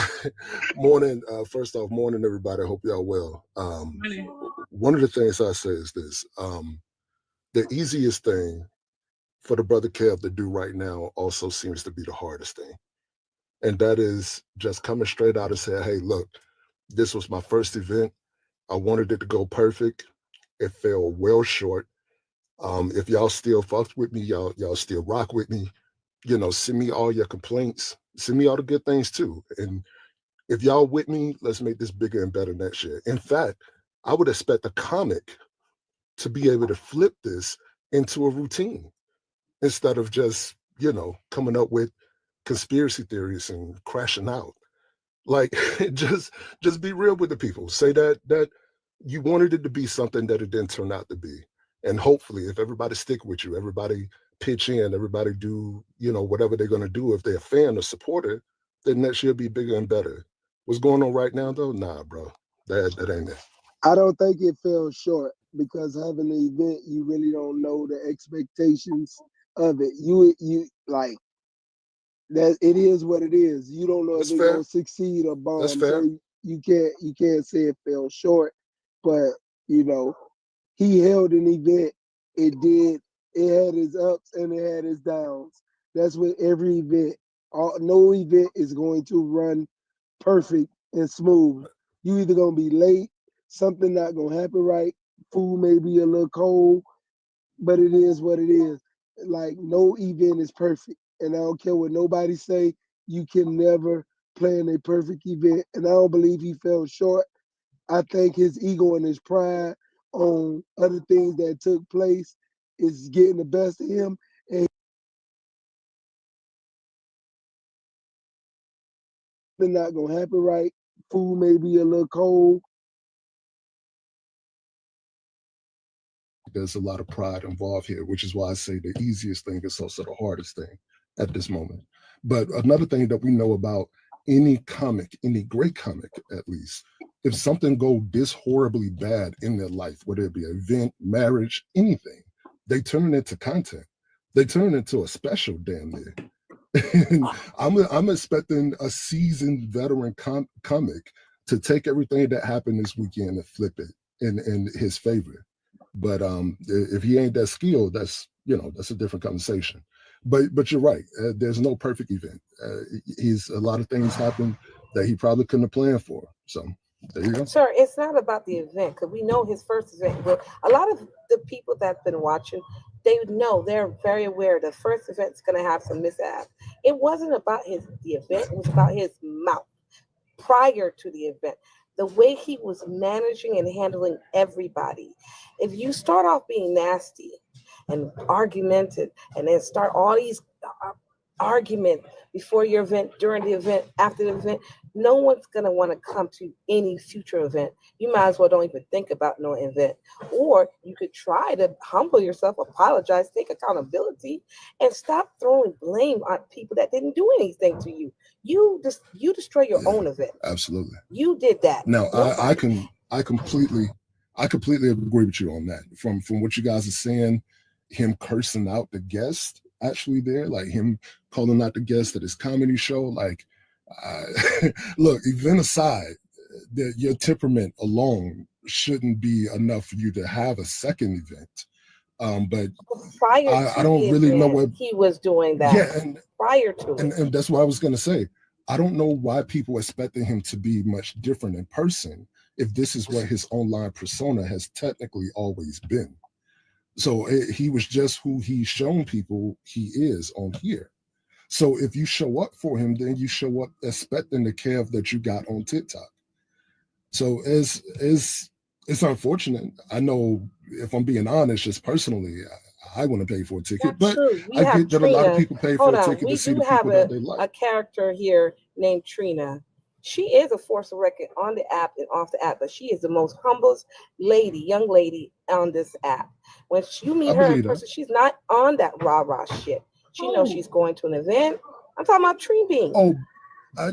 morning. First off, morning, everybody. I hope y'all well. One of the things I say is this: the easiest thing for the brother Kev to do right now also seems to be the hardest thing, and that is just coming straight out and saying, "Hey, look, this was my first event. I wanted it to go perfect. It fell well short. If y'all still fucked with me, y'all still rock with me. You know, send me all your complaints. Send me all the good things too. And if y'all with me, let's make this bigger and better next year." In fact, I would expect a comic to be able to flip this into a routine instead of just, coming up with conspiracy theories and crashing out. Like, just be real with the people. Say that you wanted it to be something that it didn't turn out to be. And hopefully, if everybody stick with you, everybody pitch in, everybody do, whatever they're going to do, if they're a fan or supporter, then next year be bigger and better. What's going on right now, though? Nah, bro, that ain't it. I don't think it fell short because having an event, you really don't know the expectations of it. You like that. It is what it is. You don't know if it's gonna succeed or bomb. That's fair. So you can't say it fell short. But he held an event. It did. It had its ups and it had its downs. That's with every event. No event is going to run perfect and smooth. You either gonna be late, something not gonna happen right, food may be a little cold, but it is what it is. Like no event is perfect. And I don't care what nobody say, you can never plan a perfect event. And I don't believe he fell short. I think his ego and his pride on other things that took place is getting the best of him. And they're not gonna happen right. Food may be a little cold. There's a lot of pride involved here, which is why I say the easiest thing is also the hardest thing at this moment. But another thing that we know about any comic, any great comic at least, if something go this horribly bad in their life, whether it be an event, marriage, anything, they turn it into content. They turn it into a special damn near. And I'm expecting a seasoned veteran comic to take everything that happened this weekend and flip it in his favor. But if he ain't that skilled, that's a different conversation. But you're right. There's no perfect event. A lot of things happen that he probably couldn't have planned for. So there you go. Sir, it's not about the event because we know his first event. But a lot of the people that's been watching, they know, they're very aware the first event's going to have some mishaps. It wasn't about the event. It was about his mouth prior to the event. The way he was managing and handling everybody. If you start off being nasty and argumentative and then start all these argument before your event, during the event, after the event. No one's going to want to come to any future event. You might as well don't even think about no event. Or you could try to humble yourself, apologize, take accountability, and stop throwing blame on people that didn't do anything to you. You destroy your own event. Absolutely. You did that. No, I completely agree with you on that. From what you guys are saying, him cursing out the guest actually there, like him calling out the guest at his comedy show, like look, event aside, that your temperament alone shouldn't be enough for you to have a second event. But I don't really know what he was doing that. Yeah, and prior to it. And that's what I was gonna say. I don't know why people expecting him to be much different in person if this is what his online persona has technically always been. So he was just who he's shown people he is on here. So if you show up for him, then you show up expecting the Kev that you got on TikTok. So it's unfortunate. I know, if I'm being honest, just personally, I want to pay for a ticket, but I get that a lot of people pay for a ticket to see the people that they like. A character here named Trina. She is a force of record on the app and off the app, but she is the most humblest young lady on this app. When you meet her in person, she's not on that rah-rah shit. She knows she's going to an event. I'm talking about Trina Bean. Oh,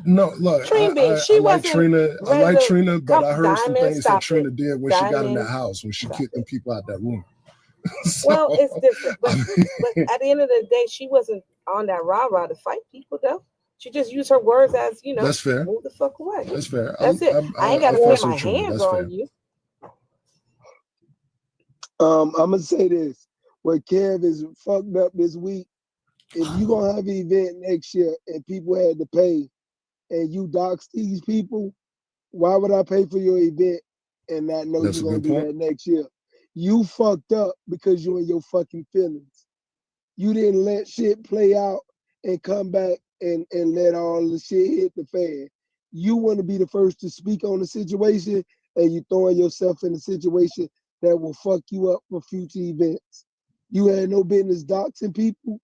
no, look, Trina Bean. I like Trina. I like Trina, but I heard some things that Trina did when she got in that house, when she kicked them people out that room. Well, it's different. But at the end of the day, she wasn't on that rah-rah to fight people, though. She just used her words as, That's fair. Move the fuck away. That's fair. That's it. I ain't got to put my hands on you. I'm gonna say this: what Kev is fucked up this week. If you gonna have an event next year and people had to pay, and you dox these people, why would I pay for your event and not know you're gonna do that next year? You fucked up because you're in your fucking feelings. You didn't let shit play out and come back and let all the shit hit the fan. You want to be the first to speak on the situation, and you throwing yourself in a situation that will fuck you up for future events. You had no business doxing people,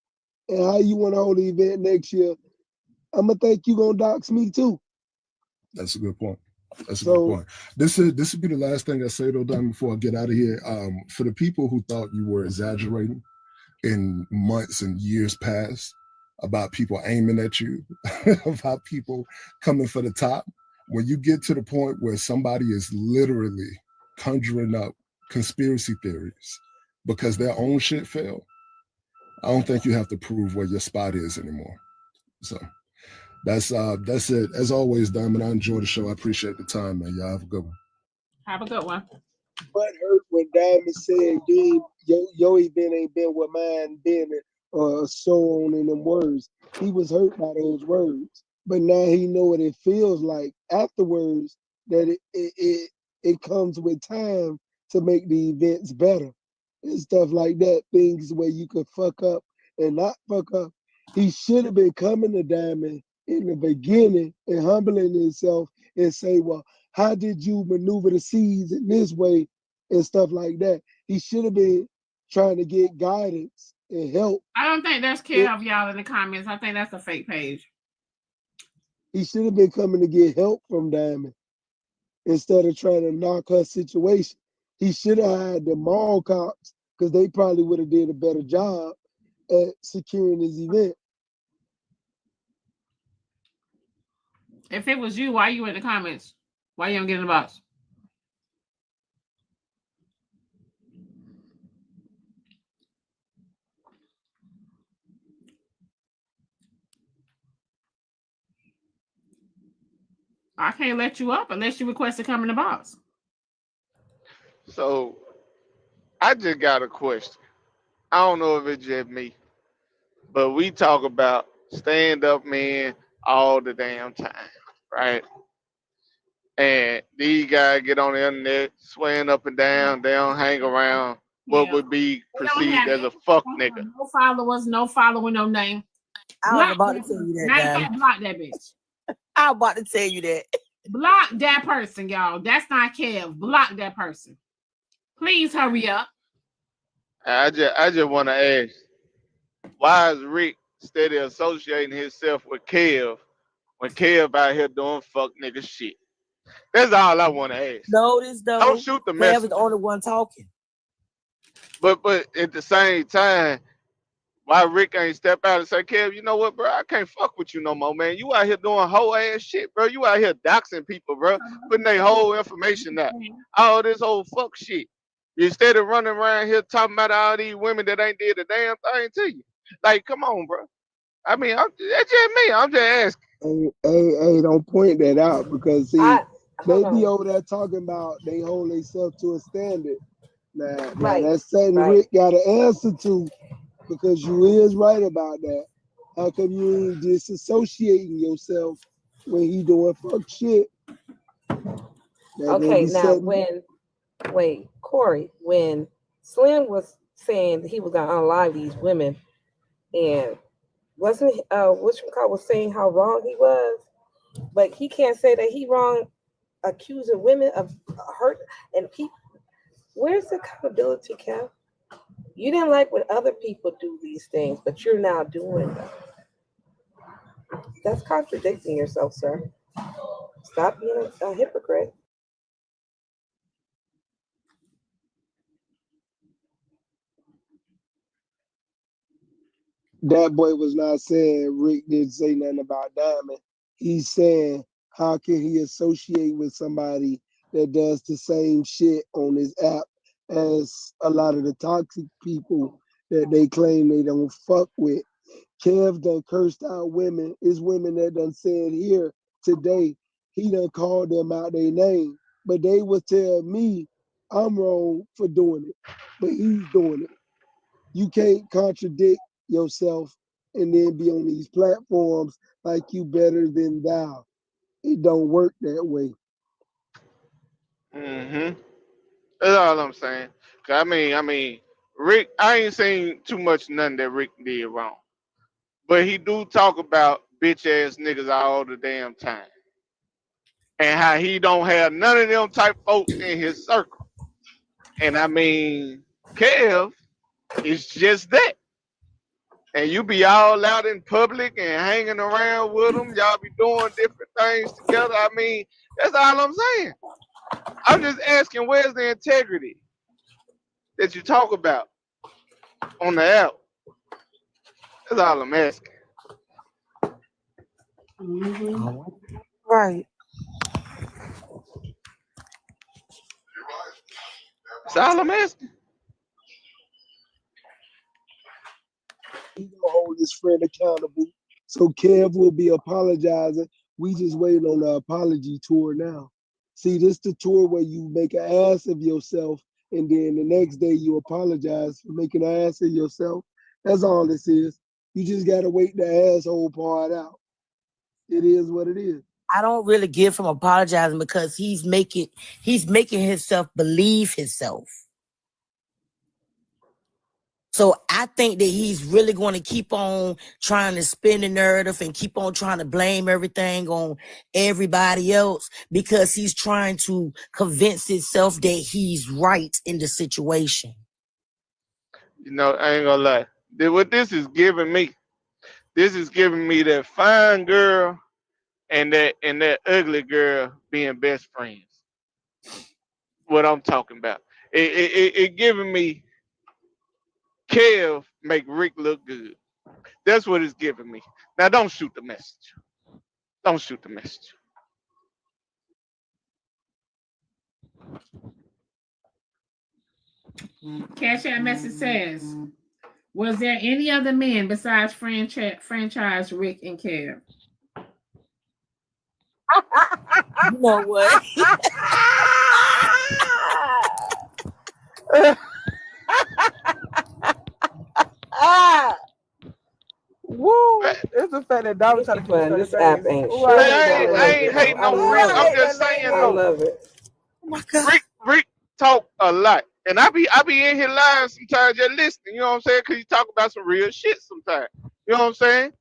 and how you want to hold the event next year, I'm gonna think you gonna dox me too. That's a good point. That's a good point. This would be the last thing I say though, Don, before I get out of here. For the people who thought you were exaggerating in months and years past about people aiming at you, about people coming for the top, when you get to the point where somebody is literally conjuring up conspiracy theories because their own shit failed, I don't think you have to prove where your spot is anymore. So that's it. As always, Diamond, I enjoy the show. I appreciate the time, man. Y'all have a good one. Have a good one. But hurt when Diamond said, your event ain't been what mine been, so on in them words. He was hurt by those words. But now he know what it feels like afterwards, that it comes with time to make the events better and stuff like that. Things where you could fuck up and not fuck up. He should have been coming to Diamond in the beginning and humbling himself and say, well, how did you maneuver the seas in this way and stuff like that? He should have been trying to get guidance and help. I don't think that's Kev, y'all, in the comments. I think that's a fake page. He should have been coming to get help from Diamond instead of trying to knock her situation. He should have had the mall cops, because they probably would have did a better job at securing his event. If it was you, why you in the comments? Why you don't get in the box? I can't let you up unless you request to come in the box. So I just got a question. I don't know if it's just me, but we talk about stand-up men all the damn time, right? And these guys get on the internet swearing up and down. They don't hang around what would be perceived as a fuck nigga. No followers, no following, no name. I was about to tell you that. Block that bitch. I was about to tell you that. Block that person, y'all. That's not Kev. Block that person. Please hurry up. I just want to ask, why is Rick steady associating himself with Kev when Kev out here doing fuck nigga shit. That's all I want to ask. Notice Don't though, shoot the Kev is messenger. the only one talking. But at the same time, why Rick ain't step out and say, Kev, you know what, bro? I can't fuck with you no more, man. You out here doing whole ass shit, bro. You out here doxing people, bro. Putting their whole information out. All this old fuck shit. Instead of running around here talking about all these women that ain't did a damn thing to you. Like, come on, bro. I mean, that's just me. I'm just asking. Hey, don't point that out because see, hold they be on. over there talking about they hold themselves to a standard. Now Right, that's something right. Rick got to answer to because you is right about that. How come you ain't disassociating yourself when he doing fuck shit? That gonna Okay, be now something. Corey, when Slim was saying that he was gonna unalive these women, and wasn't whatchamacallit was saying how wrong he was, but he can't say that he wrong accusing women of hurt and people. Where's the accountability, Kev? You didn't like when other people do these things, but you're now doing them. That's contradicting yourself, sir. Stop being a hypocrite. That boy was not saying Rick didn't say nothing about Diamond. He's saying how can he associate with somebody that does the same shit on his app as a lot of the toxic people that they claim they don't fuck with. Kev done cursed out women. It's women that done said here today, he done called them out their name. But they would tell me I'm wrong for doing it. But he's doing it. You can't contradict yourself and then be on these platforms like you better than thou. It don't work that way. Mm-hmm. That's all I'm saying. 'Cause I mean, Rick, I ain't seen too much nothing that Rick did wrong. But he do talk about bitch ass niggas all the damn time. And how he don't have none of them type folks in his circle. And I mean, Kev is just that. And you be all out in public and hanging around with them. Y'all be doing different things together. I mean, that's all I'm saying. I'm just asking, where's the integrity that you talk about on the app? That's all I'm asking. Right. That's all I'm asking. He gonna hold his friend accountable. So Kev will be apologizing. We just waiting on the apology tour now. See, this the tour where you make an ass of yourself and then the next day you apologize for making an ass of yourself. That's all this is. You just gotta wait the asshole part out. It is what it is. I don't really give him apologizing because he's making himself believe himself. So I think that he's really going to keep on trying to spin the narrative and keep on trying to blame everything on everybody else because he's trying to convince himself that he's right in the situation. You know, I ain't gonna lie. What this is giving me that fine girl and that ugly girl being best friends. What I'm talking about. It giving me Kev make Rick look good. That's what it's giving me. Now don't shoot the message. Don't shoot the message. Cash App message says, was there any other men besides franchise Rick and Kev? You know what? Woo! It's the fact that Dolly trying to keep Man, this app ain't shit. I ain't hating on Rick. I'm just saying I though. love it. Oh my God. Rick talk a lot, and I be in here lying sometimes just listening. You know what I'm saying? Cause he talk about some real shit sometimes. You know what I'm saying?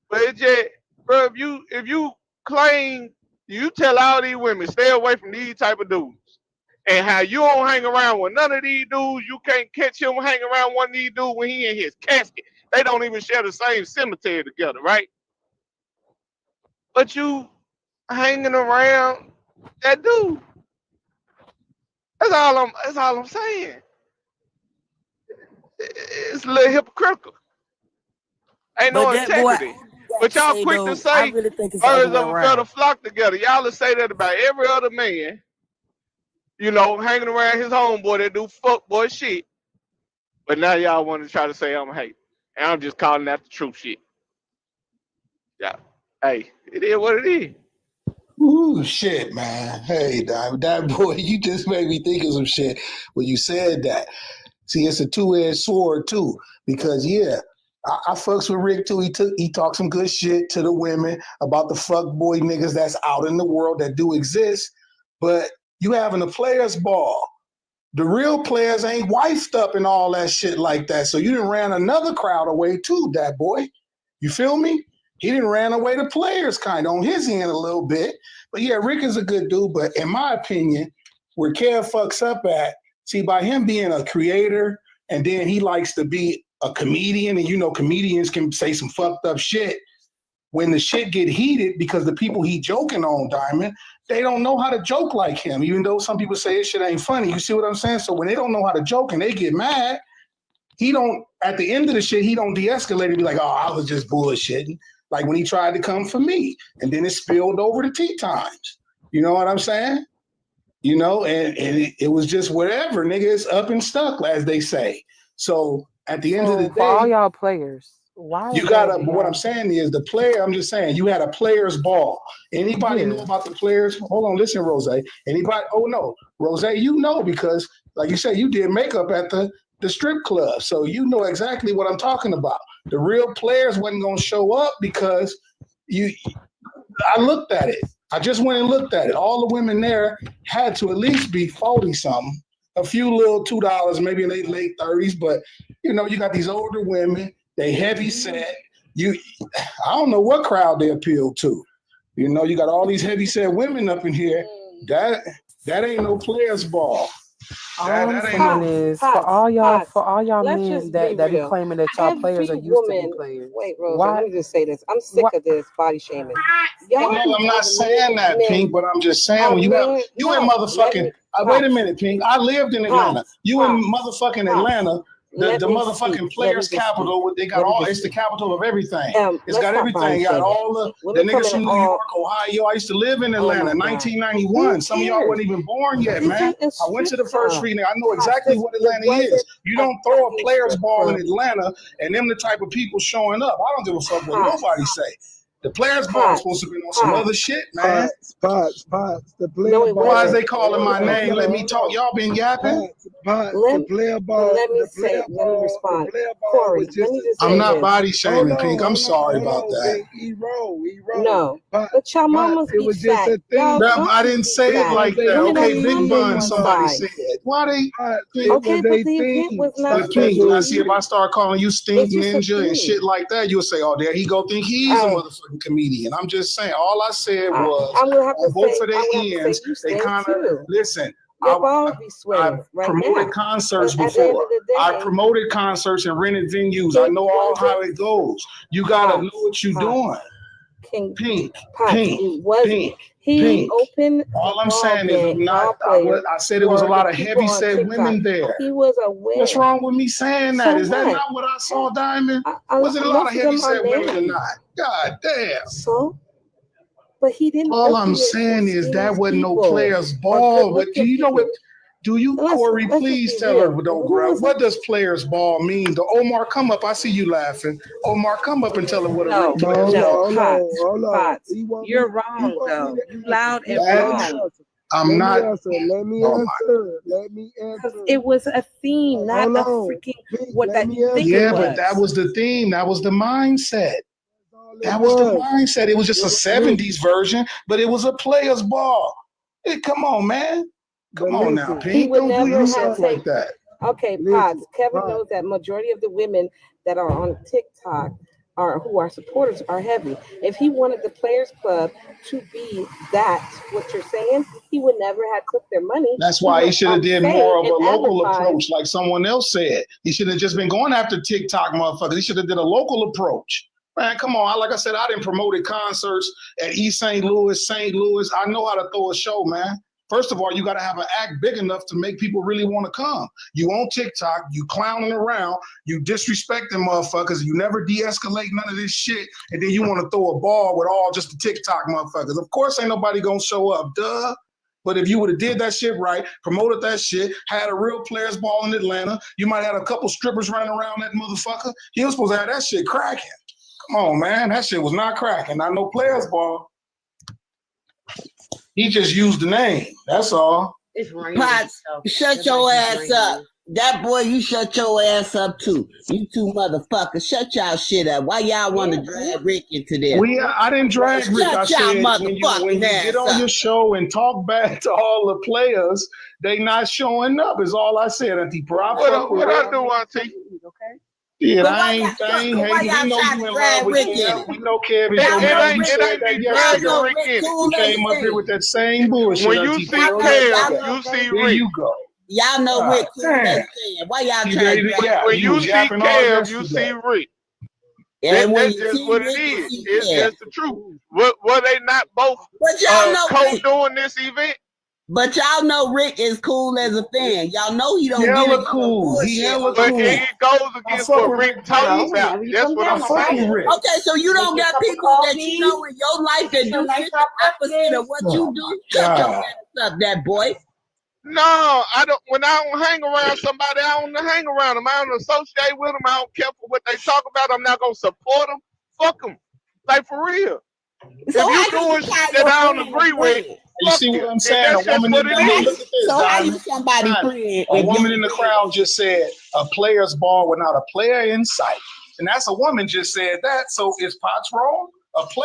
But it just, bro, if you claim you tell all these women stay away from these type of dudes, and how you don't hang around with none of these dudes, you can't catch him hanging around one of these dudes when he in his casket. They don't even share the same cemetery together, right? But you hanging around that dude. That's all I'm saying. It's a little hypocritical. Ain't But no that boy, integrity. But y'all say quick to though, I say really think it's the other birds way of a feather around. flock together. Y'all will say that about every other man, you know, hanging around his homeboy that do fuckboy shit. But now y'all want to try to say I'm hate. And I'm just calling that the truth shit. Yeah. Hey, it is what it is. Ooh, shit, man. Hey, that boy, you just made me think of some shit when you said that. See, it's a two-edged sword too, because yeah, I fucks with Rick too. He talked some good shit to the women about the fuck boy niggas that's out in the world that do exist, but you having a players ball. The real players ain't wifed up and all that shit like that. So you done ran another crowd away too, that boy. You feel me? He didn't ran away the players kind of on his end a little bit. But yeah, Rick is a good dude. But in my opinion, where Kev fucks up at, see, by him being a creator and then he likes to be a comedian, and you know comedians can say some fucked up shit. When the shit get heated, because the people he joking on, Diamond, they don't know how to joke like him, even though some people say this shit ain't funny. You see what I'm saying? So when they don't know how to joke and they get mad, he don't, at the end of the shit, he don't de-escalate and be like, oh, I was just bullshitting. Like when he tried to come for me, and then it spilled over to tea times. You know what I'm saying? You know, and it was just whatever, nigga, it's up and stuck, as they say. So at the end of the day, for all y'all players, why you is gotta, that but what I'm saying is the player, I'm just saying, you had a players ball. Anybody know about the players? Hold on, listen, Rose. Anybody? Oh no, Rose, you know, because like you said, you did makeup at the strip club. So you know exactly what I'm talking about. The real players wasn't gonna show up because I looked at it. I just went and looked at it. All the women there had to at least be 40-something. A few little $2, maybe in their late 30s, but you know, you got these older women, they heavy set. I don't know what crowd they appeal to. You know, you got all these heavy set women up in here. That ain't no players ball. All I'm saying is for all y'all Let's men just that be real. claiming that y'all players are Every used to woman, be players. wait, Rose, Why? let me just say this. I'm sick of this body shaming. Y'all No, I'm not saying that, Pink, but I'm just saying when you have in motherfucking wait a minute, Pink. I lived in Atlanta. You in motherfucking Atlanta. The motherfucking players capital, they got all, it's the capital of everything. It's got everything. You got all the niggas from New York, Ohio. I used to live in Atlanta, 1991. Some of y'all wasn't even born yet, man. I went to the first reading. I know exactly what Atlanta is. You don't throw a players ball in Atlanta and them the type of people showing up. I don't give a fuck what nobody say. The players ball is supposed to be on some other shit, man. Pots. The player ball. Why is they calling my name? Let me talk. Y'all been yapping? The player ball. Let me respond. Corey, let me just say I'm not this. body shaming, Pink. I'm sorry about that. He wrong. No, but your mamas it be was just fat. a thing. Y'all I didn't say it like that. Women Okay, don't come Big in Bun, one somebody size. said. Why they? Okay, but the event was not But Pink, supposed now to see, if be. I start calling you Stink It's just a Ninja and thing. shit like that, you'll say, oh, there he go think he's a motherfucking comedian. I'm just saying, all I said was, I'm gonna have to on both say, of their ends, they stink kind of, too. listen, Your balls be sweating I've right promoted now. concerts But at the end before. of the day, I promoted concerts and rented venues. I know all how it goes. You gotta know what you're doing. Pink. He opened all I'm saying is I'm not. I said there was a lot of heavy set women there. He was a winner. What's wrong with me saying that? So Is that what? not what I saw, Diamond? Was it a lot of heavy set women or not? God damn. So, but he didn't. All I'm saying is that wasn't no players ball. But do you know what? Do you, Corey? Please tell her don't grab. What does players ball mean? The Omar, come up. I see you laughing. Omar, come up and tell her what a real players ball. Potts. You're wrong though. You loud and wrong. I'm not. Let me answer. It was a theme, not a freaking what that you think it was. But that was the theme. That was the mindset. That was the mindset. It was just a 70s version, but it was a players ball. Hey, come on, man. Come on now, Pink. Don't do yourself like that. Okay, Potts. Kevin knows that majority of the women that are on TikTok who our supporters are heavy. If he wanted the Players Club to be that, what you're saying, he would never have took their money. That's why he should have did say more of a and local advertise. approach, like someone else said. He should have just been going after TikTok motherfuckers. He should have did a local approach. Man, come on. Like I said, I didn't promoted concerts at East St. Louis, St. Louis. I know how to throw a show, man. First of all, you got to have an act big enough to make people really want to come. You on TikTok, you clowning around, you disrespecting motherfuckers, you never de-escalate none of this shit, and then you want to throw a ball with all just the TikTok motherfuckers. Of course ain't nobody gonna show up, duh. But if you would have did that shit right, promoted that shit, had a real Players Ball in Atlanta, you might have had a couple strippers running around that motherfucker. He was supposed to have that shit cracking. Come on, man, that shit was not cracking. Not no Players Ball. He just used the name. That's all. It's raining. Potts, shut your ass up. That boy, you shut your ass up too. You two motherfuckers, shut y'all shit up. Why y'all want to drag Rick into this? I didn't drag Rick. I said when you get on your show and talk back to all the players, they not showing up. Is all I said, Auntie Pro. What I do, Auntie? Okay. Yeah, I ain't hating. We know you in love with Kev. We know Kev is your man. You said that yesterday. You came up here with that same bullshit. When you see Kev, you see Rick. There you go. Y'all know Rick. Why y'all trying to when you see Kev, you see Rick. That's just what it is. It's just the truth. Were they not both co-doing this event? But y'all know Rick is cool as a fan. Y'all know he don't hella cool. He hella But cool. it goes against what Rick talks about. That's what I'm saying. Okay, so you don't got people that you know in your life that do shit the opposite of what you do. Shut your ass up, that boy. No, I don't. When I don't hang around somebody, I don't hang around them. I don't associate with them. I don't care for what they talk about. I'm not gonna support them. Fuck them. Like for real. So if you doing shit that I don't agree with, you see what I'm saying? A woman in the crowd just said a Players Ball without a player in sight, and that's a woman just said that. So is Potts wrong?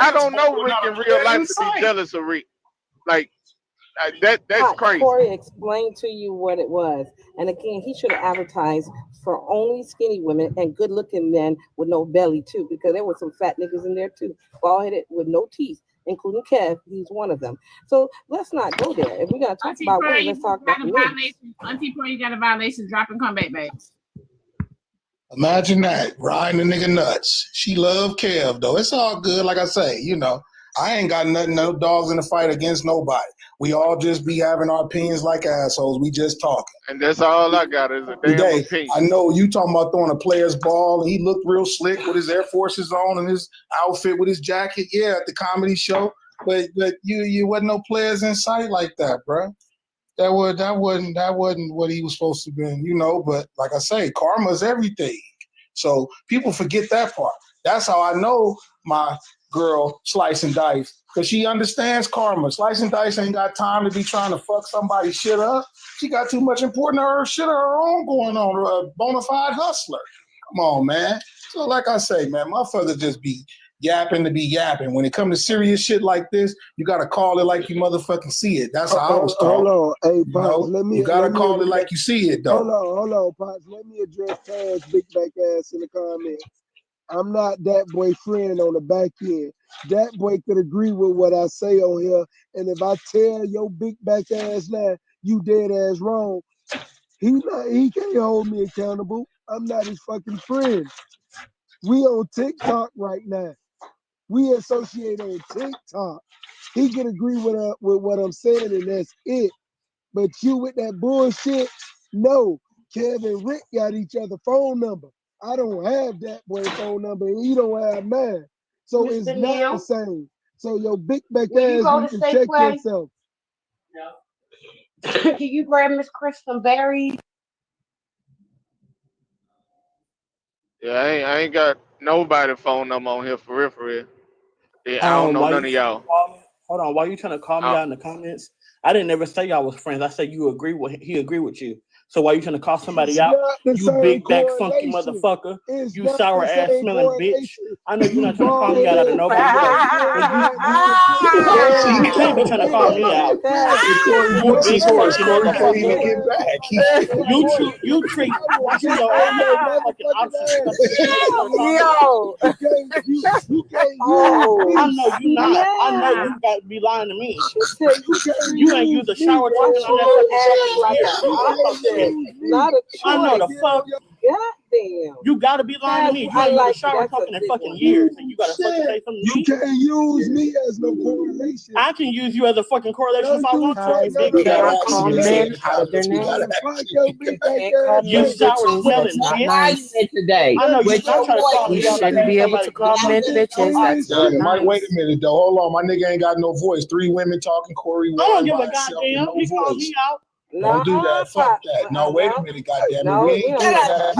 I don't know Rick in real life to be jealous of Rick. Like that's crazy. Corey explained to you what it was, and again, he should have advertised for only skinny women and good-looking men with no belly too, because there were some fat niggas in there too, bald-headed with no teeth, including Kev. He's one of them. So let's not go there. If we're gonna talk about women, let's talk about men. Auntie Pro, you got a violation. Drop and come back, babe. Imagine that, riding the nigga nuts. She love Kev though. It's all good. Like I say, you know, I ain't got nothing, no dogs in the fight against nobody. We all just be having our opinions like assholes. We just talking. And that's all I got is a damn opinion. I know you talking about throwing a Players Ball. He looked real slick with his Air Forces on and his outfit with his jacket. Yeah, at the comedy show. But you wasn't no players in sight like that, bro. That wasn't what he was supposed to be, you know. But like I say, karma's everything. So people forget that part. That's how I know my girl Slice and Dice, because she understands karma. Slice and Dice ain't got time to be trying to fuck somebody's shit up. She got too much important to her shit of her own going on. A bona fide hustler. Come on, man. So like I say, man, motherfuckers just be yapping to be yapping. When it comes to serious shit like this, you gotta call it like you motherfucking see it. That's how I was taught. Hold on, hey, Pops, you gotta call it like you see it, though. Hold on, Pops. Let me address Taz big back ass in the comments. I'm not that boy friend on the back end. That boy could agree with what I say on here. And if I tell your big back ass now, you dead ass wrong, he can't hold me accountable. I'm not his fucking friend. We on TikTok right now. We associate on TikTok. He can agree with what I'm saying, and that's it. But you with that bullshit, no. Kevin and Rick got each other phone number. I don't have that boy phone number, and he don't have mine. So Mr. it's not Neil? the same. So your big back Will you go ass, to you can check Safeway? yourself. Can you grab Miss Chris some berries? Yeah, I ain't got nobody phone number on here for real, for real. Yeah, I don't know Why none you of y'all. hold on, why you trying to call me out in the comments? I didn't ever say y'all was friends. I said you agree with he agree with you. So why you trying to call somebody out? You big back funky motherfucker. You sour ass smelling bitch. I know you're not trying to call me out of nobody else. You can't be trying to call me out. You big funky motherfucker. You treat your ass fucking opposite. Yo. I know you not. I know you got to be lying to me. You ain't use a shower talking on that fucking Not a choice. I know the fuck. Goddamn. You gotta be lying to me. You ain't used a shower talking in fucking years, and you gotta fucking say something to me. You can't use me as no correlation. I can use you as a fucking correlation if I want to. You can't call men out of their name. You sour smelling bitch. Today. I know you're not trying to call me out. Shouldn't be able to call men bitches. That's not Mike, nice. wait a minute though. Hold on, my nigga ain't got no voice. 3 women talking. Corey. I don't give a goddamn. You call me out. Don't do that. Fuck that. No, wait a minute, goddamn it. We ain't doing that.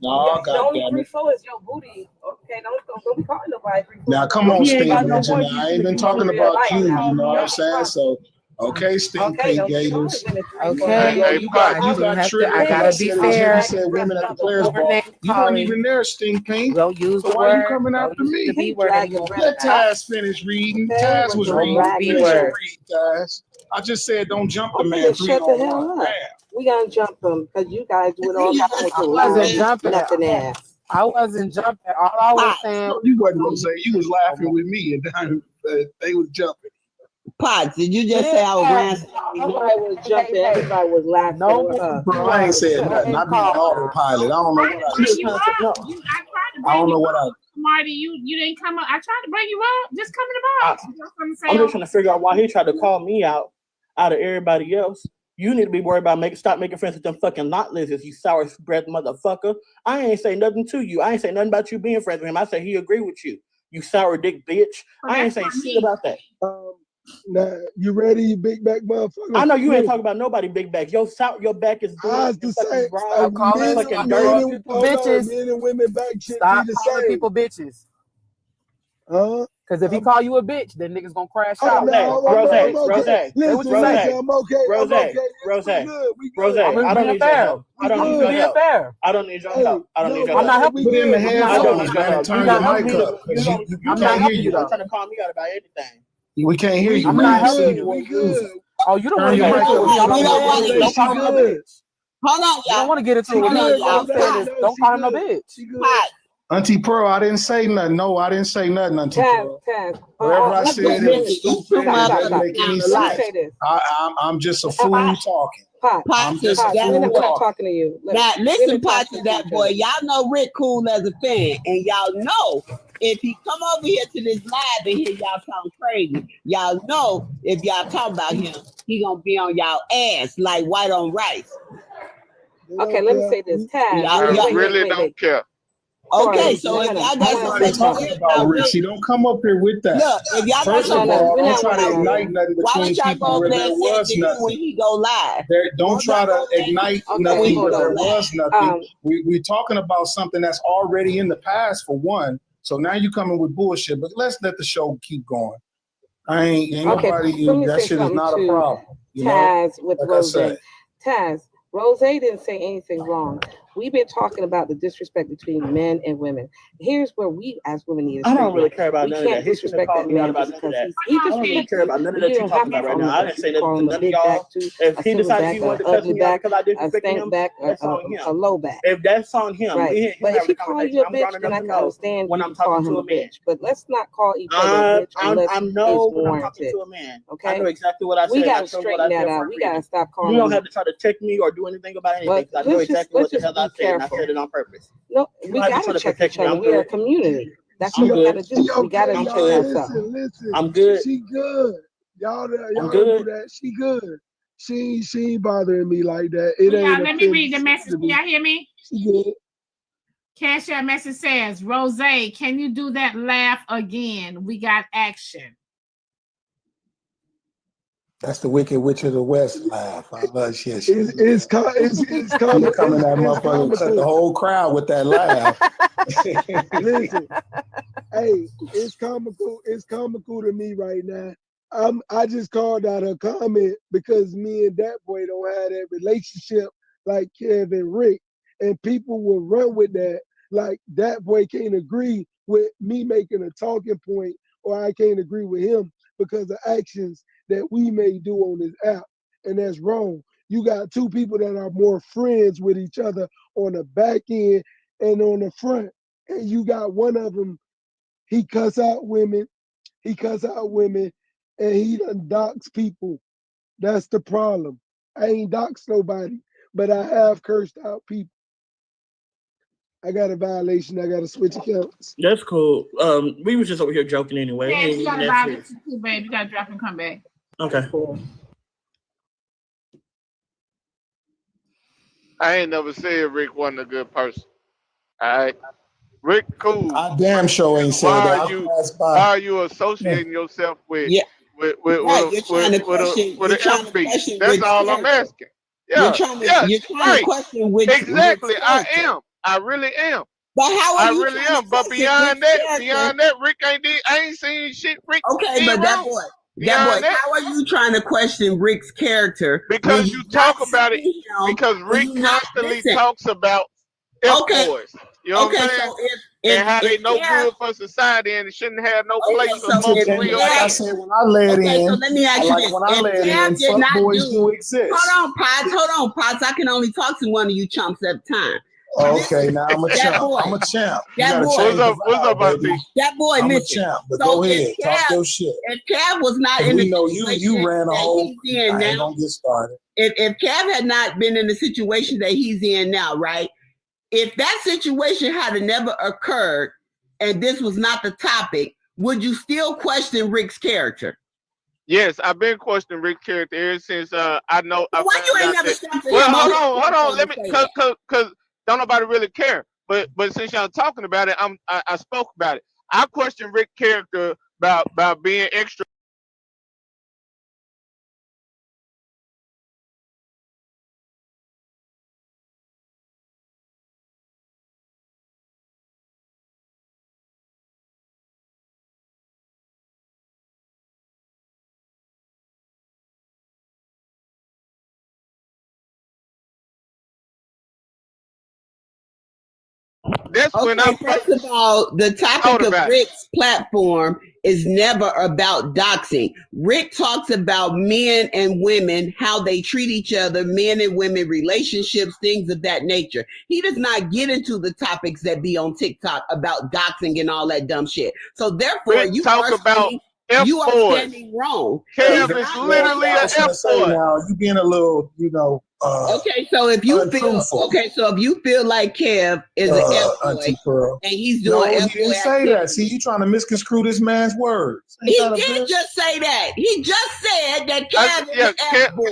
No, goddamn it. 3-4 is your booty. Okay, don't call nobody 3-4. Now come on, Stink Ninja. Now, I ain't been talking about you. You know what I'm saying? So, okay, Stink Pink Gators. Okay, You got tripped. I gotta be fair. You said women at the Players Ball. You weren't even there, Stink Pink. Don't use so the why word. you coming after me? The B word anymore. Let Taz finish reading. Taz was reading. Read, Taz. I just said don't jump the man. Shut the hell up. We gonna jump them because you guys doing all kinds of I wasn't jumping. nothing ass. I wasn't jumping. All I was saying. You wasn't gonna say. You was laughing with me, and they was jumping. Potts, did you just say I was laughing? Nobody was jumping. Everybody was laughing. No, bro, I ain't said nothing. I be an autopilot. I don't know what I don't know what I. Marty, you didn't come up. I tried to bring you up. Just come in the box. I'm just trying to figure out why he tried to call me out of everybody else. You need to be worried about stop making friends with them fucking lot lizards, you sour breath motherfucker. I ain't say nothing to you. I ain't say nothing about you being friends with him. I said he agree with you. You sour dick bitch. I ain't saying shit about that. Now, you ready, you big back motherfucker? I know you ain't talking about nobody big back. Your back is the same. Fucking dirty bitches. Men and women back shit Stop be the calling same. people bitches. Because if he call you a bitch, then niggas gonna crash out. Rose. I don't need your help. I don't need your help. I don't need your help. I'm not helping you. Put in the headphones, man. Turn your mic up. I'm not helping you. You're trying to call me out about anything. We can't hear you. I'm not helping you. We good. Oh, you don't want to Turn get your into mic up. it. Don't call him no bitch. Hold on, You don't want to get into it. I'm saying is, don't call him no bitch. Auntie Pearl, I didn't say nothing. No, I didn't say nothing, Auntie Pearl. Whatever I said, it was stupid. It doesn't make any sense. I'm just a fool talking. I'm just a fool talking to you. Now, listen, Potts, to that boy. Y'all know Rick cool as a fan, and y'all know if he come over here to this live and hear y'all sound crazy, y'all know if y'all talk about him, he gonna be on y'all ass like white on rice. Okay, let me say this. Taz, I really don't care. Okay, so if y'all got talking about Rick, see, don't come up here with that. Look, if y'all First of all, don't try to ignite nothing between people where there was nothing. When he go live, don't try to ignite nothing where there was nothing. We're talking about something that's already in the past for one. So now you coming with bullshit, but let's let the show keep going. Ain't nobody. That shit is not a problem. Taz with Rose. Taz, Rose didn't say anything wrong. We've been talking about the disrespect between men and women. Here's where we as women need to I don't really care about none of that. He's disrespect that man about none of that. He I don't really care about none of that you're talking about right now. I didn't say nothing to none of y'all. If he decided he wanted to cuss me out because I disrespected him, that's on him. A low back. If that's on him, right. But if he call you a bitch, then I can understand when I'm talking to a man. But let's not call each other a bitch unless I know when I'm talking to a man. Okay, I know exactly what I said. We gotta straighten that out. We gotta stop calling. You don't have to try to check me or do anything about anything. I know exactly what the hell I said, and I said it on purpose. No, we gotta check each other. We are a community. That's what we gotta do. We gotta check ourselves. Listen. I'm good. She good. Y'all good. Do that. She good. She ain't bothering me like that. It ain't. Let me read the message. Can y'all hear me? She good. Cash App message says, Rose, can you do that laugh again? We got action. That's the Wicked Witch of the West laugh. I love shit. It's coming. That motherfucker cut the whole crowd with that laugh. Listen, hey, it's comical. It's comical to me right now. I just called out her comment because me and that boy don't have that relationship like Kev and Rick, and people will run with that. Like that boy can't agree with me making a talking point, or I can't agree with him because of actions that we may do on this app, and that's wrong. You got two people that are more friends with each other on the back end and on the front, and you got one of them. He cuss out women. He cuss out women, and he done dox people. That's the problem. I ain't doxed nobody, but I have cursed out people. I got a violation. I got to switch accounts. That's cool. We was just over here joking anyway. Yeah, Ain't you even gotta that buy serious. this too, babe. You gotta drop and come back. Okay. I ain't never said Rick wasn't a good person. All right. Rick cool. I damn sure ain't said that. Why are you associating yourself with with You're trying to question. with You're an trying to FB? question That's Rick's all I'm character. asking. Yeah, You're trying right. to question Rick's Exactly. I character. am. I really am. But how are I you really trying am. to But question Rick's beyond character? that, Rick ain't did. I ain't seen shit Rick Okay, did but that wrong. boy, Beyond that, how are you trying to question Rick's character when because you you not talk about it. seeing him, Because when Rick you not constantly listen? talks about Okay, F-boys. You know what I'm okay. saying? So And how they if no Kev, good for society and shouldn't have no okay, place so amongst if real Like I men. said, when I let okay, so in, let me ask you this: when I if let Kev in, did fuck not boys do do, exist. hold on, Pots. I can only talk to one of you chumps at a time. Okay, now I'm a That champ. boy, I'm a champ. You that gotta boy. change the What's up, vibe, baby. Auntie? That boy, I'm a listen. champ, but So go ahead, talk Kev, your shit. if Kev was not Cause in the we know situation you ran a that whole. he's in I ain't now, gonna get started. if Kev had not been in the situation that he's in now, right? If that situation had never occurred and this was not the topic, would you still question Rick's character? Yes, I've been questioning Rick's character ever since I know I Why you found ain't out never that. stepped to Well, him on hold his on. Let me, platform to say that? cause don't nobody really care. But since y'all talking about it, I spoke about it. I question Rick's character about being extra. That's when I Okay, first of all, the thought topic of about it. Rick's platform is never about doxing. Rick talks about men and women, how they treat each other, men and women relationships, things of that nature. He does not get into the topics that be on TikTok about doxing and all that dumb shit. So therefore, Rick talk about you are F-boys. standing wrong. Kev He's is not literally I an was gonna say F-boy. now you being a little, Okay, so if you feel untruthful. if you feel like Kev is an F Auntie boy Pearl. and he's No, doing he F didn't boy say activity, that. See, you trying to misconstrue this man's words. Ain't he that a did bitch? just say that. He just said that Kev is an F boy.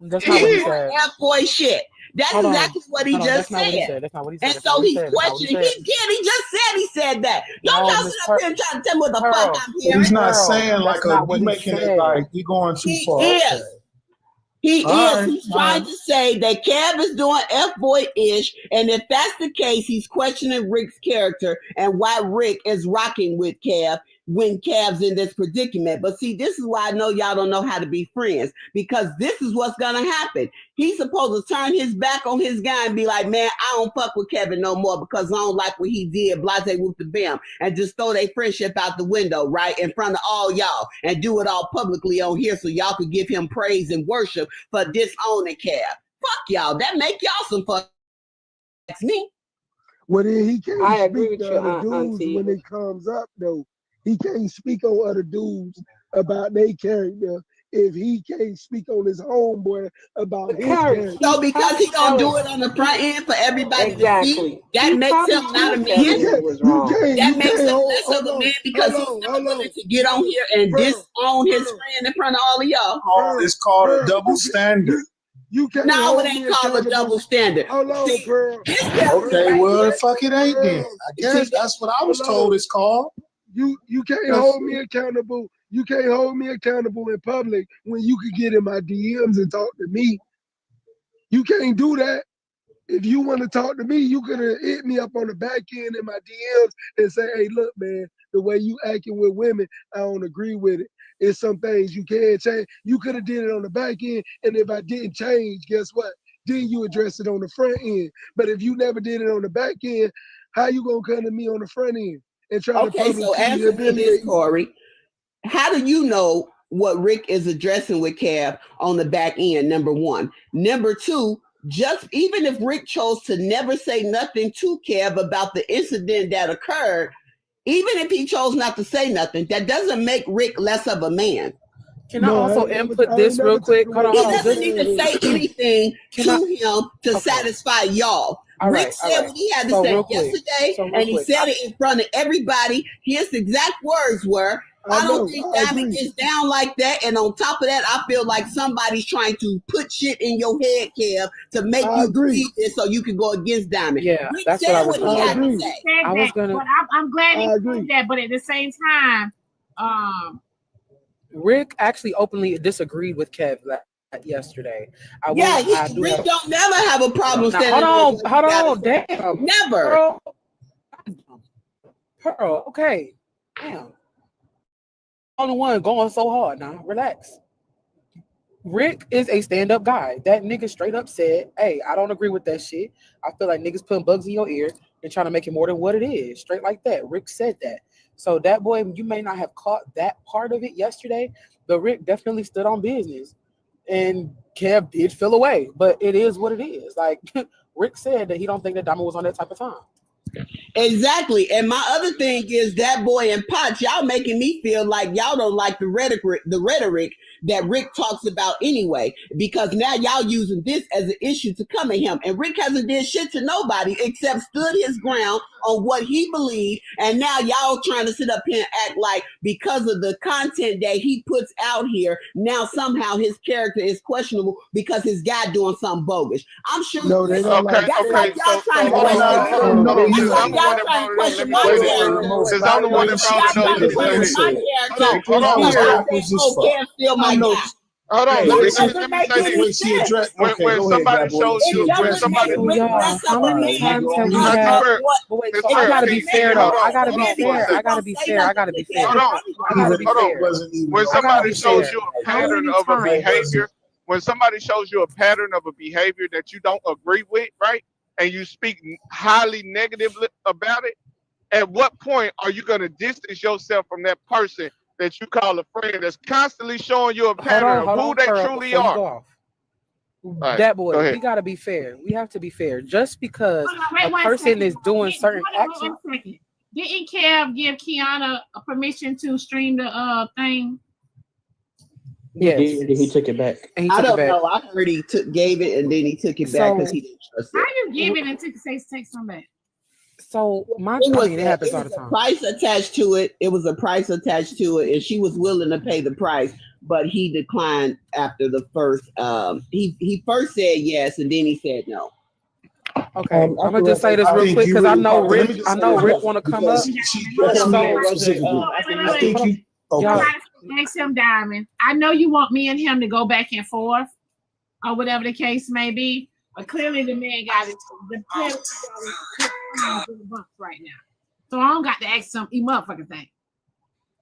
That's not what he said. F boy shit. That's Hold on. exactly what he Hold on. just That's not what he said. said. That's not what he said. And That's not so what he he's said. That's not what he questioning. said. He did. He just said he said that. Don't No, y'all Miss sit up here and try to tell me what the fuck I'm hearing. He's not Pearl, saying like that's a not what you he making it said. like you going too He far. is. Okay. He All is. right, He's all trying right. to say that Kev is doing F-boy-ish, and if that's the case, he's questioning Rick's character and why Rick is rocking with Kev when Kev's in this predicament. But see, this is why I know y'all don't know how to be friends, because this is what's going to happen. He's supposed to turn his back on his guy and be like, man, I don't fuck with Kevin no more because I don't like what he did, blase with the bam, and just throw their friendship out the window, right, in front of all y'all, and do it all publicly on here so y'all could give him praise and worship for disowning Kev. Fuck y'all. That make y'all some fuck. That's me. Well, then he can't I agree speak with to you, other dudes Auntie. when it comes up, though. He can't speak on other dudes about their character if he can't speak on his homeboy about his character. So because he don't do it on the front end for everybody to see, that makes him not a man. That makes him less of a man because he's not willing to get on here and disown his friend in front of all of y'all. It's called a double standard. You can't No, hold it ain't me called a accountable. double standard. Hold on, See, Pearl. Okay, well, fuck it ain't then. I guess that's what I was told it's called. You can't hold me accountable. You can't hold me accountable in public when you can get in my DMs and talk to me. You can't do that. If you want to talk to me, you could have hit me up on the back end in my DMs and say, hey, look, man, the way you acting with women, I don't agree with it. It's some things you can't change. You could have did it on the back end, and if I didn't change, guess what? Then you address it on the front end. But if you never did it on the back end, how you gonna come to me on the front end and try to Okay, so publicly answer me humiliate this, me? Corey. How do you know what Rick is addressing with Kev on the back end? Number one. Number two, just even if Rick chose to never say nothing to Kev about the incident that occurred, even if he chose not to say nothing, that doesn't make Rick less of a man. Can I also input this real quick? Hold on, He hold on. doesn't need to say anything Can to I- him to satisfy y'all. All Rick right, said what he had to So say real quick. yesterday, So real and he quick. said it in front of everybody. His exact words were, I don't think Diamond gets down like that. And on top of that, I feel like somebody's trying to put shit in your head, Kev, to make you believe this so you can go against Diamond. Yeah, Rick that's said what I was what he had to gonna say. Said I was that, gonna- but I'm glad he said that. But at the same time, Rick actually openly disagreed with Kev yesterday. Rick don't never have a problem Now, standing hold up. on, damn. Never. Pearl, okay. Damn. Only one going so hard now. Relax. Rick is a stand-up guy. That nigga straight up said, hey, I don't agree with that shit. I feel like niggas putting bugs in your ear and trying to make it more than what it is. Straight like that. Rick said that. So that boy, you may not have caught that part of it yesterday, but Rick definitely stood on business. And Kev did feel away, but it is what it is. Like Rick said that he don't think that Diamond was on that type of time. Exactly. And my other thing is that boy and Potts, y'all making me feel like y'all don't like the rhetoric that Rick talks about anyway, because now y'all using this as an issue to come at him. And Rick hasn't did shit to nobody except stood his ground on what he believed. And now y'all trying to sit up here and act like because of the content that he puts out here, now somehow his character is questionable because his guy doing something bogus. I'm sure. No, they don't like That's like y'all trying to hold question. on. No, That's you- like y'all trying to question my character. Since I'm the one that brought it up, let me say this. Hold on. Can't steal my guy. Hold on, Like, let doesn't me make say any this. sense. When somebody shows you, when somebody, How many times have we had? Wait, so I gotta be fair though. I gotta be fair. I gotta be fair. I gotta be fair. Hold on, I gotta be fair. When I gotta somebody be shows fair. you a How pattern many of a times? behavior, when somebody shows you a pattern of a behavior that you don't agree with, right, and you speak highly negatively about it, at what point are you going to distance yourself from that person that you call a friend that's constantly showing you a pattern of who they Pearl, truly before you are? go off. Right, That go boy, ahead. we gotta be fair. We have to be fair. Just because wait a one person second. is doing certain Hold on, actions. 1 second. Didn't Kev give Kiana a permission to stream the thing? Yes. He took it back. And he I took it don't back. know. I heard he gave it and then he took it back because he didn't trust How it. you give it and take some back? So my It was, it happens all the a time. price attached to it. It was a price attached to it, and she was willing to pay the price, but he declined after the first. He first said yes, and then he said no. Okay, I'm gonna just say this real quick because I know Rick. I know Rick want to come up. Y'all ask him, Diamond. I know you want me and him to go back and forth, or whatever the case may be, but clearly the man got it. The bumps right now, so I don't got to ask him motherfucking thing.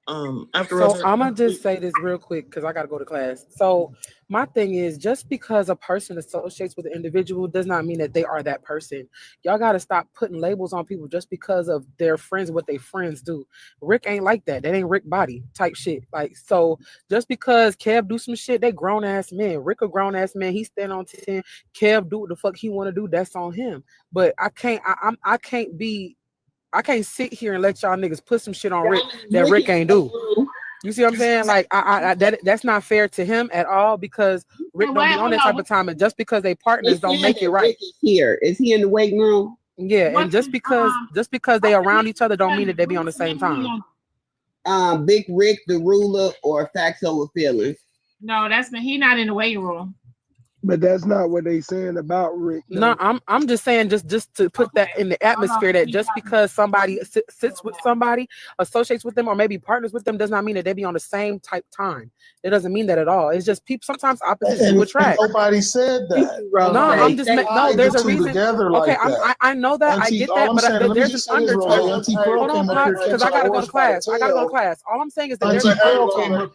So I'm gonna just say this real quick because I gotta go to class. So my thing is, just because a person associates with an individual does not mean that they are that person. Y'all gotta stop putting labels on people just because of their friends, what they friends do. Rick ain't like that. That ain't Rick body type shit. Like, so just because Kev do some shit, they grown ass men. Rick a grown ass man. He stand on 10. Kev do what the fuck he want to do. That's on him. But I can't sit here and let y'all niggas put some shit on Rick that Rick ain't do. You see what I'm saying? Like, that's not fair to him at all because Rick don't be on that type of time, and just because they partners don't make it right. Here is he in the weight room? Yeah, and just because they around each other don't mean that they be on the same time. Big Rick, the ruler, or facts over feelings. No, he not in the waiting room. But that's not what they saying about Rick. No, though. I'm just saying just to put that in the atmosphere that just because somebody sits with somebody, associates with them, or maybe partners with them does not mean that they be on the same type time. It doesn't mean that at all. It's just people sometimes opposites do attract. Nobody said that. No, I'm just no. There's a reason. Together Okay, like that. I know that. I get that, but there's an undertone. Hold on, Pops, because I gotta go to class. I gotta go to class. All I'm saying is that there's an undertone.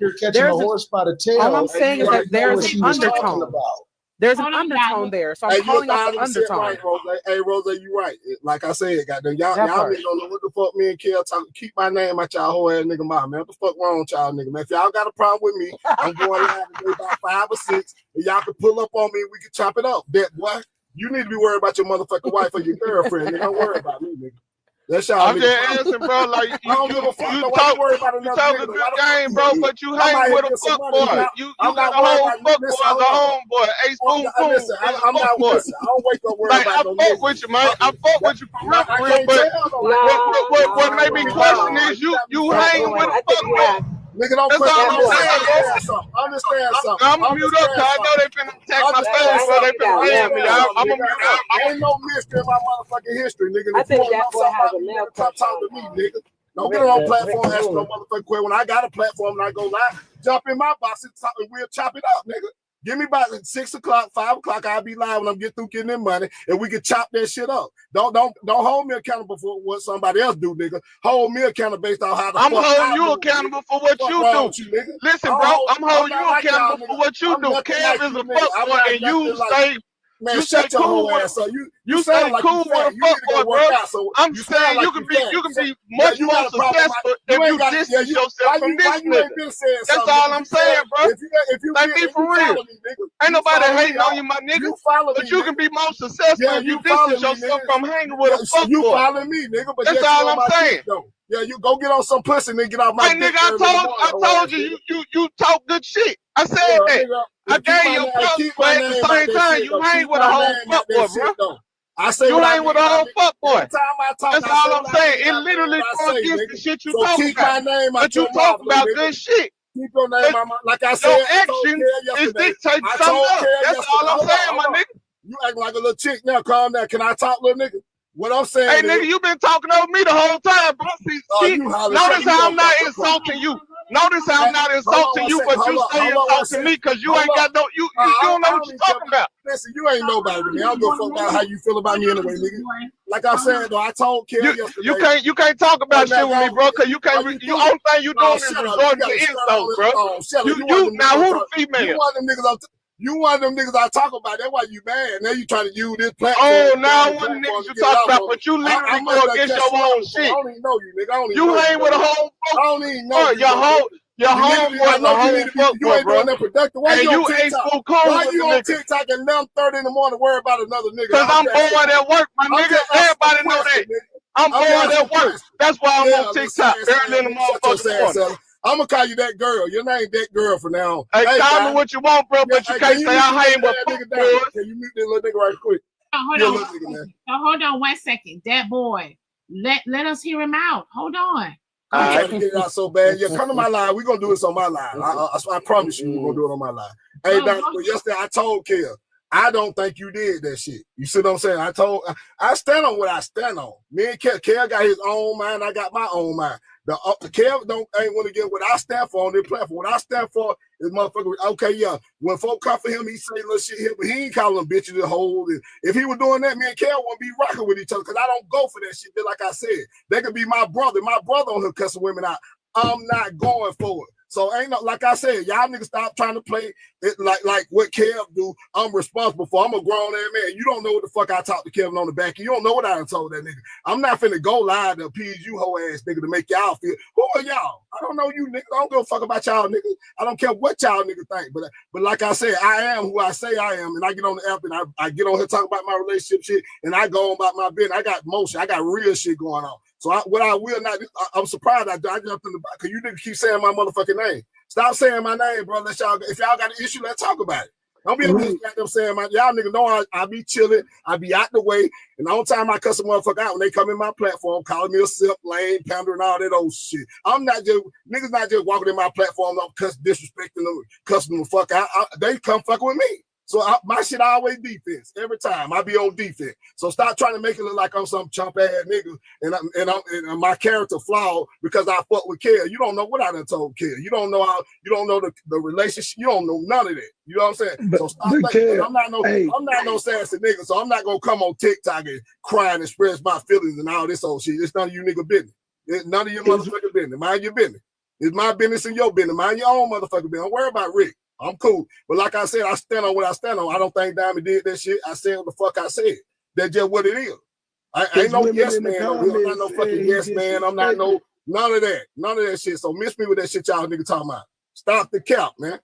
All I'm saying is that there's an undertone. There's an undertone there, so I'm calling out the undertone. Right, Rose. Hey, Rose, you right. Like I said, goddamn, y'all niggas don't know what the fuck me and Kel talk. Keep my name out y'all whole ass nigga mouth, man. What the fuck wrong with y'all nigga, man? If y'all got a problem with me, I'm going live today about 5 or 6, and y'all can pull up on me and we can chop it up. That boy, you need to be worried about your motherfucking wife or your girlfriend. Nigga. Don't worry about me, nigga. That's y'all. I'm just asking, bro. Like you talk a good game, bro, but you hang with a fuck boy. You got a whole fuck boy as a homeboy. Ace boom boom. I'm not boy. I don't wake up worried about no. I fuck with you, man. I fuck with you for real. But what made me question is you hang with a fuck boy. Nigga, don't put that on. Understand something. I'm gonna mute up because I know they finna attack my family, so they finna ban me. I'm gonna mute up. Ain't no mystery in my motherfucking history, nigga. I think that boy has a male talk to me, nigga. Don't get on platform asking no motherfucking question. When I got a platform and I go live, jump in my box and we'll chop it up, nigga. Give me about 6 o'clock, 5 o'clock. I'll be live when I'm getting through getting them money, and we can chop that shit up. Don't hold me accountable for what somebody else do, nigga. Hold me accountable based on how the I'm fuck holding you accountable for what you do. Listen, bro, I'm holding you accountable for what you do. Kev is a fuck boy, and you stay. Man, You shut stay your cool whole with ass up. You stay sound like cool you with fat. a You fuck need to go boy, work bro. out. So I'm you saying sound like you can be much you more got a problem. successful You if ain't you got- distance you- yourself why from you- this why you nigga. ain't been saying That's something? all I'm saying, bro. If you Like, be for real. follow me, nigga. Ain't You nobody follow me, hating on y'all. you, my nigga. You follow But me, you nigga. can be more successful Yeah, if you you follow distance me, yourself nigga. from hanging with a fuck You boy. follow me, nigga. But That's yet you all on I'm my saying. dick, though. Yeah, you go get on some pussy and then get off my Hey, dick. nigga, early in the morning, I told you, you talk good shit. I said yeah, that. nigga, I gave you a plus, keep but my at the name out same that time, shit, you though. hang Keep with a my whole name fuck out that boy, shit, bro. though. I say You what I hang mean. with a whole fuck boy. Every time I talk, That's I all say I'm what I saying. mean. It I mean literally what I goes say, against the nigga. shit you So talk keep about. my name out But you your talk mouth, about nigga. good shit. Keep your name out my. Like I said, Your I told action Kel is yesterday. dictating I something told else. Kel That's yesterday. all I'm saying, my nigga. You acting like a little chick now. Calm down. Can I talk, little nigga? What I'm saying Hey, is, nigga, you been talking over me the whole time, bro. See, you holler, notice shut how you I'm not up, insulting you. Notice how I'm not insulting you, but you stay insulting me because you ain't got no, you don't know what you're talking about. Listen, you ain't nobody to me. I don't give a fuck about how you feel about me anyway, nigga. Like I said, though, I told Kel yesterday. You can't talk about shit with me, bro, because you can't. You only thing you doing is resorting to insults, bro. You now who the female? You one of them niggas I talk about. That's why you mad. Now you trying to use this platform. Oh, now one of the niggas you talk about, but you literally go against your own shit. I don't even know you, nigga. You hang with a whole I don't even know you. Your homeboy, the whole fuck you ain't doing that productive. Why you on ain't TikTok? so cool Why with you the on nigga? TikTok at 11:30 in the morning worry about another nigga? Because I'm bored at work, my nigga. Everybody know that. I'm bored at work. That's why I'm on TikTok early in the motherfucking morning. I'm gonna call you that girl. Your name that girl for now. Hey, call me what you want, bro, but you can't say I hang with fuck boys. Can you mute that little nigga right quick? Hold on 1 second. That boy. Let us hear him out. Hold on. I'm trying to get it out so bad. Yeah, come to my live. We're gonna do this on my live. I promise you, we're gonna do it on my live. Hey, yesterday I told Kel, I don't think you did that shit. You see what I'm saying? I stand on what I stand on. Me and Kel got his own mind. I got my own mind. The Kel ain't want to get what I stand for on this platform. What I stand for is motherfucker. Okay, yeah. When folk come for him, he say little shit here, but he ain't calling them bitches to hold. And if he was doing that, me and Kel wouldn't be rocking with each other because I don't go for that shit. But like I said, they could be my brother. My brother on here cussing women out. I'm not going for it. So ain't no, like I said, y'all niggas stop trying to play it like what Kev do. I'm responsible for. I'm a grown ass man. You don't know what the fuck I talked to Kevin on the back. You don't know what I done told that nigga. I'm not finna go live to appease you hoe ass nigga to make y'all feel. Who are y'all? I don't know you niggas. I don't give a fuck about y'all niggas. I don't care what y'all niggas think. But like I said, I am who I say I am, and I get on the app and I get on here talk about my relationship shit, and I go on about my business. I got motion. I got real shit going on. So what I will not, I'm surprised I jumped in the back because you niggas keep saying my motherfucking name. Stop saying my name, bro. If y'all got an issue, let's talk about it. Don't be them saying y'all niggas know I be chilling, I be out the way, and the only time I cuss a motherfucker out when they come in my platform, calling me a simp, lame, pounder, and all that old shit. Niggas not just walking in my platform up cuss disrespecting them, cussing them the fuck out. They come fucking with me. So my shit always defense. Every time I be on defense. So stop trying to make it look like I'm some chump ass nigga and my character flawed because I fuck with Kel. You don't know what I done told Kel. You don't know the relationship. You don't know none of that. You know what I'm saying? So stop thinking. I'm not no sassy nigga. So I'm not gonna come on TikTok and cry and express my feelings and all this old shit. It's none of you nigga business. It's none of your motherfucking business. Mind your business. It's my business and your business. Mind your own motherfucking business. Don't worry about Rick. I'm cool. But like I said, I stand on what I stand on. I don't think Diamond did that shit. I said what the fuck I said. That's just what it is. I ain't no yes man. I'm not no fucking yes man. I'm not no none of that. None of that shit. So miss me with that shit y'all nigga talking about. Stop the cap, man.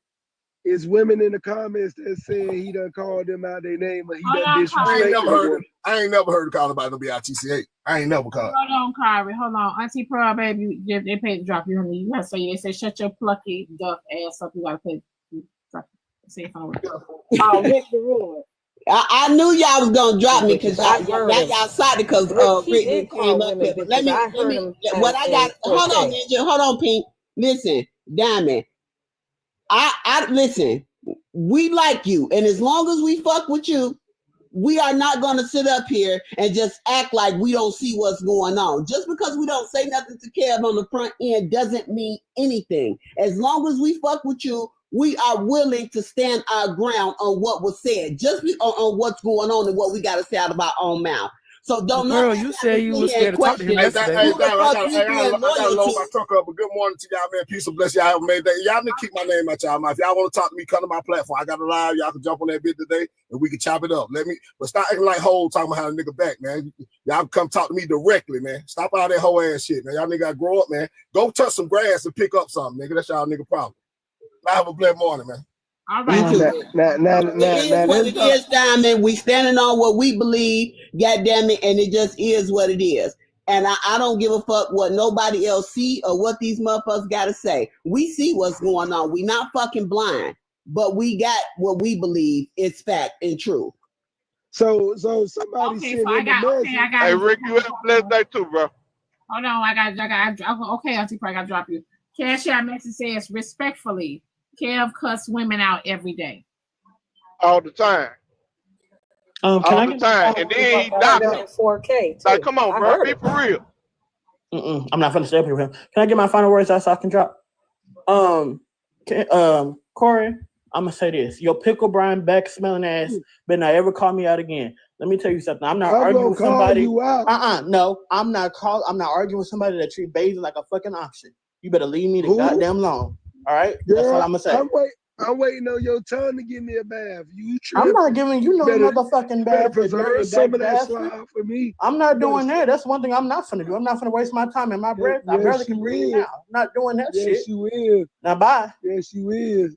It's women in the comments that saying he done called them out their name or he done disrespected I ain't never heard of calling about no BITCA. I ain't never called. Hold on, Kyrie. Hold on. Auntie Pearl, baby, they paid to drop you, honey. You gotta say, they say, shut your plucky duck ass up. You gotta pay. Say if I were. Oh, Rick the Ruler. I knew y'all was gonna drop me because y'all cited because Rick came up here. But let me what I got. Hold on, Ninja. Hold on, Pink. Listen, Diamond. I listen. We like you, and as long as we fuck with you, we are not gonna sit up here and just act like we don't see what's going on. Just because we don't say nothing to Kev on the front end doesn't mean anything. As long as we fuck with you, we are willing to stand our ground on what was said, just on what's going on and what we got to say out of our own mouth. So don't Girl, you said you was scared to talk to him yesterday. I gotta load my truck up, but good morning to y'all, man. Peace and bless y'all. Have made that. Y'all need to keep my name out y'all mouth. If y'all want to talk to me, come to my platform. I got a live. Y'all can jump on that bit today and we can chop it up. But stop acting like Hole talking about how a nigga back, man. Y'all come talk to me directly, man. Stop all that whole ass shit, man. Y'all nigga gotta grow up, man. Go touch some grass and pick up something, nigga. That's y'all nigga problem. I have a blessed morning, man. All right. It is, Diamond. We standing on what we believe, goddamn it, and it just is what it is. And I don't give a fuck what nobody else see or what these motherfuckers gotta say. We see what's going on. We not fucking blind, but we got what we believe is fact and true. So somebody said I got. Hey Rick, you have a blessed day too, bro. Hold on, I got. Okay, Auntie Pearl, I gotta drop you. Cash Out message says respectfully. Kev cuss women out every day. All the time. All the time. And then he died. 4K. Like, come on, bro. Be for real. I'm not finna stay up here with him. Can I get my final words out so I can drop? Corey, I'm gonna say this. Your pickle Brian back smelling ass better not ever call me out again. Let me tell you something. I'm not arguing with somebody. No, I'm not arguing with somebody that treat bathing like a fucking option. You better leave me the goddamn alone. All right? That's all I'm gonna say. I'm waiting on your tongue to give me a bath. I'm not giving you no motherfucking bath. Preserve some of that slime for me. I'm not doing that. That's one thing I'm not gonna do. I'm not gonna waste my time and my breath. I barely can breathe now. I'm not doing that shit. Yes, you is. Now bye. Yes, you is.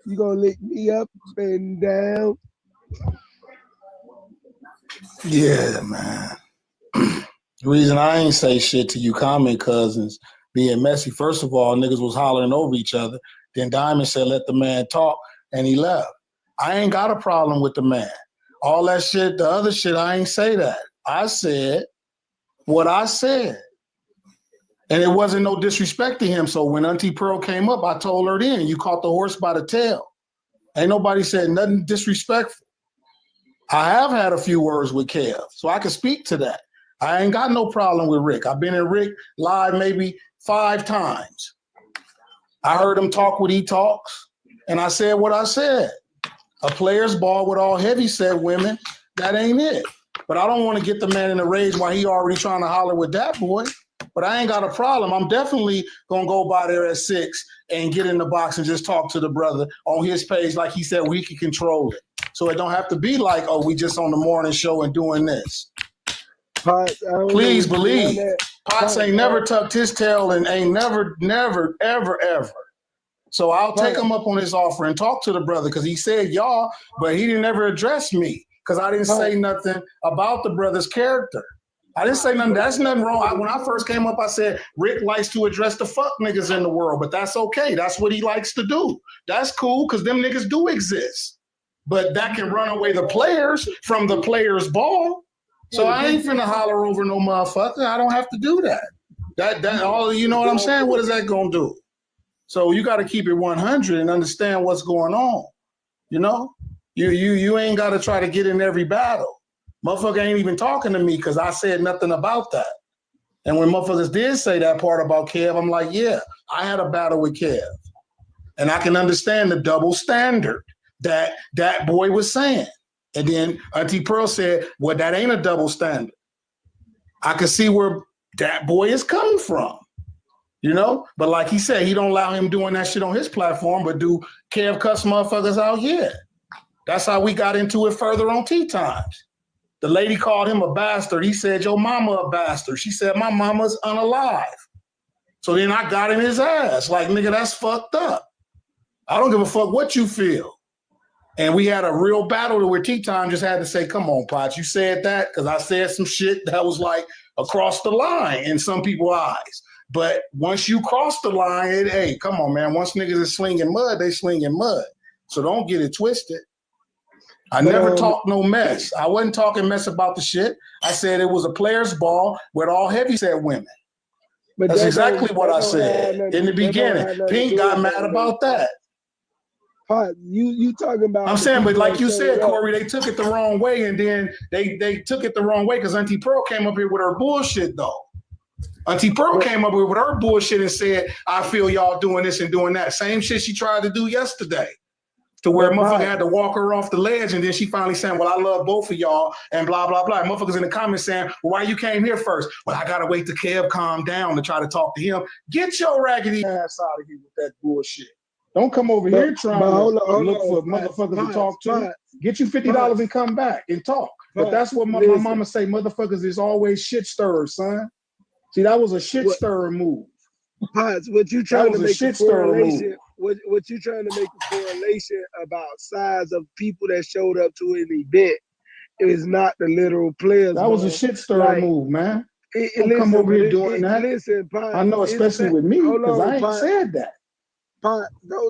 You gonna lick me up and down? Yeah, man. The reason I ain't say shit to you comment cousins being messy, first of all, niggas was hollering over each other. Then Diamond said, let the man talk, and he left. I ain't got a problem with the man. All that shit, the other shit, I ain't say that. I said what I said. And it wasn't no disrespect to him. So when Auntie Pearl came up, I told her then, you caught the horse by the tail. Ain't nobody said nothing disrespectful. I have had a few words with Kev, so I can speak to that. I ain't got no problem with Rick. I've been in Rick live maybe 5 times. I heard him talk what he talks, and I said what I said. A player's ball with all heavy-set women, that ain't it. But I don't want to get the man in a rage while he already trying to holler with that boy. But I ain't got a problem. I'm definitely going to go by there at 6 and get in the box and just talk to the brother on his page like he said we can control it. So it don't have to be like, oh, we just on the morning show and doing this. Please believe. Potts ain't never tucked his tail and ain't never, ever. So I'll take him up on his offer and talk to the brother because he said y'all, but he didn't ever address me because I didn't say nothing about the brother's character. I didn't say nothing. That's nothing wrong. When I first came up, I said Rick likes to address the fuck niggas in the world, but that's okay. That's what he likes to do. That's cool because them niggas do exist. But that can run away the players from the players' ball. So I ain't finna holler over no motherfucker. I don't have to do that. That all, you know what I'm saying? What is that gonna do? So you got to keep it 100 and understand what's going on. You know, you ain't got to try to get in every battle. Motherfucker ain't even talking to me because I said nothing about that. And when motherfuckers did say that part about Kev, I'm like, yeah, I had a battle with Kev. And I can understand the double standard that that boy was saying. And then Auntie Pearl said, well, that ain't a double standard. I can see where that boy is coming from, you know? But like he said, he don't allow him doing that shit on his platform, but do Kev cuss motherfuckers out? Yeah. That's how we got into it further on Tea Times. The lady called him a bastard. He said, your mama a bastard. She said, my mama's unalive. So then I got in his ass. Like, nigga, that's fucked up. I don't give a fuck what you feel. And we had a real battle where Tea Time just had to say, come on, Potts, you said that? Because I said some shit that was like across the line in some people's eyes. But once you cross the line, hey, come on, man. Once niggas is slinging mud, they slinging mud. So don't get it twisted. I never talked no mess. I wasn't talking mess about the shit. I said it was a players' ball with all heavyset women. But that's exactly what I said in the beginning. Pink got mad about that. Pot, you talking about? I'm saying, but like you said, Corey, they took it the wrong way, and then they took it the wrong way because Auntie Pearl came up here with her bullshit, though. Auntie Pearl came up here with her bullshit and said, I feel y'all doing this and doing that. Same shit she tried to do yesterday. To where motherfucker had to walk her off the ledge, and then she finally saying, well, I love both of y'all, and blah, blah, blah. Motherfuckers in the comments saying, well, why you came here first? Well, I gotta wait till Kev calm down to try to talk to him. Get your raggedy ass out of here with that bullshit. Don't come over here trying to look for motherfuckers to talk to. Get you $50 and come back and talk. But that's what my mama say, motherfuckers is always shit stirrers, son. See, that was a shit stirrer move. Potts, what you trying to make a correlation? What you trying to make a correlation about size of people that showed up to an event is not the literal players. That was a shit stirrer move, man. Don't come over here doing that. Listen, Potts, I know, especially with me, because I ain't said that. Potts,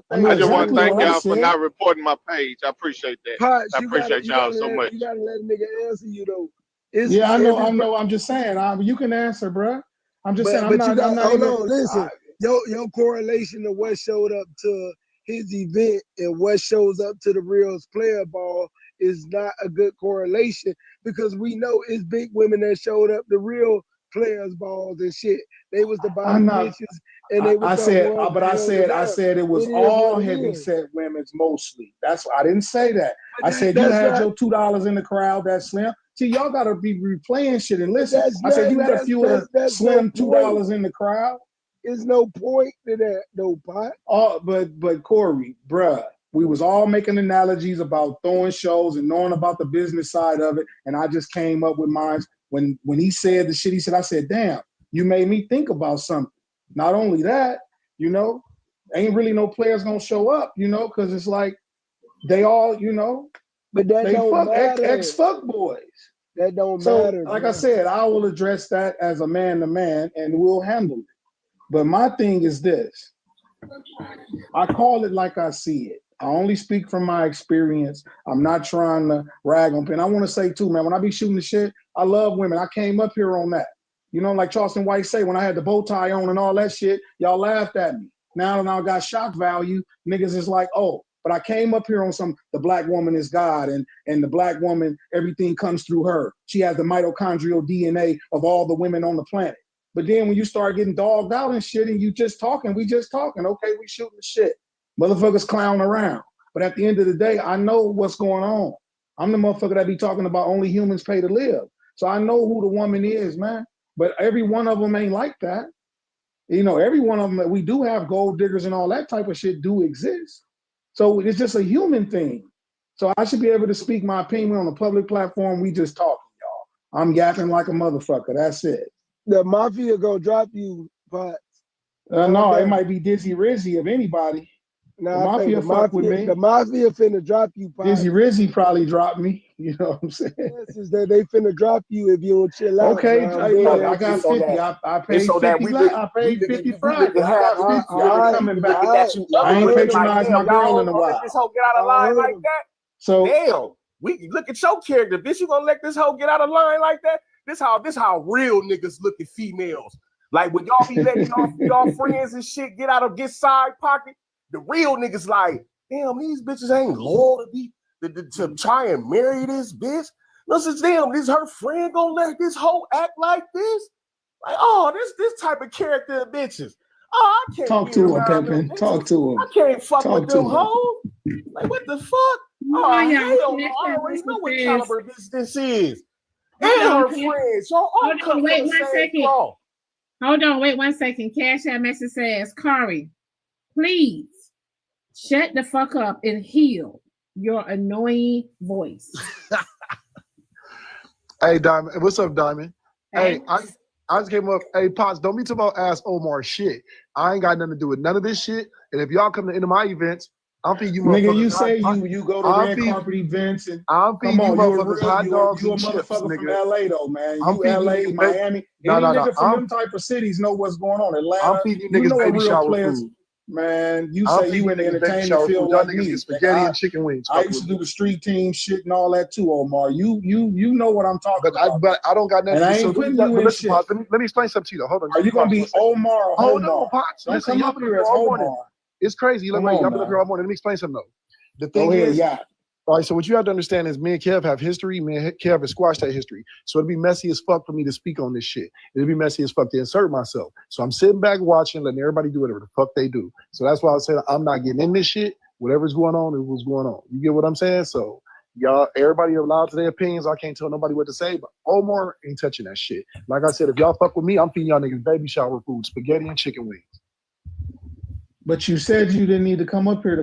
I just want to thank y'all for not reporting my page. I appreciate that. Potts, I appreciate y'all so much. You gotta let a nigga answer you though. Yeah, I know. I'm just saying. You can answer, bro. I'm just saying. Listen. Your correlation of what showed up to his event and what shows up to the Real's player ball is not a good correlation because we know it's big women that showed up the real players balls and shit. They was the bottom bitches and they was I said it was all heavy set women's mostly. That's why I didn't say that. I said you had your $2 in the crowd that slim. See, y'all gotta be replaying shit and listen. I said you had a few of the slim $2 in the crowd. There's no point to that, though, Pot. But Corey, bruh, we was all making analogies about throwing shows and knowing about the business side of it, and I just came up with mine. When he said the shit he said, I said, damn, you made me think about something. Not only that, you know, ain't really no players gonna show up, you know, because it's like they all, you know, but that they don't matter. ex-fuck boys. That don't So, matter. Like man. I said, I will address that as a man to man, and we'll handle it. But my thing is this. I call it like I see it. I only speak from my experience. I'm not trying to rag on people. I want to say too, man, when I be shooting the shit, I love women. I came up here on that. You know, like Charleston White say, when I had the bow tie on and all that shit, y'all laughed at me. Now that I got shock value, niggas is like, oh, but I came up here on the black woman is God, and the black woman, everything comes through her. She has the mitochondrial DNA of all the women on the planet. But then when you start getting dogged out and shit and we just talking, okay, we shooting the shit. Motherfuckers clowning around. But at the end of the day, I know what's going on. I'm the motherfucker that be talking about only humans pay to live. So I know who the woman is, man. But every one of them ain't like that. You know, every one of them, we do have gold diggers and all that type of shit do exist. So it's just a human thing. So I should be able to speak my opinion on a public platform. We just talking, y'all. I'm yapping like a motherfucker. That's it. The mafia gonna drop you, but no, it might be Dizzy Rizzy of anybody. Nah, the mafia fuck with me. The mafia finna drop you, Pot. Dizzy Rizzy probably dropped me. You know what I'm saying? Yes, is that they finna drop you if you don't chill out. Okay, I got 50. I paid 50. I paid 50 Friday. I got 50. I'm coming back. I ain't patronized my girl in a while. Let this hoe get out of line like that. So damn, we look at your character. Bitch, you gonna let this hoe get out of line like that? This how real niggas look at females. Like when y'all be letting y'all friends and shit get side pocket, the real niggas like, damn, these bitches ain't loyal to try and marry this bitch. Listen, damn, this her friend gonna let this hoe act like this? Like, oh, this type of character of bitches. Oh, I can't Talk to him, Pimpin. Talk to him. I can't fuck Talk with to them him. hoes. Like, what the fuck? Oh, hell no. I already know what caliber this is. And her friends. So all cut from wait the 1 same second. cloth. Hold on, wait 1 second. Cash App message says, Kari, please shut the fuck up and heal your annoying voice. Hey, Diamond. What's up, Diamond? Hey, I just came up. Hey, Pops, don't be talking about ass Omar shit. I ain't got nothing to do with none of this shit. And if y'all come to any of my events, I'm feeding you motherfuckers. Nigga, you say you go to red carpet events and I'm feeding come you on, motherfuckers hot dogs you a and chips, motherfucker from nigga. LA though, man. I'm You feeding LA, you Miami. Any nigga from them type of cities know what's going on. Atlanta. I'm feeding you niggas know baby a real shower players. food. Man, you I'm say you in the feeding you niggas baby entertainment shower field food. Y'all like niggas me. get spaghetti and chicken wings. I used to do the street team shit and all that too, Omar. You know what I'm talking about. But I don't got nothing. And I So ain't putting you in listen, shit. Pops, let me explain something to you though. Hold on. Are you gonna be Omar or Hold Homar? on, Pops. Don't Listen, come y'all up been here up as here all morning. Homar. It's crazy. Come Y'all on, been up man. here all morning. Let me explain something though. The Go thing ahead, is, yeah. all right, so what you have to understand is me and Kev have history. Me and Kev have squashed that history. So it'd be messy as fuck for me to speak on this shit. It'd be messy as fuck to insert myself. So I'm sitting back watching, letting everybody do whatever the fuck they do. So that's why I said I'm not getting in this shit. Whatever's going on is what's going on. You get what I'm saying? So y'all, everybody allowed to their opinions. I can't tell nobody what to say, but Omar ain't touching that shit. Like I said, if y'all fuck with me, I'm feeding y'all niggas baby shower food, spaghetti and chicken wings. But you said you didn't need to come up here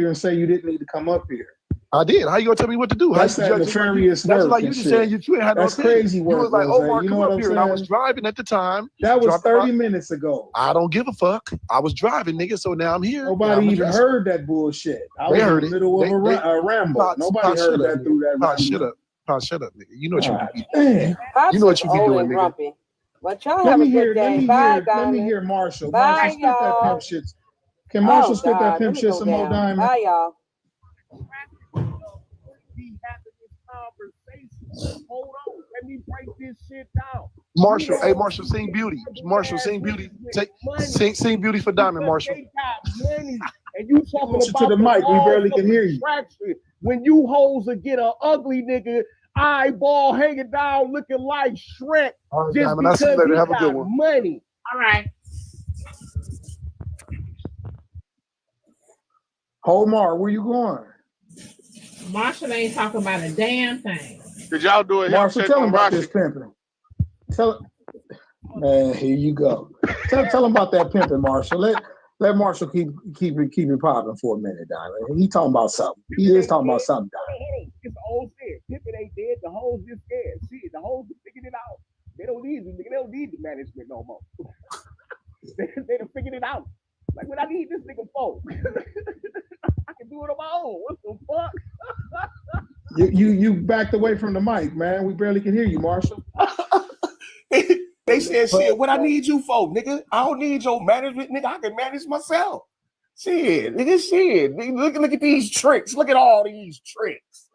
and say you didn't need to come up here. I did. How you gonna tell me what to do? That's that nefarious That's work like you and just shit. saying you ain't had no That's opinion. crazy You work, was like, Rose. Omar, You know come what up I'm here. And I saying? was driving at the time. That was Dropping 30 minutes ago. I don't give a fuck. I was driving, nigga, so now I'm here. Nobody even heard that bullshit. I was in the middle of a ramble. Nobody heard that through that ramble. Shut up. Pop, shut up, nigga. You know what you be Damn. You know what you be doing, nigga. Grumpy. But y'all Let have me a hear, good let day. me Bye, hear, let me Diamond. hear Marshall. Bye, Marshall, spit that y'all. pimp shit. Can Marshall spit that God, pimp let me shit go some more, down. Diamond? Bye, y'all. Hold on, let me break this shit down. Marshall, hey Marshall, sing beauty. Marshall, sing beauty. Sing beauty for Diamond, Marshall. They got money, and you talking Closer about to the mic, we barely can hear you. attraction. When you hoes will get an ugly nigga eyeball hanging down looking like Shrek All right, just Diamond, I'll see you because later. he Have a good got one. money. All right. Homar, where you going? Marshall ain't talking about a damn thing. Did y'all do a health Marshall, check tell him on about Rocky? this pimping. Man, here you go. Tell him about that pimping, Marshall. Let Marshall keep it popping for a minute, Diamond. He talking about something. He is talking about something, Diamond. It's old shit. Pippin ain't dead. The hoes just scared. Shit, the hoes just figured it out. They don't need you. They don't need the management no more. they done figured it out. Like, what I need this nigga for? I can do it on my own. What the fuck? You backed away from the mic, man. We barely can hear you, Marshall. They said, shit, what I need you for, nigga? I don't need your management, nigga. I can manage myself. Shit, nigga, shit. Nigga, look at these tricks. Look at all these tricks.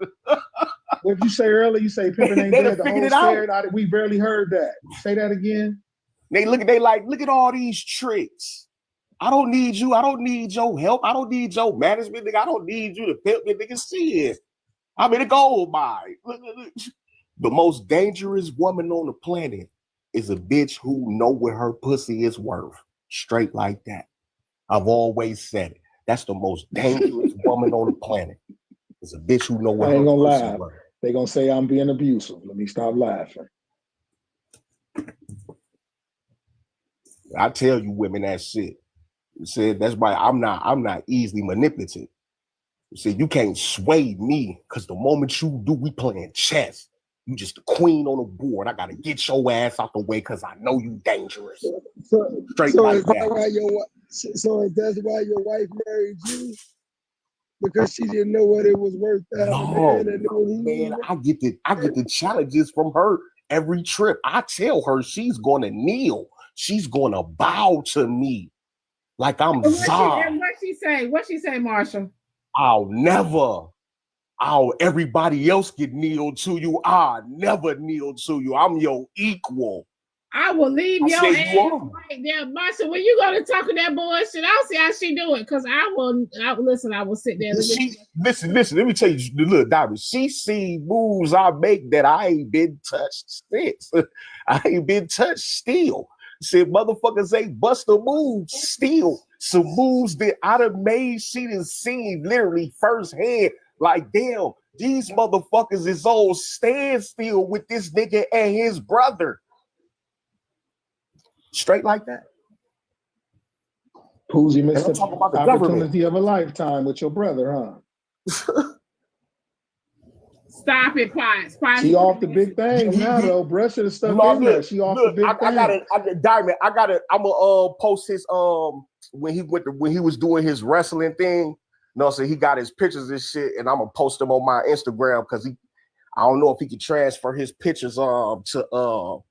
What did you say earlier? You say pimping ain't They dead. done The figured whole it out. scared. We barely heard that. Say that again. Look at all these tricks. I don't need you. I don't need your help. I don't need your management, nigga. I don't need you to pimp me, nigga. Shit. I'm in a gold mine. Look. The most dangerous woman on the planet is a bitch who know what her pussy is worth. Straight like that. I've always said it. That's the most dangerous woman on the planet. Is a bitch who know what I ain't her gonna pussy lie. worth. They gonna say I'm being abusive. Let me stop laughing. I tell you women that shit. You said that's why I'm not easily manipulative. You said you can't sway me because the moment you do, we playing chess. You just the queen on the board. I gotta get your ass out the way because I know you dangerous. Straight like is that that. why that's why your wife married you? Because she didn't know what it was worth to have a man that knew what he Man, was. I get the challenges from her every trip. I tell her she's gonna kneel. She's gonna bow to me like I'm Zod. What she say, Marshall? Everybody else get kneel to you. I'll never kneel to you. I'm your equal. I will leave I your said ass you are. right there, Marsha. When you gonna talk to that bullshit, I'll see how she do it. Cause I will listen. I will sit there. And Listen. Let me tell you, the little diamond. She seen moves I make that I ain't been touched since. I ain't been touched still. Said motherfuckers ain't bust a move still. Some moves that I done made, she done seen literally firsthand. Like, damn, these motherfuckers is on standstill with this nigga and his brother. Straight like that. Poozy missed I'm the talking about the government. opportunity of a lifetime with your brother, huh? Stop it, Quiet. She off the big things now, though. Brush should have stuck in there. She off the big things. Diamond. I'm gonna post his when he was doing his wrestling thing. No, so he got his pictures and shit, and I'm gonna post them on my Instagram because I don't know if he could transfer his pictures to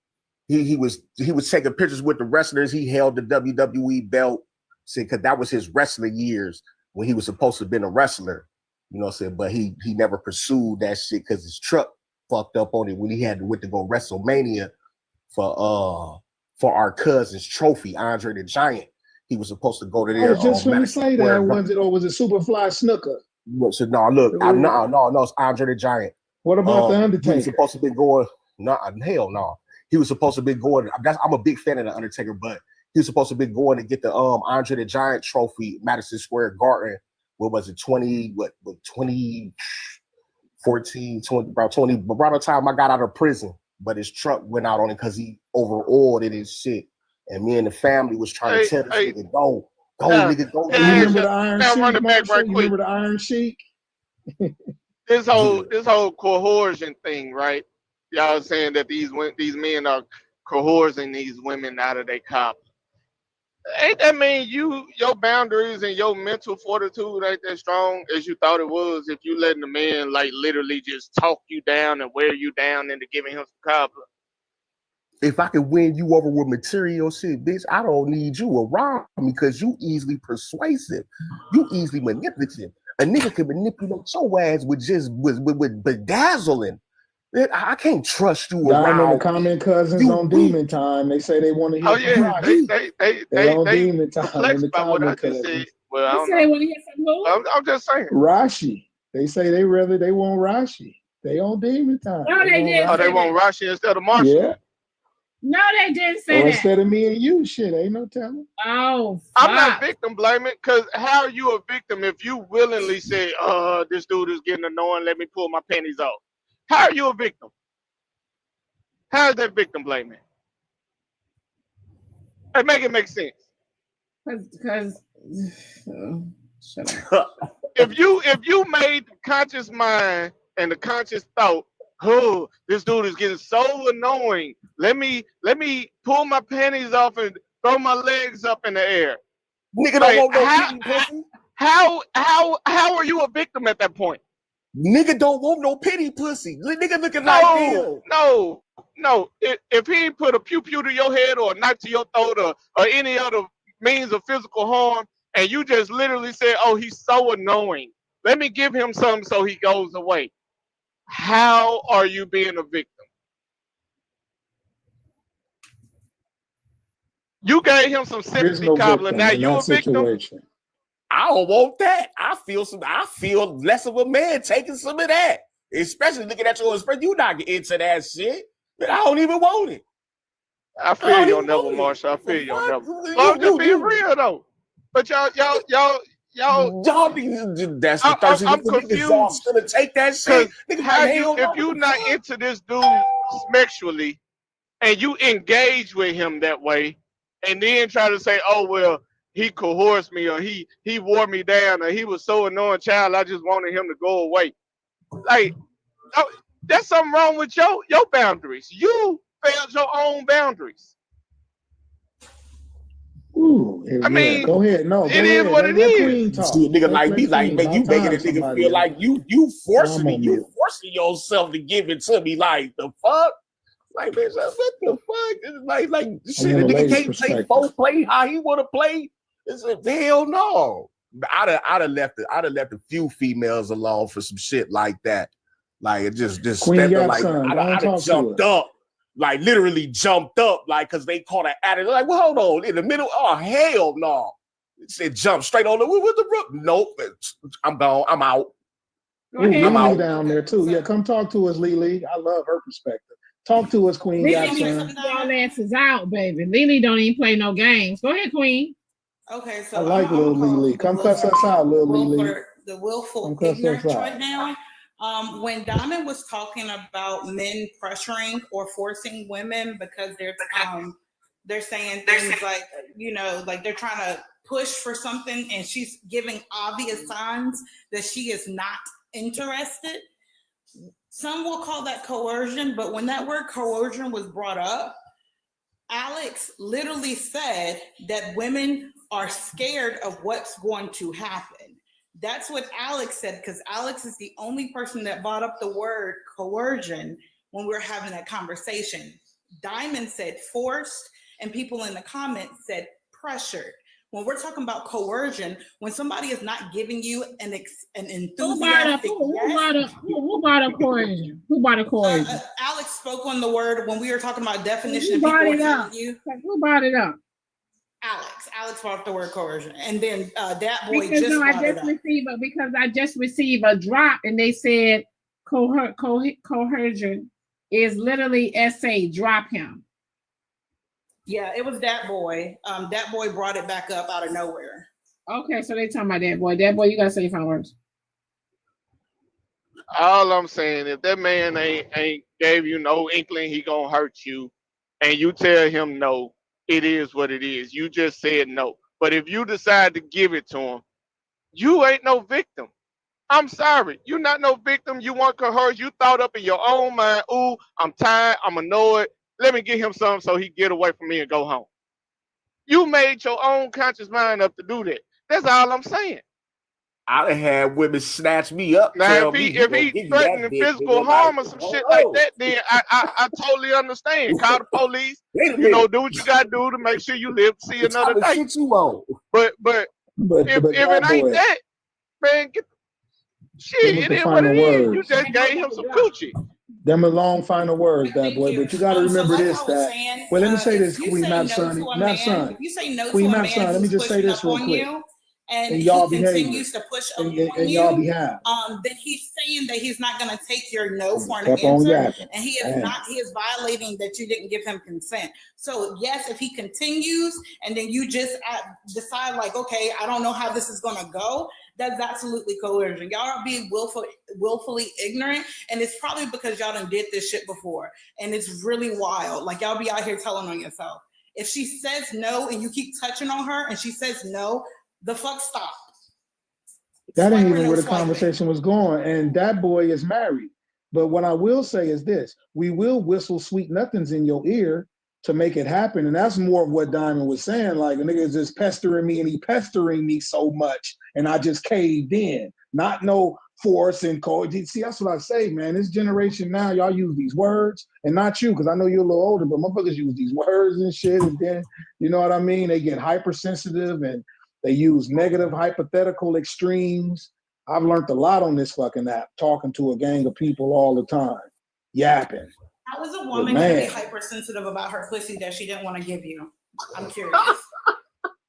he was taking pictures with the wrestlers. He held the WWE belt, see, because that was his wrestling years when he was supposed to have been a wrestler. You know what I'm saying? But he never pursued that shit because his truck fucked up on it when he went to go WrestleMania for our cousin's trophy, Andre the Giant. He was supposed to go to there. I was just going to say that. Was it Superfly Snooker? So no, look, no, it's Andre the Giant. What about the Undertaker? He was supposed to be going. No, hell no. He was supposed to be going. I'm a big fan of the Undertaker, but he was supposed to be going to get the Andre the Giant trophy, Madison Square Garden. What was it? 2014, 20, about 20, around the time I got out of prison, but his truck went out on it because he overoiled it and shit. And me and the family was trying to tell this nigga, go, nigga, go. You remember the Iron Sheik, Marshall? You remember the Iron Sheik? This whole coercion thing, right? Y'all saying that these men are coercing these women out of their cop. Ain't that mean your boundaries and your mental fortitude ain't that strong as you thought it was if you letting the man like literally just talk you down and wear you down into giving him some cobbler? If I can win you over with material shit, bitch, I don't need you around me because you easily persuasive. You easily manipulative. A nigga can manipulate your ass with bedazzling. I can't trust you Diamond around. The comment cousins on Demon Time. They say they want to hear. Oh yeah, they on Demon Time. perplexed by what I just said. Well, I don't know. I'm just saying. Rashi. They say they want Rashi. They on Demon Time. No, they didn't. Oh, they want Rashi instead of Marshall. Yeah. No, they didn't say Or that. instead of me and you, shit, ain't no telling. Oh, I'm not victim blaming because how are you a victim if you willingly say, this dude is getting annoying, let me pull my panties off? How are you a victim? How is that victim blaming? Hey, make it make sense. Because shut up. If you made the conscious mind and the conscious thought, oh, this dude is getting so annoying. Let me pull my panties off and throw my legs up in the air. Nigga don't want no pity pussy. How are you a victim at that point? Nigga don't want no pity pussy. Nigga looking like hell. No. If he put a pew-pew to your head or a knife to your throat or any other means of physical harm, and you just literally say, oh, he's so annoying. Let me give him something so he goes away. How are you being a victim? You gave him some sympathy, cobbler. Now you a victim. I don't want that. I feel less of a man taking some of that. Especially looking at your expression. You not into that shit. I don't even want it. I feel your level, Marshall. I feel your level. I'm just being real though. But y'all. That's the Thursday. I'm confused. Gonna take that shit. If you're not into this dude sexually, and you engage with him that way, and then try to say, "Oh well, he coerced me, or he wore me down, or he was so annoying, child, I just wanted him to go away." Like, that's something wrong with your boundaries. You failed your own boundaries. Ooh, I mean, go ahead. No, it is what it is. See, a nigga like me, like, man, you making a nigga feel like you forcing me. You forcing yourself to give it to me. Like, the fuck? Like, man, what the fuck? Like shit, a nigga can't play play how he want to play. It's a hell no. I'd have left a few females alone for some shit like that. Like, it just Queen stepped up, like, son, I'd have jumped up. like literally jumped up, like because they caught an attitude. Like, well, hold on, in the middle. Oh hell no! It said jump straight on the with the rook. Nope, I'm gone. I'm out. Go ahead. I'm out down there too. Yeah, come talk to us, Lily. I love her perspective. Talk to us, Queen Godson. Y'all asses out, baby. Lily don't even play no games. Go ahead, Queen. Okay, so I like Lil Lily. Come cuss us out, Lil Lily. The willful Come cuss us ignorance out. right now. When Diamond was talking about men pressuring or forcing women because they're saying things like, you know, like they're trying to push for something and she's giving obvious signs that she is not interested. Some will call that coercion, but when that word coercion was brought up, Alex literally said that women are scared of what's going to happen. That's what Alex said, because Alex is the only person that brought up the word coercion when we were having that conversation. Diamond said forced, and people in the comments said pressured. When we're talking about coercion, when somebody is not giving you an enthusiastic Who brought up coercion? Who brought up coercion? Alex spoke on the word when we were talking about definition. Who brought People it were up? telling you. Who brought it up? Alex brought up the word coercion, and then that boy Because just I brought it just up. received a drop, and they said coercion is literally SA. Drop him. Yeah, it was that boy. That boy brought it back up out of nowhere. Okay, so they talking about that boy. That boy, you gotta say your final words. All I'm saying, if that man ain't gave you no inkling he gonna hurt you, and you tell him no, it is what it is. You just said no. But if you decide to give it to him, you ain't no victim. I'm sorry. You're not no victim. You weren't coerced. You thought up in your own mind, ooh, I'm tired, I'm annoyed. Let me get him something so he get away from me and go home. You made your own conscious mind up to do that. That's all I'm saying. I done had women snatch me up. Now, if he threatening physical harm or some shit like that, then I totally understand. Call the police. You know, do what you gotta do to make sure you live to see another day. Shit you on. But if it ain't that, man, shit, it is what it is. You just gave him some coochie. Them are long final words, that boy. But you got to remember this. That well, let me say this, Queen Mapson. If you say no to Queen a man Mapson, let me who's just say pushing this up real on quick. you, and he y'all continues to push up on and you, y'all behalf. then he's saying that he's not going to take your no for an Kept on answer, yapping. and he is violating that you didn't give him consent. So yes, if he continues, and then you just decide like, okay, I don't know how this is going to go, that's absolutely coercion. Y'all are being willfully ignorant, and it's probably because y'all done did this shit before, and it's really wild. Like y'all be out here telling on yourself. If she says no and you keep touching on her and she says no, the fuck stop. That ain't even where the conversation was going. And that boy is married. But what I will say is this: we will whistle sweet nothings in your ear to make it happen. And that's more of what Diamond was saying. Like, a nigga is just pestering me, and he pestering me so much, and I just caved in. Not no force and code. See, that's what I say, man. This generation now, y'all use these words, and not you, because I know you're a little older, but motherfuckers use these words and shit, and then, you know what I mean? They get hypersensitive, and they use negative hypothetical extremes. I've learned a lot on this fucking app, talking to a gang of people all the time, yapping. How is a woman going to be hypersensitive about her pussy that she didn't want to give you? I'm curious.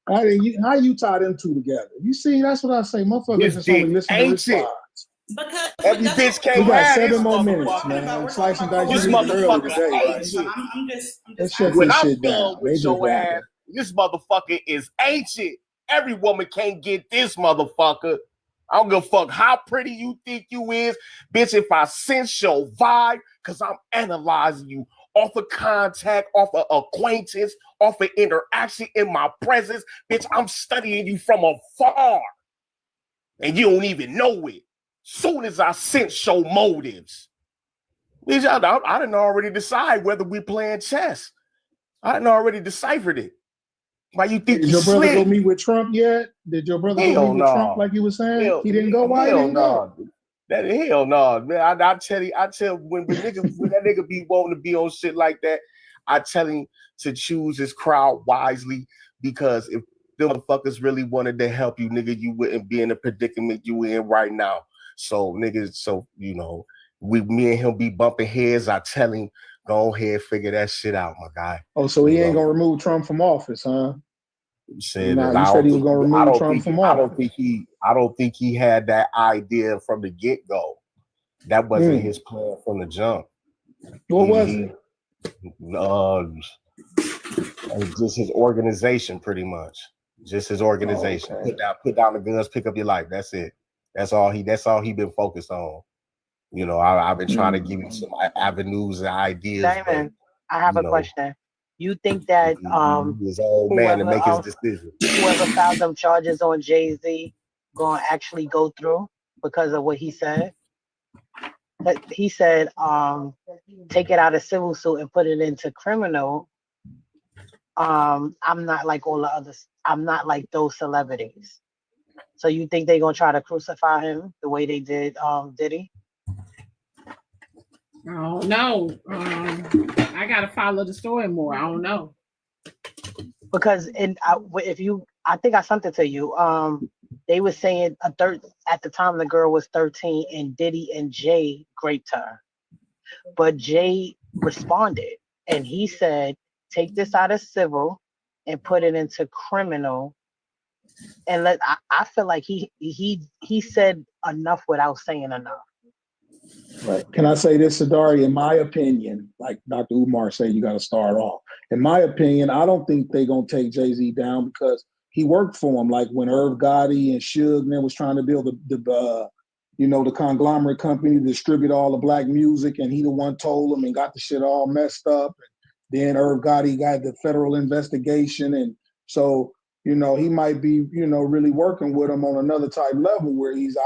How you tie them two together? You see, that's what I say. Motherfuckers just only listen to response. Because every bitch can't we got have 7 this more minutes, motherfucker. man. Slice and dice. This motherfucker ain't shit. Let's shut When this I'm shit down. done with your ass, this motherfucker is ancient. Every woman can't get this motherfucker. I don't give a fuck how pretty you think you is. Bitch, if I sense your vibe, because I'm analyzing you off of contact, off of acquaintance, off of interaction in my presence, bitch, I'm studying you from afar. And you don't even know it. Soon as I sense your motives. Bitch, I didn't already decide whether we playing chess. I didn't already deciphered it. Why you think Did your brother go meet with Trump yet? Did your brother go meet with Trump like you were saying? He didn't go. Why he didn't go? Hell no, man. I tell when that nigga be wanting to be on shit like that, I tell him to choose his crowd wisely, because if the motherfuckers really wanted to help you, nigga, you wouldn't be in the predicament you in right now. So niggas, me and him be bumping heads. I tell him Go ahead, figure that shit out, my guy. Oh, so he ain't gonna remove Trump from office, huh? Said Nah, that you said he was gonna remove Trump from office. I don't think he had that idea from the get go. That wasn't his plan from the jump. What was it? Just his organization, pretty much. Just his organization. Okay. Put down the guns, pick up your life. That's it. That's all he been focused on. You know, I've been trying to give you some avenues and ideas. Diamond, I have a question. You think that his old man to make his decision. Whoever filed them charges on Jay-Z gonna actually go through because of what he said? That he said, take it out of civil suit and put it into criminal. I'm not like all the others. I'm not like those celebrities. So you think they're gonna try to crucify him the way they did Diddy? Oh no. I gotta follow the story more. I don't know. Because I think I sent it to you. They were saying at the time the girl was 13 and Diddy and Jay raped her. But Jay responded and he said, take this out of civil and put it into criminal. And I feel like he said enough without saying enough. Right. Can I say this, Sadari? In my opinion, like Dr. Umar said, you got to start off. In my opinion, I don't think they're going to take Jay-Z down because he worked for him. Like when Irv Gotti and Suge and was trying to build the conglomerate company to distribute all the black music, and he the one told him and got the shit all messed up. And then Irv Gotti got the federal investigation. And so, he might be, really working with him on another type level where he's,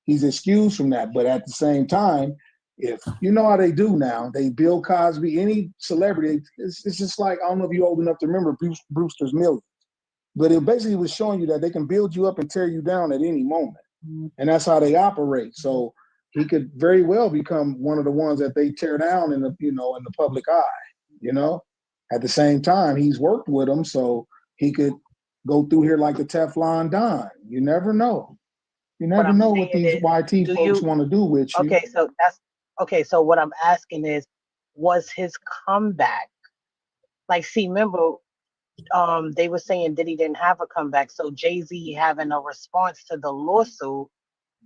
he's excused from that. But at the same time, if you know how they do now, they Bill Cosby, any celebrity, it's just like, I don't know if you're old enough to remember Brewster's Millions, but it basically was showing you that they can build you up and tear you down at any moment. And that's how they operate. So he could very well become one of the ones that they tear down in the, in the public eye, At the same time, he's worked with them, so he could go through here like the Teflon Don. You never know. You never know what these YT folks want to do with you. So what I'm asking is, was his comeback remember, they were saying Diddy didn't have a comeback. So Jay-Z having a response to the lawsuit,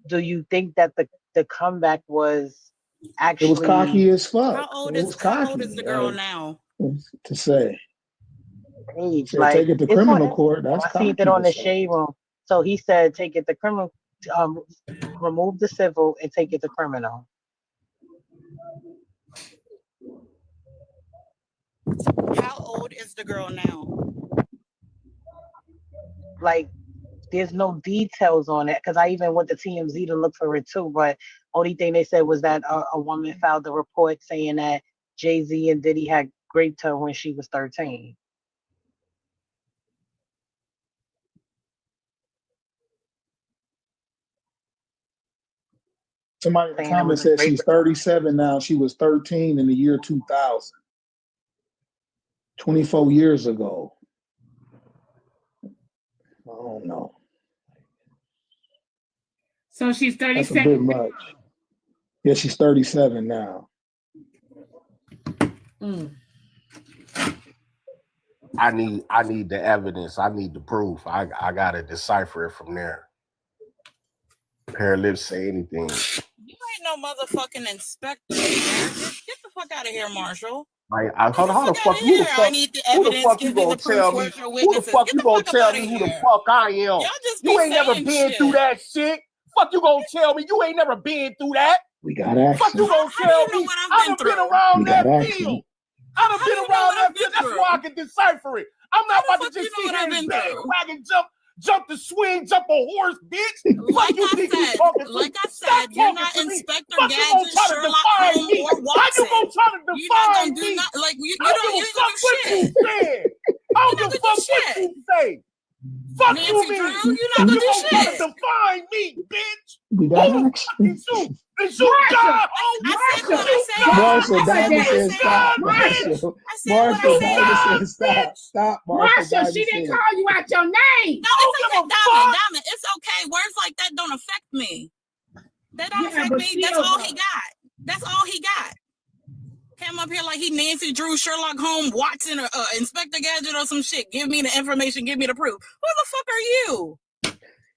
do you think that the comeback was actually? It was cocky as fuck. How old is the girl now? To say. Age, take it to criminal court. That's I seen it on the Shade Room. So he said, take it to criminal, remove the civil and take it to criminal. How old is the girl now? There's no details on it because I even went to TMZ to look for it too. But only thing they said was that a woman filed a report saying that Jay-Z and Diddy had raped her when she was 13. Somebody in the comments said she's 37 now. She was 13 in the year 2000. 24 years ago. I don't know. So she's 37. That's a bit much. Yeah, she's 37 now. I need the evidence. I need the proof. I gotta decipher it from there. Pair of lips say anything. You ain't no motherfucking inspector. Get the fuck out of here, Marshall. How the fuck you the fuck? I need the evidence. Who the fuck you gonna tell me? Who the fuck you gonna tell me who the fuck I am? You ain't never been through that shit. Fuck you gonna tell me? You ain't never been through that. We got action. Fuck you gonna tell me? I've been around that field. I've been around that field. That's why I can decipher it. I'm not about to just sit here and bandwagon jump the swing, jump a horse, bitch. Like I said, you're not Inspector Gadget, Sherlock Holmes, or Watson. Why you gonna try to define me? You don't do shit. I don't give a fuck what you say. Fuck Nancy you, Drew, man. you're not gonna do gonna try to shit. define me, bitch. We got action. It's you, God. Marshall Diamond said stop. Marshall Diamond said stop. Stop, Marshall, she didn't call you out your name. No, it's okay. Diamond, it's okay. Words like that don't affect me. They don't affect me. That's all he got. That's all he got. Came up here like he Nancy Drew, Sherlock Holmes, Watson, or Inspector Gadget or some shit. Give me the information. Give me the proof. Who the fuck are you?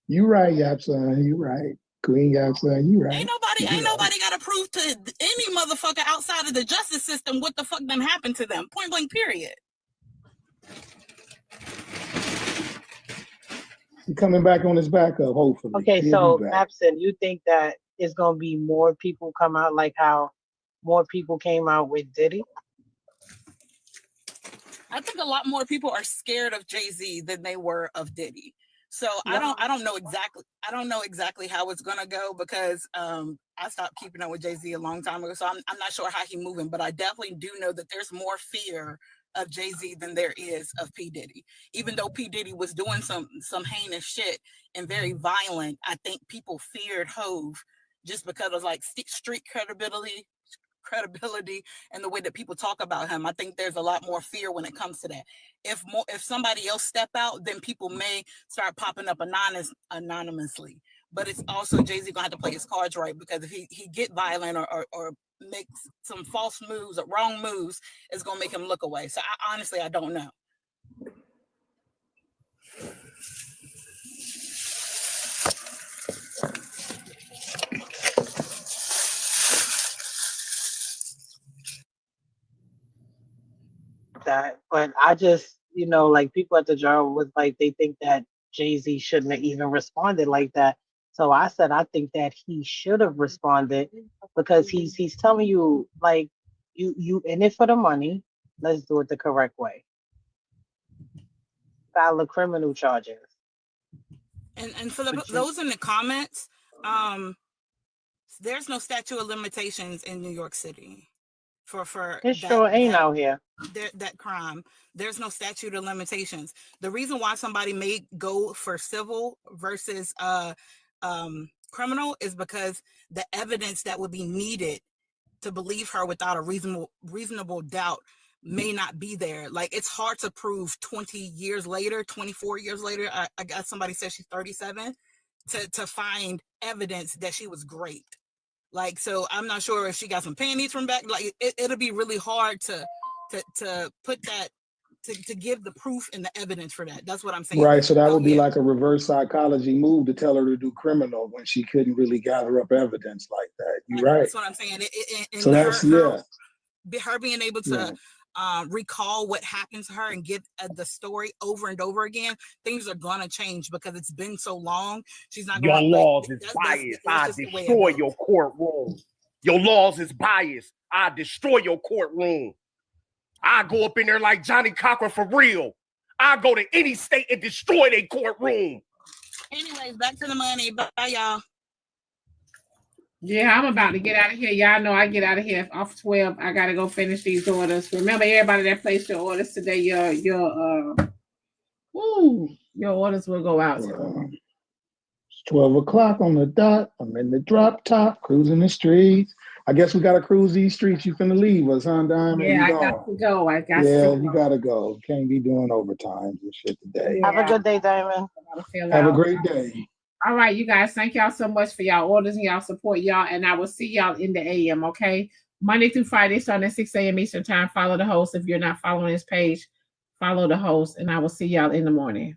You right, Yapson. You right. Queen Yapson, you right. Ain't nobody got to prove to any motherfucker outside of the justice system what the fuck done happened to them. Point blank, period. He's coming back on his back up, hopefully. Okay, He'll so be back. Absent, you think that it's gonna be more people come out like how more people came out with Diddy? I think a lot more people are scared of Jay-Z than they were of Diddy. So I don't know exactly how it's gonna go because I stopped keeping up with Jay-Z a long time ago. So I'm not sure how he's moving, but I definitely do know that there's more fear of Jay-Z than there is of P. Diddy. Even though P. Diddy was doing some heinous shit and very violent, I think people feared Hove just because of like street credibility and the way that people talk about him. I think there's a lot more fear when it comes to that. If somebody else step out, then people may start popping up anonymously. But it's also Jay-Z gonna have to play his cards right, because if he get violent or makes some false moves or wrong moves, it's gonna make him look away. So I don't know. That, but I just, like people at the job was like, they think that Jay-Z shouldn't have even responded like that. So I said, I think that he should have responded because he's telling you like you in it for the money. Let's do it the correct way. File the criminal charges. And for those in the comments, there's no statute of limitations in New York City for It sure ain't out here. That crime. There's no statute of limitations. The reason why somebody may go for civil versus criminal is because the evidence that would be needed to believe her without a reasonable doubt may not be there. Like, it's hard to prove 20 years later, 24 years later, I got somebody said she's 37, to find evidence that she was raped. Like, so I'm not sure if she got some panties from back. Like, it'll be really hard to put that, to give the proof and the evidence for that. That's what I'm saying. Right, so that would be like a reverse psychology move to tell her to do criminal when she couldn't really gather up evidence like that. You're right. That's what I'm saying. So that's her being able to recall what happened to her and give the story over and over again, things are gonna change because it's been so long. She's not your gonna, laws like, is biased. that's I just the way it destroy goes. your courtroom. Your laws is biased. I destroy your courtroom. I go up in there like Johnny Cochran for real. I go to any state and destroy their courtroom. Anyways, back to the money. Bye, y'all. Yeah, I'm about to get out of here. Y'all know I get out of here off 12. I gotta go finish these orders. Remember, everybody that placed your orders today, your orders will go out. It's 12 o'clock on the dot. I'm in the drop top, cruising the streets. I guess we gotta cruise these streets. You finna leave us, huh, Diamond? Yeah, I got to go. You gotta go. Can't be doing overtime and shit today. Have a good day, Diamond. Have a great day. All right, you guys, thank y'all so much for y'all orders and y'all support, y'all. And I will see y'all in the AM, okay? Monday through Friday, starting at 6 a.m. Eastern time. Follow the host. If you're not following his page, follow the host. And I will see y'all in the morning.